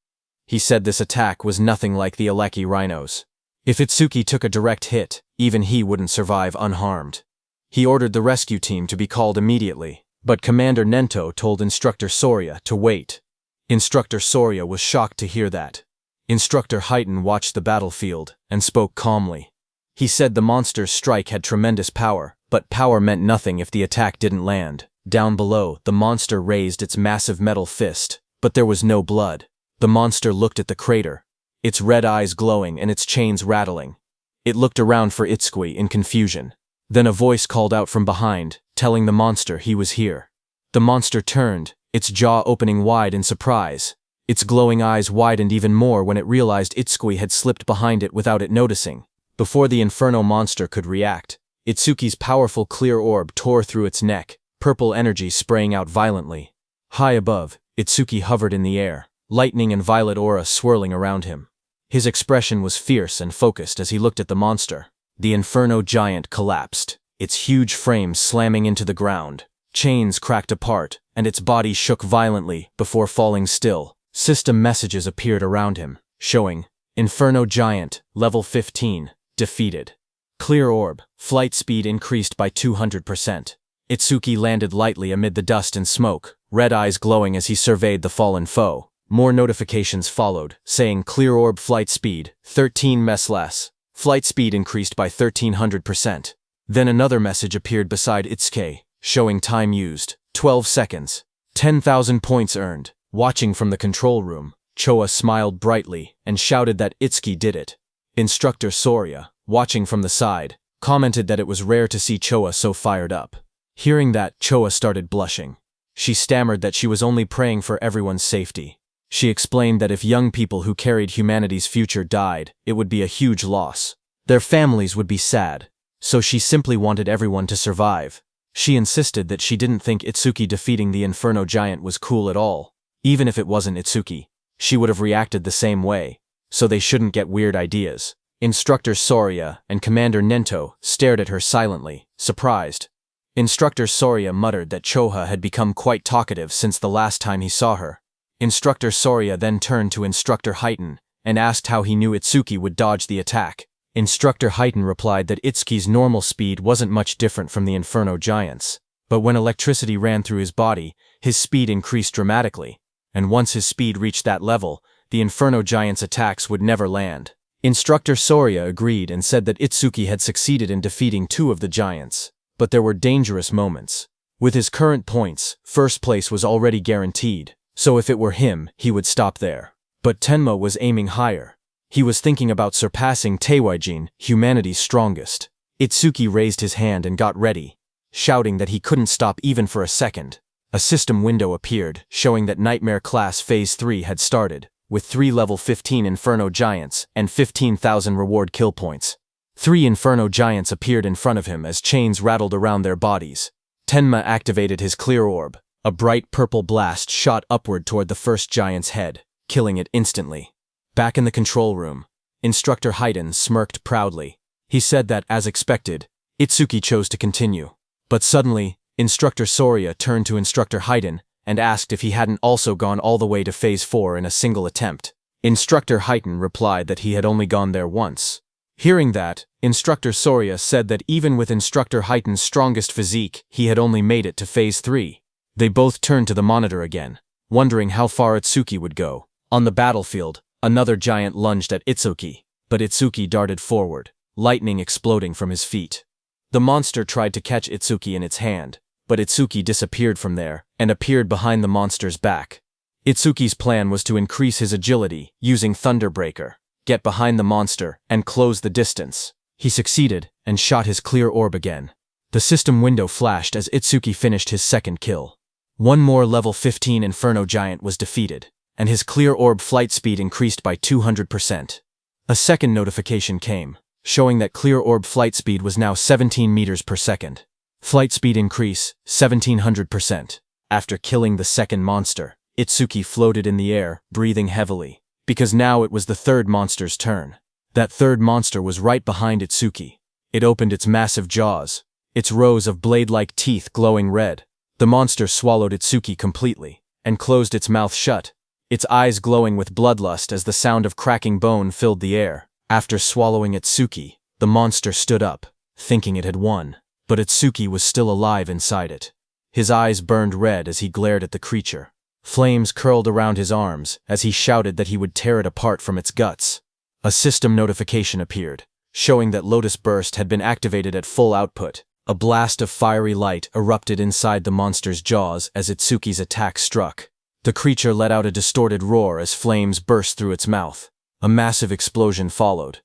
He said this attack was nothing like the Aleki rhinos. If Itsuki took a direct hit, even he wouldn't survive unharmed. He ordered the rescue team to be called immediately, but Commander Nento told Instructor Soria to wait. Instructor Soria was shocked to hear that. Instructor Heaton watched the battlefield and spoke calmly. He said the monster's strike had tremendous power, but power meant nothing if the attack didn't land. Down below, the monster raised its massive metal fist, but there was no blood. The monster looked at the crater, its red eyes glowing and its chains rattling. It looked around for Itsuki in confusion. Then a voice called out from behind, telling the monster he was here. The monster turned, its jaw opening wide in surprise. Its glowing eyes widened even more when it realized Itsuki had slipped behind it without it noticing. Before the Inferno monster could react, Itsuki's powerful clear orb tore through its neck, purple energy spraying out violently. High above, Itsuki hovered in the air, lightning and violet aura swirling around him. His expression was fierce and focused as he looked at the monster. The Inferno Giant collapsed, its huge frame slamming into the ground. Chains cracked apart, and its body shook violently before falling still. System messages appeared around him, showing, Inferno Giant, level 15, defeated. Clear orb, flight speed increased by 200%. Itsuki landed lightly amid the dust and smoke, red eyes glowing as he surveyed the fallen foe. More notifications followed, saying clear orb flight speed, 13 ms less. Flight speed increased by 1300%. Then another message appeared beside Itsuki, showing time used, 12 seconds. 10,000 points earned. Watching from the control room, Choa smiled brightly and shouted that Itsuki did it. Instructor Soria, watching from the side, commented that it was rare to see Choa so fired up. Hearing that, Choa started blushing. She stammered that she was only praying for everyone's safety. She explained that if young people who carried humanity's future died, it would be a huge loss. Their families would be sad, so she simply wanted everyone to survive. She insisted that she didn't think Itsuki defeating the Inferno Giant was cool at all. Even if it wasn't Itsuki, she would have reacted the same way, so they shouldn't get weird ideas. Instructor Soria and Commander Nento stared at her silently, surprised. Instructor Soria muttered that Choha had become quite talkative since the last time he saw her. Instructor Soria then turned to Instructor Heaton and asked how he knew Itsuki would dodge the attack. Instructor Heaton replied that Itsuki's normal speed wasn't much different from the Inferno Giant's, but when electricity ran through his body, his speed increased dramatically, and once his speed reached that level, the Inferno Giant's attacks would never land. Instructor Soria agreed and said that Itsuki had succeeded in defeating 2 of the giants, but there were dangerous moments. With his current points, first place was already guaranteed, so if it were him, he would stop there. But Tenma was aiming higher. He was thinking about surpassing Teiwaijin, humanity's strongest. Itsuki raised his hand and got ready. shouting that he couldn't stop even for a second. A system window appeared, showing that Nightmare Class Phase 3 had started, with 3 level 15 Inferno Giants and 15,000 reward kill points. 3 Inferno Giants appeared in front of him as chains rattled around their bodies. Tenma activated his clear orb. A bright purple blast shot upward toward the first giant's head, killing it instantly. Back in the control room, Instructor Haiden smirked proudly. He said that, as expected, Itsuki chose to continue. But suddenly, Instructor Soria turned to Instructor Haiden and asked if he hadn't also gone all the way to Phase 4 in a single attempt. Instructor Haiden replied that he had only gone there once. Hearing that, Instructor Soria said that even with Instructor Haiden's strongest physique, he had only made it to Phase 3. They both turned to the monitor again, wondering how far Itsuki would go. On the battlefield, another giant lunged at Itsuki, but Itsuki darted forward, lightning exploding from his feet. The monster tried to catch Itsuki in its hand, but Itsuki disappeared from there and appeared behind the monster's back. Itsuki's plan was to increase his agility using Thunderbreaker, get behind the monster, and close the distance. He succeeded and shot his clear orb again. The system window flashed as Itsuki finished his second kill. One more level 15 Inferno Giant was defeated, and his clear orb flight speed increased by 200%. A second notification came, showing that clear orb flight speed was now 17 meters per second. Flight speed increase, 1700%. After killing the second monster, Itsuki floated in the air, breathing heavily, because now it was the third monster's turn. That third monster was right behind Itsuki. It opened its massive jaws, its rows of blade-like teeth glowing red. The monster swallowed Itsuki completely, and closed its mouth shut, its eyes glowing with bloodlust as the sound of cracking bone filled the air. After swallowing Itsuki, the monster stood up, thinking it had won, but Itsuki was still alive inside it. His eyes burned red as he glared at the creature. Flames curled around his arms as he shouted that he would tear it apart from its guts. A system notification appeared, showing that Lotus Burst had been activated at full output. A blast of fiery light erupted inside the monster's jaws as Itsuki's attack struck. The creature let out a distorted roar as flames burst through its mouth. A massive explosion followed.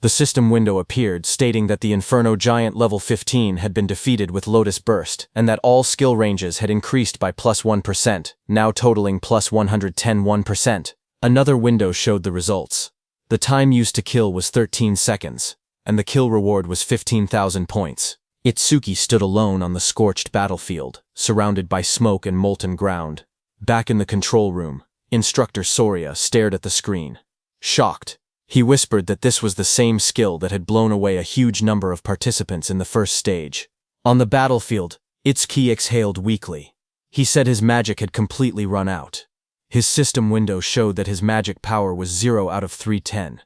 The system window appeared, stating that the Inferno Giant level 15 had been defeated with Lotus Burst, and that all skill ranges had increased by plus 1%, now totaling plus 110%. Another window showed the results. The time used to kill was 13 seconds, and the kill reward was 15,000 points. Itsuki stood alone on the scorched battlefield, surrounded by smoke and molten ground. Back in the control room, Instructor Soria stared at the screen. Shocked, he whispered that this was the same skill that had blown away a huge number of participants in the first stage. On the battlefield, Itsuki exhaled weakly. He said his magic had completely run out. His system window showed that his magic power was 0 out of 310.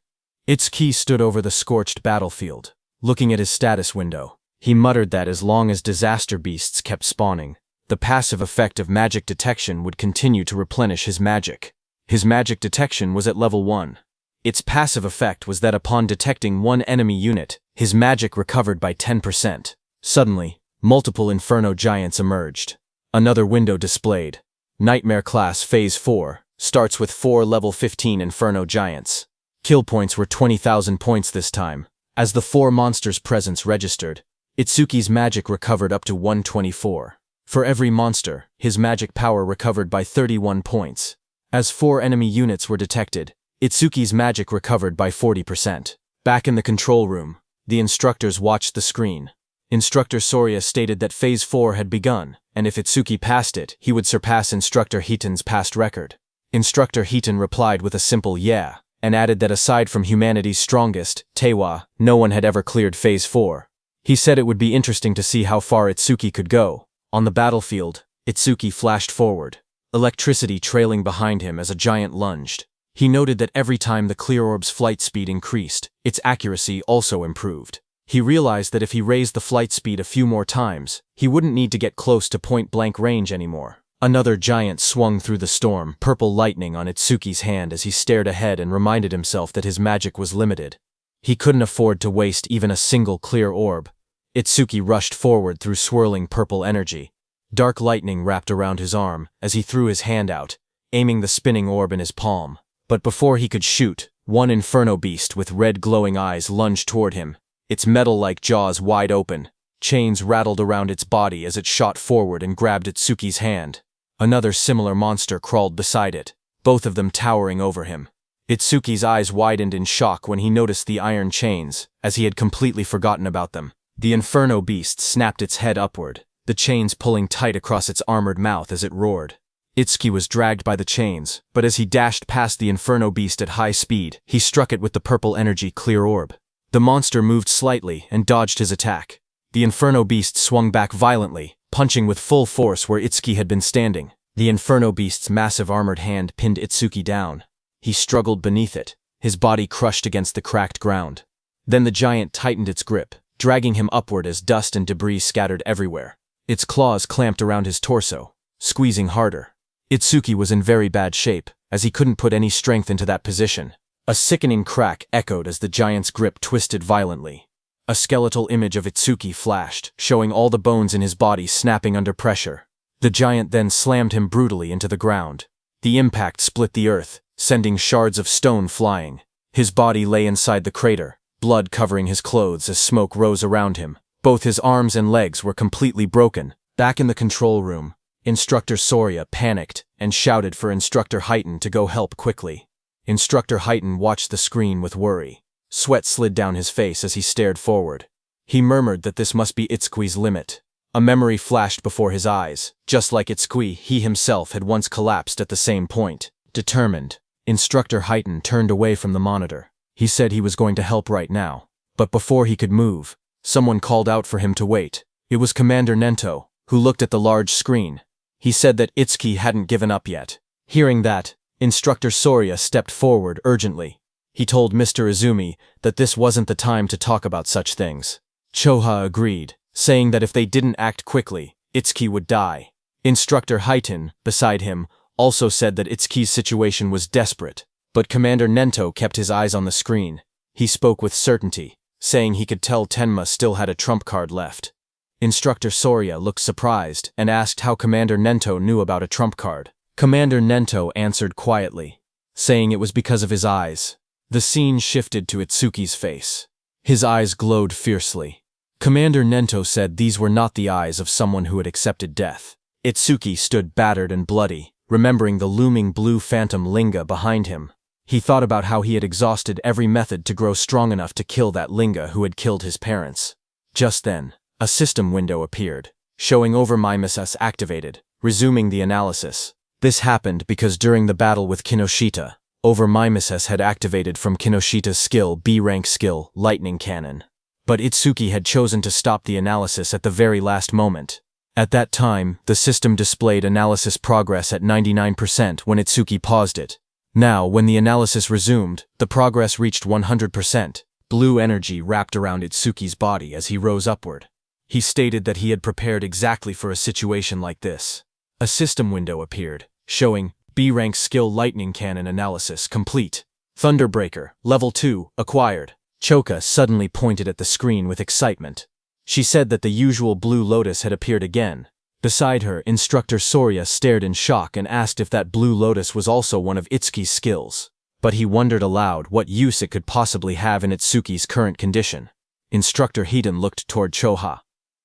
Itsuki stood over the scorched battlefield, looking at his status window. He muttered that as long as disaster beasts kept spawning, the passive effect of magic detection would continue to replenish his magic. His magic detection was at level 1. Its passive effect was that upon detecting one enemy unit, his magic recovered by 10%. Suddenly, multiple Inferno Giants emerged. Another window displayed. Nightmare Class Phase 4 starts with 4 level 15 Inferno Giants. Kill points were 20,000 points this time. As the 4 monsters' presence registered, Itsuki's magic recovered up to 124. For every monster, his magic power recovered by 31 points. As 4 enemy units were detected, Itsuki's magic recovered by 40%. Back in the control room, the instructors watched the screen. Instructor Soria stated that Phase 4 had begun, and if Itsuki passed it, he would surpass Instructor Hiiten's past record. Instructor Hiiten replied with a simple yeah, and added that aside from humanity's strongest, Tewa, no one had ever cleared Phase 4. He said it would be interesting to see how far Itsuki could go. On the battlefield, Itsuki flashed forward, electricity trailing behind him as a giant lunged. He noted that every time the clear orb's flight speed increased, its accuracy also improved. He realized that if he raised the flight speed a few more times, he wouldn't need to get close to point-blank range anymore. Another giant swung through the storm, purple lightning on Itsuki's hand as he stared ahead and reminded himself that his magic was limited. He couldn't afford to waste even a single clear orb. Itsuki rushed forward through swirling purple energy. Dark lightning wrapped around his arm as he threw his hand out, aiming the spinning orb in his palm. But before he could shoot, one inferno beast with red glowing eyes lunged toward him, its metal-like jaws wide open, Chains rattled around its body as it shot forward and grabbed Itsuki's hand. Another similar monster crawled beside it, both of them towering over him. Itsuki's eyes widened in shock when he noticed the iron chains, as he had completely forgotten about them. The inferno beast snapped its head upward, the chains pulling tight across its armored mouth as it roared. Itsuki was dragged by the chains, but as he dashed past the inferno beast at high speed, he struck it with the purple energy clear orb. The monster moved slightly and dodged his attack. The inferno beast swung back violently, punching with full force where Itsuki had been standing. The inferno beast's massive armored hand pinned Itsuki down. He struggled beneath it, his body crushed against the cracked ground. Then the giant tightened its grip, dragging him upward as dust and debris scattered everywhere. Its claws clamped around his torso, squeezing harder. Itsuki was in very bad shape, as he couldn't put any strength into that position. A sickening crack echoed as the giant's grip twisted violently. A skeletal image of Itsuki flashed, showing all the bones in his body snapping under pressure. The giant then slammed him brutally into the ground. The impact split the earth, sending shards of stone flying. His body lay inside the crater, blood covering his clothes as smoke rose around him. Both his arms and legs were completely broken. Back in the control room, Instructor Soria panicked and shouted for Instructor Heighten to go help quickly. Instructor Heighten watched the screen with worry. Sweat slid down his face as he stared forward. He murmured that this must be Itsuki's limit. A memory flashed before his eyes. Just like Itsuki, he himself had once collapsed at the same point. Determined, Instructor Heighten turned away from the monitor. He said he was going to help right now. But before he could move, someone called out for him to wait. It was Commander Nento, who looked at the large screen. He said that Itsuki hadn't given up yet. Hearing that, Instructor Soria stepped forward urgently. He told Mr. Izumi that this wasn't the time to talk about such things. Choha agreed, saying that if they didn't act quickly, Itsuki would die. Instructor Heighten, beside him, also said that Itsuki's situation was desperate, but Commander Nento kept his eyes on the screen. He spoke with certainty, saying he could tell Tenma still had a trump card left. Instructor Soria looked surprised and asked how Commander Nento knew about a trump card. Commander Nento answered quietly, saying it was because of his eyes. The scene shifted to Itsuki's face. His eyes glowed fiercely. Commander Nento said these were not the eyes of someone who had accepted death. Itsuki stood battered and bloody, remembering the looming blue phantom Linga behind him. He thought about how he had exhausted every method to grow strong enough to kill that Linga who had killed his parents. Just then, a system window appeared, showing Overmimesis activated, resuming the analysis. This happened because during the battle with Kinoshita, Overmimesis had activated from Kinoshita's skill B-rank skill, Lightning Cannon. But Itsuki had chosen to stop the analysis at the very last moment. At that time, the system displayed analysis progress at 99% when Itsuki paused it. Now, when the analysis resumed, the progress reached 100%. Blue energy wrapped around Itsuki's body as he rose upward. He stated that he had prepared exactly for a situation like this. A system window appeared, showing B-rank skill Lightning Cannon analysis complete. Thunderbreaker, level 2, acquired. Choka suddenly pointed at the screen with excitement. She said that the usual blue lotus had appeared again. Beside her, Instructor Soria stared in shock and asked if that blue lotus was also one of Itsuki's skills. But he wondered aloud what use it could possibly have in Itsuki's current condition. Instructor Hiden looked toward Choha.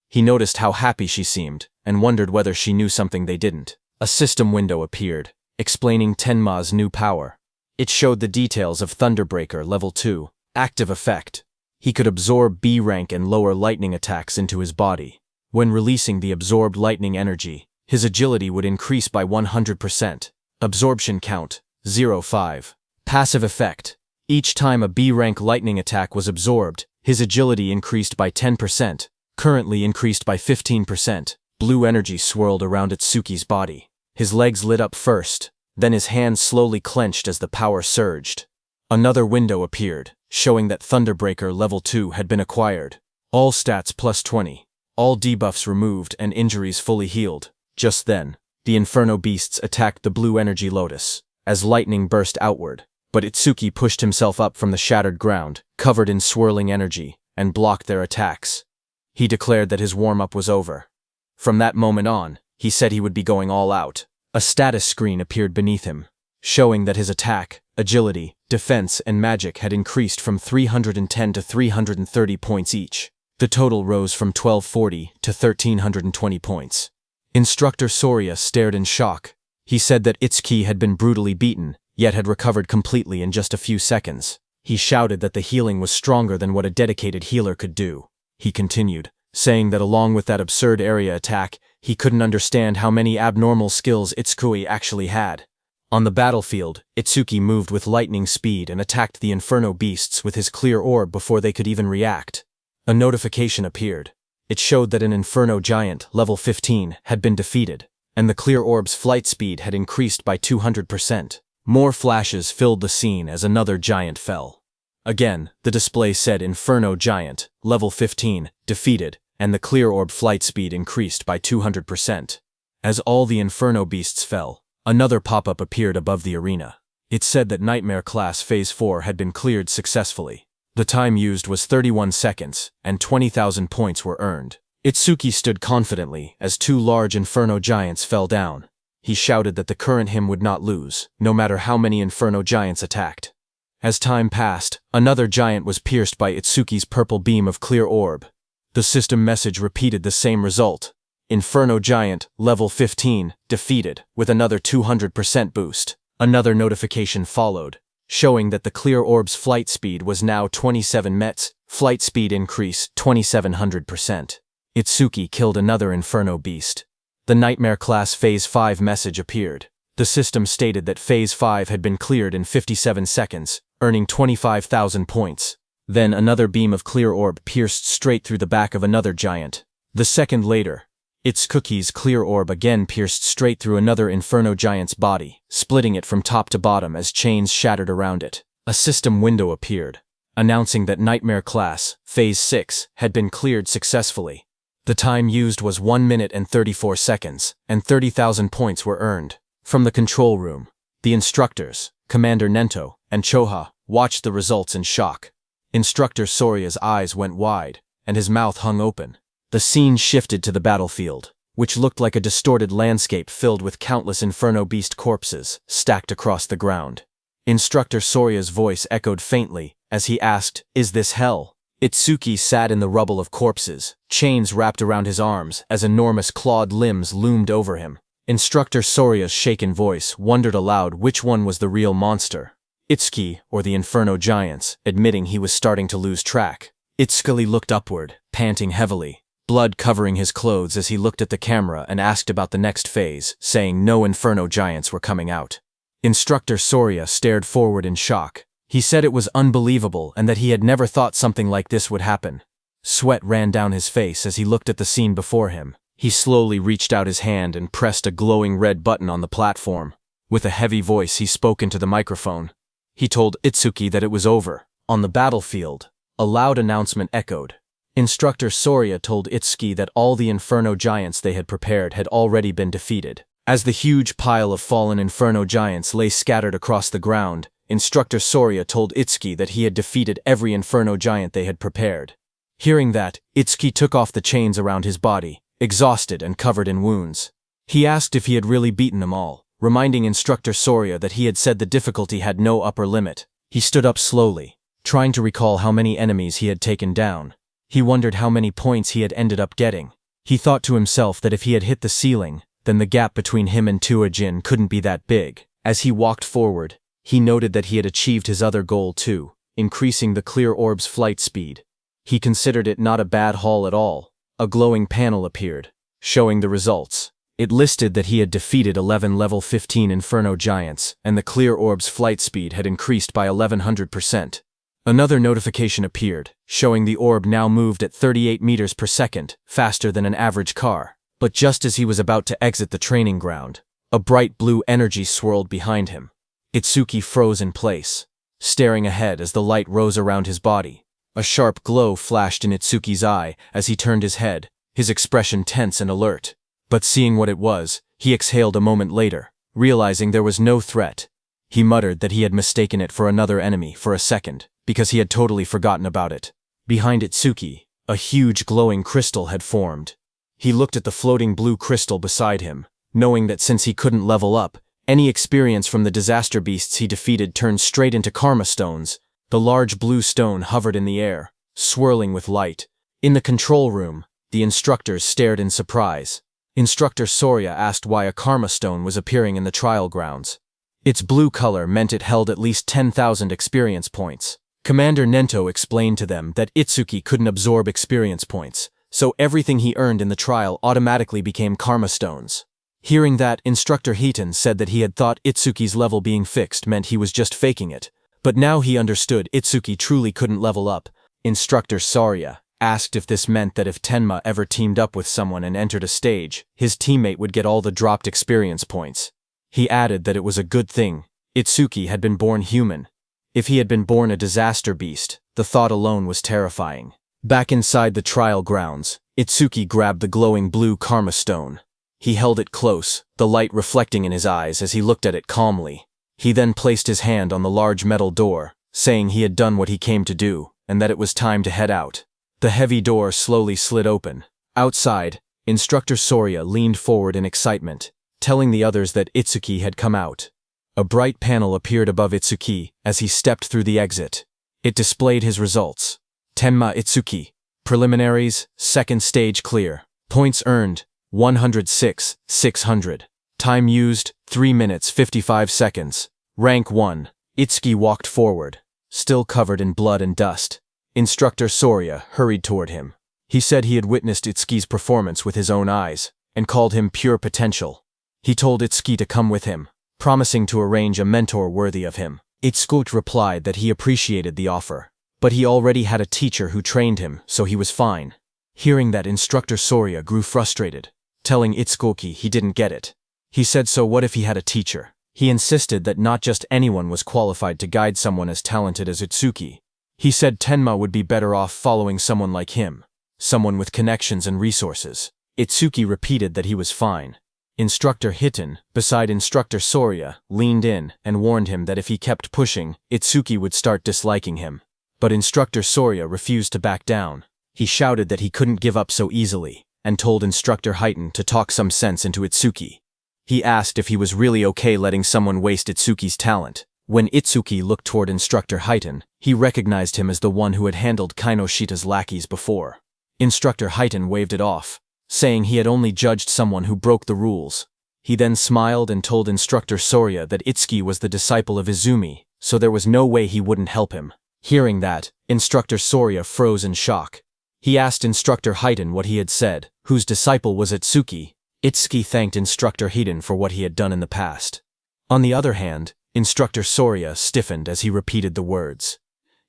He noticed how happy she seemed, and wondered whether she knew something they didn't. A system window appeared, explaining Tenma's new power. It showed the details of Thunderbreaker level 2, active effect. He could absorb B-rank and lower lightning attacks into his body. When releasing the absorbed lightning energy, his agility would increase by 100%. Absorption count, 0.5. Passive effect. Each time a B-rank lightning attack was absorbed, his agility increased by 10%, currently increased by 15%. Blue energy swirled around Itsuki's body. His legs lit up first, then his hands slowly clenched as the power surged. Another window appeared, showing that Thunderbreaker level 2 had been acquired. All stats plus 20. All debuffs removed and injuries fully healed. Just then, the Inferno Beasts attacked the blue energy lotus, as lightning burst outward. But Itsuki pushed himself up from the shattered ground, covered in swirling energy, and blocked their attacks. He declared that his warm-up was over. From that moment on, he said he would be going all out. A status screen appeared beneath him, showing that his attack, agility, defense, and magic had increased from 310 to 330 points each. The total rose from 1240 to 1320 points. Instructor Soria stared in shock. He said that Itsuki had been brutally beaten, yet had recovered completely in just a few seconds. He shouted that the healing was stronger than what a dedicated healer could do. He continued, saying that along with that absurd area attack, he couldn't understand how many abnormal skills Itsuki actually had. On the battlefield, Itsuki moved with lightning speed and attacked the Inferno beasts with his clear orb before they could even react. A notification appeared. It showed that an Inferno giant, level 15, had been defeated, and the clear orb's flight speed had increased by 200%. More flashes filled the scene as another giant fell. Again, the display said Inferno giant, level 15, defeated, and the clear orb flight speed increased by 200%. As all the Inferno beasts fell, another pop-up appeared above the arena. It said that Nightmare Class Phase 4 had been cleared successfully. The time used was 31 seconds, and 20,000 points were earned. Itsuki stood confidently as two large Inferno giants fell down. He shouted that the current him would not lose, no matter how many Inferno giants attacked. As time passed, another giant was pierced by Itsuki's purple beam of clear orb. The system message repeated the same result. Inferno giant, level 15, defeated, with another 200% boost. Another notification followed, showing that the clear orb's flight speed was now 27 mets, flight speed increase 2700%. Itsuki killed another Inferno beast. The Nightmare Class Phase 5 message appeared. The system stated that Phase 5 had been cleared in 57 seconds, earning 25,000 points. Then another beam of clear orb pierced straight through the back of another giant. The second later, Itsuki's clear orb again pierced straight through another Inferno giant's body, splitting it from top to bottom as chains shattered around it. A system window appeared, announcing that Nightmare Class, Phase 6, had been cleared successfully. The time used was 1 minute and 34 seconds, and 30,000 points were earned. From the control room, the instructors, Commander Nento, and Choha, watched the results in shock. Instructor Soria's eyes went wide, and his mouth hung open. The scene shifted to the battlefield, which looked like a distorted landscape filled with countless Inferno beast corpses stacked across the ground. Instructor Soria's voice echoed faintly as he asked, "Is this hell?" Itsuki sat in the rubble of corpses, chains wrapped around his arms as enormous clawed limbs loomed over him. Instructor Soria's shaken voice wondered aloud which one was the real monster, Itsuki or the Inferno giants, admitting he was starting to lose track. Itsuki looked upward, panting heavily, blood covering his clothes as he looked at the camera and asked about the next phase, saying no Inferno giants were coming out. Instructor Soria stared forward in shock. He said it was unbelievable and that he had never thought something like this would happen. Sweat ran down his face as he looked at the scene before him. He slowly reached out his hand and pressed a glowing red button on the platform. With a heavy voice, he spoke into the microphone. He told Itsuki that it was over. On the battlefield, a loud announcement echoed. Instructor Soria told Itsuki that all the Inferno giants they had prepared had already been defeated. As the huge pile of fallen Inferno giants lay scattered across the ground, Instructor Soria told Itsuki that he had defeated every Inferno giant they had prepared. Hearing that, Itsuki took off the chains around his body, exhausted and covered in wounds. He asked if he had really beaten them all, reminding Instructor Soria that he had said the difficulty had no upper limit. He stood up slowly, trying to recall how many enemies he had taken down. He wondered how many points he had ended up getting. He thought to himself that if he had hit the ceiling, then the gap between him and Tuajin couldn't be that big. As he walked forward, he noted that he had achieved his other goal too, increasing the clear orb's flight speed. He considered it not a bad haul at all. A glowing panel appeared, showing the results. It listed that he had defeated 11 level 15 Inferno giants, and the clear orb's flight speed had increased by 1100%. Another notification appeared, showing the orb now moved at 38 meters per second, faster than an average car. But just as he was about to exit the training ground, a bright blue energy swirled behind him. Itsuki froze in place, staring ahead as the light rose around his body. A sharp glow flashed in Itsuki's eye as he turned his head, his expression tense and alert. But seeing what it was, he exhaled a moment later, realizing there was no threat. He muttered that he had mistaken it for another enemy for a second, because he had totally forgotten about it. Behind Itsuki, a huge glowing crystal had formed. He looked at the floating blue crystal beside him, knowing that since he couldn't level up, any experience from the disaster beasts he defeated turned straight into karma stones. The large blue stone hovered in the air, swirling with light. In the control room, the instructors stared in surprise. Instructor Soria asked why a karma stone was appearing in the trial grounds. Its blue color meant it held at least 10,000 experience points. Commander Nento explained to them that Itsuki couldn't absorb experience points, so everything he earned in the trial automatically became karma stones. Hearing that, Instructor Heaton said that he had thought Itsuki's level being fixed meant he was just faking it, but now he understood Itsuki truly couldn't level up. Instructor Soria asked if this meant that if Tenma ever teamed up with someone and entered a stage, his teammate would get all the dropped experience points. He added that it was a good thing. Itsuki had been born human. If he had been born a disaster beast, the thought alone was terrifying. Back inside the trial grounds, Itsuki grabbed the glowing blue karma stone. He held it close, the light reflecting in his eyes as he looked at it calmly. He then placed his hand on the large metal door, saying he had done what he came to do, and that it was time to head out. The heavy door slowly slid open. Outside, Instructor Soria leaned forward in excitement, telling the others that Itsuki had come out. A bright panel appeared above Itsuki as he stepped through the exit. It displayed his results. Tenma Itsuki. Preliminaries, second stage clear. Points earned, 106, 600. Time used, 3 minutes 55 seconds. Rank 1. Itsuki walked forward, still covered in blood and dust. Instructor Soria hurried toward him. He said he had witnessed Itsuki's performance with his own eyes, and called him pure potential. He told Itsuki to come with him, promising to arrange a mentor worthy of him. Itsuki replied that he appreciated the offer, but he already had a teacher who trained him, so he was fine. Hearing that, Instructor Soria grew frustrated, telling Itsuki he didn't get it. He said so what if he had a teacher? He insisted that not just anyone was qualified to guide someone as talented as Itsuki. He said Tenma would be better off following someone like him, someone with connections and resources. Itsuki repeated that he was fine. Instructor Hitten, beside Instructor Soria, leaned in and warned him that if he kept pushing, Itsuki would start disliking him. But Instructor Soria refused to back down. He shouted that he couldn't give up so easily, and told Instructor Hitten to talk some sense into Itsuki. He asked if he was really okay letting someone waste Itsuki's talent. When Itsuki looked toward Instructor Hitten, he recognized him as the one who had handled Kainoshita's lackeys before. Instructor Hitten waved it off, saying he had only judged someone who broke the rules. He then smiled and told Instructor Soria that Itsuki was the disciple of Izumi, so there was no way he wouldn't help him. Hearing that, Instructor Soria froze in shock. He asked Instructor Hitten what he had said, whose disciple was Itsuki. Itsuki thanked Instructor Hitten for what he had done in the past. On the other hand, Instructor Soria stiffened as he repeated the words.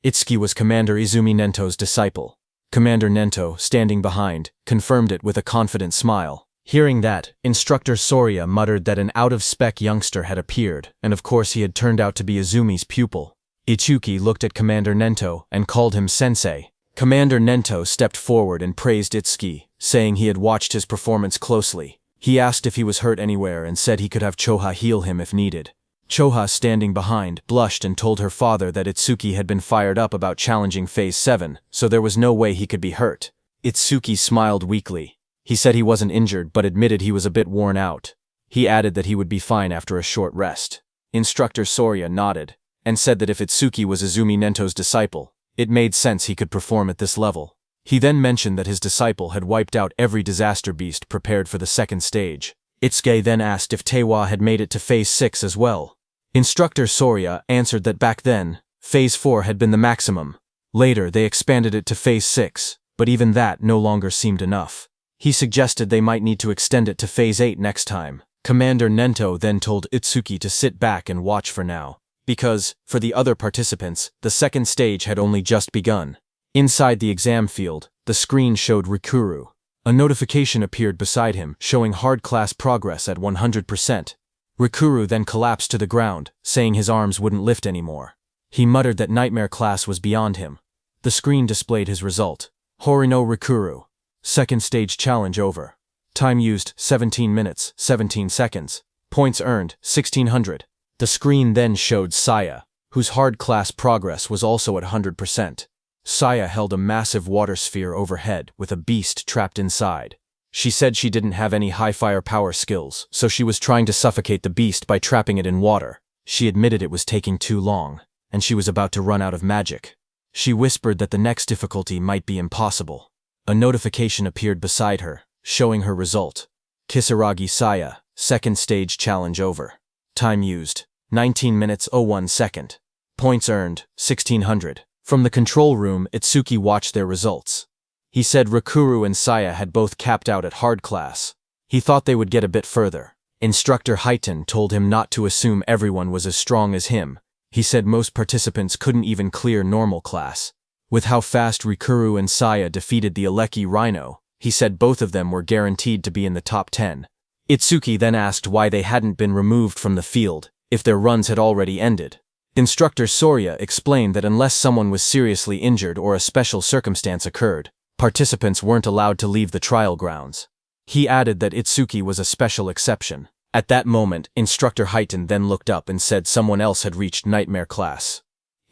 Itsuki was Commander Izumi Nento's disciple. Commander Nento, standing behind, confirmed it with a confident smile. Hearing that, Instructor Soria muttered that an out-of-spec youngster had appeared, and of course he had turned out to be Izumi's pupil. Itsuki looked at Commander Nento and called him sensei. Commander Nento stepped forward and praised Itsuki, saying he had watched his performance closely. He asked if he was hurt anywhere and said he could have Choha heal him if needed. Choha, standing behind, blushed and told her father that Itsuki had been fired up about challenging Phase 7, so there was no way he could be hurt. Itsuki smiled weakly. He said he wasn't injured but admitted he was a bit worn out. He added that he would be fine after a short rest. Instructor Soria nodded, and said that if Itsuki was Izumi Nento's disciple, it made sense he could perform at this level. He then mentioned that his disciple had wiped out every disaster beast prepared for the second stage. Itsuki then asked if Tewa had made it to Phase 6 as well. Instructor Soria answered that back then, Phase 4 had been the maximum. Later, they expanded it to Phase 6, but even that no longer seemed enough. He suggested they might need to extend it to Phase 8 next time. Commander Nento then told Itsuki to sit back and watch for now, because, for the other participants, the second stage had only just begun. Inside the exam field, the screen showed Rikuru. A notification appeared beside him, showing hard class progress at 100%. Rikuru then collapsed to the ground, saying his arms wouldn't lift anymore. He muttered that nightmare class was beyond him. The screen displayed his result. Horino Rikuru. Second stage challenge over. Time used, 17 minutes, 17 seconds. Points earned, 1600. The screen then showed Saya, whose hard class progress was also at 100%. Saya held a massive water sphere overhead with a beast trapped inside. She said she didn't have any high firepower skills, so she was trying to suffocate the beast by trapping it in water. She admitted it was taking too long, and she was about to run out of magic. She whispered that the next difficulty might be impossible. A notification appeared beside her, showing her result. Kisaragi Saya, second stage challenge over. Time used, 19 minutes 01 second. Points earned, 1600. From the control room, Itsuki watched their results. He said Rikuru and Saya had both capped out at hard class. He thought they would get a bit further. Instructor Highton told him not to assume everyone was as strong as him. He said most participants couldn't even clear normal class. With how fast Rikuru and Saya defeated the Aleki Rhino, he said both of them were guaranteed to be in the top 10. Itsuki then asked why they hadn't been removed from the field, if their runs had already ended. Instructor Sorya explained that unless someone was seriously injured or a special circumstance occurred, participants weren't allowed to leave the trial grounds. He added that Itsuki was a special exception. At that moment, Instructor Highton then looked up and said someone else had reached Nightmare class.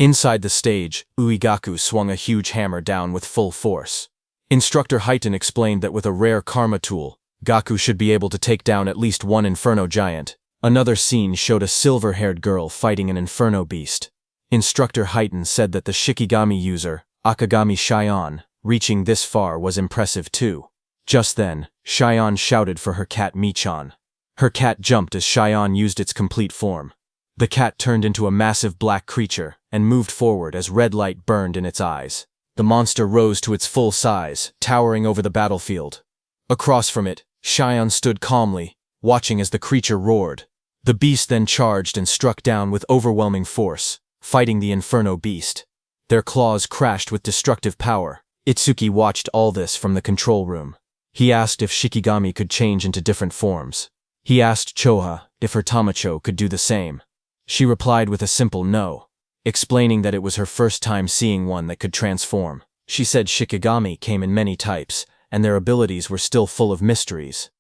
Inside the stage, Uegaku swung a huge hammer down with full force. Instructor Highton explained that with a rare karma tool, Gaku should be able to take down at least one Inferno giant. Another scene showed a silver-haired girl fighting an Inferno beast. Instructor Highton said that the Shikigami user, Akagami Shion, reaching this far was impressive too. Just then, Shion shouted for her cat Michan. Her cat jumped as Shion used its complete form. The cat turned into a massive black creature and moved forward as red light burned in its eyes. The monster rose to its full size, towering over the battlefield. Across from it, Shion stood calmly, watching as the creature roared. The beast then charged and struck down with overwhelming force, fighting the Inferno beast. Their claws crashed with destructive power. Itsuki watched all this from the control room. He asked if Shikigami could change into different forms. He asked Choha if her Tamacho could do the same. She replied with a simple no, explaining that it was her first time seeing one that could transform. She said Shikigami came in many types, and their abilities were still full of mysteries.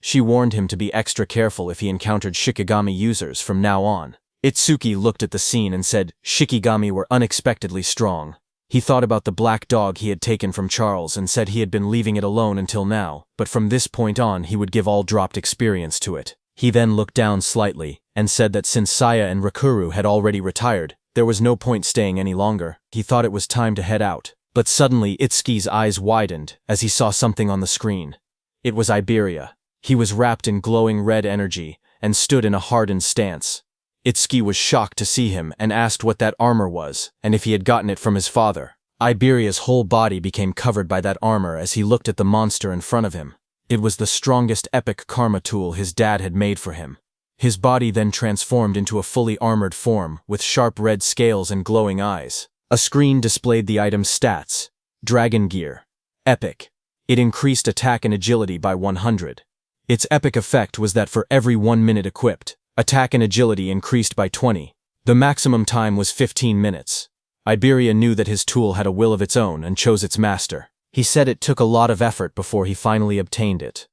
She warned him to be extra careful if he encountered Shikigami users from now on. Itsuki looked at the scene and said Shikigami were unexpectedly strong. He thought about the black dog he had taken from Charles and said he had been leaving it alone until now, but from this point on he would give all dropped experience to it. He then looked down slightly and said that since Saya and Rikuru had already retired, there was no point staying any longer. He thought it was time to head out. But suddenly Itsuki's eyes widened as he saw something on the screen. It was Iberia. He was wrapped in glowing red energy and stood in a hardened stance. Itsuki was shocked to see him and asked what that armor was and if he had gotten it from his father. Iberia's whole body became covered by that armor as he looked at the monster in front of him. It was the strongest epic karma tool his dad had made for him. His body then transformed into a fully armored form with sharp red scales and glowing eyes. A screen displayed the item's stats. Dragon Gear. Epic. It increased attack and agility by 100. Its epic effect was that for every 1 minute equipped, attack and agility increased by 20. The maximum time was 15 minutes. Iberia knew that his tool had a will of its own and chose its master. He said it took a lot of effort before he finally obtained it.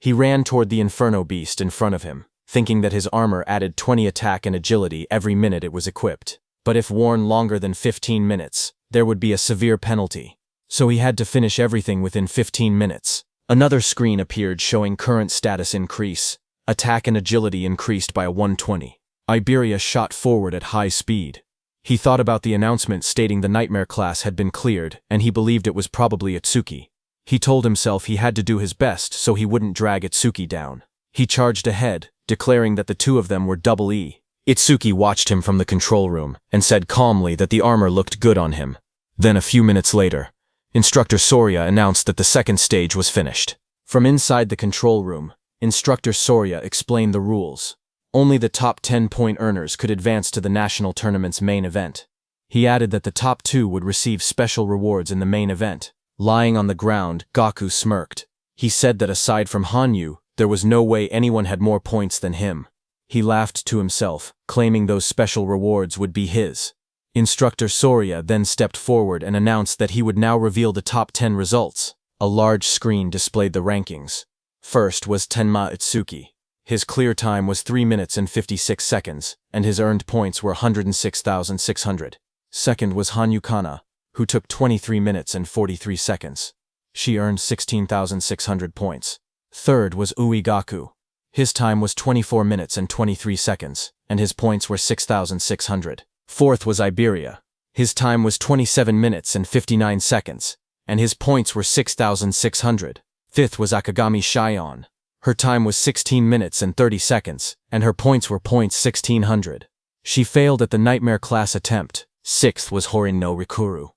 He ran toward the Inferno beast in front of him, thinking that his armor added 20 attack and agility every minute it was equipped. But if worn longer than 15 minutes, there would be a severe penalty. So he had to finish everything within 15 minutes. Another screen appeared showing current status increase. Attack and agility increased by a 120. Iberia shot forward at high speed. He thought about the announcement stating the Nightmare class had been cleared, and he believed it was probably Itsuki. He told himself he had to do his best so he wouldn't drag Itsuki down. He charged ahead, declaring that the two of them were double E. Itsuki watched him from the control room and said calmly that the armor looked good on him. Then a few minutes later, Instructor Sorya announced that the second stage was finished. From inside the control room, Instructor Sorya explained the rules. Only the top 10-point earners could advance to the national tournament's main event. He added that the top 2 would receive special rewards in the main event. Lying on the ground, Gaku smirked. He said that aside from Hanyu, there was no way anyone had more points than him. He laughed to himself, claiming those special rewards would be his. Instructor Sorya then stepped forward and announced that he would now reveal the top 10 results. A large screen displayed the rankings. First was Tenma Itsuki. His clear time was 3 minutes and 56 seconds, and his earned points were 106,600. Second was Hanyu Kana, who took 23 minutes and 43 seconds. She earned 16,600 points. Third was Uegaku. His time was 24 minutes and 23 seconds, and his points were 6,600. Fourth was Iberia. His time was 27 minutes and 59 seconds, and his points were 6,600. Fifth was Akagami Shion. Her time was 16 minutes and 30 seconds, and her points were points 1600. She failed at the Nightmare class attempt. Sixth was Horin no Rikuru.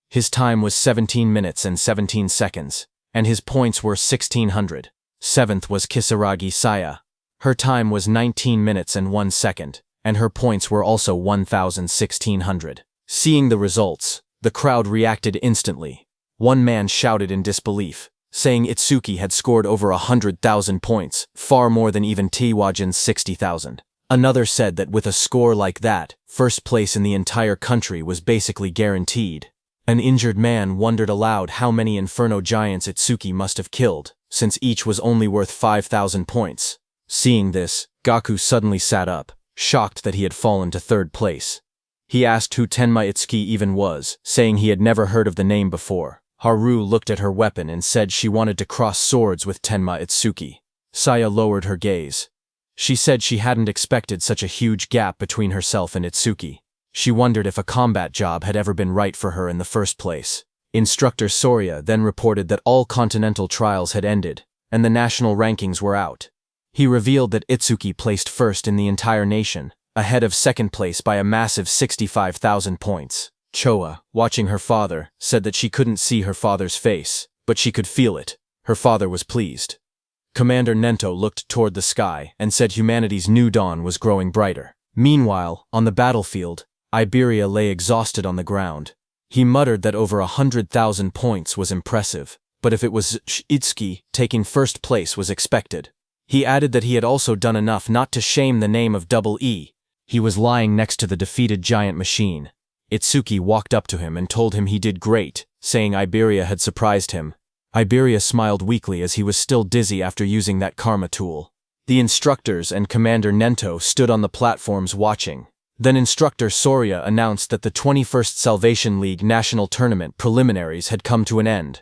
His time was 17 minutes and 17 seconds, and his points were 1600. Seventh was Kisaragi Saya. Her time was 19 minutes and 1 second, and her points were also 1,1600. Seeing the results, the crowd reacted instantly. One man shouted in disbelief, saying Itsuki had scored over 100,000 points, far more than even Tiwajin's 60,000. Another said that with a score like that, first place in the entire country was basically guaranteed. An injured man wondered aloud how many Inferno giants Itsuki must have killed, since each was only worth 5,000 points. Seeing this, Gaku suddenly sat up, shocked that he had fallen to third place. He asked who Tenma Itsuki even was, saying he had never heard of the name before. Haru looked at her weapon and said she wanted to cross swords with Tenma Itsuki. Saya lowered her gaze. She said she hadn't expected such a huge gap between herself and Itsuki. She wondered if a combat job had ever been right for her in the first place. Instructor Soria then reported that all continental trials had ended, and the national rankings were out. He revealed that Itsuki placed first in the entire nation, ahead of second place by a massive 65,000 points. Choa, watching her father, said that she couldn't see her father's face, but she could feel it. Her father was pleased. Commander Nento looked toward the sky and said humanity's new dawn was growing brighter. Meanwhile, on the battlefield, Iberia lay exhausted on the ground. He muttered that over 100,000 points was impressive, but if it was Itsuki, taking first place was expected. He added that he had also done enough not to shame the name of Double E. He was lying next to the defeated giant machine. Itsuki walked up to him and told him he did great, saying Iberia had surprised him. Iberia smiled weakly as he was still dizzy after using that karma tool. The instructors and Commander Nento stood on the platforms watching. Then Instructor Soria announced that the 21st Salvation League National Tournament preliminaries had come to an end.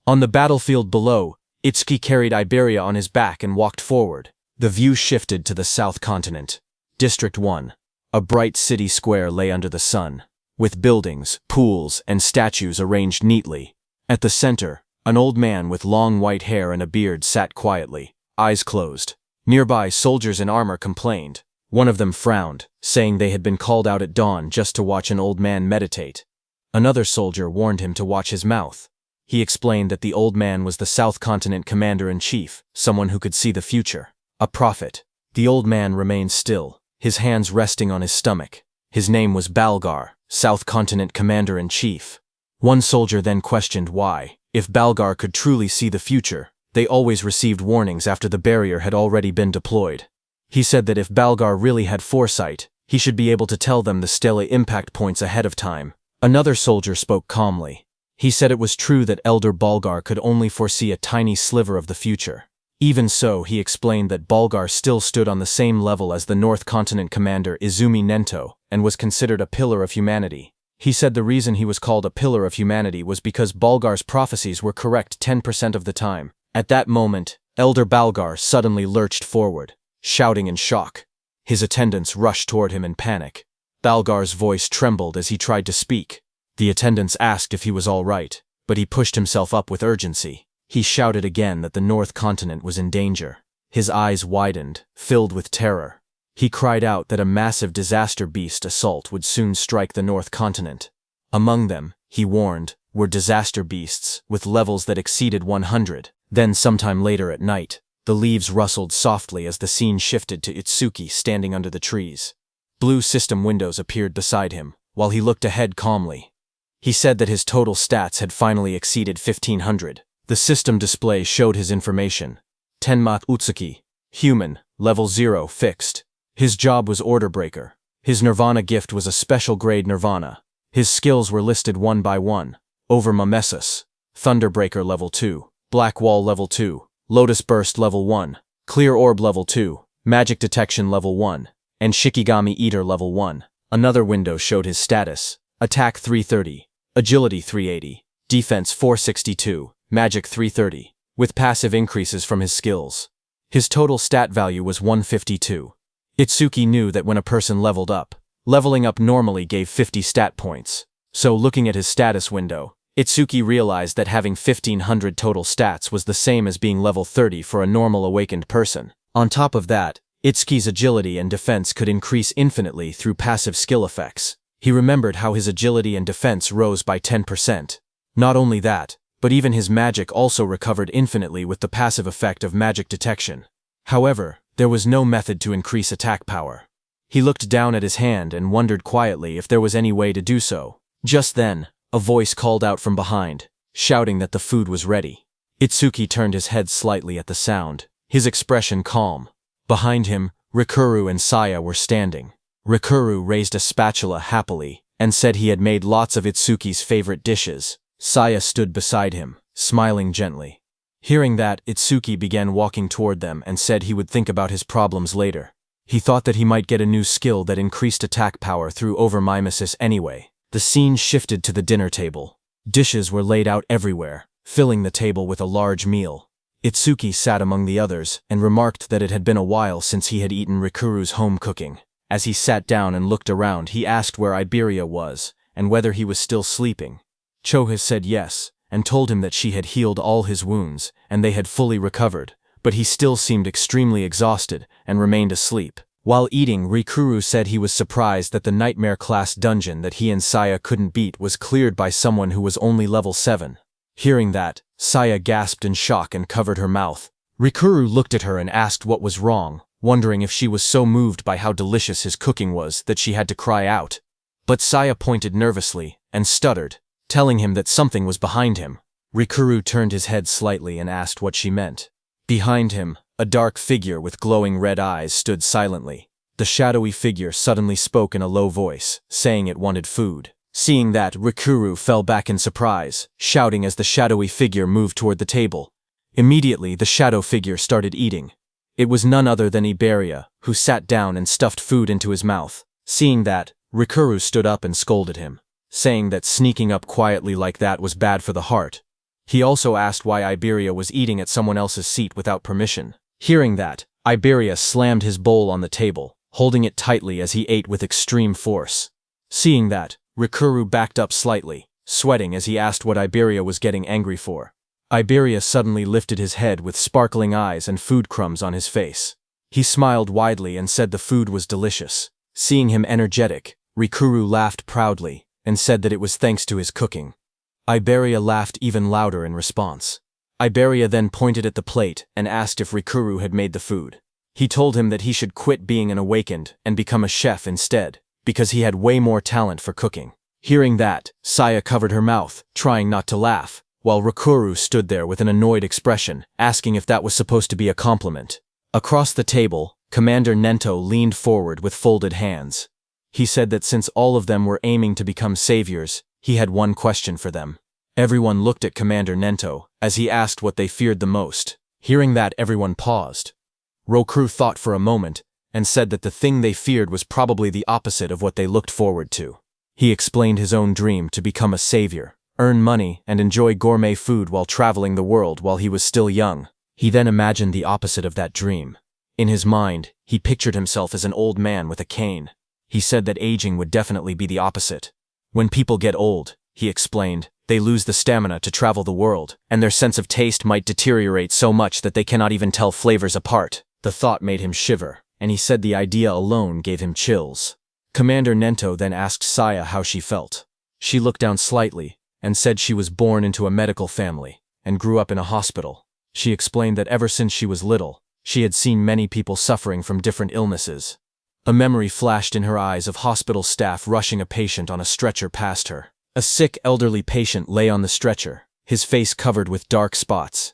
On the battlefield below, Itsuki carried Iberia on his back and walked forward. The view shifted to the South Continent. District 1. A bright city square lay under the sun, with buildings, pools, and statues arranged neatly. At the center, an old man with long white hair and a beard sat quietly, eyes closed. Nearby, soldiers in armor complained. One of them frowned, saying they had been called out at dawn just to watch an old man meditate. Another soldier warned him to watch his mouth. He explained that the old man was the South Continent Commander-in-Chief, someone who could see the future. A prophet. The old man remained still, his hands resting on his stomach. His name was Balgar, South Continent Commander-in-Chief. One soldier then questioned why, if Balgar could truly see the future, they always received warnings after the barrier had already been deployed. He said that if Balgar really had foresight, he should be able to tell them the Stella impact points ahead of time. Another soldier spoke calmly. He said it was true that Elder Balgar could only foresee a tiny sliver of the future. Even so, he explained that Balgar still stood on the same level as the North Continent Commander Izumi Nento, and was considered a pillar of humanity. He said the reason he was called a pillar of humanity was because Balgar's prophecies were correct 10% of the time. At that moment, Elder Balgar suddenly lurched forward, shouting in shock. His attendants rushed toward him in panic. Balgar's voice trembled as he tried to speak. The attendants asked if he was all right, but he pushed himself up with urgency. He shouted again that the North Continent was in danger. His eyes widened, filled with terror. He cried out that a massive disaster beast assault would soon strike the North Continent. Among them, he warned, were disaster beasts with levels that exceeded 100. Then sometime later at night, the leaves rustled softly as the scene shifted to Itsuki standing under the trees. Blue system windows appeared beside him, while he looked ahead calmly. He said that his total stats had finally exceeded 1,500. The system display showed his information. Tenma Utsuki, human, level 0, fixed. His job was order breaker. His Nirvana gift was a special grade Nirvana. His skills were listed one by one. Over Mimesis, Thunderbreaker level 2, Black Wall level 2, Lotus Burst level 1, Clear Orb level 2, Magic Detection level 1, and Shikigami Eater level 1. Another window showed his status. Attack 330, Agility 380, Defense 462, Magic 330, with passive increases from his skills. His total stat value was 152. Itsuki knew that when a person leveled up, leveling up normally gave 50 stat points. So looking at his status window, Itsuki realized that having 1500 total stats was the same as being level 30 for a normal awakened person. On top of that, Itsuki's agility and defense could increase infinitely through passive skill effects. He remembered how his agility and defense rose by 10%. Not only that, but even his magic also recovered infinitely with the passive effect of magic detection. However, there was no method to increase attack power. He looked down at his hand and wondered quietly if there was any way to do so. Just then, a voice called out from behind, shouting that the food was ready. Itsuki turned his head slightly at the sound, his expression calm. Behind him, Rikuru and Saya were standing. Rikuru raised a spatula happily and said he had made lots of Itsuki's favorite dishes. Saya stood beside him, smiling gently. Hearing that, Itsuki began walking toward them and said he would think about his problems later. He thought that he might get a new skill that increased attack power through overmimesis anyway. The scene shifted to the dinner table. Dishes were laid out everywhere, filling the table with a large meal. Itsuki sat among the others and remarked that it had been a while since he had eaten Rikuru's home cooking. As he sat down and looked around, he asked where Iberia was and whether he was still sleeping. Choha said yes, and told him that she had healed all his wounds and they had fully recovered, but he still seemed extremely exhausted and remained asleep. While eating, Rikuru said he was surprised that the nightmare-class dungeon that he and Saya couldn't beat was cleared by someone who was only level 7. Hearing that, Saya gasped in shock and covered her mouth. Rikuru looked at her and asked what was wrong, wondering if she was so moved by how delicious his cooking was that she had to cry out. But Saya pointed nervously and stuttered, telling him that something was behind him. Rikuru turned his head slightly and asked what she meant. Behind him, a dark figure with glowing red eyes stood silently. The shadowy figure suddenly spoke in a low voice, saying it wanted food. Seeing that, Rikuru fell back in surprise, shouting as the shadowy figure moved toward the table. Immediately, the shadow figure started eating. It was none other than Iberia, who sat down and stuffed food into his mouth. Seeing that, Rikuru stood up and scolded him, saying that sneaking up quietly like that was bad for the heart. He also asked why Iberia was eating at someone else's seat without permission. Hearing that, Iberia slammed his bowl on the table, holding it tightly as he ate with extreme force. Seeing that, Rikuru backed up slightly, sweating as he asked what Iberia was getting angry for. Iberia suddenly lifted his head with sparkling eyes and food crumbs on his face. He smiled widely and said the food was delicious. Seeing him energetic, Rikuru laughed proudly and said that it was thanks to his cooking. Iberia laughed even louder in response. Iberia then pointed at the plate and asked if Rikuru had made the food. He told him that he should quit being an awakened and become a chef instead, because he had way more talent for cooking. Hearing that, Saya covered her mouth, trying not to laugh, while Rikuru stood there with an annoyed expression, asking if that was supposed to be a compliment. Across the table, Commander Nento leaned forward with folded hands. He said that since all of them were aiming to become saviors, he had one question for them. Everyone looked at Commander Nento as he asked what they feared the most. Hearing that, everyone paused. Rokuru thought for a moment and said that the thing they feared was probably the opposite of what they looked forward to. He explained his own dream to become a savior, earn money, and enjoy gourmet food while traveling the world while he was still young. He then imagined the opposite of that dream. In his mind, he pictured himself as an old man with a cane. He said that aging would definitely be the opposite. When people get old, he explained, they lose the stamina to travel the world, and their sense of taste might deteriorate so much that they cannot even tell flavors apart. The thought made him shiver, and he said the idea alone gave him chills. Commander Nento then asked Saya how she felt. She looked down slightly and said she was born into a medical family and grew up in a hospital. She explained that ever since she was little, she had seen many people suffering from different illnesses. A memory flashed in her eyes of hospital staff rushing a patient on a stretcher past her. A sick elderly patient lay on the stretcher, his face covered with dark spots.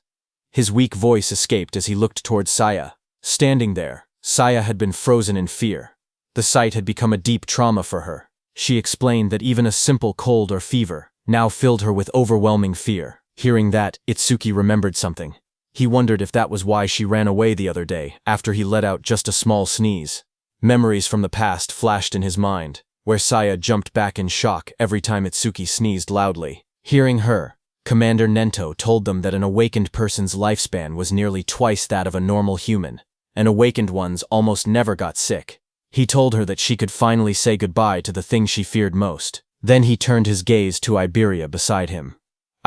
His weak voice escaped as he looked toward Saya. Standing there, Saya had been frozen in fear. The sight had become a deep trauma for her. She explained that even a simple cold or fever now filled her with overwhelming fear. Hearing that, Itsuki remembered something. He wondered if that was why she ran away the other day after he let out just a small sneeze. Memories from the past flashed in his mind, where Saya jumped back in shock every time Itsuki sneezed loudly. Hearing her, Commander Nento told them that an awakened person's lifespan was nearly twice that of a normal human, and awakened ones almost never got sick. He told her that she could finally say goodbye to the thing she feared most. Then he turned his gaze to Iberia beside him.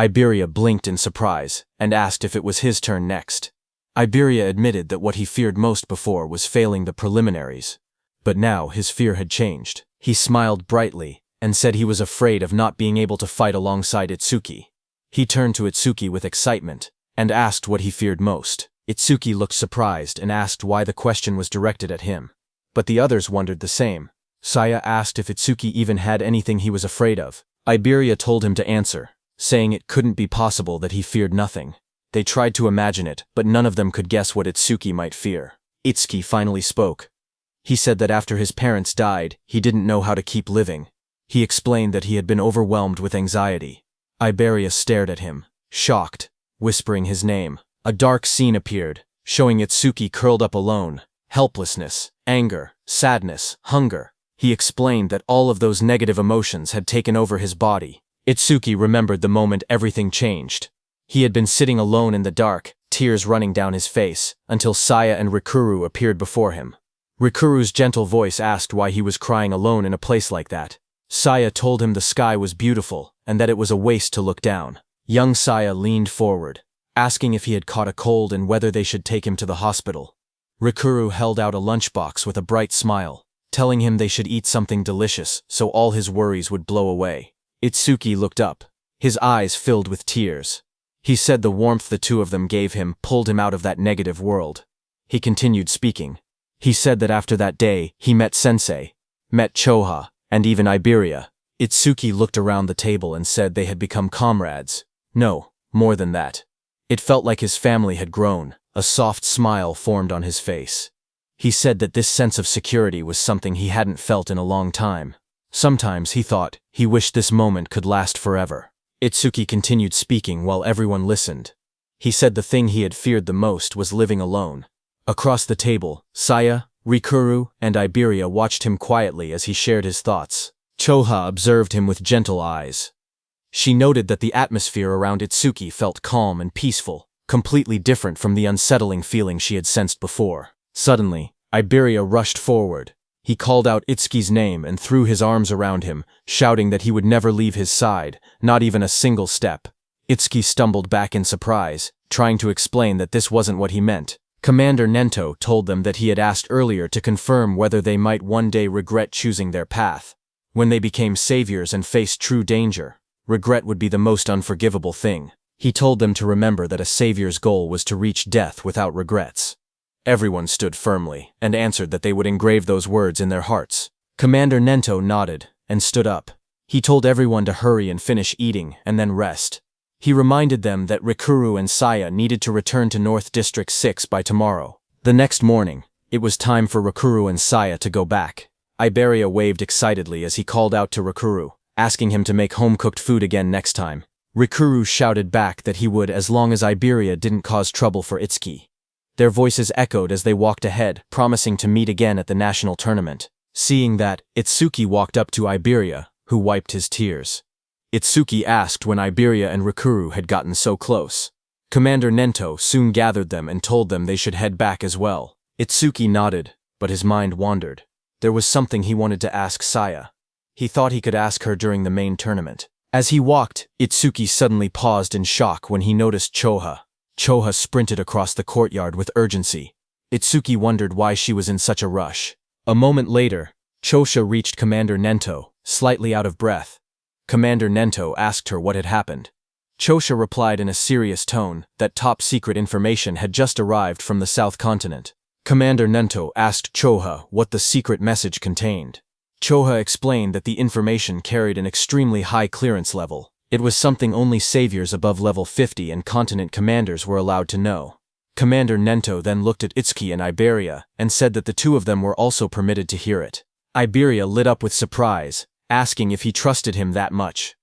Iberia blinked in surprise and asked if it was his turn next. Iberia admitted that what he feared most before was failing the preliminaries. But now his fear had changed. He smiled brightly and said he was afraid of not being able to fight alongside Itsuki. He turned to Itsuki with excitement and asked what he feared most. Itsuki looked surprised and asked why the question was directed at him. But the others wondered the same. Saya asked if Itsuki even had anything he was afraid of. Iberia told him to answer, saying it couldn't be possible that he feared nothing. They tried to imagine it, but none of them could guess what Itsuki might fear. Itsuki finally spoke. He said that after his parents died, he didn't know how to keep living. He explained that he had been overwhelmed with anxiety. Iberia stared at him, shocked, whispering his name. A dark scene appeared, showing Itsuki curled up alone. Helplessness, anger, sadness, hunger. He explained that all of those negative emotions had taken over his body. Itsuki remembered the moment everything changed. He had been sitting alone in the dark, tears running down his face, until Saya and Rikuru appeared before him. Rikuru's gentle voice asked why he was crying alone in a place like that. Saya told him the sky was beautiful and that it was a waste to look down. Young Saya leaned forward, asking if he had caught a cold and whether they should take him to the hospital. Rikuru held out a lunchbox with a bright smile, telling him they should eat something delicious so all his worries would blow away. Itsuki looked up, his eyes filled with tears. He said the warmth the two of them gave him pulled him out of that negative world. He continued speaking. He said that after that day, he met Sensei, met Choha, and even Iberia. Itsuki looked around the table and said they had become comrades. No, more than that. It felt like his family had grown. A soft smile formed on his face. He said that this sense of security was something he hadn't felt in a long time. Sometimes, he thought, he wished this moment could last forever. Itsuki continued speaking while everyone listened. He said the thing he had feared the most was living alone. Across the table, Saya, Rikuru, and Iberia watched him quietly as he shared his thoughts. Choha observed him with gentle eyes. She noted that the atmosphere around Itsuki felt calm and peaceful, completely different from the unsettling feeling she had sensed before. Suddenly, Iberia rushed forward. He called out Itsuki's name and threw his arms around him, shouting that he would never leave his side, not even a single step. Itsuki stumbled back in surprise, trying to explain that this wasn't what he meant. Commander Nento told them that he had asked earlier to confirm whether they might one day regret choosing their path. When they became saviors and faced true danger, regret would be the most unforgivable thing. He told them to remember that a savior's goal was to reach death without regrets. Everyone stood firmly and answered that they would engrave those words in their hearts. Commander Nento nodded and stood up. He told everyone to hurry and finish eating and then rest. He reminded them that Rikuru and Saya needed to return to North District 6 by tomorrow. The next morning, it was time for Rikuru and Saya to go back. Iberia waved excitedly as he called out to Rikuru, asking him to make home-cooked food again next time. Rikuru shouted back that he would as long as Iberia didn't cause trouble for Itsuki. Their voices echoed as they walked ahead, promising to meet again at the national tournament. Seeing that, Itsuki walked up to Iberia, who wiped his tears. Itsuki asked when Iberia and Rikuru had gotten so close. Commander Nento soon gathered them and told them they should head back as well. Itsuki nodded, but his mind wandered. There was something he wanted to ask Saya. He thought he could ask her during the main tournament. As he walked, Itsuki suddenly paused in shock when he noticed Choha. Choha sprinted across the courtyard with urgency. Itsuki wondered why she was in such a rush. A moment later, Chosha reached Commander Nento, slightly out of breath. Commander Nento asked her what had happened. Chosha replied in a serious tone that top-secret information had just arrived from the South Continent. Commander Nento asked Choha what the secret message contained. Choha explained that the information carried an extremely high clearance level. It was something only saviors above level 50 and continent commanders were allowed to know. Commander Nento then looked at Itsuki and Iberia and said that the two of them were also permitted to hear it. Iberia lit up with surprise, asking if he trusted him that much.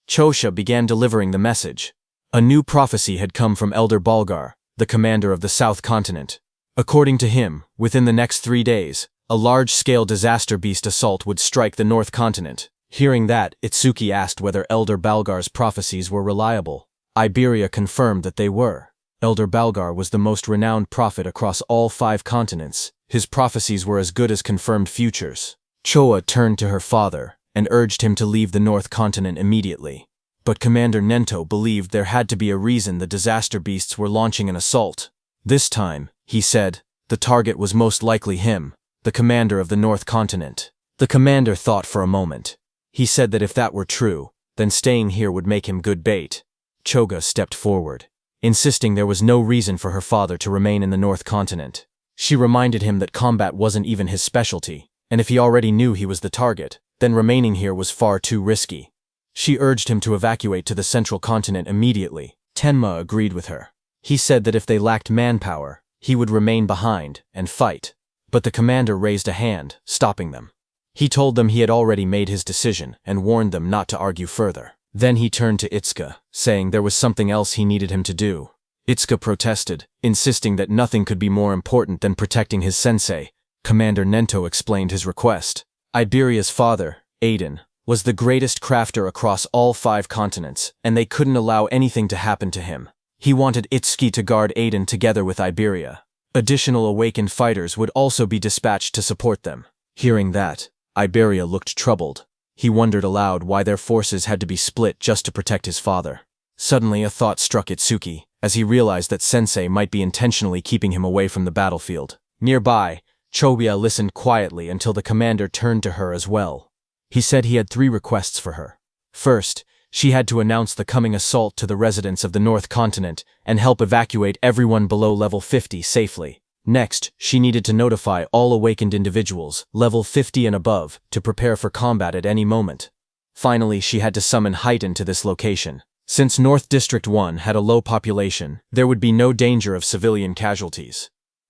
Chosha began delivering the message. A new prophecy had come from Elder Balgar, the commander of the South Continent. According to him, within the next 3 days, a large-scale disaster beast assault would strike the North Continent. Hearing that, Itsuki asked whether Elder Balgar's prophecies were reliable. Iberia confirmed that they were. Elder Balgar was the most renowned prophet across all 5 continents. His prophecies were as good as confirmed futures. Choa turned to her father and urged him to leave the North Continent immediately. But Commander Nento believed there had to be a reason the disaster beasts were launching an assault. This time, he said, the target was most likely him, the commander of the North Continent. The commander thought for a moment. He said that if that were true, then staying here would make him good bait. Choga stepped forward, insisting there was no reason for her father to remain in the North Continent. She reminded him that combat wasn't even his specialty, and if he already knew he was the target, then remaining here was far too risky. She urged him to evacuate to the Central Continent immediately. Tenma agreed with her. He said that if they lacked manpower, he would remain behind and fight. But the commander raised a hand, stopping them. He told them he had already made his decision and warned them not to argue further. Then he turned to Itsuka, saying there was something else he needed him to do. Itsuka protested, insisting that nothing could be more important than protecting his sensei. Commander Nento explained his request. Iberia's father, Aiden, was the greatest crafter across all 5 continents, and they couldn't allow anything to happen to him. He wanted Itsuki to guard Aiden together with Iberia. Additional awakened fighters would also be dispatched to support them. Hearing that, Iberia looked troubled. He wondered aloud why their forces had to be split just to protect his father. Suddenly a thought struck Itsuki, as he realized that Sensei might be intentionally keeping him away from the battlefield. Nearby, Chobia listened quietly until the commander turned to her as well. He said he had 3 requests for her. First, she had to announce the coming assault to the residents of the North Continent and help evacuate everyone below level 50 safely. Next, she needed to notify all awakened individuals, level 50 and above, to prepare for combat at any moment. Finally, she had to summon Haiten to this location. Since North District 1 had a low population, there would be no danger of civilian casualties.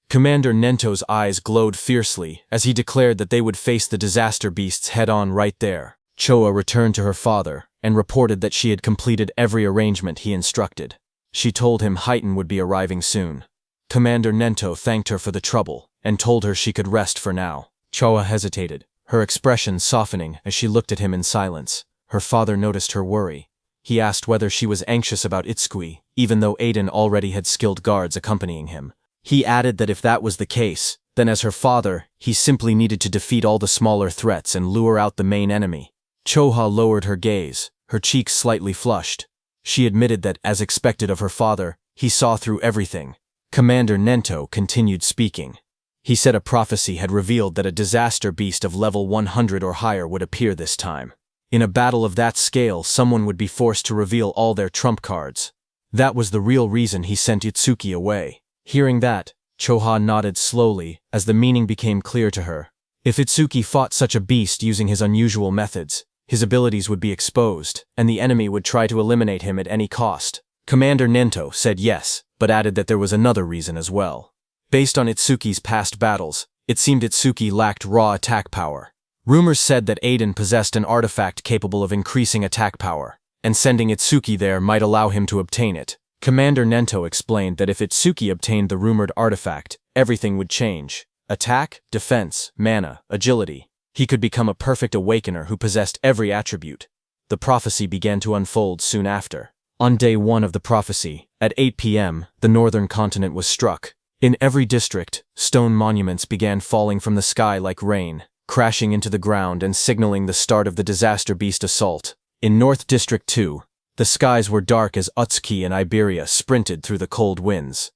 Commander Nento's eyes glowed fiercely as he declared that they would face the disaster beasts head-on right there. Choa returned to her father and reported that she had completed every arrangement he instructed. She told him Haiten would be arriving soon. Commander Nento thanked her for the trouble and told her she could rest for now. Choa hesitated, her expression softening as she looked at him in silence. Her father noticed her worry. He asked whether she was anxious about Itsui, even though Aiden already had skilled guards accompanying him. He added that if that was the case, then as her father, he simply needed to defeat all the smaller threats and lure out the main enemy. Choha lowered her gaze, her cheeks slightly flushed. She admitted that, as expected of her father, he saw through everything. Commander Nento continued speaking. He said a prophecy had revealed that a disaster beast of level 100 or higher would appear this time. In a battle of that scale, someone would be forced to reveal all their trump cards. That was the real reason he sent Itsuki away. Hearing that, Choha nodded slowly as the meaning became clear to her. If Itsuki fought such a beast using his unusual methods, his abilities would be exposed, and the enemy would try to eliminate him at any cost. Commander Nento said yes, but added that there was another reason as well. Based on Itsuki's past battles, it seemed Itsuki lacked raw attack power. Rumors said that Aiden possessed an artifact capable of increasing attack power, and sending Itsuki there might allow him to obtain it. Commander Nento explained that if Itsuki obtained the rumored artifact, everything would change. Attack, defense, mana, agility. He could become a perfect awakener who possessed every attribute. The prophecy began to unfold soon after. On day 1 of the prophecy, at 8 p.m., the northern continent was struck. In every district, stone monuments began falling from the sky like rain, crashing into the ground and signaling the start of the disaster beast assault. In North District 2, the skies were dark as Utsuki and Iberia sprinted through the cold winds.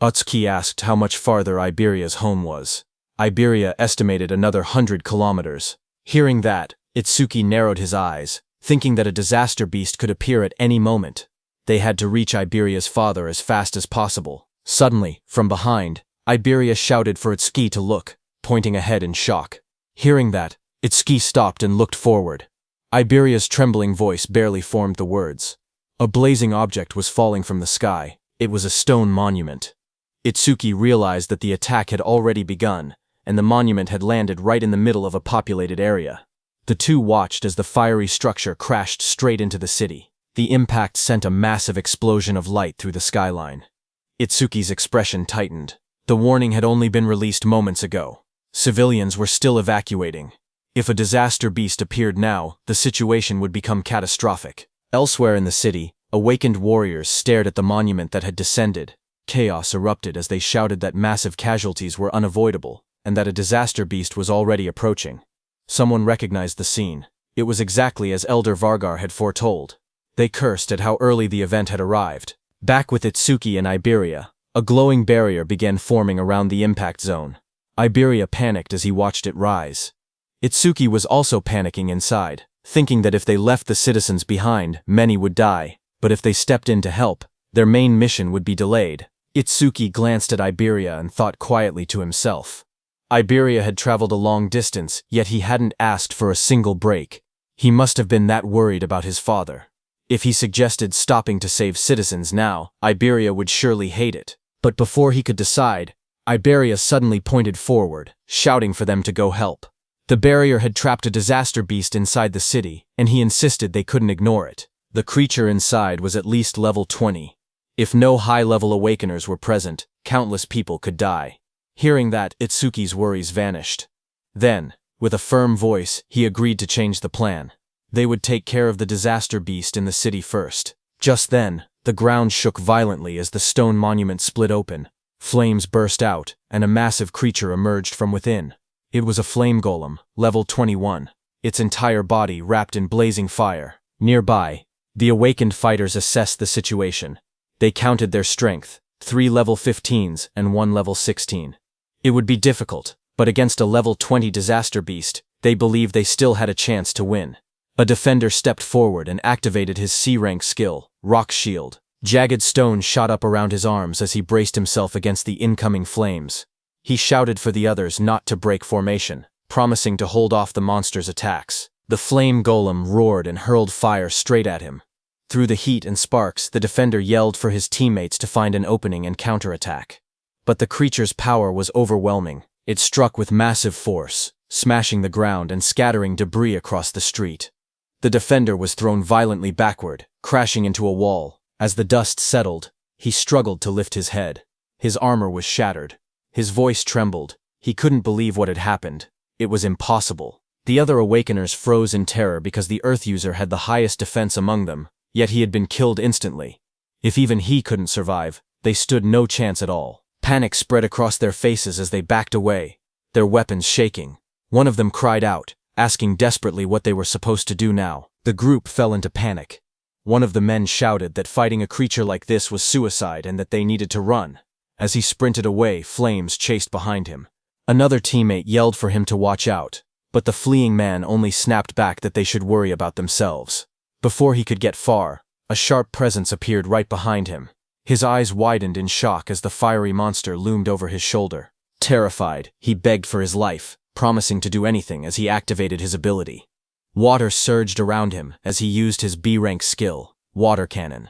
Utsuki asked how much farther Iberia's home was. Iberia estimated another 100 kilometers. Hearing that, Itsuki narrowed his eyes, thinking that a disaster beast could appear at any moment. They had to reach Iberia's father as fast as possible. Suddenly, from behind, Iberia shouted for Itsuki to look, pointing ahead in shock. Hearing that, Itsuki stopped and looked forward. Iberia's trembling voice barely formed the words. A blazing object was falling from the sky. It was a stone monument. Itsuki realized that the attack had already begun, and the monument had landed right in the middle of a populated area. The two watched as the fiery structure crashed straight into the city. The impact sent a massive explosion of light through the skyline. Itsuki's expression tightened. The warning had only been released moments ago. Civilians were still evacuating. If a disaster beast appeared now, the situation would become catastrophic. Elsewhere in the city, awakened warriors stared at the monument that had descended. Chaos erupted as they shouted that massive casualties were unavoidable, and that a disaster beast was already approaching. Someone recognized the scene. It was exactly as Elder Vargar had foretold. They cursed at how early the event had arrived. Back with Itsuki and Iberia, a glowing barrier began forming around the impact zone. Iberia panicked as he watched it rise. Itsuki was also panicking inside, thinking that if they left the citizens behind, many would die, but if they stepped in to help, their main mission would be delayed. Itsuki glanced at Iberia and thought quietly to himself. Iberia had traveled a long distance, yet he hadn't asked for a single break. He must have been that worried about his father. If he suggested stopping to save citizens now, Iberia would surely hate it. But before he could decide, Iberia suddenly pointed forward, shouting for them to go help. The barrier had trapped a disaster beast inside the city, and he insisted they couldn't ignore it. The creature inside was at least level 20. If no high-level awakeners were present, countless people could die. Hearing that, Itsuki's worries vanished. Then, with a firm voice, he agreed to change the plan. They would take care of the disaster beast in the city first. Just then, the ground shook violently as the stone monument split open. Flames burst out, and a massive creature emerged from within. It was a flame golem, level 21, its entire body wrapped in blazing fire. Nearby, the awakened fighters assessed the situation. They counted their strength, 3 level 15s and 1 level 16. It would be difficult, but against a level 20 disaster beast, they believed they still had a chance to win. A defender stepped forward and activated his C-rank skill, Rock Shield. Jagged stone shot up around his arms as he braced himself against the incoming flames. He shouted for the others not to break formation, promising to hold off the monster's attacks. The flame golem roared and hurled fire straight at him. Through the heat and sparks, the defender yelled for his teammates to find an opening and counterattack. But the creature's power was overwhelming. It struck with massive force, smashing the ground and scattering debris across the street. The defender was thrown violently backward, crashing into a wall. As the dust settled, he struggled to lift his head. His armor was shattered. His voice trembled. He couldn't believe what had happened. It was impossible. The other awakeners froze in terror because the Earth user had the highest defense among them, yet he had been killed instantly. If even he couldn't survive, they stood no chance at all. Panic spread across their faces as they backed away, their weapons shaking. One of them cried out, asking desperately what they were supposed to do now. The group fell into panic. One of the men shouted that fighting a creature like this was suicide and that they needed to run. As he sprinted away, flames chased behind him. Another teammate yelled for him to watch out, but the fleeing man only snapped back that they should worry about themselves. Before he could get far, a sharp presence appeared right behind him. His eyes widened in shock as the fiery monster loomed over his shoulder. Terrified, he begged for his life, promising to do anything as he activated his ability. Water surged around him as he used his B-rank skill, Water Cannon.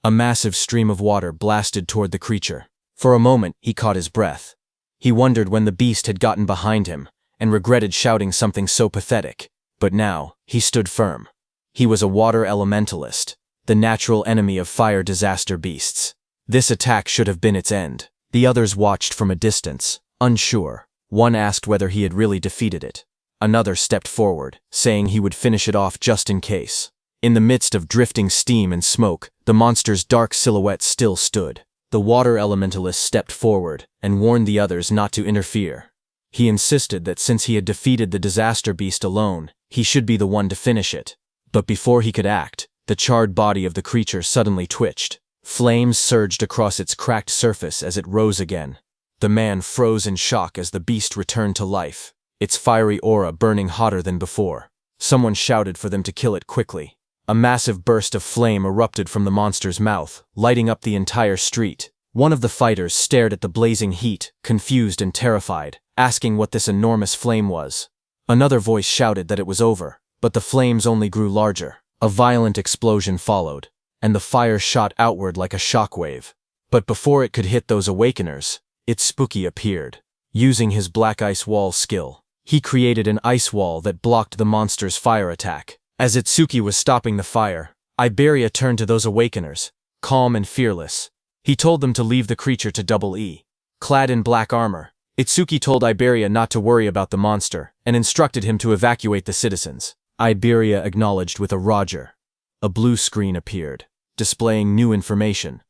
A massive stream of water blasted toward the creature. For a moment, he caught his breath. He wondered when the beast had gotten behind him, and regretted shouting something so pathetic. But now, he stood firm. He was a water elementalist, the natural enemy of fire disaster beasts. This attack should have been its end. The others watched from a distance, unsure. One asked whether he had really defeated it. Another stepped forward, saying he would finish it off just in case. In the midst of drifting steam and smoke, the monster's dark silhouette still stood. The water elementalist stepped forward and warned the others not to interfere. He insisted that since he had defeated the disaster beast alone, he should be the one to finish it. But before he could act, the charred body of the creature suddenly twitched. Flames surged across its cracked surface as it rose again. The man froze in shock as the beast returned to life, its fiery aura burning hotter than before. Someone shouted for them to kill it quickly. A massive burst of flame erupted from the monster's mouth, lighting up the entire street. One of the fighters stared at the blazing heat, confused and terrified, asking what this enormous flame was. Another voice shouted that it was over, but the flames only grew larger. A violent explosion followed, and the fire shot outward like a shockwave. But before it could hit those awakeners, Itsuki appeared. Using his black ice wall skill, he created an ice wall that blocked the monster's fire attack. As Itsuki was stopping the fire, Iberia turned to those awakeners, calm and fearless. He told them to leave the creature to Double E. Clad in black armor, Itsuki told Iberia not to worry about the monster and instructed him to evacuate the citizens. Iberia acknowledged with a Roger. A blue screen appeared, displaying new information.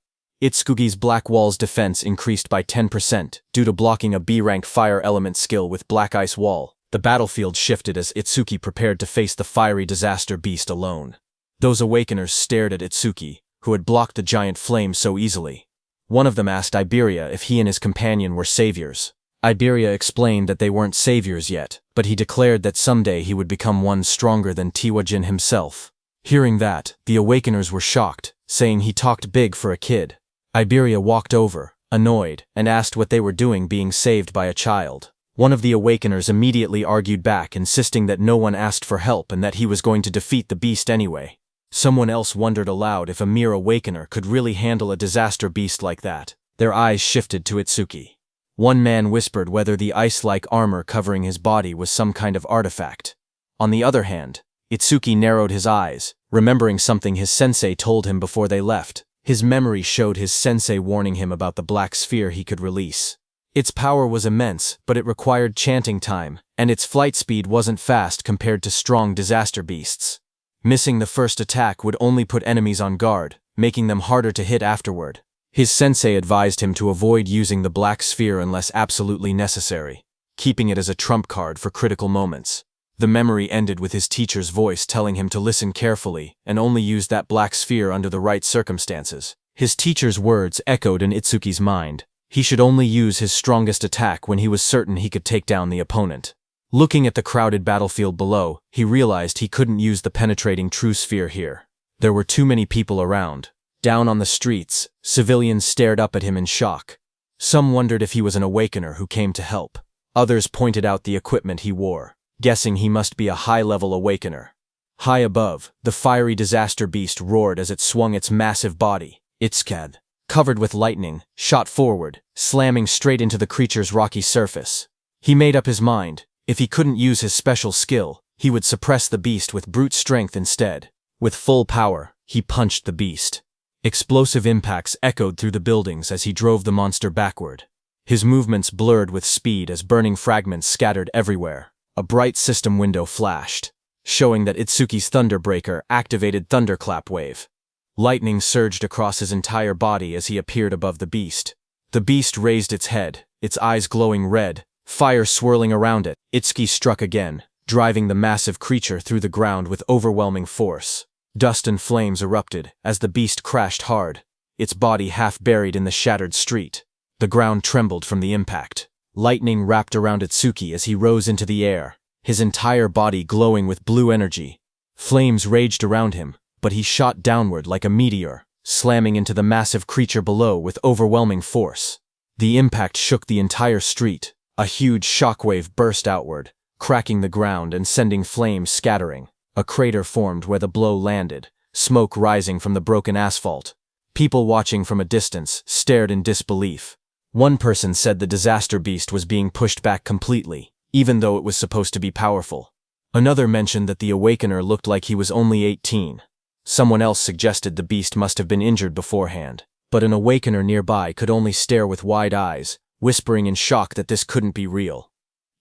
Itsuki's black wall's defense increased by 10% due to blocking a B-rank fire element skill with black ice wall. The battlefield shifted as Itsuki prepared to face the fiery disaster beast alone. Those awakeners stared at Itsuki, who had blocked the giant flame so easily. One of them asked Iberia if he and his companion were saviors. Iberia explained that they weren't saviors yet, but he declared that someday he would become one stronger than Tiwajin himself. Hearing that, the awakeners were shocked, saying he talked big for a kid. Iberia walked over, annoyed, and asked what they were doing being saved by a child. One of the awakeners immediately argued back, insisting that no one asked for help and that he was going to defeat the beast anyway. Someone else wondered aloud if a mere awakener could really handle a disaster beast like that. Their eyes shifted to Itsuki. One man whispered whether the ice-like armor covering his body was some kind of artifact. On the other hand, Itsuki narrowed his eyes, remembering something his sensei told him before they left. His memory showed his sensei warning him about the black sphere he could release. Its power was immense, but it required chanting time, and its flight speed wasn't fast compared to strong disaster beasts. Missing the first attack would only put enemies on guard, making them harder to hit afterward. His sensei advised him to avoid using the black sphere unless absolutely necessary, keeping it as a trump card for critical moments. The memory ended with his teacher's voice telling him to listen carefully and only use that black sphere under the right circumstances. His teacher's words echoed in Itsuki's mind. He should only use his strongest attack when he was certain he could take down the opponent. Looking at the crowded battlefield below, he realized he couldn't use the penetrating true sphere here. There were too many people around. Down on the streets, civilians stared up at him in shock. Some wondered if he was an awakener who came to help. Others pointed out the equipment he wore, guessing he must be a high-level awakener. High above, the fiery disaster beast roared as it swung its massive body. Itsuki, covered with lightning, shot forward, slamming straight into the creature's rocky surface. He made up his mind. If he couldn't use his special skill, he would suppress the beast with brute strength instead. With full power, he punched the beast. Explosive impacts echoed through the buildings as he drove the monster backward. His movements blurred with speed as burning fragments scattered everywhere. A bright system window flashed, showing that Itsuki's Thunderbreaker activated Thunderclap Wave. Lightning surged across his entire body as he appeared above the beast. The beast raised its head, its eyes glowing red, fire swirling around it. Itsuki struck again, driving the massive creature through the ground with overwhelming force. Dust and flames erupted as the beast crashed hard, its body half buried in the shattered street. The ground trembled from the impact. Lightning wrapped around Itsuki as he rose into the air, his entire body glowing with blue energy. Flames raged around him, but he shot downward like a meteor, slamming into the massive creature below with overwhelming force. The impact shook the entire street. A huge shockwave burst outward, cracking the ground and sending flames scattering. A crater formed where the blow landed, smoke rising from the broken asphalt. People watching from a distance stared in disbelief. One person said the disaster beast was being pushed back completely, even though it was supposed to be powerful. Another mentioned that the awakener looked like he was only 18. Someone else suggested the beast must have been injured beforehand, but an awakener nearby could only stare with wide eyes, whispering in shock that this couldn't be real.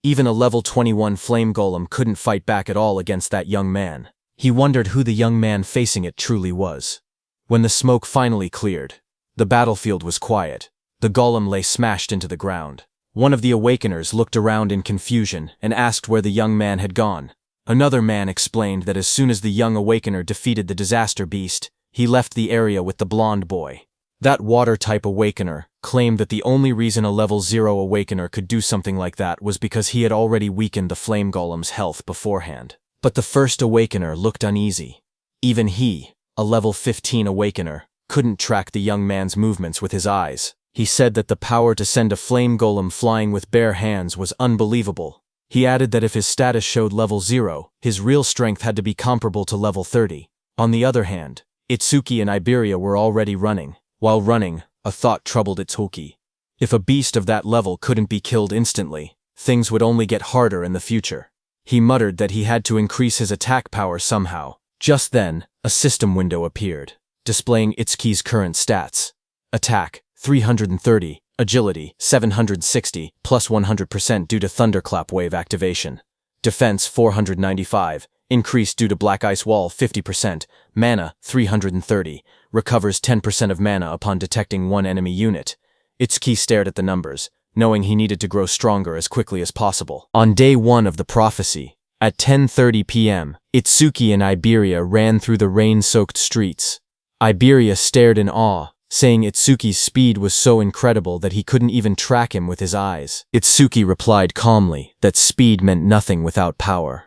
Even a level 21 flame golem couldn't fight back at all against that young man. He wondered who the young man facing it truly was. When the smoke finally cleared, the battlefield was quiet. The golem lay smashed into the ground. One of the awakeners looked around in confusion and asked where the young man had gone. Another man explained that as soon as the young awakener defeated the disaster beast, he left the area with the blonde boy. That water-type awakener claimed that the only reason a level 0 awakener could do something like that was because he had already weakened the flame golem's health beforehand. But the first awakener looked uneasy. Even he, a level 15 awakener, couldn't track the young man's movements with his eyes. He said that the power to send a flame golem flying with bare hands was unbelievable. He added that if his status showed level 0, his real strength had to be comparable to level 30. On the other hand, Itsuki and Iberia were already running. While running, a thought troubled Itsuki. If a beast of that level couldn't be killed instantly, things would only get harder in the future. He muttered that he had to increase his attack power somehow. Just then, a system window appeared, displaying Itsuki's current stats. Attack, 330, Agility, 760, plus 100% due to Thunderclap Wave activation. Defense, 495, increased due to Black Ice Wall, 50%, Mana, 330, recovers 10% of mana upon detecting one enemy unit. Itsuki stared at the numbers, knowing he needed to grow stronger as quickly as possible. On day 1 of the prophecy, At 10:30 p.m., Itsuki and Iberia ran through the rain-soaked streets. Iberia stared in awe, saying Itsuki's speed was so incredible that he couldn't even track him with his eyes. Itsuki replied calmly that speed meant nothing without power.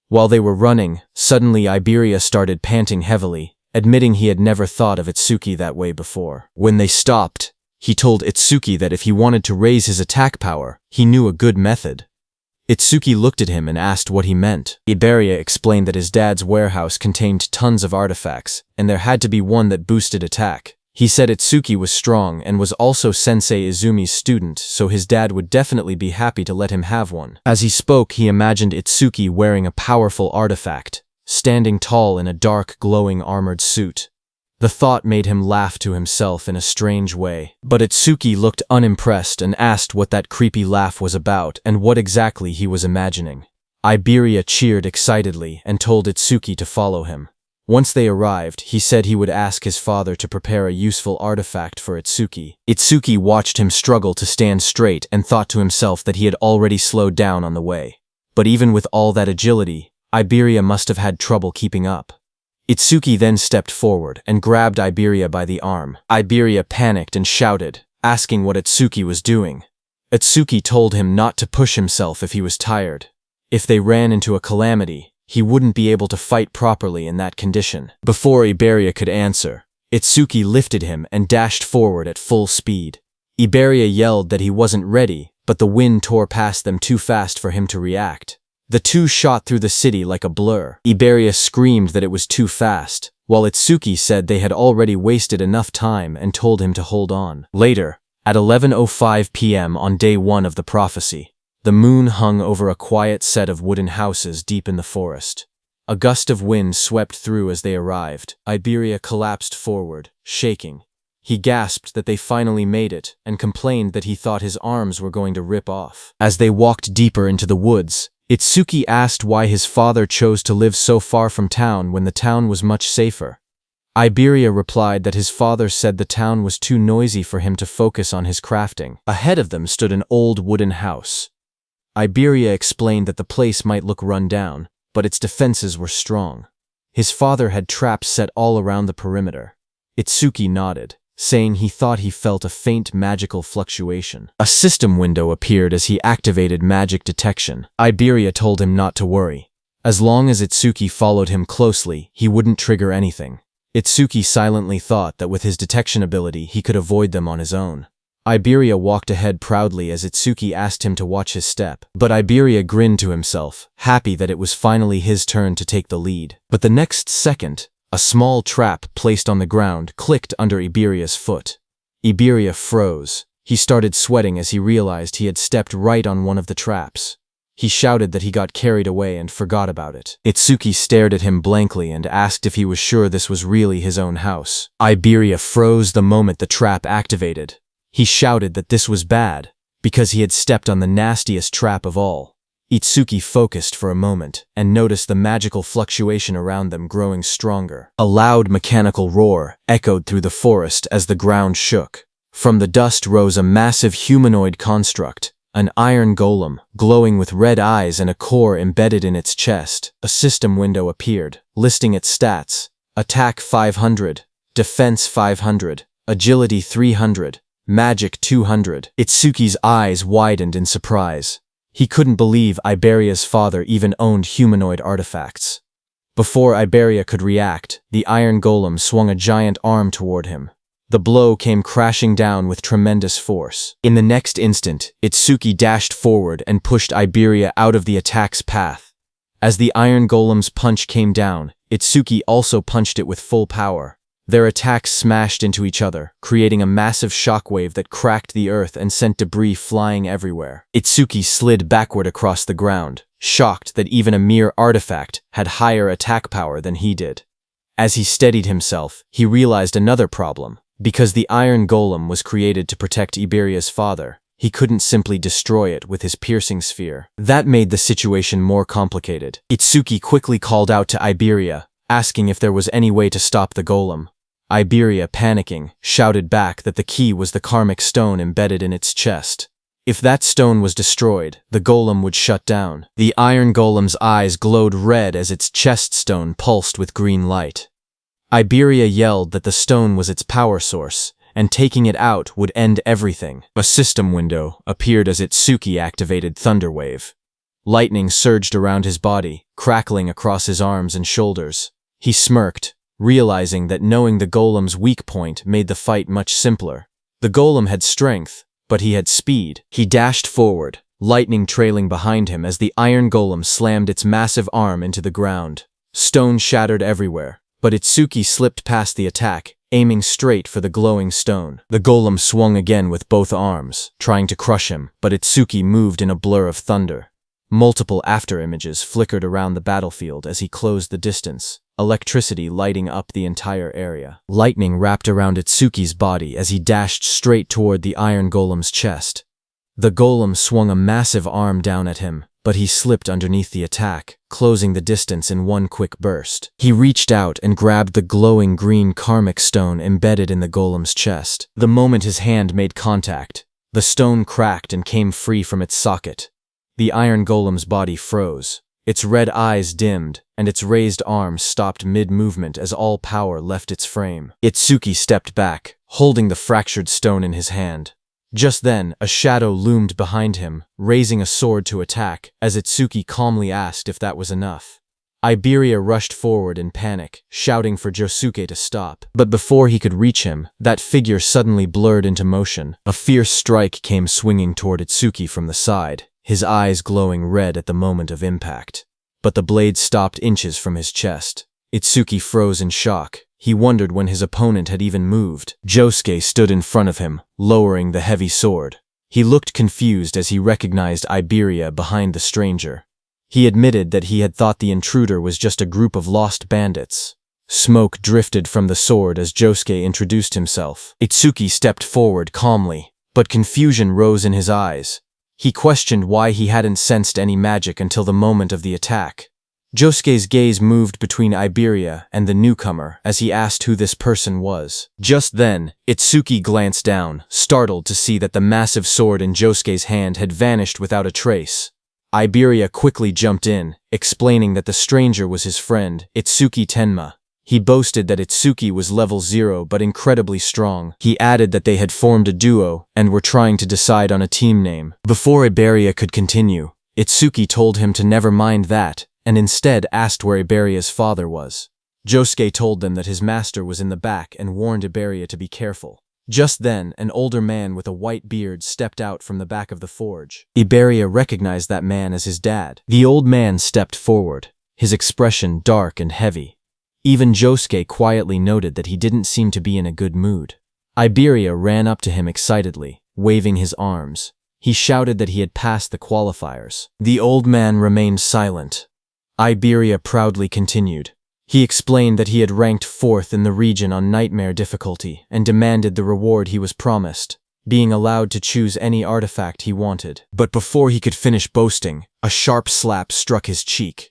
While they were running, suddenly Iberia started panting heavily, admitting he had never thought of Itsuki that way before. When they stopped, he told Itsuki that if he wanted to raise his attack power, he knew a good method. Itsuki looked at him and asked what he meant. Iberia explained that his dad's warehouse contained tons of artifacts, and there had to be one that boosted attack. He said Itsuki was strong and was also Sensei Izumi's student, so his dad would definitely be happy to let him have one. As he spoke, he imagined Itsuki wearing a powerful artifact, standing tall in a dark, glowing armored suit. The thought made him laugh to himself in a strange way. But Itsuki looked unimpressed and asked what that creepy laugh was about and what exactly he was imagining. Iberia cheered excitedly and told Itsuki to follow him. Once they arrived, he said he would ask his father to prepare a useful artifact for Itsuki. Itsuki watched him struggle to stand straight and thought to himself that he had already slowed down on the way. But even with all that agility, Iberia must have had trouble keeping up. Itsuki then stepped forward and grabbed Iberia by the arm. Iberia panicked and shouted, asking what Itsuki was doing. Itsuki told him not to push himself if he was tired. If they ran into a calamity, he wouldn't be able to fight properly in that condition. Before Iberia could answer, Itsuki lifted him and dashed forward at full speed. Iberia yelled that he wasn't ready, but the wind tore past them too fast for him to react. The two shot through the city like a blur. Iberia screamed that it was too fast, while Itsuki said they had already wasted enough time and told him to hold on. Later, at 11:05 p.m. on day 1 of the prophecy, the moon hung over a quiet set of wooden houses deep in the forest. A gust of wind swept through as they arrived. Iberia collapsed forward, shaking. He gasped that they finally made it and complained that he thought his arms were going to rip off. As they walked deeper into the woods, Itsuki asked why his father chose to live so far from town when the town was much safer. Iberia replied that his father said the town was too noisy for him to focus on his crafting. Ahead of them stood an old wooden house. Iberia explained that the place might look run down, but its defenses were strong. His father had traps set all around the perimeter. Itsuki nodded, saying he thought he felt a faint magical fluctuation. A system window appeared as he activated magic detection. Iberia told him not to worry. As long as Itsuki followed him closely, he wouldn't trigger anything. Itsuki silently thought that with his detection ability, he could avoid them on his own. Iberia walked ahead proudly as Itsuki asked him to watch his step. But Iberia grinned to himself, happy that it was finally his turn to take the lead. But the next second, a small trap placed on the ground clicked under Iberia's foot. Iberia froze. He started sweating as he realized he had stepped right on one of the traps. He shouted that he got carried away and forgot about it. Itsuki stared at him blankly and asked if he was sure this was really his own house. Iberia froze the moment the trap activated. He shouted that this was bad, because he had stepped on the nastiest trap of all. Itsuki focused for a moment and noticed the magical fluctuation around them growing stronger. A loud mechanical roar echoed through the forest as the ground shook. From the dust rose a massive humanoid construct, an iron golem, glowing with red eyes and a core embedded in its chest. A system window appeared, listing its stats: Attack 500, Defense 500, Agility 300, Magic 200. Itsuki's eyes widened in surprise. He couldn't believe Iberia's father even owned humanoid artifacts. Before Iberia could react, the iron golem swung a giant arm toward him. The blow came crashing down with tremendous force. In the next instant, Itsuki dashed forward and pushed Iberia out of the attack's path. As the iron golem's punch came down, Itsuki also punched it with full power. Their attacks smashed into each other, creating a massive shockwave that cracked the earth and sent debris flying everywhere. Itsuki slid backward across the ground, shocked that even a mere artifact had higher attack power than he did. As he steadied himself, he realized another problem. Because the iron golem was created to protect Iberia's father, he couldn't simply destroy it with his piercing sphere. That made the situation more complicated. Itsuki quickly called out to Iberia, asking if there was any way to stop the golem. Iberia, panicking, shouted back that the key was the karmic stone embedded in its chest. If that stone was destroyed, the golem would shut down. The iron golem's eyes glowed red as its chest stone pulsed with green light. Iberia yelled that the stone was its power source, and taking it out would end everything. A system window appeared as Itsuki activated Thunderwave. Lightning surged around his body, crackling across his arms and shoulders. He smirked, realizing that knowing the golem's weak point made the fight much simpler. The golem had strength, but he had speed. He dashed forward, lightning trailing behind him as the iron golem slammed its massive arm into the ground. Stone shattered everywhere, but Itsuki slipped past the attack, aiming straight for the glowing stone. The golem swung again with both arms, trying to crush him, but Itsuki moved in a blur of thunder. Multiple afterimages flickered around the battlefield as he closed the distance, electricity lighting up the entire area. Lightning wrapped around Itsuki's body as he dashed straight toward the iron golem's chest. The golem swung a massive arm down at him, but he slipped underneath the attack, closing the distance in one quick burst. He reached out and grabbed the glowing green karmic stone embedded in the golem's chest. The moment his hand made contact, the stone cracked and came free from its socket. The iron golem's body froze. Its red eyes dimmed, and its raised arms stopped mid-movement as all power left its frame. Itsuki stepped back, holding the fractured stone in his hand. Just then, a shadow loomed behind him, raising a sword to attack, as Itsuki calmly asked if that was enough. Iberia rushed forward in panic, shouting for Josuke to stop. But before he could reach him, that figure suddenly blurred into motion. A fierce strike came swinging toward Itsuki from the side, his eyes glowing red at the moment of impact. But the blade stopped inches from his chest. Itsuki froze in shock. He wondered when his opponent had even moved. Josuke stood in front of him, lowering the heavy sword. He looked confused as he recognized Iberia behind the stranger. He admitted that he had thought the intruder was just a group of lost bandits. Smoke drifted from the sword as Josuke introduced himself. Itsuki stepped forward calmly, but confusion rose in his eyes. He questioned why he hadn't sensed any magic until the moment of the attack. Josuke's gaze moved between Iberia and the newcomer as he asked who this person was. Just then, Itsuki glanced down, startled to see that the massive sword in Josuke's hand had vanished without a trace. Iberia quickly jumped in, explaining that the stranger was his friend, Itsuki Tenma. He boasted that Itsuki was level 0 but incredibly strong. He added that they had formed a duo and were trying to decide on a team name. Before Iberia could continue, Itsuki told him to never mind that, and instead asked where Iberia's father was. Josuke told them that his master was in the back and warned Iberia to be careful. Just then, an older man with a white beard stepped out from the back of the forge. Iberia recognized that man as his dad. The old man stepped forward, his expression dark and heavy. Even Josuke quietly noted that he didn't seem to be in a good mood. Iberia ran up to him excitedly, waving his arms. He shouted that he had passed the qualifiers. The old man remained silent. Iberia proudly continued. He explained that he had ranked 4th in the region on nightmare difficulty and demanded the reward he was promised, being allowed to choose any artifact he wanted. But before he could finish boasting, a sharp slap struck his cheek.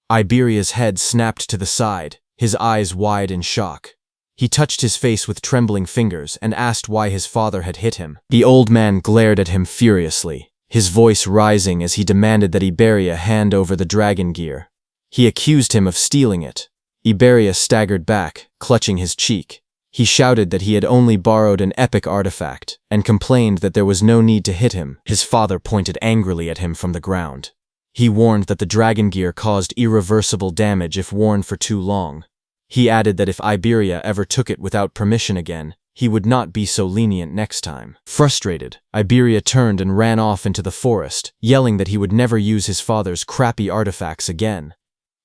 Iberia's head snapped to the side, his eyes wide in shock. He touched his face with trembling fingers and asked why his father had hit him. The old man glared at him furiously, his voice rising as he demanded that Iberia hand over the dragon gear. He accused him of stealing it. Iberia staggered back, clutching his cheek. He shouted that he had only borrowed an epic artifact, and complained that there was no need to hit him. His father pointed angrily at him from the ground. He warned that the dragon gear caused irreversible damage if worn for too long. He added that if Iberia ever took it without permission again, he would not be so lenient next time. Frustrated, Iberia turned and ran off into the forest, yelling that he would never use his father's crappy artifacts again.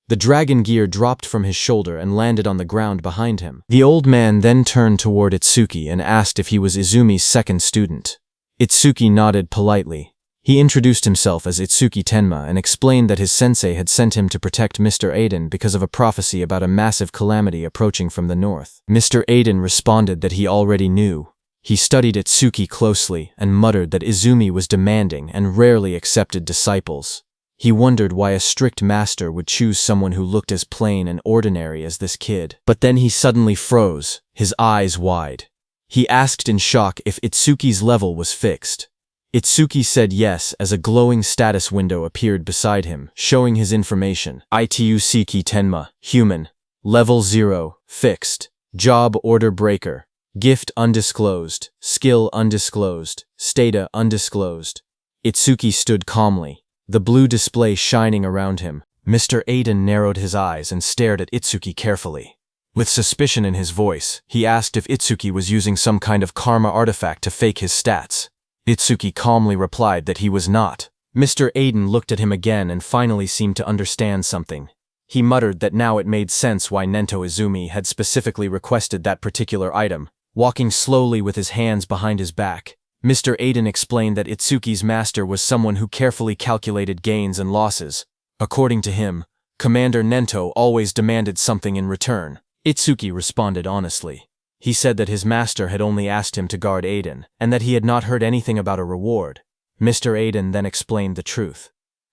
The dragon gear dropped from his shoulder and landed on the ground behind him. The old man then turned toward Itsuki and asked if he was Izumi's second student. Itsuki nodded politely. He introduced himself as Itsuki Tenma and explained that his sensei had sent him to protect Mr. Aiden because of a prophecy about a massive calamity approaching from the north. Mr. Aiden responded that he already knew. He studied Itsuki closely and muttered that Izumi was demanding and rarely accepted disciples. He wondered why a strict master would choose someone who looked as plain and ordinary as this kid. But then he suddenly froze, his eyes wide. He asked in shock if Itsuki's level was fixed. Itsuki said yes as a glowing status window appeared beside him, showing his information. Itusuki Tenma, human. Level 0, fixed. Job order breaker. Gift undisclosed. Skill undisclosed. Stata undisclosed. Itsuki stood calmly, the blue display shining around him. Mr. Aiden narrowed his eyes and stared at Itsuki carefully. With suspicion in his voice, he asked if Itsuki was using some kind of karma artifact to fake his stats. Itsuki calmly replied that he was not. Mr. Aiden looked at him again and finally seemed to understand something. He muttered that now it made sense why Nento Izumi had specifically requested that particular item. Walking slowly with his hands behind his back, Mr. Aiden explained that Itsuki's master was someone who carefully calculated gains and losses. According to him, Commander Nento always demanded something in return. Itsuki responded honestly. He said that his master had only asked him to guard Aiden, and that he had not heard anything about a reward. Mr. Aiden then explained the truth.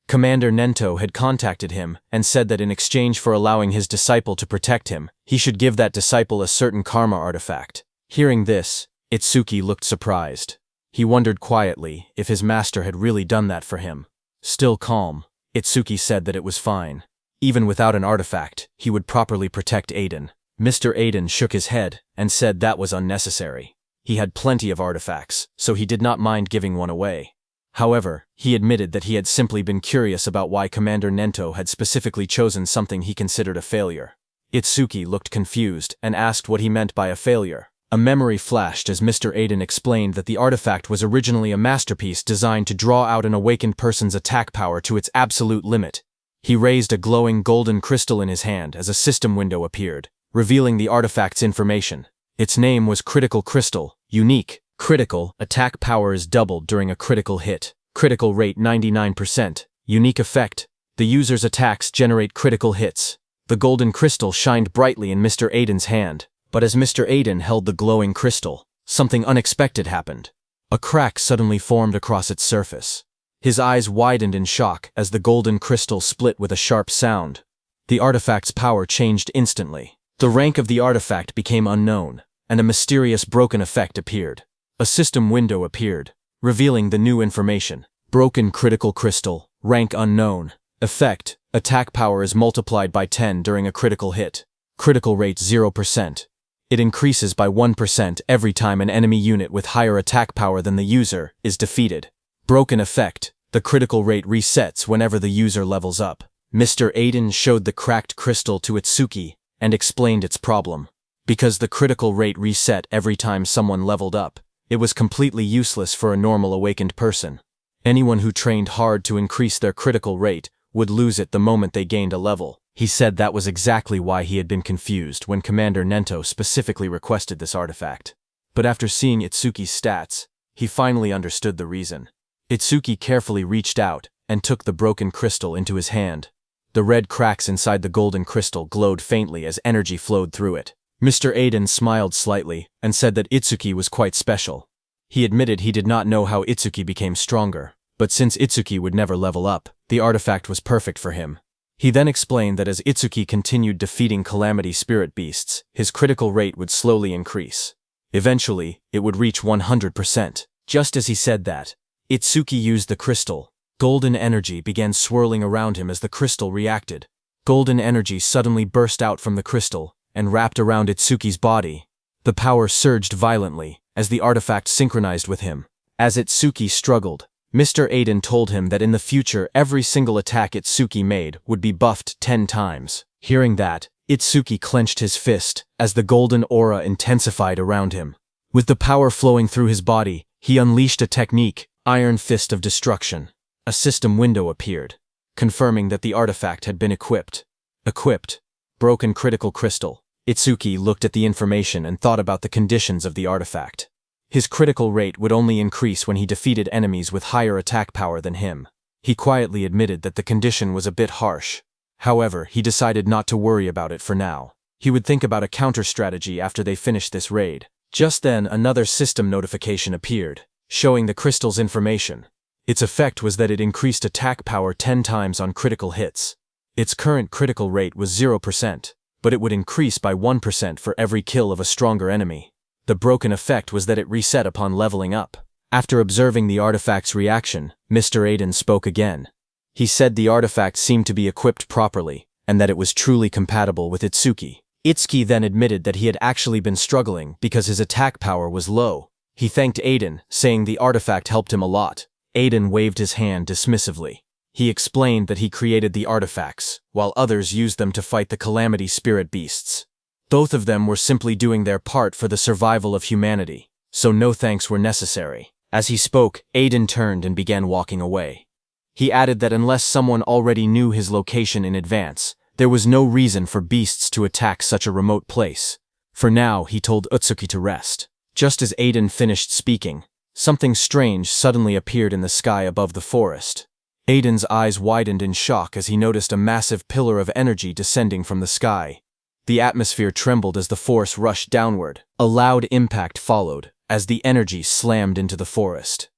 Commander Nento had contacted him and said that in exchange for allowing his disciple to protect him, he should give that disciple a certain karma artifact. Hearing this, Itsuki looked surprised. He wondered quietly if his master had really done that for him. Still calm, Itsuki said that it was fine. Even without an artifact, he would properly protect Aiden. Mr. Aiden shook his head and said that was unnecessary. He had plenty of artifacts, so he did not mind giving one away. However, he admitted that he had simply been curious about why Commander Nento had specifically chosen something he considered a failure. Itsuki looked confused and asked what he meant by a failure. A memory flashed as Mr. Aiden explained that the artifact was originally a masterpiece designed to draw out an awakened person's attack power to its absolute limit. He raised a glowing golden crystal in his hand as a system window appeared, revealing the artifact's information. Its name was Critical Crystal, unique. Critical, attack power is doubled during a critical hit. Critical rate 99%. Unique effect. The user's attacks generate critical hits. The golden crystal shined brightly in Mr. Aiden's hand, but as Mr. Aiden held the glowing crystal, something unexpected happened. A crack suddenly formed across its surface. His eyes widened in shock as the golden crystal split with a sharp sound. The artifact's power changed instantly. The rank of the artifact became unknown, and a mysterious broken effect appeared. A system window appeared, revealing the new information. Broken critical crystal, rank unknown. Effect, attack power is multiplied by 10 during a critical hit. Critical rate 0%. It increases by 1% every time an enemy unit with higher attack power than the user is defeated. Broken effect, the critical rate resets whenever the user levels up. Mr. Aiden showed the cracked crystal to Itsuki and explained its problem. Because the critical rate reset every time someone leveled up, it was completely useless for a normal awakened person. Anyone who trained hard to increase their critical rate would lose it the moment they gained a level. He said that was exactly why he had been confused when Commander Nento specifically requested this artifact. But after seeing Itsuki's stats, he finally understood the reason. Itsuki carefully reached out and took the broken crystal into his hand. The red cracks inside the golden crystal glowed faintly as energy flowed through it. Mr. Aiden smiled slightly and said that Itsuki was quite special. He admitted he did not know how Itsuki became stronger, but since Itsuki would never level up, the artifact was perfect for him. He then explained that as Itsuki continued defeating Calamity Spirit Beasts, his critical rate would slowly increase. Eventually, it would reach 100%. Just as he said that, Itsuki used the crystal. Golden energy began swirling around him as the crystal reacted. Golden energy suddenly burst out from the crystal and wrapped around Itsuki's body. The power surged violently as the artifact synchronized with him. As Itsuki struggled, Mr. Aiden told him that in the future every single attack Itsuki made would be buffed 10 times. Hearing that, Itsuki clenched his fist as the golden aura intensified around him. With the power flowing through his body, he unleashed a technique, Iron Fist of Destruction. A system window appeared, confirming that the artifact had been equipped. Equipped. Broken critical crystal. Itsuki looked at the information and thought about the conditions of the artifact. His critical rate would only increase when he defeated enemies with higher attack power than him. He quietly admitted that the condition was a bit harsh. However, he decided not to worry about it for now. He would think about a counter-strategy after they finished this raid. Just then, another system notification appeared, showing the crystal's information. Its effect was that it increased attack power 10 times on critical hits. Its current critical rate was 0%, but it would increase by 1% for every kill of a stronger enemy. The broken effect was that it reset upon leveling up. After observing the artifact's reaction, Mr. Aiden spoke again. He said the artifact seemed to be equipped properly, and that it was truly compatible with Itsuki. Itsuki then admitted that he had actually been struggling because his attack power was low. He thanked Aiden, saying the artifact helped him a lot. Aiden waved his hand dismissively. He explained that he created the artifacts, while others used them to fight the Calamity Spirit beasts. Both of them were simply doing their part for the survival of humanity, so no thanks were necessary. As he spoke, Aiden turned and began walking away. He added that unless someone already knew his location in advance, there was no reason for beasts to attack such a remote place. For now, he told Itsuki to rest. Just as Aiden finished speaking, something strange suddenly appeared in the sky above the forest. Aiden's eyes widened in shock as he noticed a massive pillar of energy descending from the sky. The atmosphere trembled as the force rushed downward. A loud impact followed, as the energy slammed into the forest.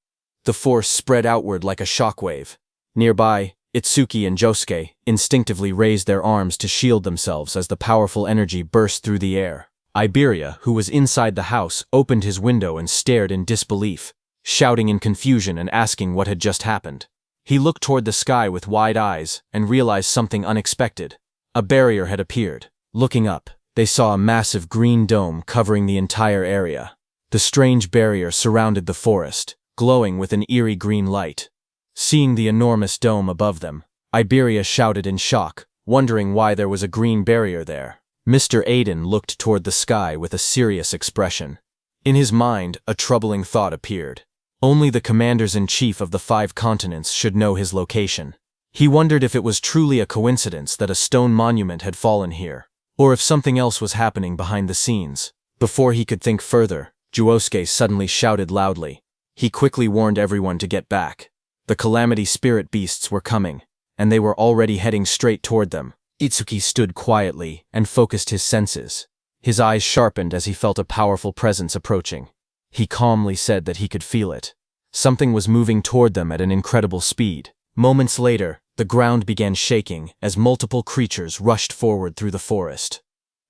The force spread outward like a shockwave. Nearby, Itsuki and Josuke instinctively raised their arms to shield themselves as the powerful energy burst through the air. Iberia, who was inside the house, opened his window and stared in disbelief, shouting in confusion and asking what had just happened. He looked toward the sky with wide eyes and realized something unexpected. A barrier had appeared. Looking up, they saw a massive green dome covering the entire area. The strange barrier surrounded the forest, glowing with an eerie green light. Seeing the enormous dome above them, Iberia shouted in shock, wondering why there was a green barrier there. Mr. Aiden looked toward the sky with a serious expression. In his mind, a troubling thought appeared. Only the commanders-in-chief of the 5 continents should know his location. He wondered if it was truly a coincidence that a stone monument had fallen here, or if something else was happening behind the scenes. Before he could think further, Josuke suddenly shouted loudly. He quickly warned everyone to get back. The Calamity Spirit beasts were coming, and they were already heading straight toward them. Itsuki stood quietly and focused his senses. His eyes sharpened as he felt a powerful presence approaching. He calmly said that he could feel it. Something was moving toward them at an incredible speed. Moments later, the ground began shaking as multiple creatures rushed forward through the forest.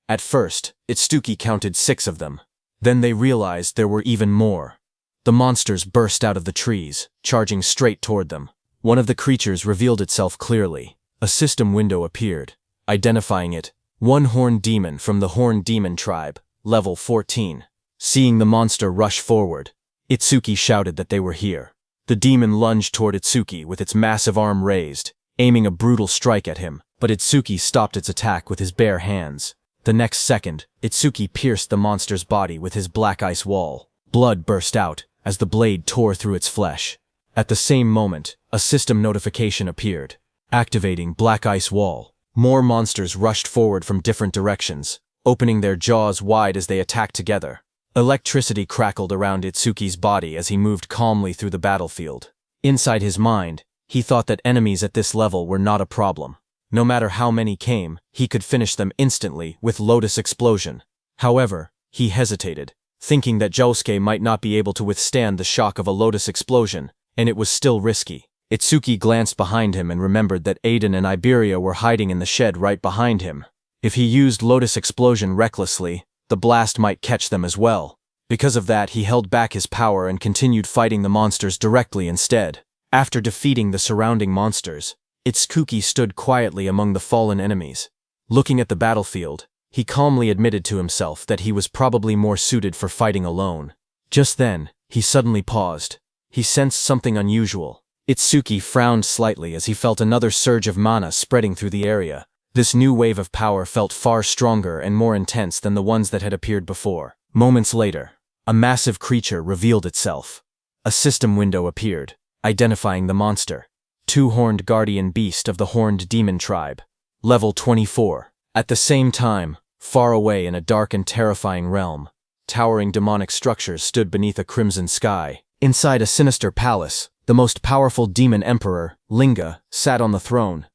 At first, Itsuki counted 6 of them. Then they realized there were even more. The monsters burst out of the trees, charging straight toward them. One of the creatures revealed itself clearly. A system window appeared, identifying it, one horned demon from the Horned Demon tribe, level 14. Seeing the monster rush forward, Itsuki shouted that they were here. The demon lunged toward Itsuki with its massive arm raised, aiming a brutal strike at him, but Itsuki stopped its attack with his bare hands. The next second, Itsuki pierced the monster's body with his black ice wall. Blood burst out as the blade tore through its flesh. At the same moment, a system notification appeared. Activating Black Ice Wall. More monsters rushed forward from different directions, opening their jaws wide as they attacked together. Electricity crackled around Itsuki's body as he moved calmly through the battlefield. Inside his mind, he thought that enemies at this level were not a problem. No matter how many came, he could finish them instantly with Lotus Explosion. However, he hesitated, thinking that Josuke might not be able to withstand the shock of a Lotus Explosion, and it was still risky. Itsuki glanced behind him and remembered that Aiden and Iberia were hiding in the shed right behind him. If he used Lotus Explosion recklessly, the blast might catch them as well. Because of that, he held back his power and continued fighting the monsters directly instead. After defeating the surrounding monsters, Itsuki stood quietly among the fallen enemies. Looking at the battlefield, he calmly admitted to himself that he was probably more suited for fighting alone. Just then, he suddenly paused. He sensed something unusual. Itsuki frowned slightly as he felt another surge of mana spreading through the area. This new wave of power felt far stronger and more intense than the ones that had appeared before. Moments later, a massive creature revealed itself. A system window appeared, identifying the monster. 2-horned guardian beast of the Horned Demon tribe. Level 24. At the same time, far away in a dark and terrifying realm, towering demonic structures stood beneath a crimson sky. Inside a sinister palace, the most powerful demon emperor, Linga, sat on the throne.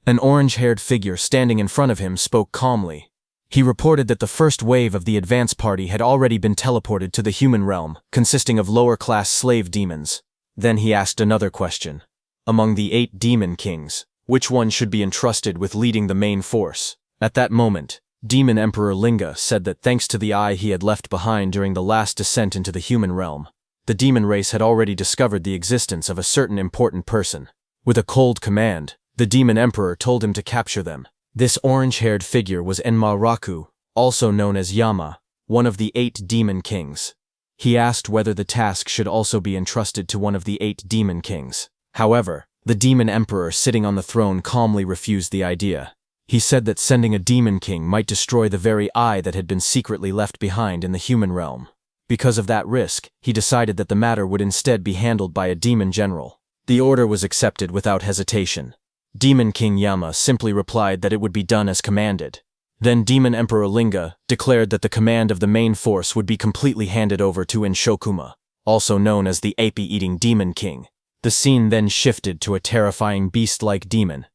An orange-haired figure standing in front of him spoke calmly. He reported that the first wave of the advance party had already been teleported to the human realm, consisting of lower-class slave demons. Then he asked another question. Among the 8 demon kings, which one should be entrusted with leading the main force? At that moment, Demon Emperor Linga said that thanks to the eye he had left behind during the last descent into the human realm, the demon race had already discovered the existence of a certain important person. With a cold command, the demon emperor told him to capture them. This orange-haired figure was Enma-Raku, also known as Yama, one of the 8 demon kings. He asked whether the task should also be entrusted to one of the 8 demon kings. However, the demon emperor sitting on the throne calmly refused the idea. He said that sending a demon king might destroy the very eye that had been secretly left behind in the human realm. Because of that risk, he decided that the matter would instead be handled by a demon general. The order was accepted without hesitation. Demon King Yama simply replied that it would be done as commanded. Then Demon Emperor Linga declared that the command of the main force would be completely handed over to Inshokuma, also known as the ape-eating demon king. The scene then shifted to a terrifying beast-like demon.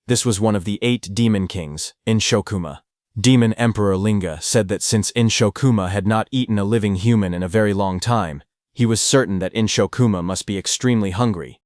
This was one of the 8 demon kings, Inshokuma. Demon Emperor Linga said that since Inshokuma had not eaten a living human in a very long time, he was certain that Inshokuma must be extremely hungry.